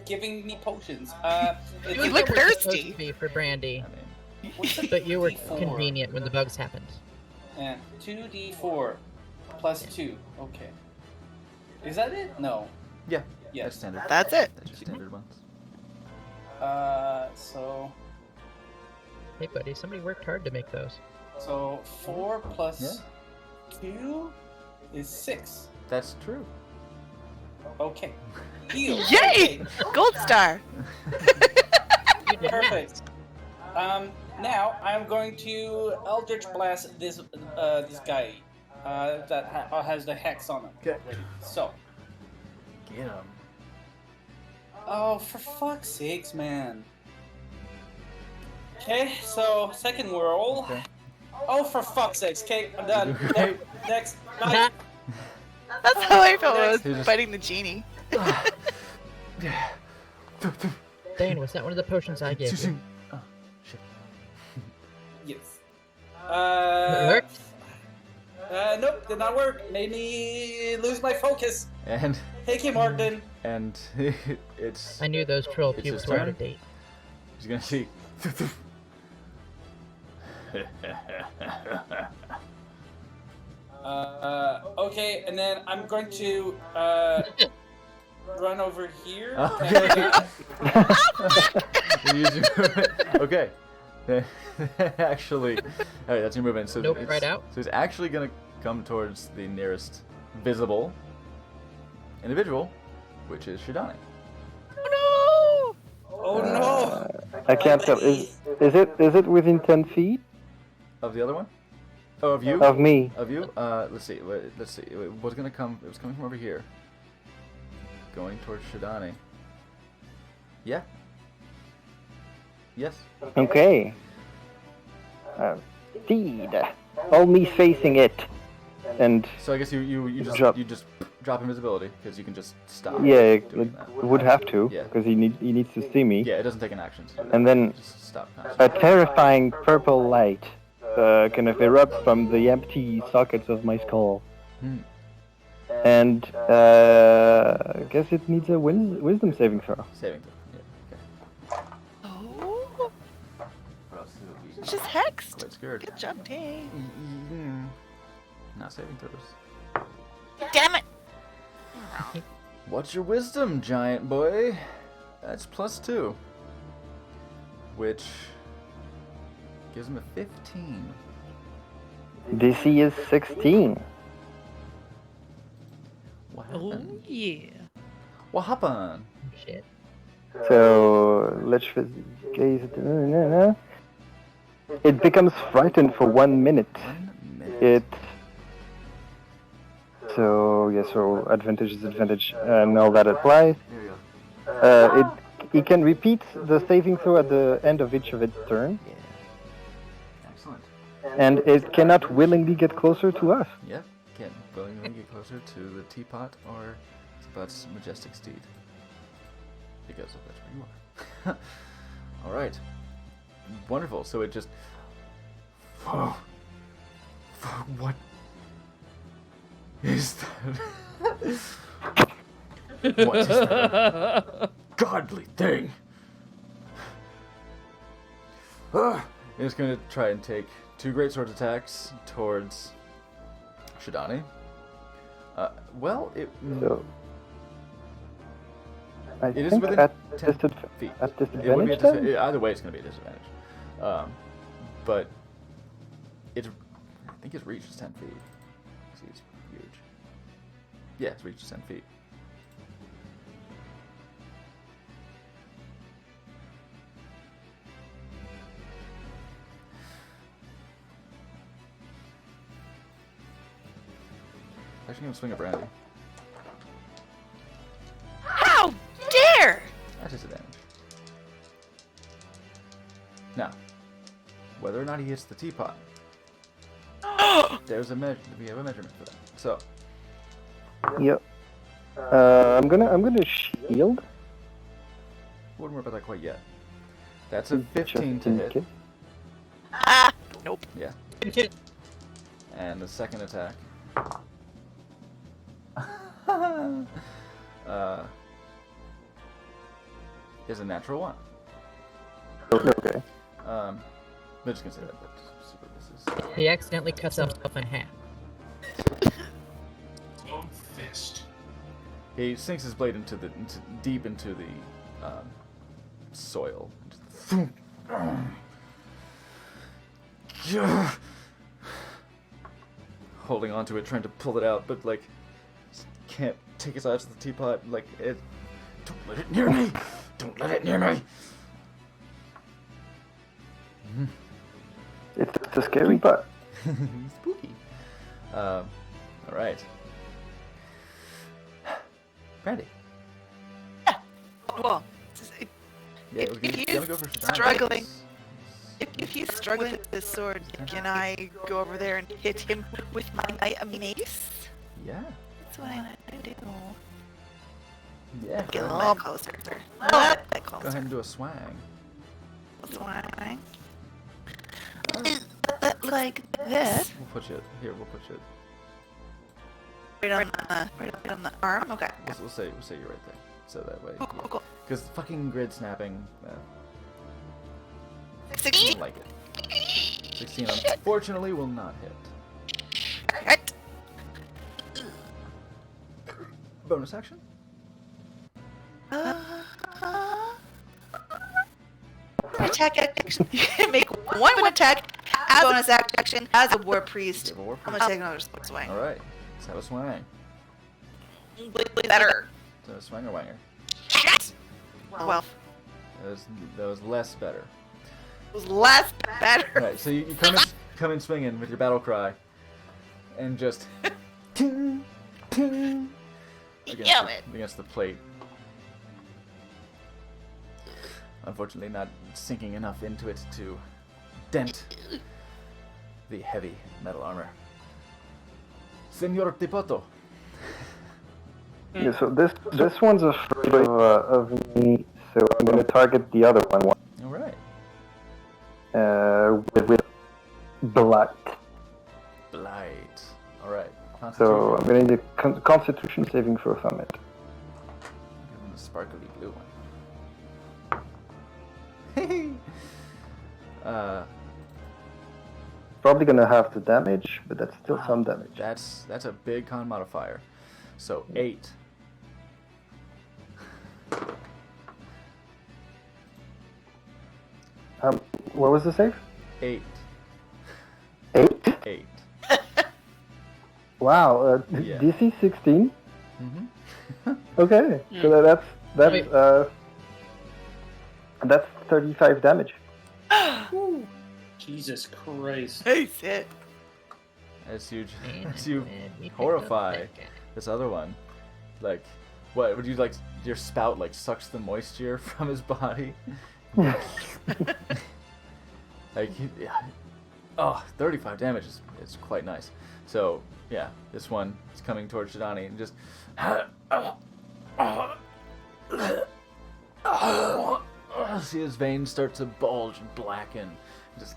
giving me potions. You It's look were supposed thirsty. to be for Brandy, I mean, what's the but you were D4? convenient when the bugs happened. Yeah, 2d4 plus 2. Okay. Is that it? No. yeah, that's Yes. standard. That's it. That's your standard ones. So Hey, buddy, somebody worked hard to make those. 4 plus 2 is 6. That's true. Okay. Deal. Yay! Gold star. You did Perfect. Now I'm going to Eldritch Blast this guy that has the hex on him. Okay. So, Get him. oh, for fuck's sakes, man. Okay, so second roll. Okay. Oh, for fuck's sakes. Okay, I'm done. Okay. Next. that. That's how I felt when I He was just- fighting the genie. Dane, was that one of the potions I gave you? Oh, shit. Yes. It worked? Nope, did not work. Made me lose my focus. And Hey, Kim Ogden. and it's I knew those troll It's pubes his were out turn? of date. he's gonna see. Okay, and then I'm going to run over here. Okay. Okay. Actually, all right, that's your movement. So Nope, it's, right out. So he's actually gonna come towards the nearest visible individual, which is Shidani. Oh Oh no! I can't tell. Is it within 10 feet Of the other one? Oh, of you? of me? Of you? Let's see. Let's see. It was gonna come. It was coming from over here. Going towards Shidani. Yeah. Yes. Okay. Indeed. All me facing it. And So I guess you just Drop. you just drop invisibility because you can just stop. yeah, it doing that. would have to, Yeah. because he needs to see me. Yeah, it doesn't take an action to do that. And then Just stop. a terrifying purple light kind of erupts from the empty sockets of my skull. Hmm. And I guess it needs a wisdom saving throw. Saving throw. Yeah. Okay. Oh, Or else it would be she's hexed. quite scared. Good job, Dane. Not saving throws. Damn it. What's your wisdom, giant boy? That's +2. Which gives him a 15. DC is 16. What Oh happened? yeah. What happened? Shit. So let's just gaze at it becomes frightened for 1 minute. 1 minute. It so yeah, so advantage is advantage, and all that applies. There you go. It can repeat the saving throw at the end of each of its turn, Yeah. Excellent. and it cannot willingly get closer to us. Yep. Can't willingly get closer to the teapot or Spud's majestic steed. Because of that's where you are. Alright. Wonderful. So it just. Whoa. What is that? What is that godly thing? It's going to try and take 2 great sword attacks towards Shidani. Well, it. So I It is think within at 10 feet. at It would be a disadvantage. Then? either way, it's going to be a disadvantage. But it's. I think his reach is 10 feet. See, it's huge. Yeah, his reach is 10 feet. Actually, gonna swing at Brandy. whether or not he hits the teapot. There's a measure. We have a measurement for that. So Yep. I'm gonna shield. wouldn't worry about that quite yet. That's a 15 to hit. Ah! Nope. Yeah. And the second attack. Is a natural 1. Okay. I'm just gonna say that, but this is. He accidentally cuts himself in half. Oh, fist. He sinks his blade deep into the soil. Holding onto it, trying to pull it out, but like can't take his eyes off the teapot. Like it. Don't let it near me! Don't let it near me! It's a scary pot. Spooky. All right. Brandy. Well, Yeah, if we're gonna he's go for Shadani. struggling, if he's struggling with this sword, can I go over there and hit him with my mace? Yeah. That's what I want to do. Yeah. Get a go little closer. A little bit closer. ahead and do a swang. Swing. Like this. We'll put you here. We'll put you. Right on the arm. Okay. We'll say you're right there. So that way. Cool. Because fucking grid snapping. 16. Don't like it. 16 unfortunately will not hit. Alright. Bonus action. Attack action. You can make one attack as a bonus action as a war priest. You have a war I'm gonna take another swing. All right. Let's have a swang. Better. So a swang or wanger. Shit. Well, That was less better. it was less better. Right. So you come in swinging with your battle cry, and just ting ting against the plate. Unfortunately, not sinking enough into it to dent the heavy metal armor. Senor Tipoto. Yeah, so this one's afraid of me, so I'm gonna target the other one. All right. With blight. Blight. All right. So I'm gonna need a Constitution saving throw from it. Give him the sparkly blue one. Probably gonna have the damage, but that's still some damage. That's a big con modifier. So 8. What was the save? 8. 8? 8. Wow. Yeah. DC 16. Mm-hmm. Okay. So that's 35 damage. Jesus Christ. Hey, shit. As you horrify this other one. Like, what would you like? Your spout like sucks the moisture from his body. Like, oh, 35 damage is quite nice. So yeah, this one is coming towards Shadani and just. See his veins start to bulge and blacken. Just.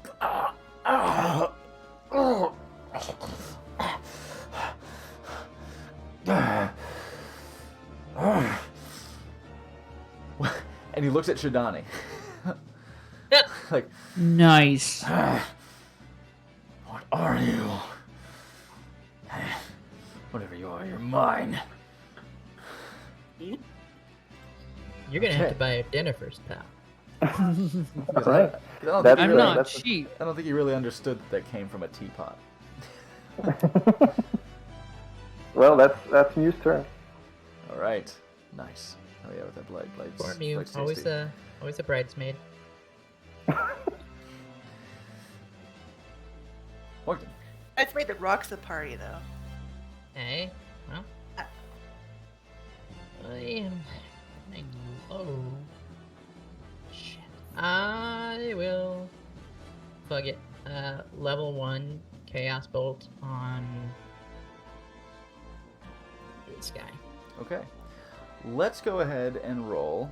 And he looks at Shadani. Like, nice. What are you? Whatever you are, you're mine. You're gonna have to buy a dinner first, pal. That's right. I'm not cheap. I don't think he really understood that came from a teapot. Well, that's Mew's turn. All right, nice. Oh yeah, with that blade. Poor Mew, always a bridesmaid. Morgan. It's made the rocks the party though. Hey, well, I am running low. Shit. I will. Fuck it. level 1 Chaos Bolt on this guy. Okay. Let's go ahead and roll.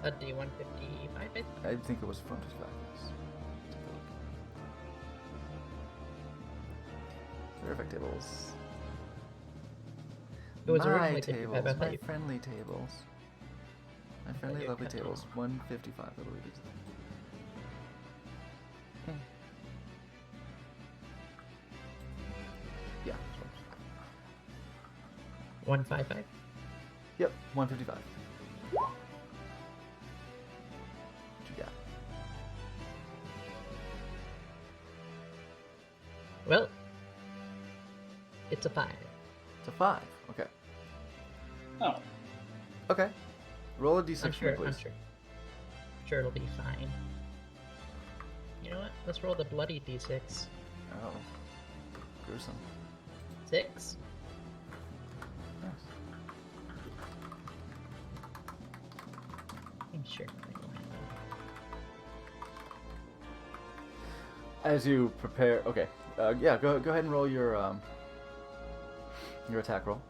A D155, I think. I think it was 155. Yes. Perfect tables. It was my originally tables, 55, I thought my you- friendly tables. My friendly, you lovely cut them tables. off. 155, I believe it is. Okay. Yeah. 155. Yep, 155. What you got? Well, it's a 5. It's a 5. Okay. Oh. Okay. Roll a d6 I'm for me, sure. please. Sure it'll be fine. You know what? Let's roll the bloody d6. Oh. Gruesome. 6. Nice. I'm sure. I will handle it. As you prepare, okay, yeah, go ahead and roll your attack roll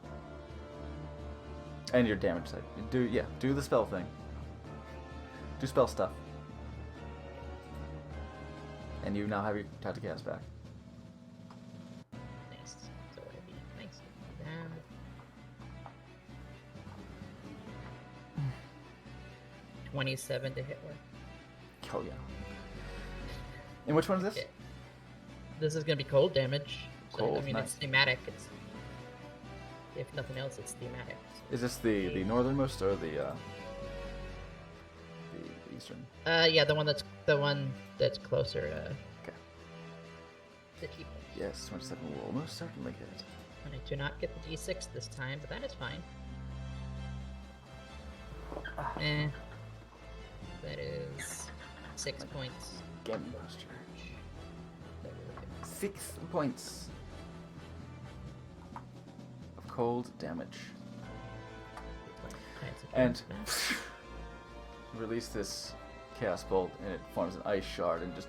and your damage side. Do the spell thing. Do spell stuff, and you now have your Tactic Chaos back. Nice. So it'll be nice. Down. $27 to hit work. Oh yeah. And which one is this? Yeah. This is gonna be cold damage. So, Cold, I mean, nice. it's thematic. It's if nothing else, it's thematic. So. Is this the northernmost or the eastern? Yeah, the one that's closer to Okay. the key point. Yes, 27 will most certainly hit. And I do not get the d6 this time, but that is fine. Eh. That is 6 points. Game Buster. 6 points of cold damage. And release this chaos bolt, and it forms an ice shard and just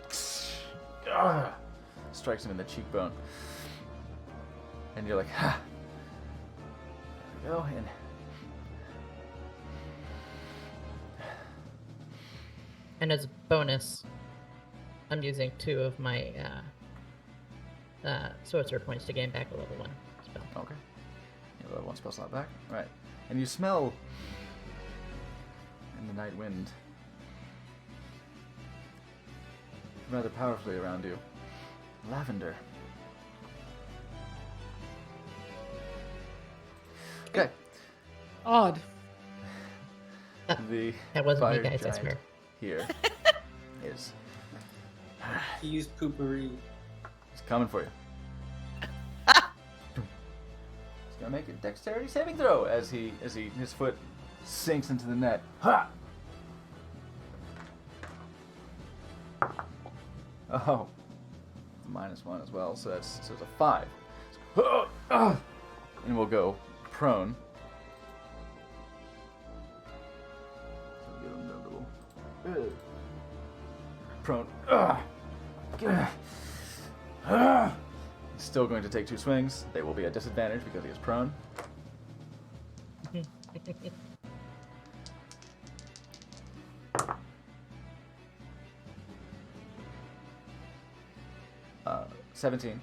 strikes him in the cheekbone. And you're like, ha! There we go. And And as a bonus, I'm using 2 of my sorcerer points to gain back a level 1 spell. okay, you have level 1 spell slot back. All right, and you smell in the night wind rather powerfully around you. Lavender. Okay. Odd. The That wasn't me, fire guys, I giant swear. here is He used poopery. he's coming for you. He's gonna make a dexterity saving throw as his foot sinks into the net. Ha! Oh, -1 as well, so it's a 5. And we'll go prone. Prone. Still going to take 2 swings. They will be at disadvantage because he is prone. 17.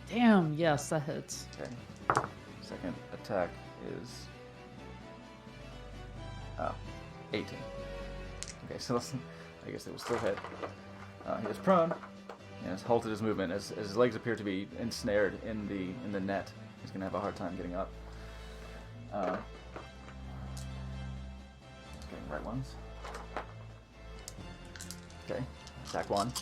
Damn, yes, that hits. Okay. Second attack is 18. Okay, so listen, I guess it will still hit. He is prone and has halted his movement as his legs appear to be ensnared in the net. He's gonna have a hard time getting up. Getting right ones. Okay, attack 1.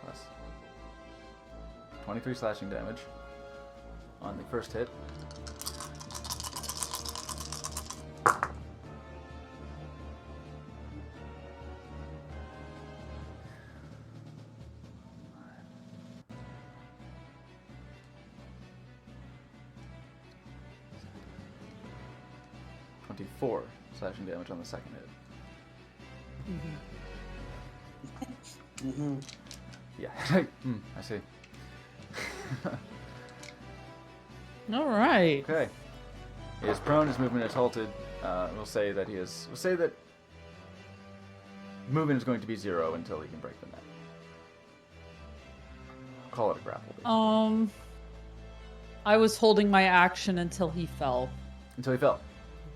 Plus 23 slashing damage on the first hit. 24 slashing damage on the second hit. Yeah, I see. All right. Okay. He is prone. His movement is halted. We'll say that We'll say that movement is going to be 0 until he can break the net. Call it a grapple. Basically. I was holding my action until he fell. Until he fell.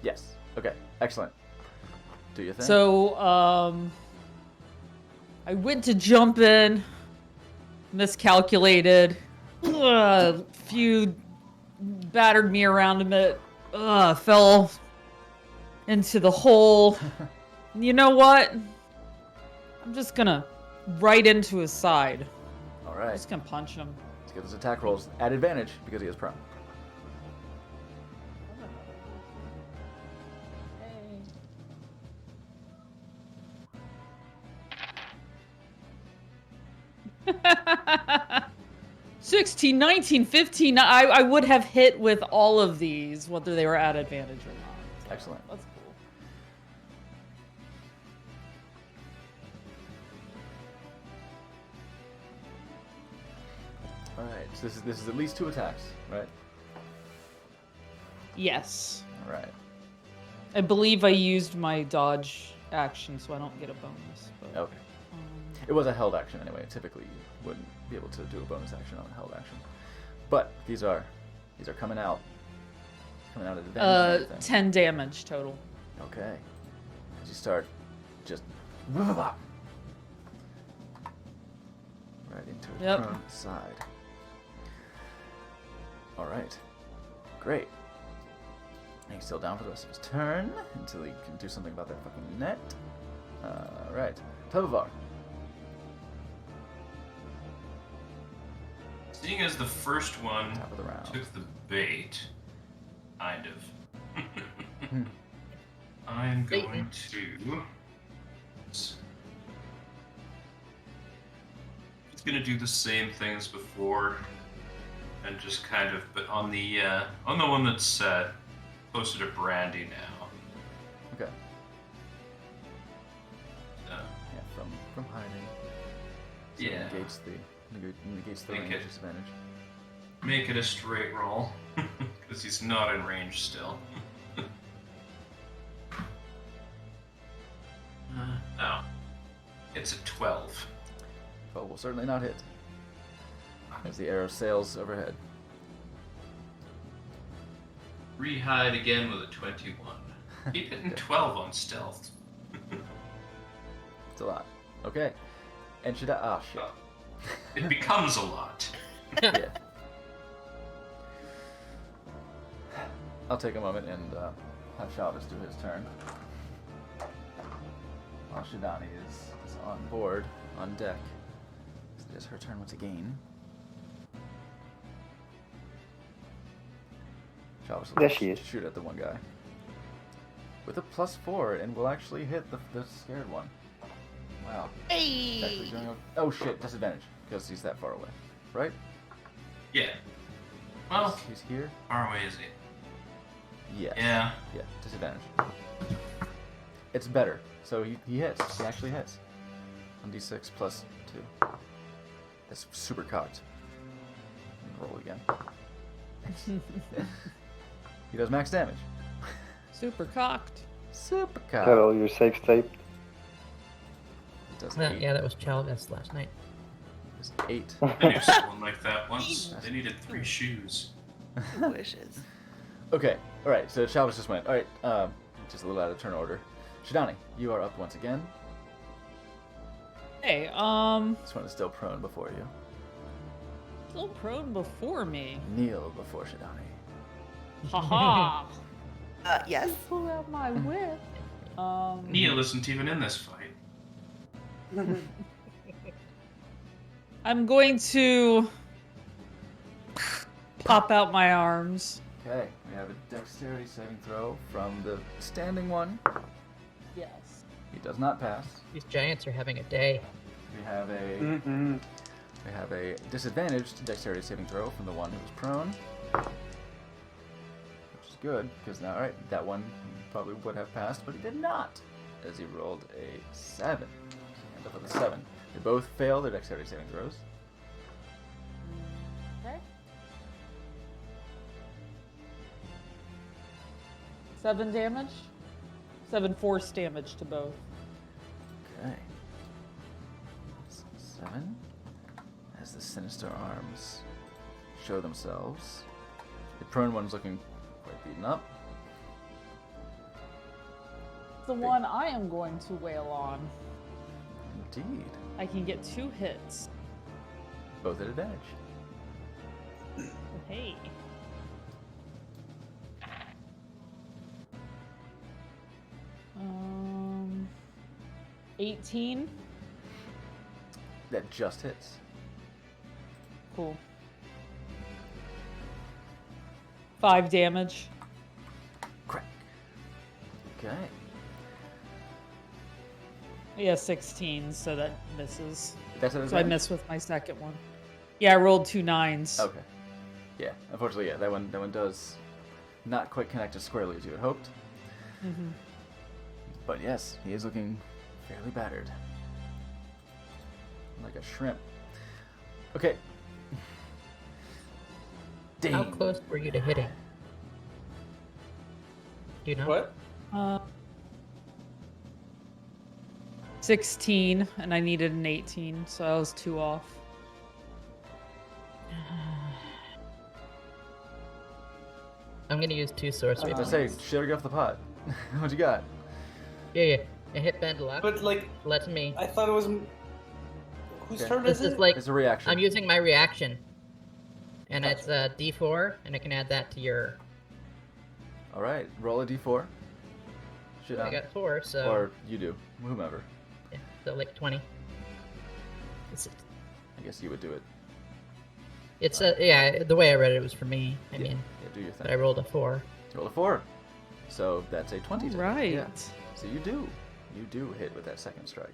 Yes. Okay. Excellent. Do your thing. So, I went to jump in, miscalculated. Few battered me around a bit. Fell into the hole. You know what? I'm just gonna right into his side. All right. I'm just gonna punch him. Let's get those attack rolls at advantage because he is prone. Hey. 16, 19, 15. I would have hit with all of these, whether they were at advantage or not. Excellent. That's cool. All right. So this is at least 2 attacks, right? Yes. All right. I believe I used my dodge action, so I don't get a bonus. But, Okay. It was a held action anyway. Typically, you wouldn't be able to do a bonus action on a held action. But these are coming out. Coming out at advantage. and everything. 10 damage total. Okay. As you start just right into his Yep. prone side. All right. Great. And he's still down for the rest of his turn until he can do something about that fucking net. All right. Tovar. So Seeing as the first one Top of the round. took the bait, kind of, I'm going to. It's gonna do the same things before, and just kind of, but on the one that's closer to Brandy now. Okay. So, Yeah, from hiding. So Yeah. negates the Make range it. disadvantage. make it a straight roll, because he's not in range still. No. It's a 12. But will certainly not hit. As the arrow sails overhead. Rehide again with a 21. Keep hitting 12 on stealth. It's a lot. Okay. And should I? Ah, shit. It becomes a lot. Yeah. I'll take a moment and have Shalvis do his turn. While Shidani is on board, on deck. It is her turn once again. Shalvis will There she is. shoot at the one guy. With a +4 and will actually hit the scared one. Wow. It's actually Hey! doing oh shit, disadvantage, because he's that far away. Right? Yeah. Well, He's here? far away is he? Yes. Yeah. Yeah, disadvantage. It's better. So he hits. He actually hits. On d6 plus 2. That's super cocked. Roll again. He does max damage. Super cocked. Super cocked. Got all your safe taped. It does Yeah, 8. yeah, that was Chalvis last night. It's 8. I knew someone like that once. They needed 3 shoes. Wishes. Okay, alright, so Chalvis just went. Alright, just a little out of turn order. Shidani, you are up once again. Hey, This one is still prone before you. still prone before me. Kneel before Shidani. Haha. Yes. Pull out my whip. Neil isn't even in this fight. I'm going to pop out my arms. Okay, we have a dexterity saving throw from the standing one. Yes. He does not pass. These giants are having a day. We have a we have a disadvantaged dexterity saving throw from the one who was prone, which is good because now, all right, that one probably would have passed, but he did not, as he rolled a 7. End up with a 7. They both fail their dexterity saving throws. Okay. 7 damage. 7 force damage to both. Okay. 7. As the sinister arms show themselves. The prone one's looking quite beaten up. The one I am going to wail on. Indeed. I can get 2 hits. Both at advantage. Hey. Um, 18. That just hits. Cool. 5 damage. Crack. Okay. Yeah, 16, so that misses. That's an so I advantage? missed with my second one. Yeah, I rolled 2 9s. Okay. Yeah, unfortunately, yeah, that one does not quite connect as squarely as you had hoped. Mm-hmm. But yes, he is looking fairly battered. Like a shrimp. Okay. Dane. How close were you to hitting? Do you know? What? 16, and I needed an 18, so I was 2 off. I'm gonna use 2 sorcery I points. say, sugar off the pot. What you got? Yeah. I hit bend luck. But like, Let me. I thought it was. Whose Okay. turn This is is it? like It's a reaction. I'm using my reaction, and it's a D4, and I can add that to your. All right, roll a d4. Shit I on. got 4, so Or you do, whomever. yeah, so like 20. I guess you would do it. It's yeah. The way I read it was for me. I mean, Yeah, do your thing. but I rolled a 4. Roll a 4. So that's a 20. to hit. Right. Yeah. So you do hit with that second strike.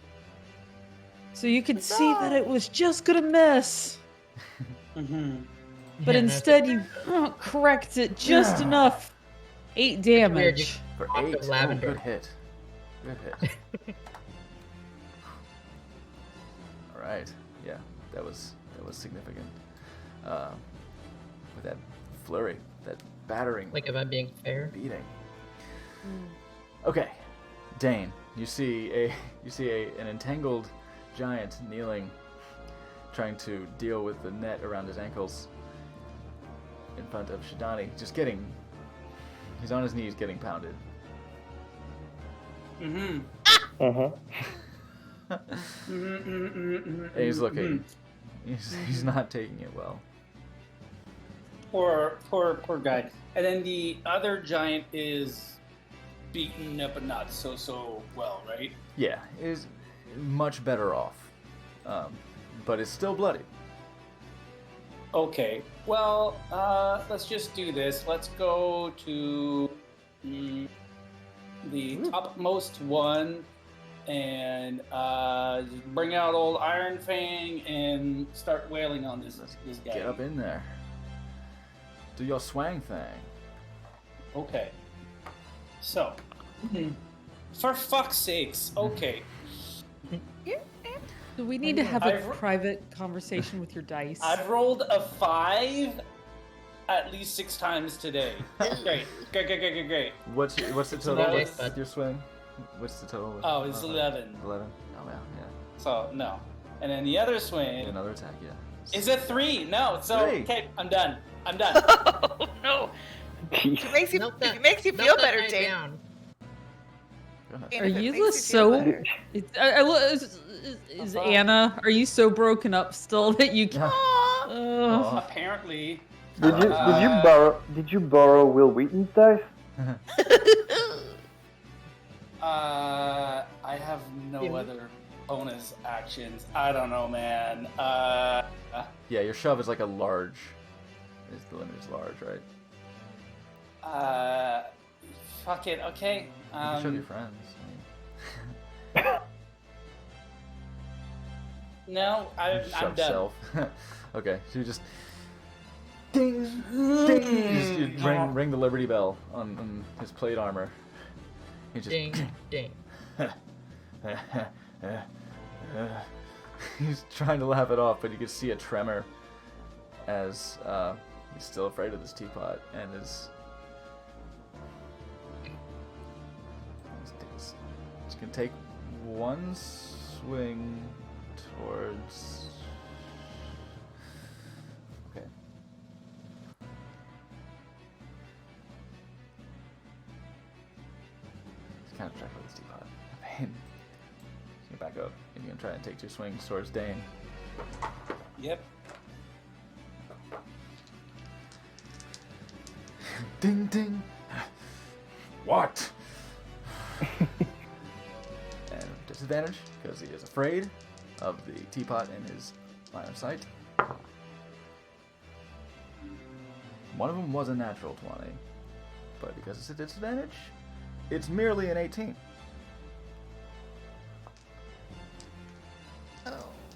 So you could see that it was just gonna miss. Mm-hmm. But Yeah, instead you correct it just enough. 8 damage. For Off 8. of lavender. Oh, good hit. Good hit. All right. Yeah, that was significant. With that flurry, that battering, Like if I'm being fair. beating. Okay, Dane, you see an entangled giant kneeling, trying to deal with the net around his ankles in front of Shidani. He's on his knees getting pounded. Mm-hmm. And he's looking. He's not taking it well. Poor guy. And then the other giant is beaten up, but not so well, right? Yeah, is much better off, but it's still bloody. Okay. Well, let's just do this. Let's go to the topmost one and bring out old Iron Fang and start wailing on this guy. Get up in there. Do your swang thing. Okay. So, for fuck's sakes, okay. Do we need to have a I've- private conversation with your dice? I've rolled a 5 at least 6 times today. Great. What's the total that with was- your swing? What's the total? With Oh, it's 11. 11. Oh wow, yeah. So, no. And then the other swing Another attack, yeah. is a 3. No, so, 3. okay, I'm done. Oh no! If it makes you, Note if that- it makes you note feel that better, night Dane. down. Goodness. Dane, Are if it you makes feel so? better. Is Anna? Are you so broken up still that you can't? Aw. Apparently, Did you borrow Will Wheaton's dice? I have no other bonus actions. I don't know, man. Yeah, your shove is like a large. The limit is large, right? Fuck it, okay. You can shove your friends. No, I'm Shove done. self. Okay, so you just ding, ding. You just ring the Liberty Bell on his plate armor. He just Ding, ding. He's trying to laugh it off, but you can see a tremor as he's still afraid of this teapot and is. He's gonna take one swing towards. Okay. He's kind of trapped with this teapot. Pain. He's gonna back up and you're gonna try and take 2 swings towards Dane. Yep. Ding ding. What? And disadvantage because he is afraid of the teapot in his line of sight. One of them was a natural 20, but because it's a disadvantage, it's merely an 18.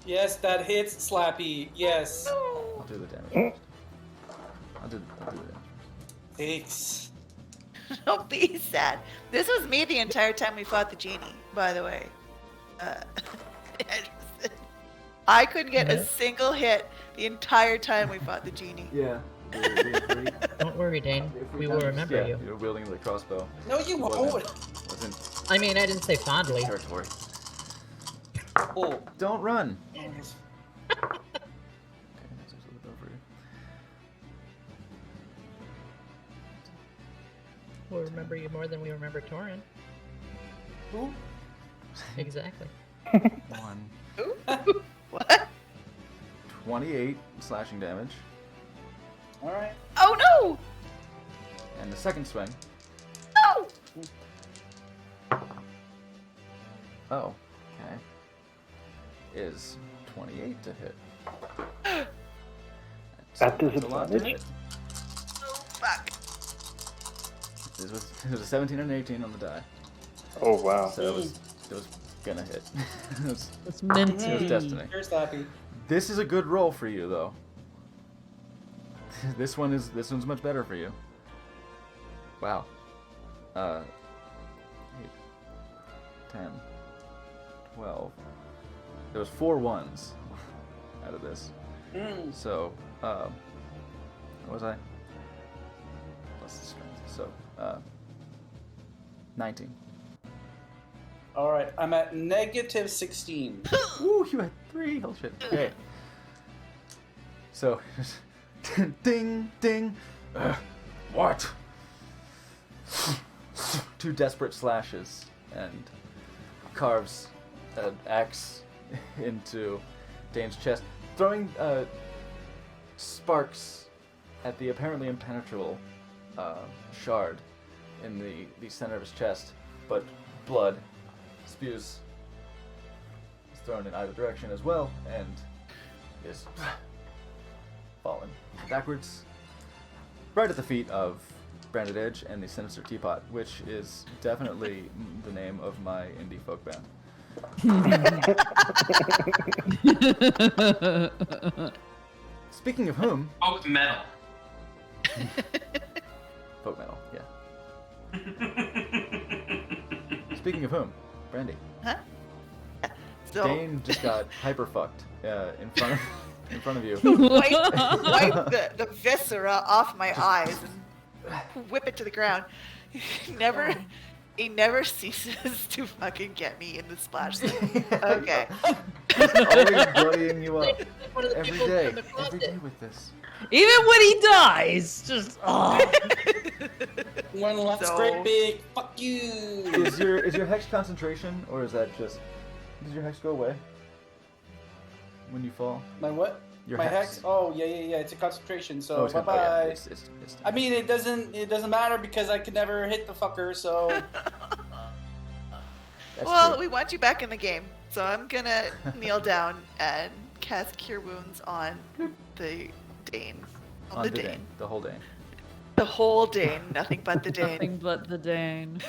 Yes, that hits Slappy. Yes. I'll do the damage. I'll do the damage. Thanks. Don't be sad. This was me the entire time we fought the genie, by the way. I couldn't get a single hit the entire time we fought the genie. Yeah. Don't worry, Dane. We will remember you. You're wielding the crossbow. No, you won't. Wasn't I mean, I didn't say fondly. territory. Oh. Don't run. Yes. Okay, that's actually over. We'll remember you more than we remember Torin. Who? Exactly. 1. What? 28 slashing damage. Alright. Oh no! And the second swing. No! Oh, okay. Is 28 to hit. At That's a lot to disadvantage? hit. Oh fuck. It was a 17 and an 18 on the die. Oh wow. So it was gonna hit. It's meant to It was be. destiny. Here's Slappy. This is a good roll for you, though. This one's much better for you. Wow. 8, 10, 12. There was 4 ones out of this. So, what was I? Plus the strength. So, 19. Alright, I'm at negative 16. Ooh, you had 3. Holy shit. Okay. So, ding, ding. What? 2 desperate slashes and carves an axe into Dane's chest, throwing sparks at the apparently impenetrable shard in the center of his chest, but blood spews is thrown in either direction as well, and is fallen backwards, right at the feet of Branded Edge and the Sinister Teapot, which is definitely the name of my indie folk band. Speaking of whom, Folk metal. folk metal, yeah. Speaking of whom, Brandy. Huh? So Dane just got hyper fucked in front of you. wipe the viscera off my eyes and whip it to the ground. He never ceases to fucking get me in the splash zone. Okay. Always blooding you up One of the every people day in the closet. with this. Even when he dies, just One last So- great big fuck you. Is your hex concentration, or is that just does your hex go away when you fall? My what? Your My hex. hex? Oh yeah. It's a concentration. So it's bye gonna- oh, yeah, bye. it's I mean, it doesn't matter because I could never hit the fucker. So that's Well, true. we want you back in the game, so I'm gonna kneel down and cast Cure Wounds on the Dane. On On the the Dane. Dane, the whole Dane. The whole Dane, nothing but the Dane. nothing but the Dane.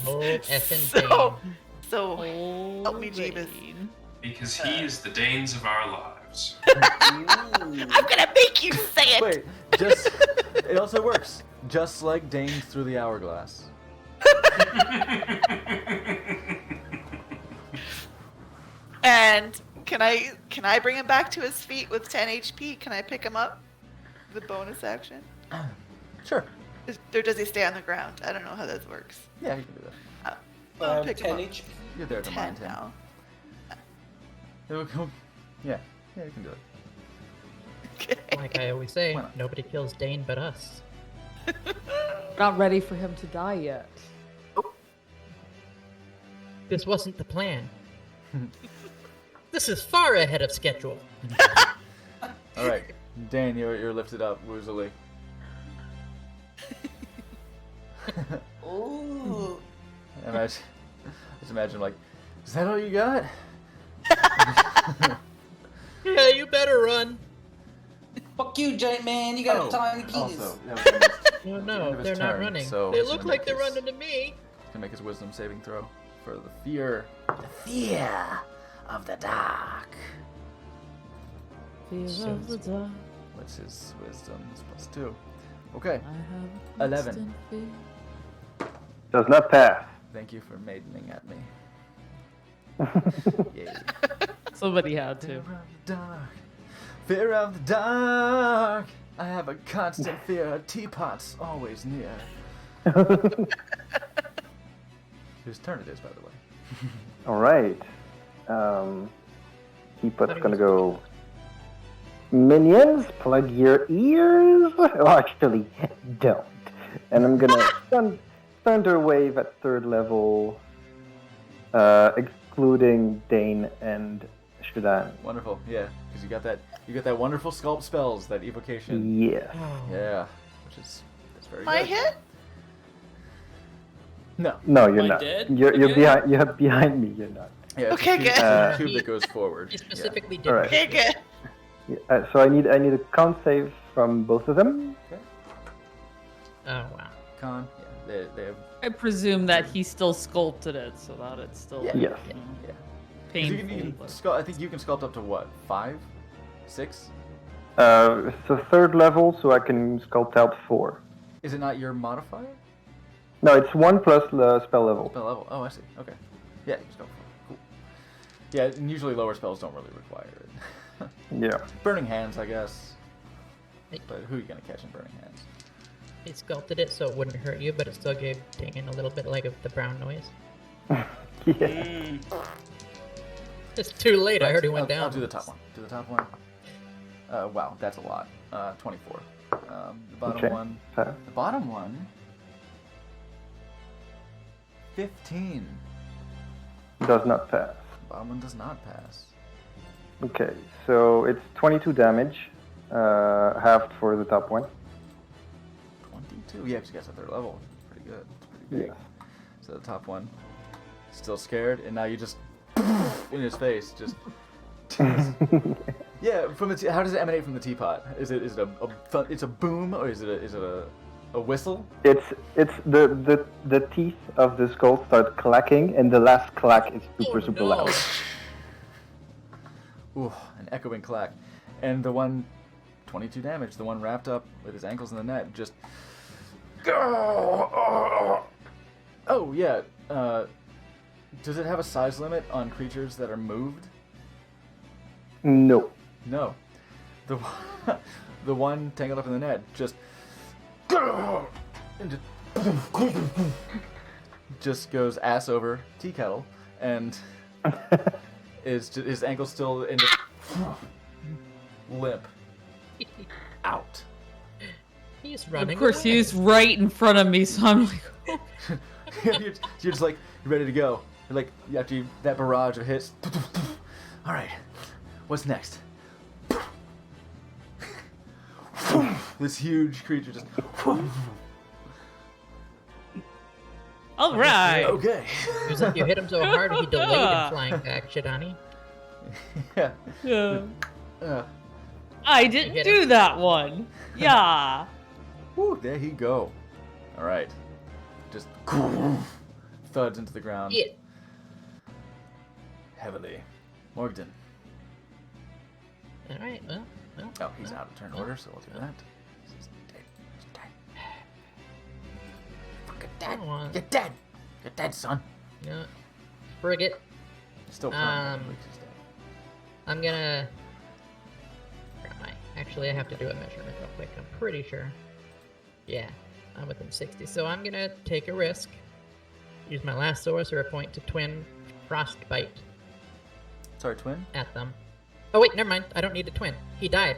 whole effing so Oh, help me, Jeebus. Dane. Because he is the Danes of our lives. I'm gonna make you say it. Wait, just it also works. Just like Dane through the hourglass. And can I bring him back to his feet with 10 HP? Can I pick him up? The bonus action? Sure. Or does he stay on the ground? I don't know how that works. Yeah, you can do that. I'll pick 10 him up. each. You're there to 10 mind him. now. Yeah, you can do it. Okay. Like I always say, Why not? nobody kills Dane but us. Not ready for him to die yet. This wasn't the plan. This is far ahead of schedule. All right, Dane, you're lifted up woozily. Ooh. Just imagine like, is that all you got? Yeah, you better run. Fuck you, giant man. You got a tiny penis. Also, that was the end No, of no, his they're not turn, running. so They he's look gonna like make they're his- running to me. He's gonna make his wisdom saving throw for the fear of the dark. Fear of the dark. Which is wisdom is +2. Okay, I have 11. constant fear. Does not pass. Thank you for maidening at me. Yay. Somebody had to. Fear of the dark. Fear of the dark. I have a constant fear. Teapot's always near. Whose turn it is, by the way. All right. Teapot's gonna go. Minions, plug your ears. Oh, actually, don't. And I'm gonna thunder wave at 3rd level, excluding Dane and Shudan. Wonderful, yeah, because you got that wonderful sculpt spells, that evocation. Yeah. Yeah, which is that's very My good. hit? No. No, you're Am I not. dead? You're Again? behind. You're behind me. You're not. Yeah, it's Okay, a tube, good. it's a tube He- that goes forward. He Yeah. specifically did. Alright. Okay, good. Yeah, so I need a con save from both of them. Oh wow. Con, yeah, they have. I presume that he still sculpted it so that it's still Yeah. like, Yes. you know, Yeah. 'Cause painful. You can but- sculpt, I think you can sculpt up to what? 5? 6? It's a 3rd level, so I can sculpt out 4. Is it not your modifier? No, it's 1 plus the spell level. Spell level. Oh, I see. Okay. Yeah, you just go for it. Cool. Yeah, and usually lower spells don't really require it. Yeah. Burning Hands, I guess. But who are you gonna catch in Burning Hands? He sculpted it so it wouldn't hurt you, but it still gave Dane a little bit like the brown noise. Yeah. It's too late. I already went I'll down. do the top one. Do the top one. Wow, that's a lot. 24. The bottom Okay. one. Pass. The bottom one. 15. Does not pass. The bottom one does not pass. Okay, so it's 22 damage, halved for the top one. 22. Yeah, 'cause you guys at 3rd level. Pretty good. It's pretty big. Yeah. So the top one, still scared, and now you just in his face, just. Yeah, from the how does it emanate from the teapot? Is it it's a boom, or is it a whistle? It's the teeth of the skull start clacking, and the last clack is super no. loud. Ooh, an echoing clack, and the one 22 damage. The one wrapped up with his ankles in the net, just. Oh yeah. Does it have a size limit on creatures that are moved? No. No. The the one tangled up in the net just and just goes ass over tea kettle and his ankle's still in the limp out. He's running. Of course, away. he's right in front of me, so I'm like, you're just like you're ready to go. You're like after that barrage of hits. All right, what's next? This huge creature just. all right. Okay. It was like you hit him so hard he delayed in flying back, Shidani. Yeah. Yeah. I didn't hit do him. that one. Yeah. Woo, there he go. All right. Just thuds into the ground Yeah. heavily. Morgden. All right. Well. Oh, he's out of turn order, so we'll do that. He's dead. He's dead. Fucking dead. Come on. You're dead. You're dead, son. Yeah. Frigate. Still prone. I'm gonna. Where am I? Actually, I have to do a measurement real quick. I'm pretty sure. Yeah, I'm within 60. So I'm gonna take a risk. Use my last sorcerer point to twin frostbite Sorry, twin? at them. Oh wait, never mind. I don't need to twin. He died.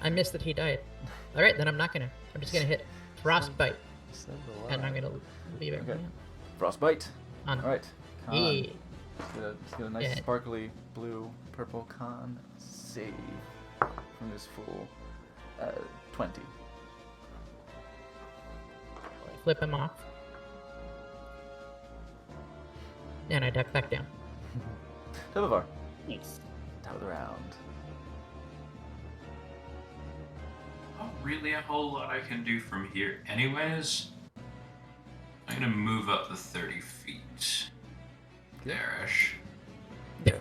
I missed that he died. All right, then I'm not gonna. I'm just gonna hit frostbite, and I'm gonna leave it. Okay. Frostbite. On. All right. Con. Yeah. Let's get a nice Yeah. sparkly blue purple con save from this fool. 20. Flip him off. And I duck back down. Tobovar. Nice. Top of the round. Not really a whole lot I can do from here anyways. I'm gonna move up the 30 feet. There-ish. Yeah.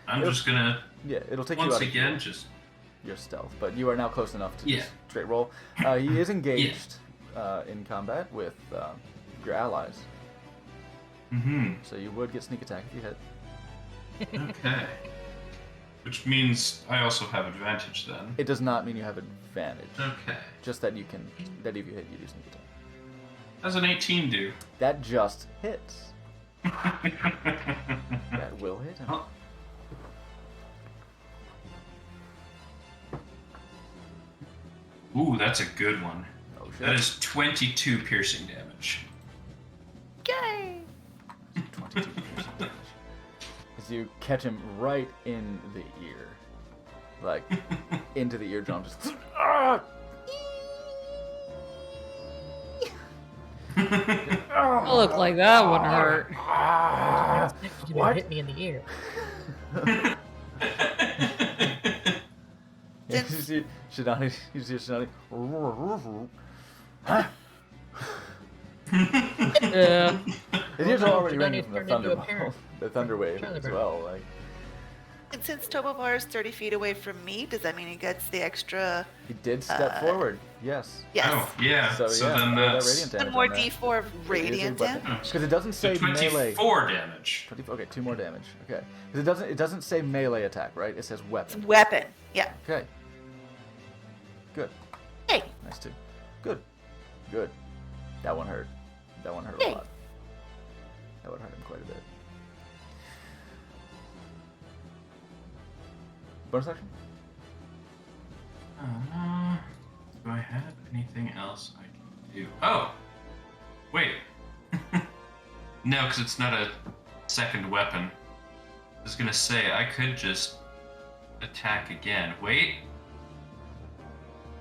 I'm It'll- just gonna Yeah, it'll take you once out of again just your stealth, but you are now close enough to Yeah. just straight roll. He is engaged in combat with your allies, so you would get sneak attack if you hit. Okay. Which means I also have advantage then. It does not mean you have advantage. Okay. Just that you can. That if you hit, you do sneak attack. How's an 18 do? That just hits. That will hit him. Oh. Ooh, that's a good one. Oh, shit. That is 22 piercing damage. Yay! 22 piercing damage. As you catch him right in the ear. Like, into the eardrum. Just. Ah! Oh, look like that one hurt. You What? hit me in the ear. Yeah, you see Shidani. You see Shidani. Huh? Yeah. His ears are already Shidani ringing from the turned into a thunder, parrot. the thunder wave Charlie as Brown. well. Like And since Tobovar is 30 feet away from me, does that mean he gets the extra? he did step forward. Yes. Yes. Oh, yeah. So, So, yeah, then that that's radiant damage One more on that. D4 of radiant damage. Because it doesn't say so melee. 24 damage. 20, okay, 2 more damage. Okay. 'Cause it doesn't say melee attack, right? It says weapon. Weapon. Yeah. Okay. Good. Hey. Nice too. Good. Good. That one hurt. That one hurt Yay. a lot. That would hurt him quite a bit. Bonus action? Do I have anything else I can do? Oh! Wait. No, because it's not a second weapon. I was gonna say, I could just attack again. Wait.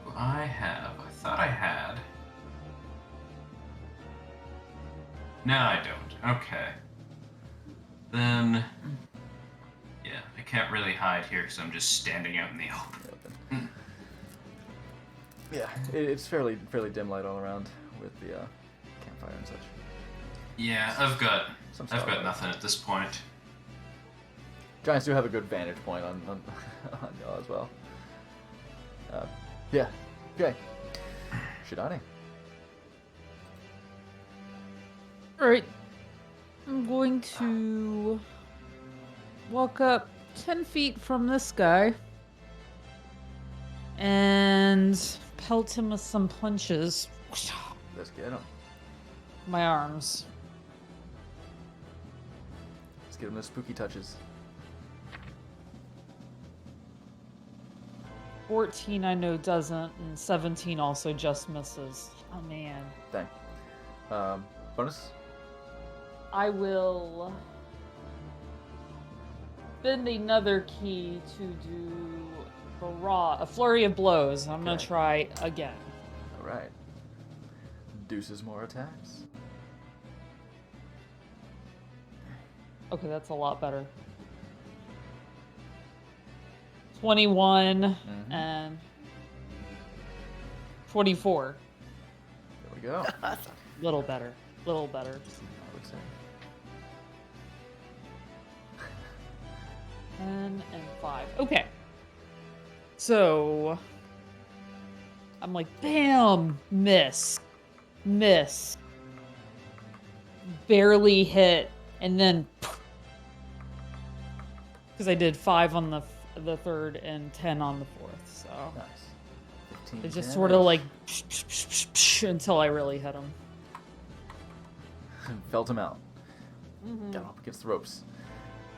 Do I have? I thought I had. No, I don't. Okay. Then. Yeah, I can't really hide here because I'm just standing out in the open. Yeah, it's fairly dim light all around with the campfire and such. Yeah, I've got Some I've starlight. got nothing at this point. Giants do have a good vantage point on y'all as well. Yeah. Okay. Shidani. Alright. I'm going to walk up 10 feet from this guy and pelt him with some punches. Let's get him. My arms. Let's get him the spooky touches. 14 I know doesn't, and 17 also just misses. Oh man. Dang. Bonus? I will spend another key to do a flurry of blows. I'm gonna Okay. try again. Alright. Deuces more attacks. Okay, that's a lot better. 21 and 24. There we go. Awesome. Little better. Little better. I would say. 10 and 5. Okay. So I'm like, bam, miss, miss, barely hit, and then because I did 5 on the third and 10 on the fourth, so Nice. 15 it just damage. sort of like until I really hit him. Felt him out. Got him up against the ropes.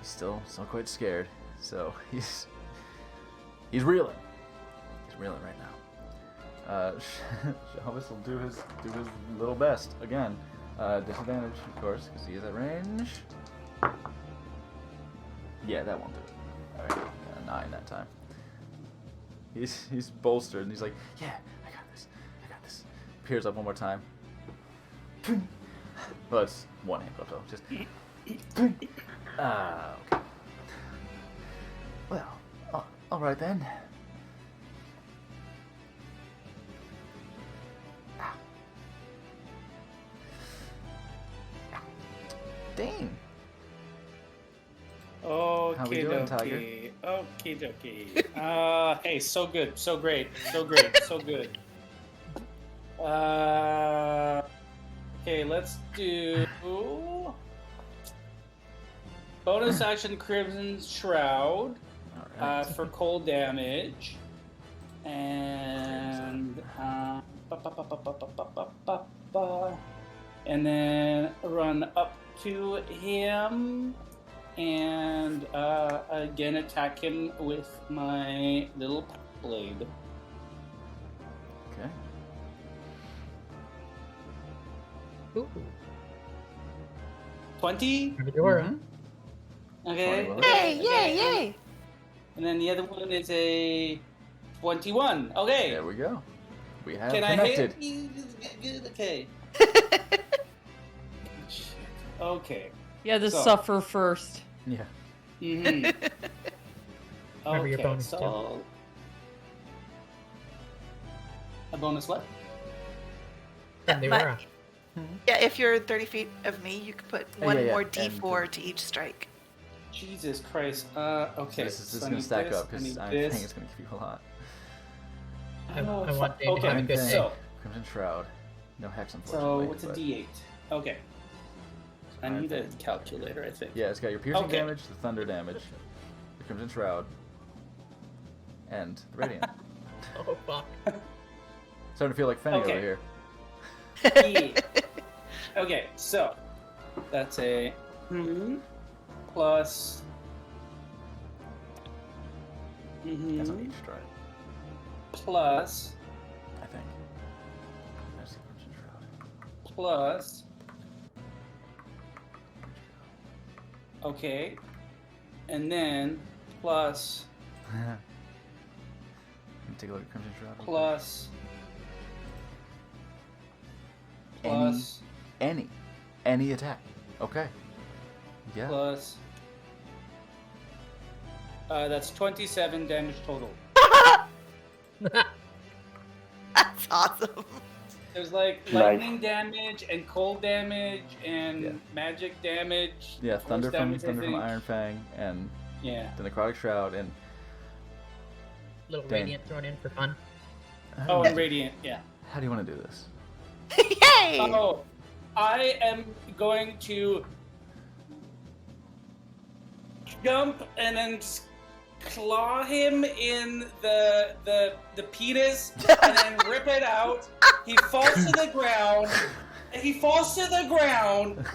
He's still quite scared, so he's reeling. He's reeling right now. Shelvis will do his little best again. Disadvantage, of course, because he is at range. Yeah, that won't do it. All right, 9 that time. He's bolstered and he's like, yeah, I got this. Peers up one more time. Well, it's one hand up, so just. Okay. Well, all right then. Dane. How we doing, Tiger? Okie dokie. Hey, so good, so great, so great, so good. Okay, let's do bonus action Crimson Shroud for cold damage, and and then run up to him and again attack him with my little blade. Okay. Ooh. 20? Medora. Okay. Yay! Yay! Yay! And then the other one is a 21. Okay. There we go. We have Can connected. I hit? Okay. Okay. Yeah, to So- suffer first. Yeah. Mm-hmm. Remember your Okay, bonus, so a bonus what? Medora. Yeah, if you're 30 feet of me, you could put one yeah, more and D4 to each strike. Jesus Christ. Okay. This is so I gonna need stack this, up I need because I this. think it's gonna give you a lot. I Oh, want fuck. Dane to have a Okay, good day. so Crimson Shroud. No hex, so unfortunately. what's a but- D8? Okay. I Iron need a Fang. calculator, I think. Yeah, it's got your piercing Okay. damage, the thunder damage, the Crimson Shroud, and the Radiant. Oh fuck. Starting to feel like Fenny Okay. over here. Yeah. Okay, so that's a plus. That's on each strike, Plus I think. There's the Crimson Shroud. plus. Okay, and then plus Let me take a look at Crimson Shroud. real quick. plus plus Any attack. Okay. Yeah. plus. That's 27 damage total. That's awesome. There's like Nice. lightning damage and cold damage and Yeah. magic damage. Yeah, force thunder from damage, I think. Iron Fang and Yeah. the Necrotic Shroud and Little Dane. radiant thrown in for fun. Oh, and radiant. Yeah. How do you want to do this? Yay! Oh, I am going to jump and then claw him in the penis and then rip it out. He falls to the ground.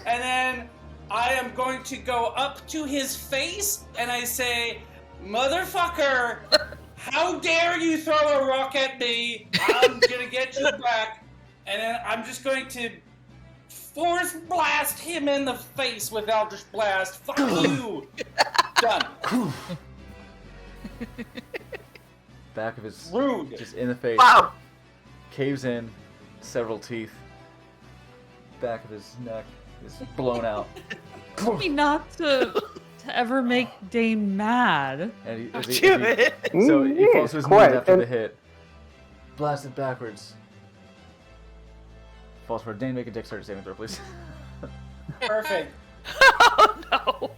And then I am going to go up to his face and I say, "Motherfucker, how dare you throw a rock at me? I'm gonna get you back." And then I'm just going to force blast him in the face with Eldritch Blast. Fuck you! Done. Back of his Rude. just in the face. Wow. Caves in, several teeth. Back of his neck is blown out. Me not to ever make Dane mad. And he, as Do it. so he Yeah, falls to his quite, knees after and- the hit. Blasted backwards. Falls for Dane. Make a dexterity saving throw, please. Perfect. Oh no.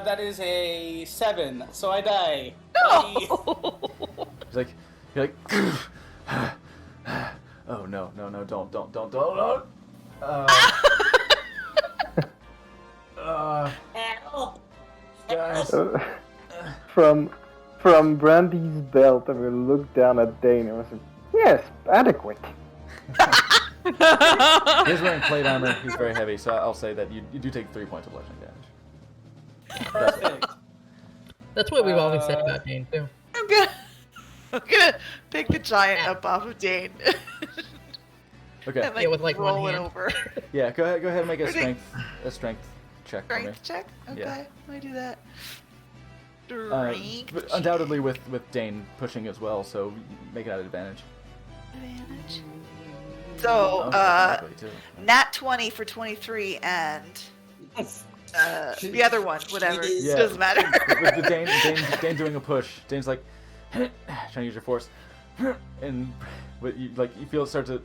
That is a 7, so I die. No. He's like, you're like, oh no, don't. Help! Guys. From Brandy's belt, I will look down at Dane and was like, yes, adequate. He's wearing plate armor. He's very heavy, so I'll say that you do take 3 points of bludgeoning damage. Perfect. That's what we've always said about Dane too. I'm gonna pick the giant up off of Dane. Okay. and, like, Yeah, with, like, one roll it hand. over. Yeah, go ahead and make a Ready? strength check for me. Strength check? Okay, Yeah. let me do that. But Strength undoubtedly with Dane pushing as well, so make it at advantage. advantage. So, Oh, exactly, too. nat 20 for 23 and the other one, whatever. Yeah. Doesn't matter. With the Dane doing a push. Dane's like trying to use your force, and you feel it start to.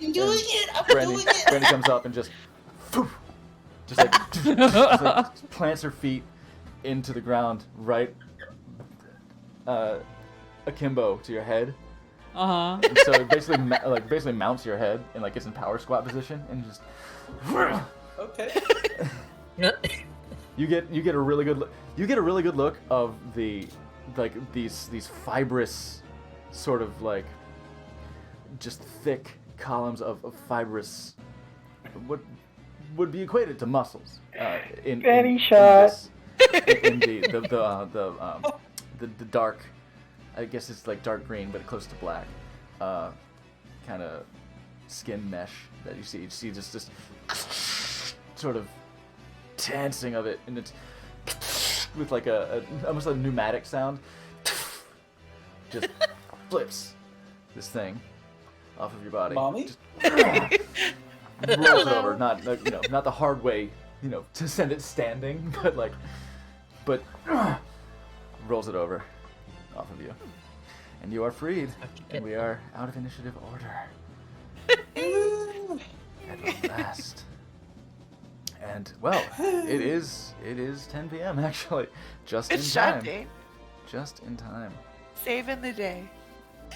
I'm doing it! I'm Brandy, doing it! Brandy comes up and just like plants her feet into the ground right akimbo to your head. And so it basically mounts your head and like gets in power squat position and just Okay. you get a really good look of the these fibrous sort of like just thick columns of fibrous what would be equated to muscles in shot. in the dark, I guess it's like dark green but close to black kind of skin mesh that you see just sort of tensing of it, and it's with like a almost a pneumatic sound just flips this thing off of your body. Mommy? Just rolls it over, not the hard way, to send it standing, but rolls it over off of you, and you are freed, and we are out of initiative order at last. And well, it is 10 p.m. actually, just It's in shot, time. Dane. Just in time, Saving the day.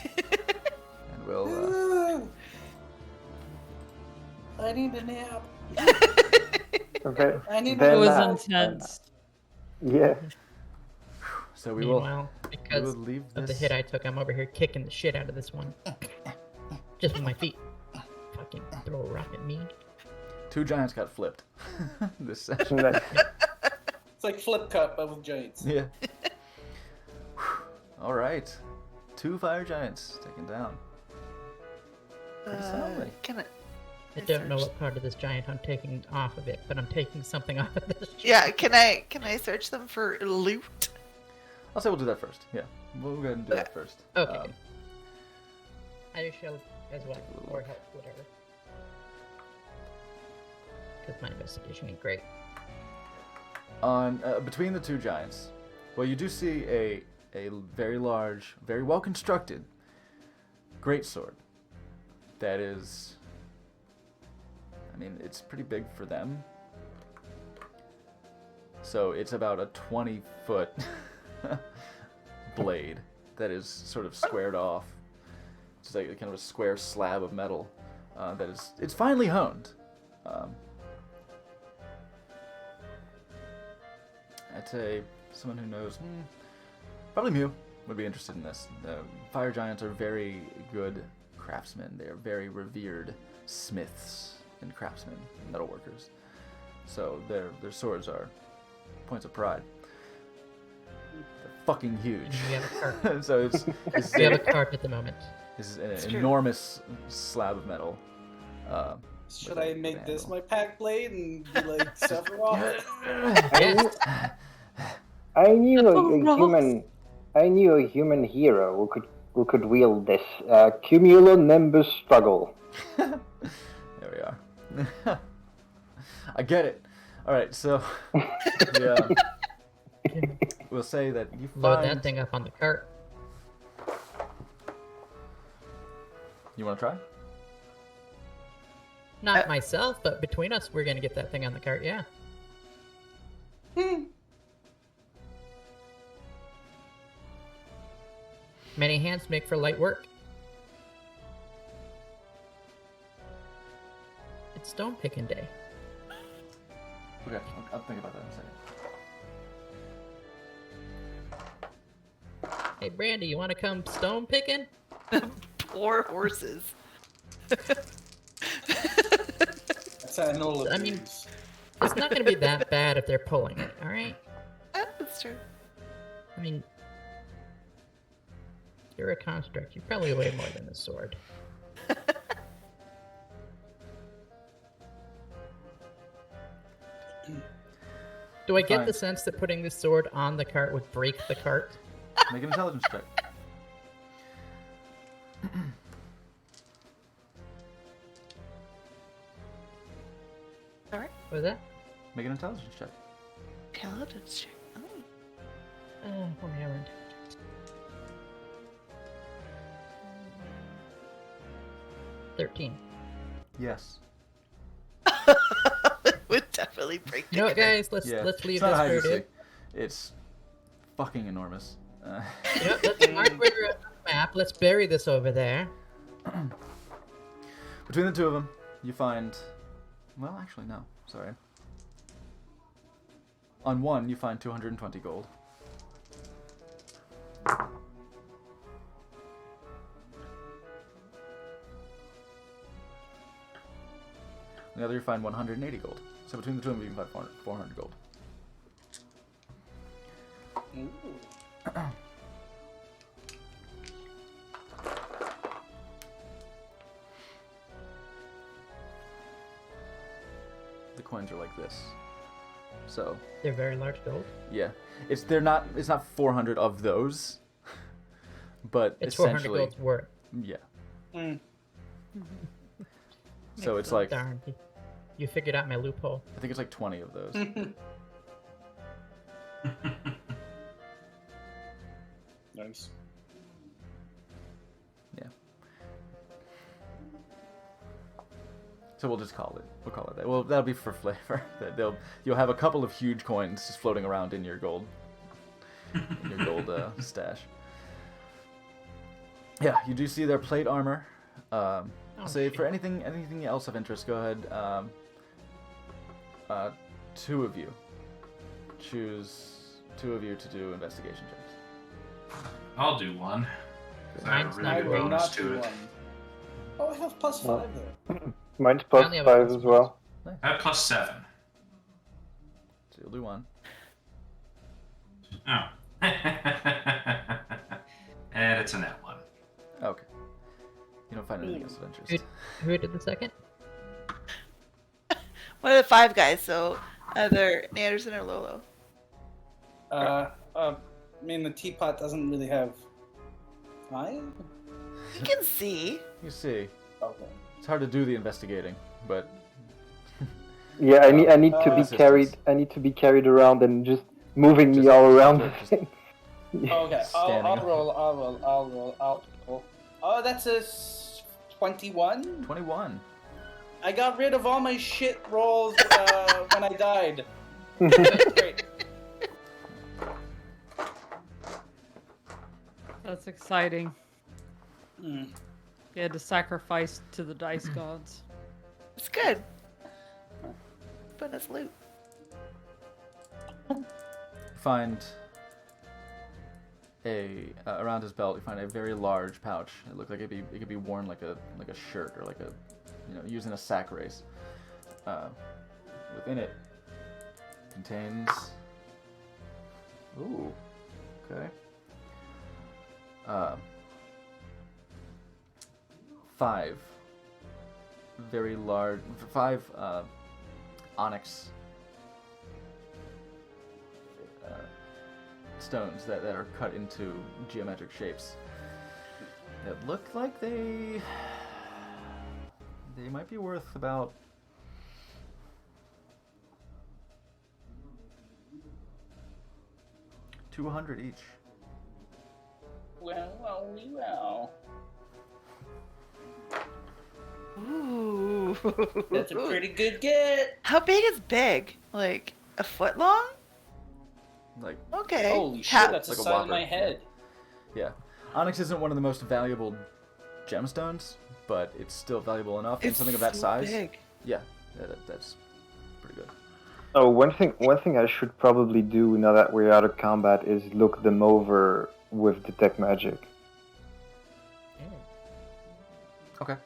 and we'll. I need a nap. Okay. I need then, It was uh, intense. Yeah. So we will. Meanwhile, We because will leave of the this. hit I took, I'm over here kicking the shit out of this one. Just with my feet. Fucking throw a rock at me. 2 giants got flipped this session. Nice. It's like Flip Cup, but with giants. Yeah. All right. 2 fire giants taken down. Pretty soundly. Can I? I don't know what part of this giant I'm taking off of it, but I'm taking something off of this. Yeah, can I search them for loot? I'll say we'll do that first. Yeah, we'll go ahead and do that first. Okay. I shall as well, or help, whatever. Because my investigation ain't great. On between the 2 giants, well, you do see a very large, very well constructed greatsword. That is, I mean, it's pretty big for them. So it's about a 20-foot blade that is sort of squared off. It's like a kind of a square slab of metal it's finely honed. I'd say someone who knows, probably Mew would be interested in this. Fire giants are very good craftsmen. They are very revered smiths and craftsmen, metalworkers. So their swords are points of pride. They're fucking huge. We have a cart. So it's We have a cart at the moment. This is an true. enormous slab of metal. Should with I a make this handle. my pack blade and be like Sephiroth? Yes. I knew a human hero who could wield this cumulonimbus struggle. There we are. I get it. All right, so yeah, we'll say that you Load find. that thing up on the cart. You want to try? Not myself, but between us, we're gonna get that thing on the cart, yeah. Many hands make for light work. It's stone picking day. Okay, I'll think about that in a second. Hey, Brandy, you want to come stone picking? Poor horses. That's Enola I mean, Bees. it's not going to be that bad if they're pulling it, all right? That's true. I mean, you're a construct. You probably weigh more than a sword. Do I get Fine. the sense that putting this sword on the cart would break the cart? Make an intelligence check. Alright. What was that? Make an intelligence check. Intelligence check. Oh. What am I 13. Yes. Would definitely break the You know what, cart. guys? Let's Yeah. leave It's not this hide where and it is. seek. It's fucking enormous. You know, let's mark where you're at on the map. Let's bury this over there. Between the two of them, you find... Well, actually, no. Sorry. On one, you find 220 gold. On the other, you find 180 gold. So between the two of them, you can find 400 gold. The coins are like this. So They're very large gold. yeah, it's not 400 of those, but It's 400 essentially gold's worth. yeah. Mm. So it's like Darn, you figured out my loophole. I think it's like 20 of those. Nice. Yeah. So we'll just call it. We'll call it that. Well, that'll be for flavor. You'll have a couple of huge coins just floating around in your gold, stash. Yeah, you do see their plate armor. Say for anything else of interest, go ahead. Two of you. Choose two of you to do investigation checks. I'll do one. 'cause I have a Mine's really I good will bonus not to do it. one. Oh, I have plus 5 there. Mine's I plus only have 5 plus as well. I have +7. So you'll do one. Oh. And it's a net one. Okay. You don't find anything else of interest. Who did the second? One of the 5 guys, so either Anderson or Lolo. I mean, the teapot doesn't really have 5? You can see. You see, Okay. it's hard to do the investigating, but Yeah, I need to be assistance. carried. I need to be carried around and just moving Just- me all around. just- the thing. Okay, Standing I'll up. roll. Oh, that's a 21? 21. I got rid of all my shit rolls when I died. Great. That's exciting. Hmm. You had to sacrifice to the dice gods. It's good. Bonus loot. Find around his belt. You find a very large pouch. It looked like it could be worn like a shirt or like a used in a sack race. Within it contains. Ooh. Okay. 5 very large. 5 onyx stones that are cut into geometric shapes that look like they might be worth about $200 each. Well. Ooh. That's a pretty good get. How big is big? Like a foot long? Like Okay. Holy How- shit, that's Like the a size of whopper. my head. yeah, onyx isn't one of the most valuable gemstones, but it's still valuable enough. And It's something of that so size. big. Yeah, that's pretty good. Oh, one thing I should probably do now that we're out of combat is look them over with detect magic. Okay.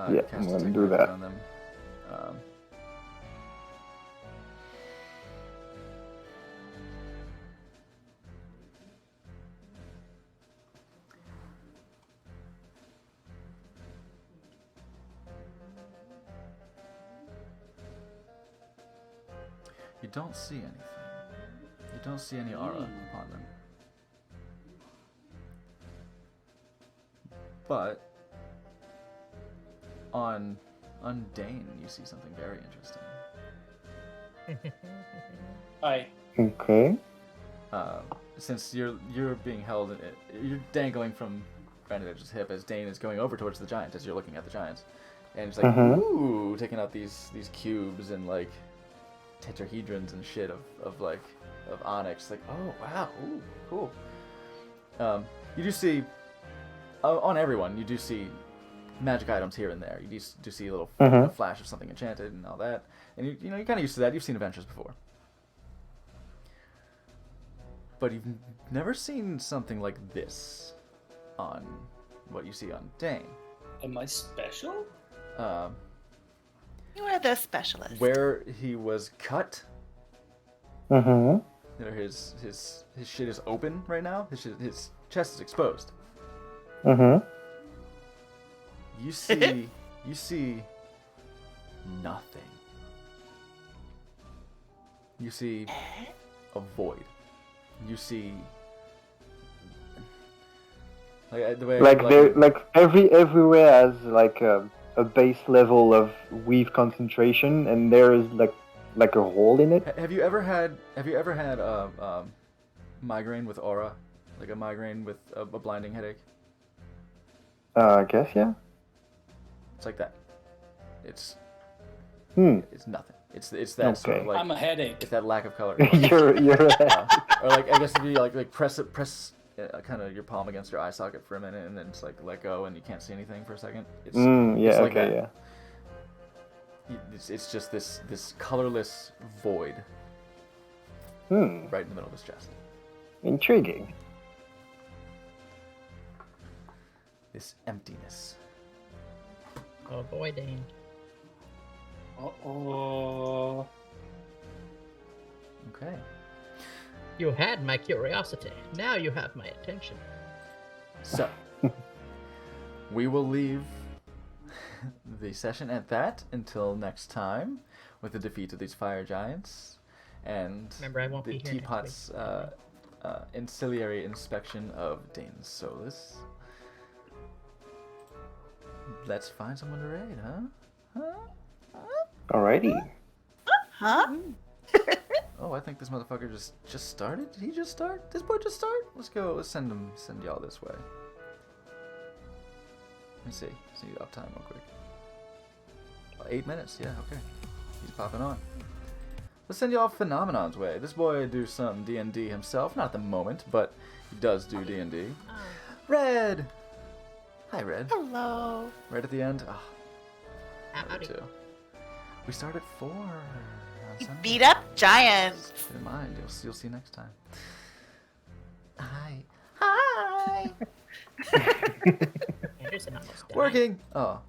Yeah, cast I'm gonna detect do magic that. on them. You don't see anything. You don't see any aura upon them. But on Dane, you see something very interesting. Hi. Okay. Since you're being held, you're dangling from Brandon Edge's hip as Dane is going over towards the giant as you're looking at the giants, and it's like ooh, taking out these cubes and like tetrahedrons and shit of onyx. Like, oh wow, ooh, cool. You do see on everyone, you do see magic items here and there. You do see a little flash of something enchanted and all that, and you know you're kind of used to that. You've seen adventures before. But you've never seen something like this on what you see on Dane. Am I special? You are the specialist. Where he was cut, Mm-hmm. his shit is open right now. His chest is exposed. Mm-hmm. You see nothing. You see a void. You see the way everywhere has like a base level of weave concentration, and there is like a hole in it. Have you ever had migraine with aura, like a migraine with a blinding headache? I guess yeah. It's like that. It's nothing. It's that sort of Okay. like I'm a headache. it's that lack of color. you're Or like I guess if you like press kind of your palm against your eye socket for a minute and then it's like let go and you can't see anything for a second. It's yeah, like okay, that. yeah. It's just this colorless void right in the middle of his chest. Intriguing. This emptiness. Oh boy, Dane. Uh-oh. Okay. You had my curiosity. Now you have my attention. So we will leave the session at that until next time with the defeat of these fire giants and Remember, I won't the be here next teapot's ancillary inspection of Dane's Solus. Let's find someone to raid, huh? Alrighty. Huh? Oh, I think this motherfucker just started. Did he just start? This boy just start? Let's go. Let's send y'all this way. Let me see. See uptime real quick. 8 minutes. Yeah. Okay. He's popping on. Let's send y'all Phenomenon's way. This boy do some D&D himself. Not at the moment, but he does do D&D. Red. Hi, Red. Hello. Right at the end. Ah, Howdy. too. We start at 4. on You Sunday. beat up giants. Keep in mind, you'll see next time. Hi. Hi. Anderson almost died. Working. Oh.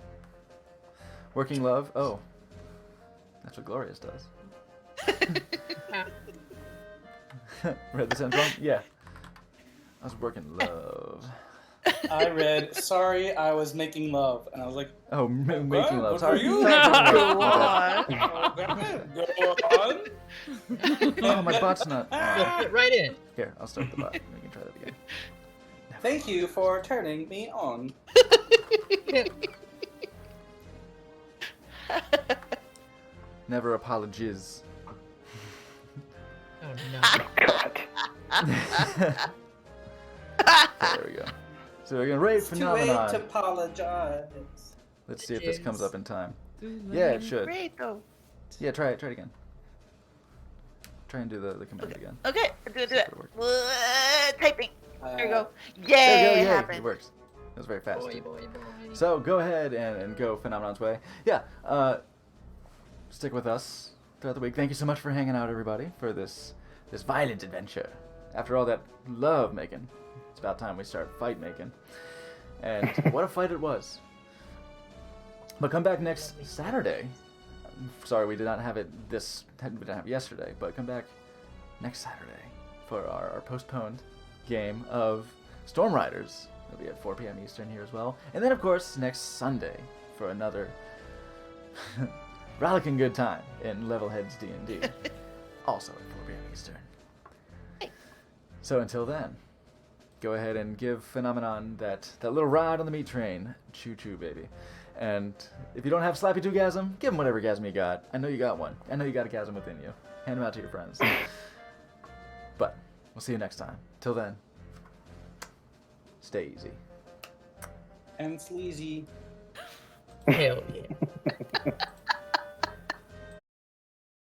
Working love. Oh. That's what Glorious does. Read the sentence wrong? Yeah. I was working love. I read, sorry, I was making love. And I was like, Oh, making what? love. What Sorry. are you? Go on. Go on. Oh, my bot's not. Just fit right in. Here, I'll start the bot. We can try that again. Thank you for turning me on. Never apologize. Oh no. There we go. So we're gonna raid It's too late to Phenomenon. apologize. Let's see if this comes up in time. Too Yeah, it late. should. Great though. Yeah, try it again. Try and do the command again. Okay, do it. It'll work. Typing. There you go. Yay! There you go, It yay. happened. It works. It was very fast. Boy, too. boy, boy. So go ahead and go Phenomenon's way. Yeah, stick with us throughout the week. Thank you so much for hanging out, everybody, for this violent adventure. After all that love making, it's about time we start fight making. And what a fight it was. But come back next Saturday. Sorry, we did not have it we didn't have it yesterday, but come back next Saturday for our postponed game of Storm Riders. It'll be at 4 p.m. Eastern here as well. And then, of course, next Sunday for another rollicking good time in Levelheads D&D. Also at 4 p.m. Eastern. So until then, go ahead and give Phenomenon that little ride on the meat train. Choo-choo, baby. And if you don't have Slappy 2-gasm, give him whatever gasm you got. I know you got one. I know you got a gasm within you. Hand them out to your friends. But we'll see you next time. Till then, stay easy. And sleazy. Hell yeah.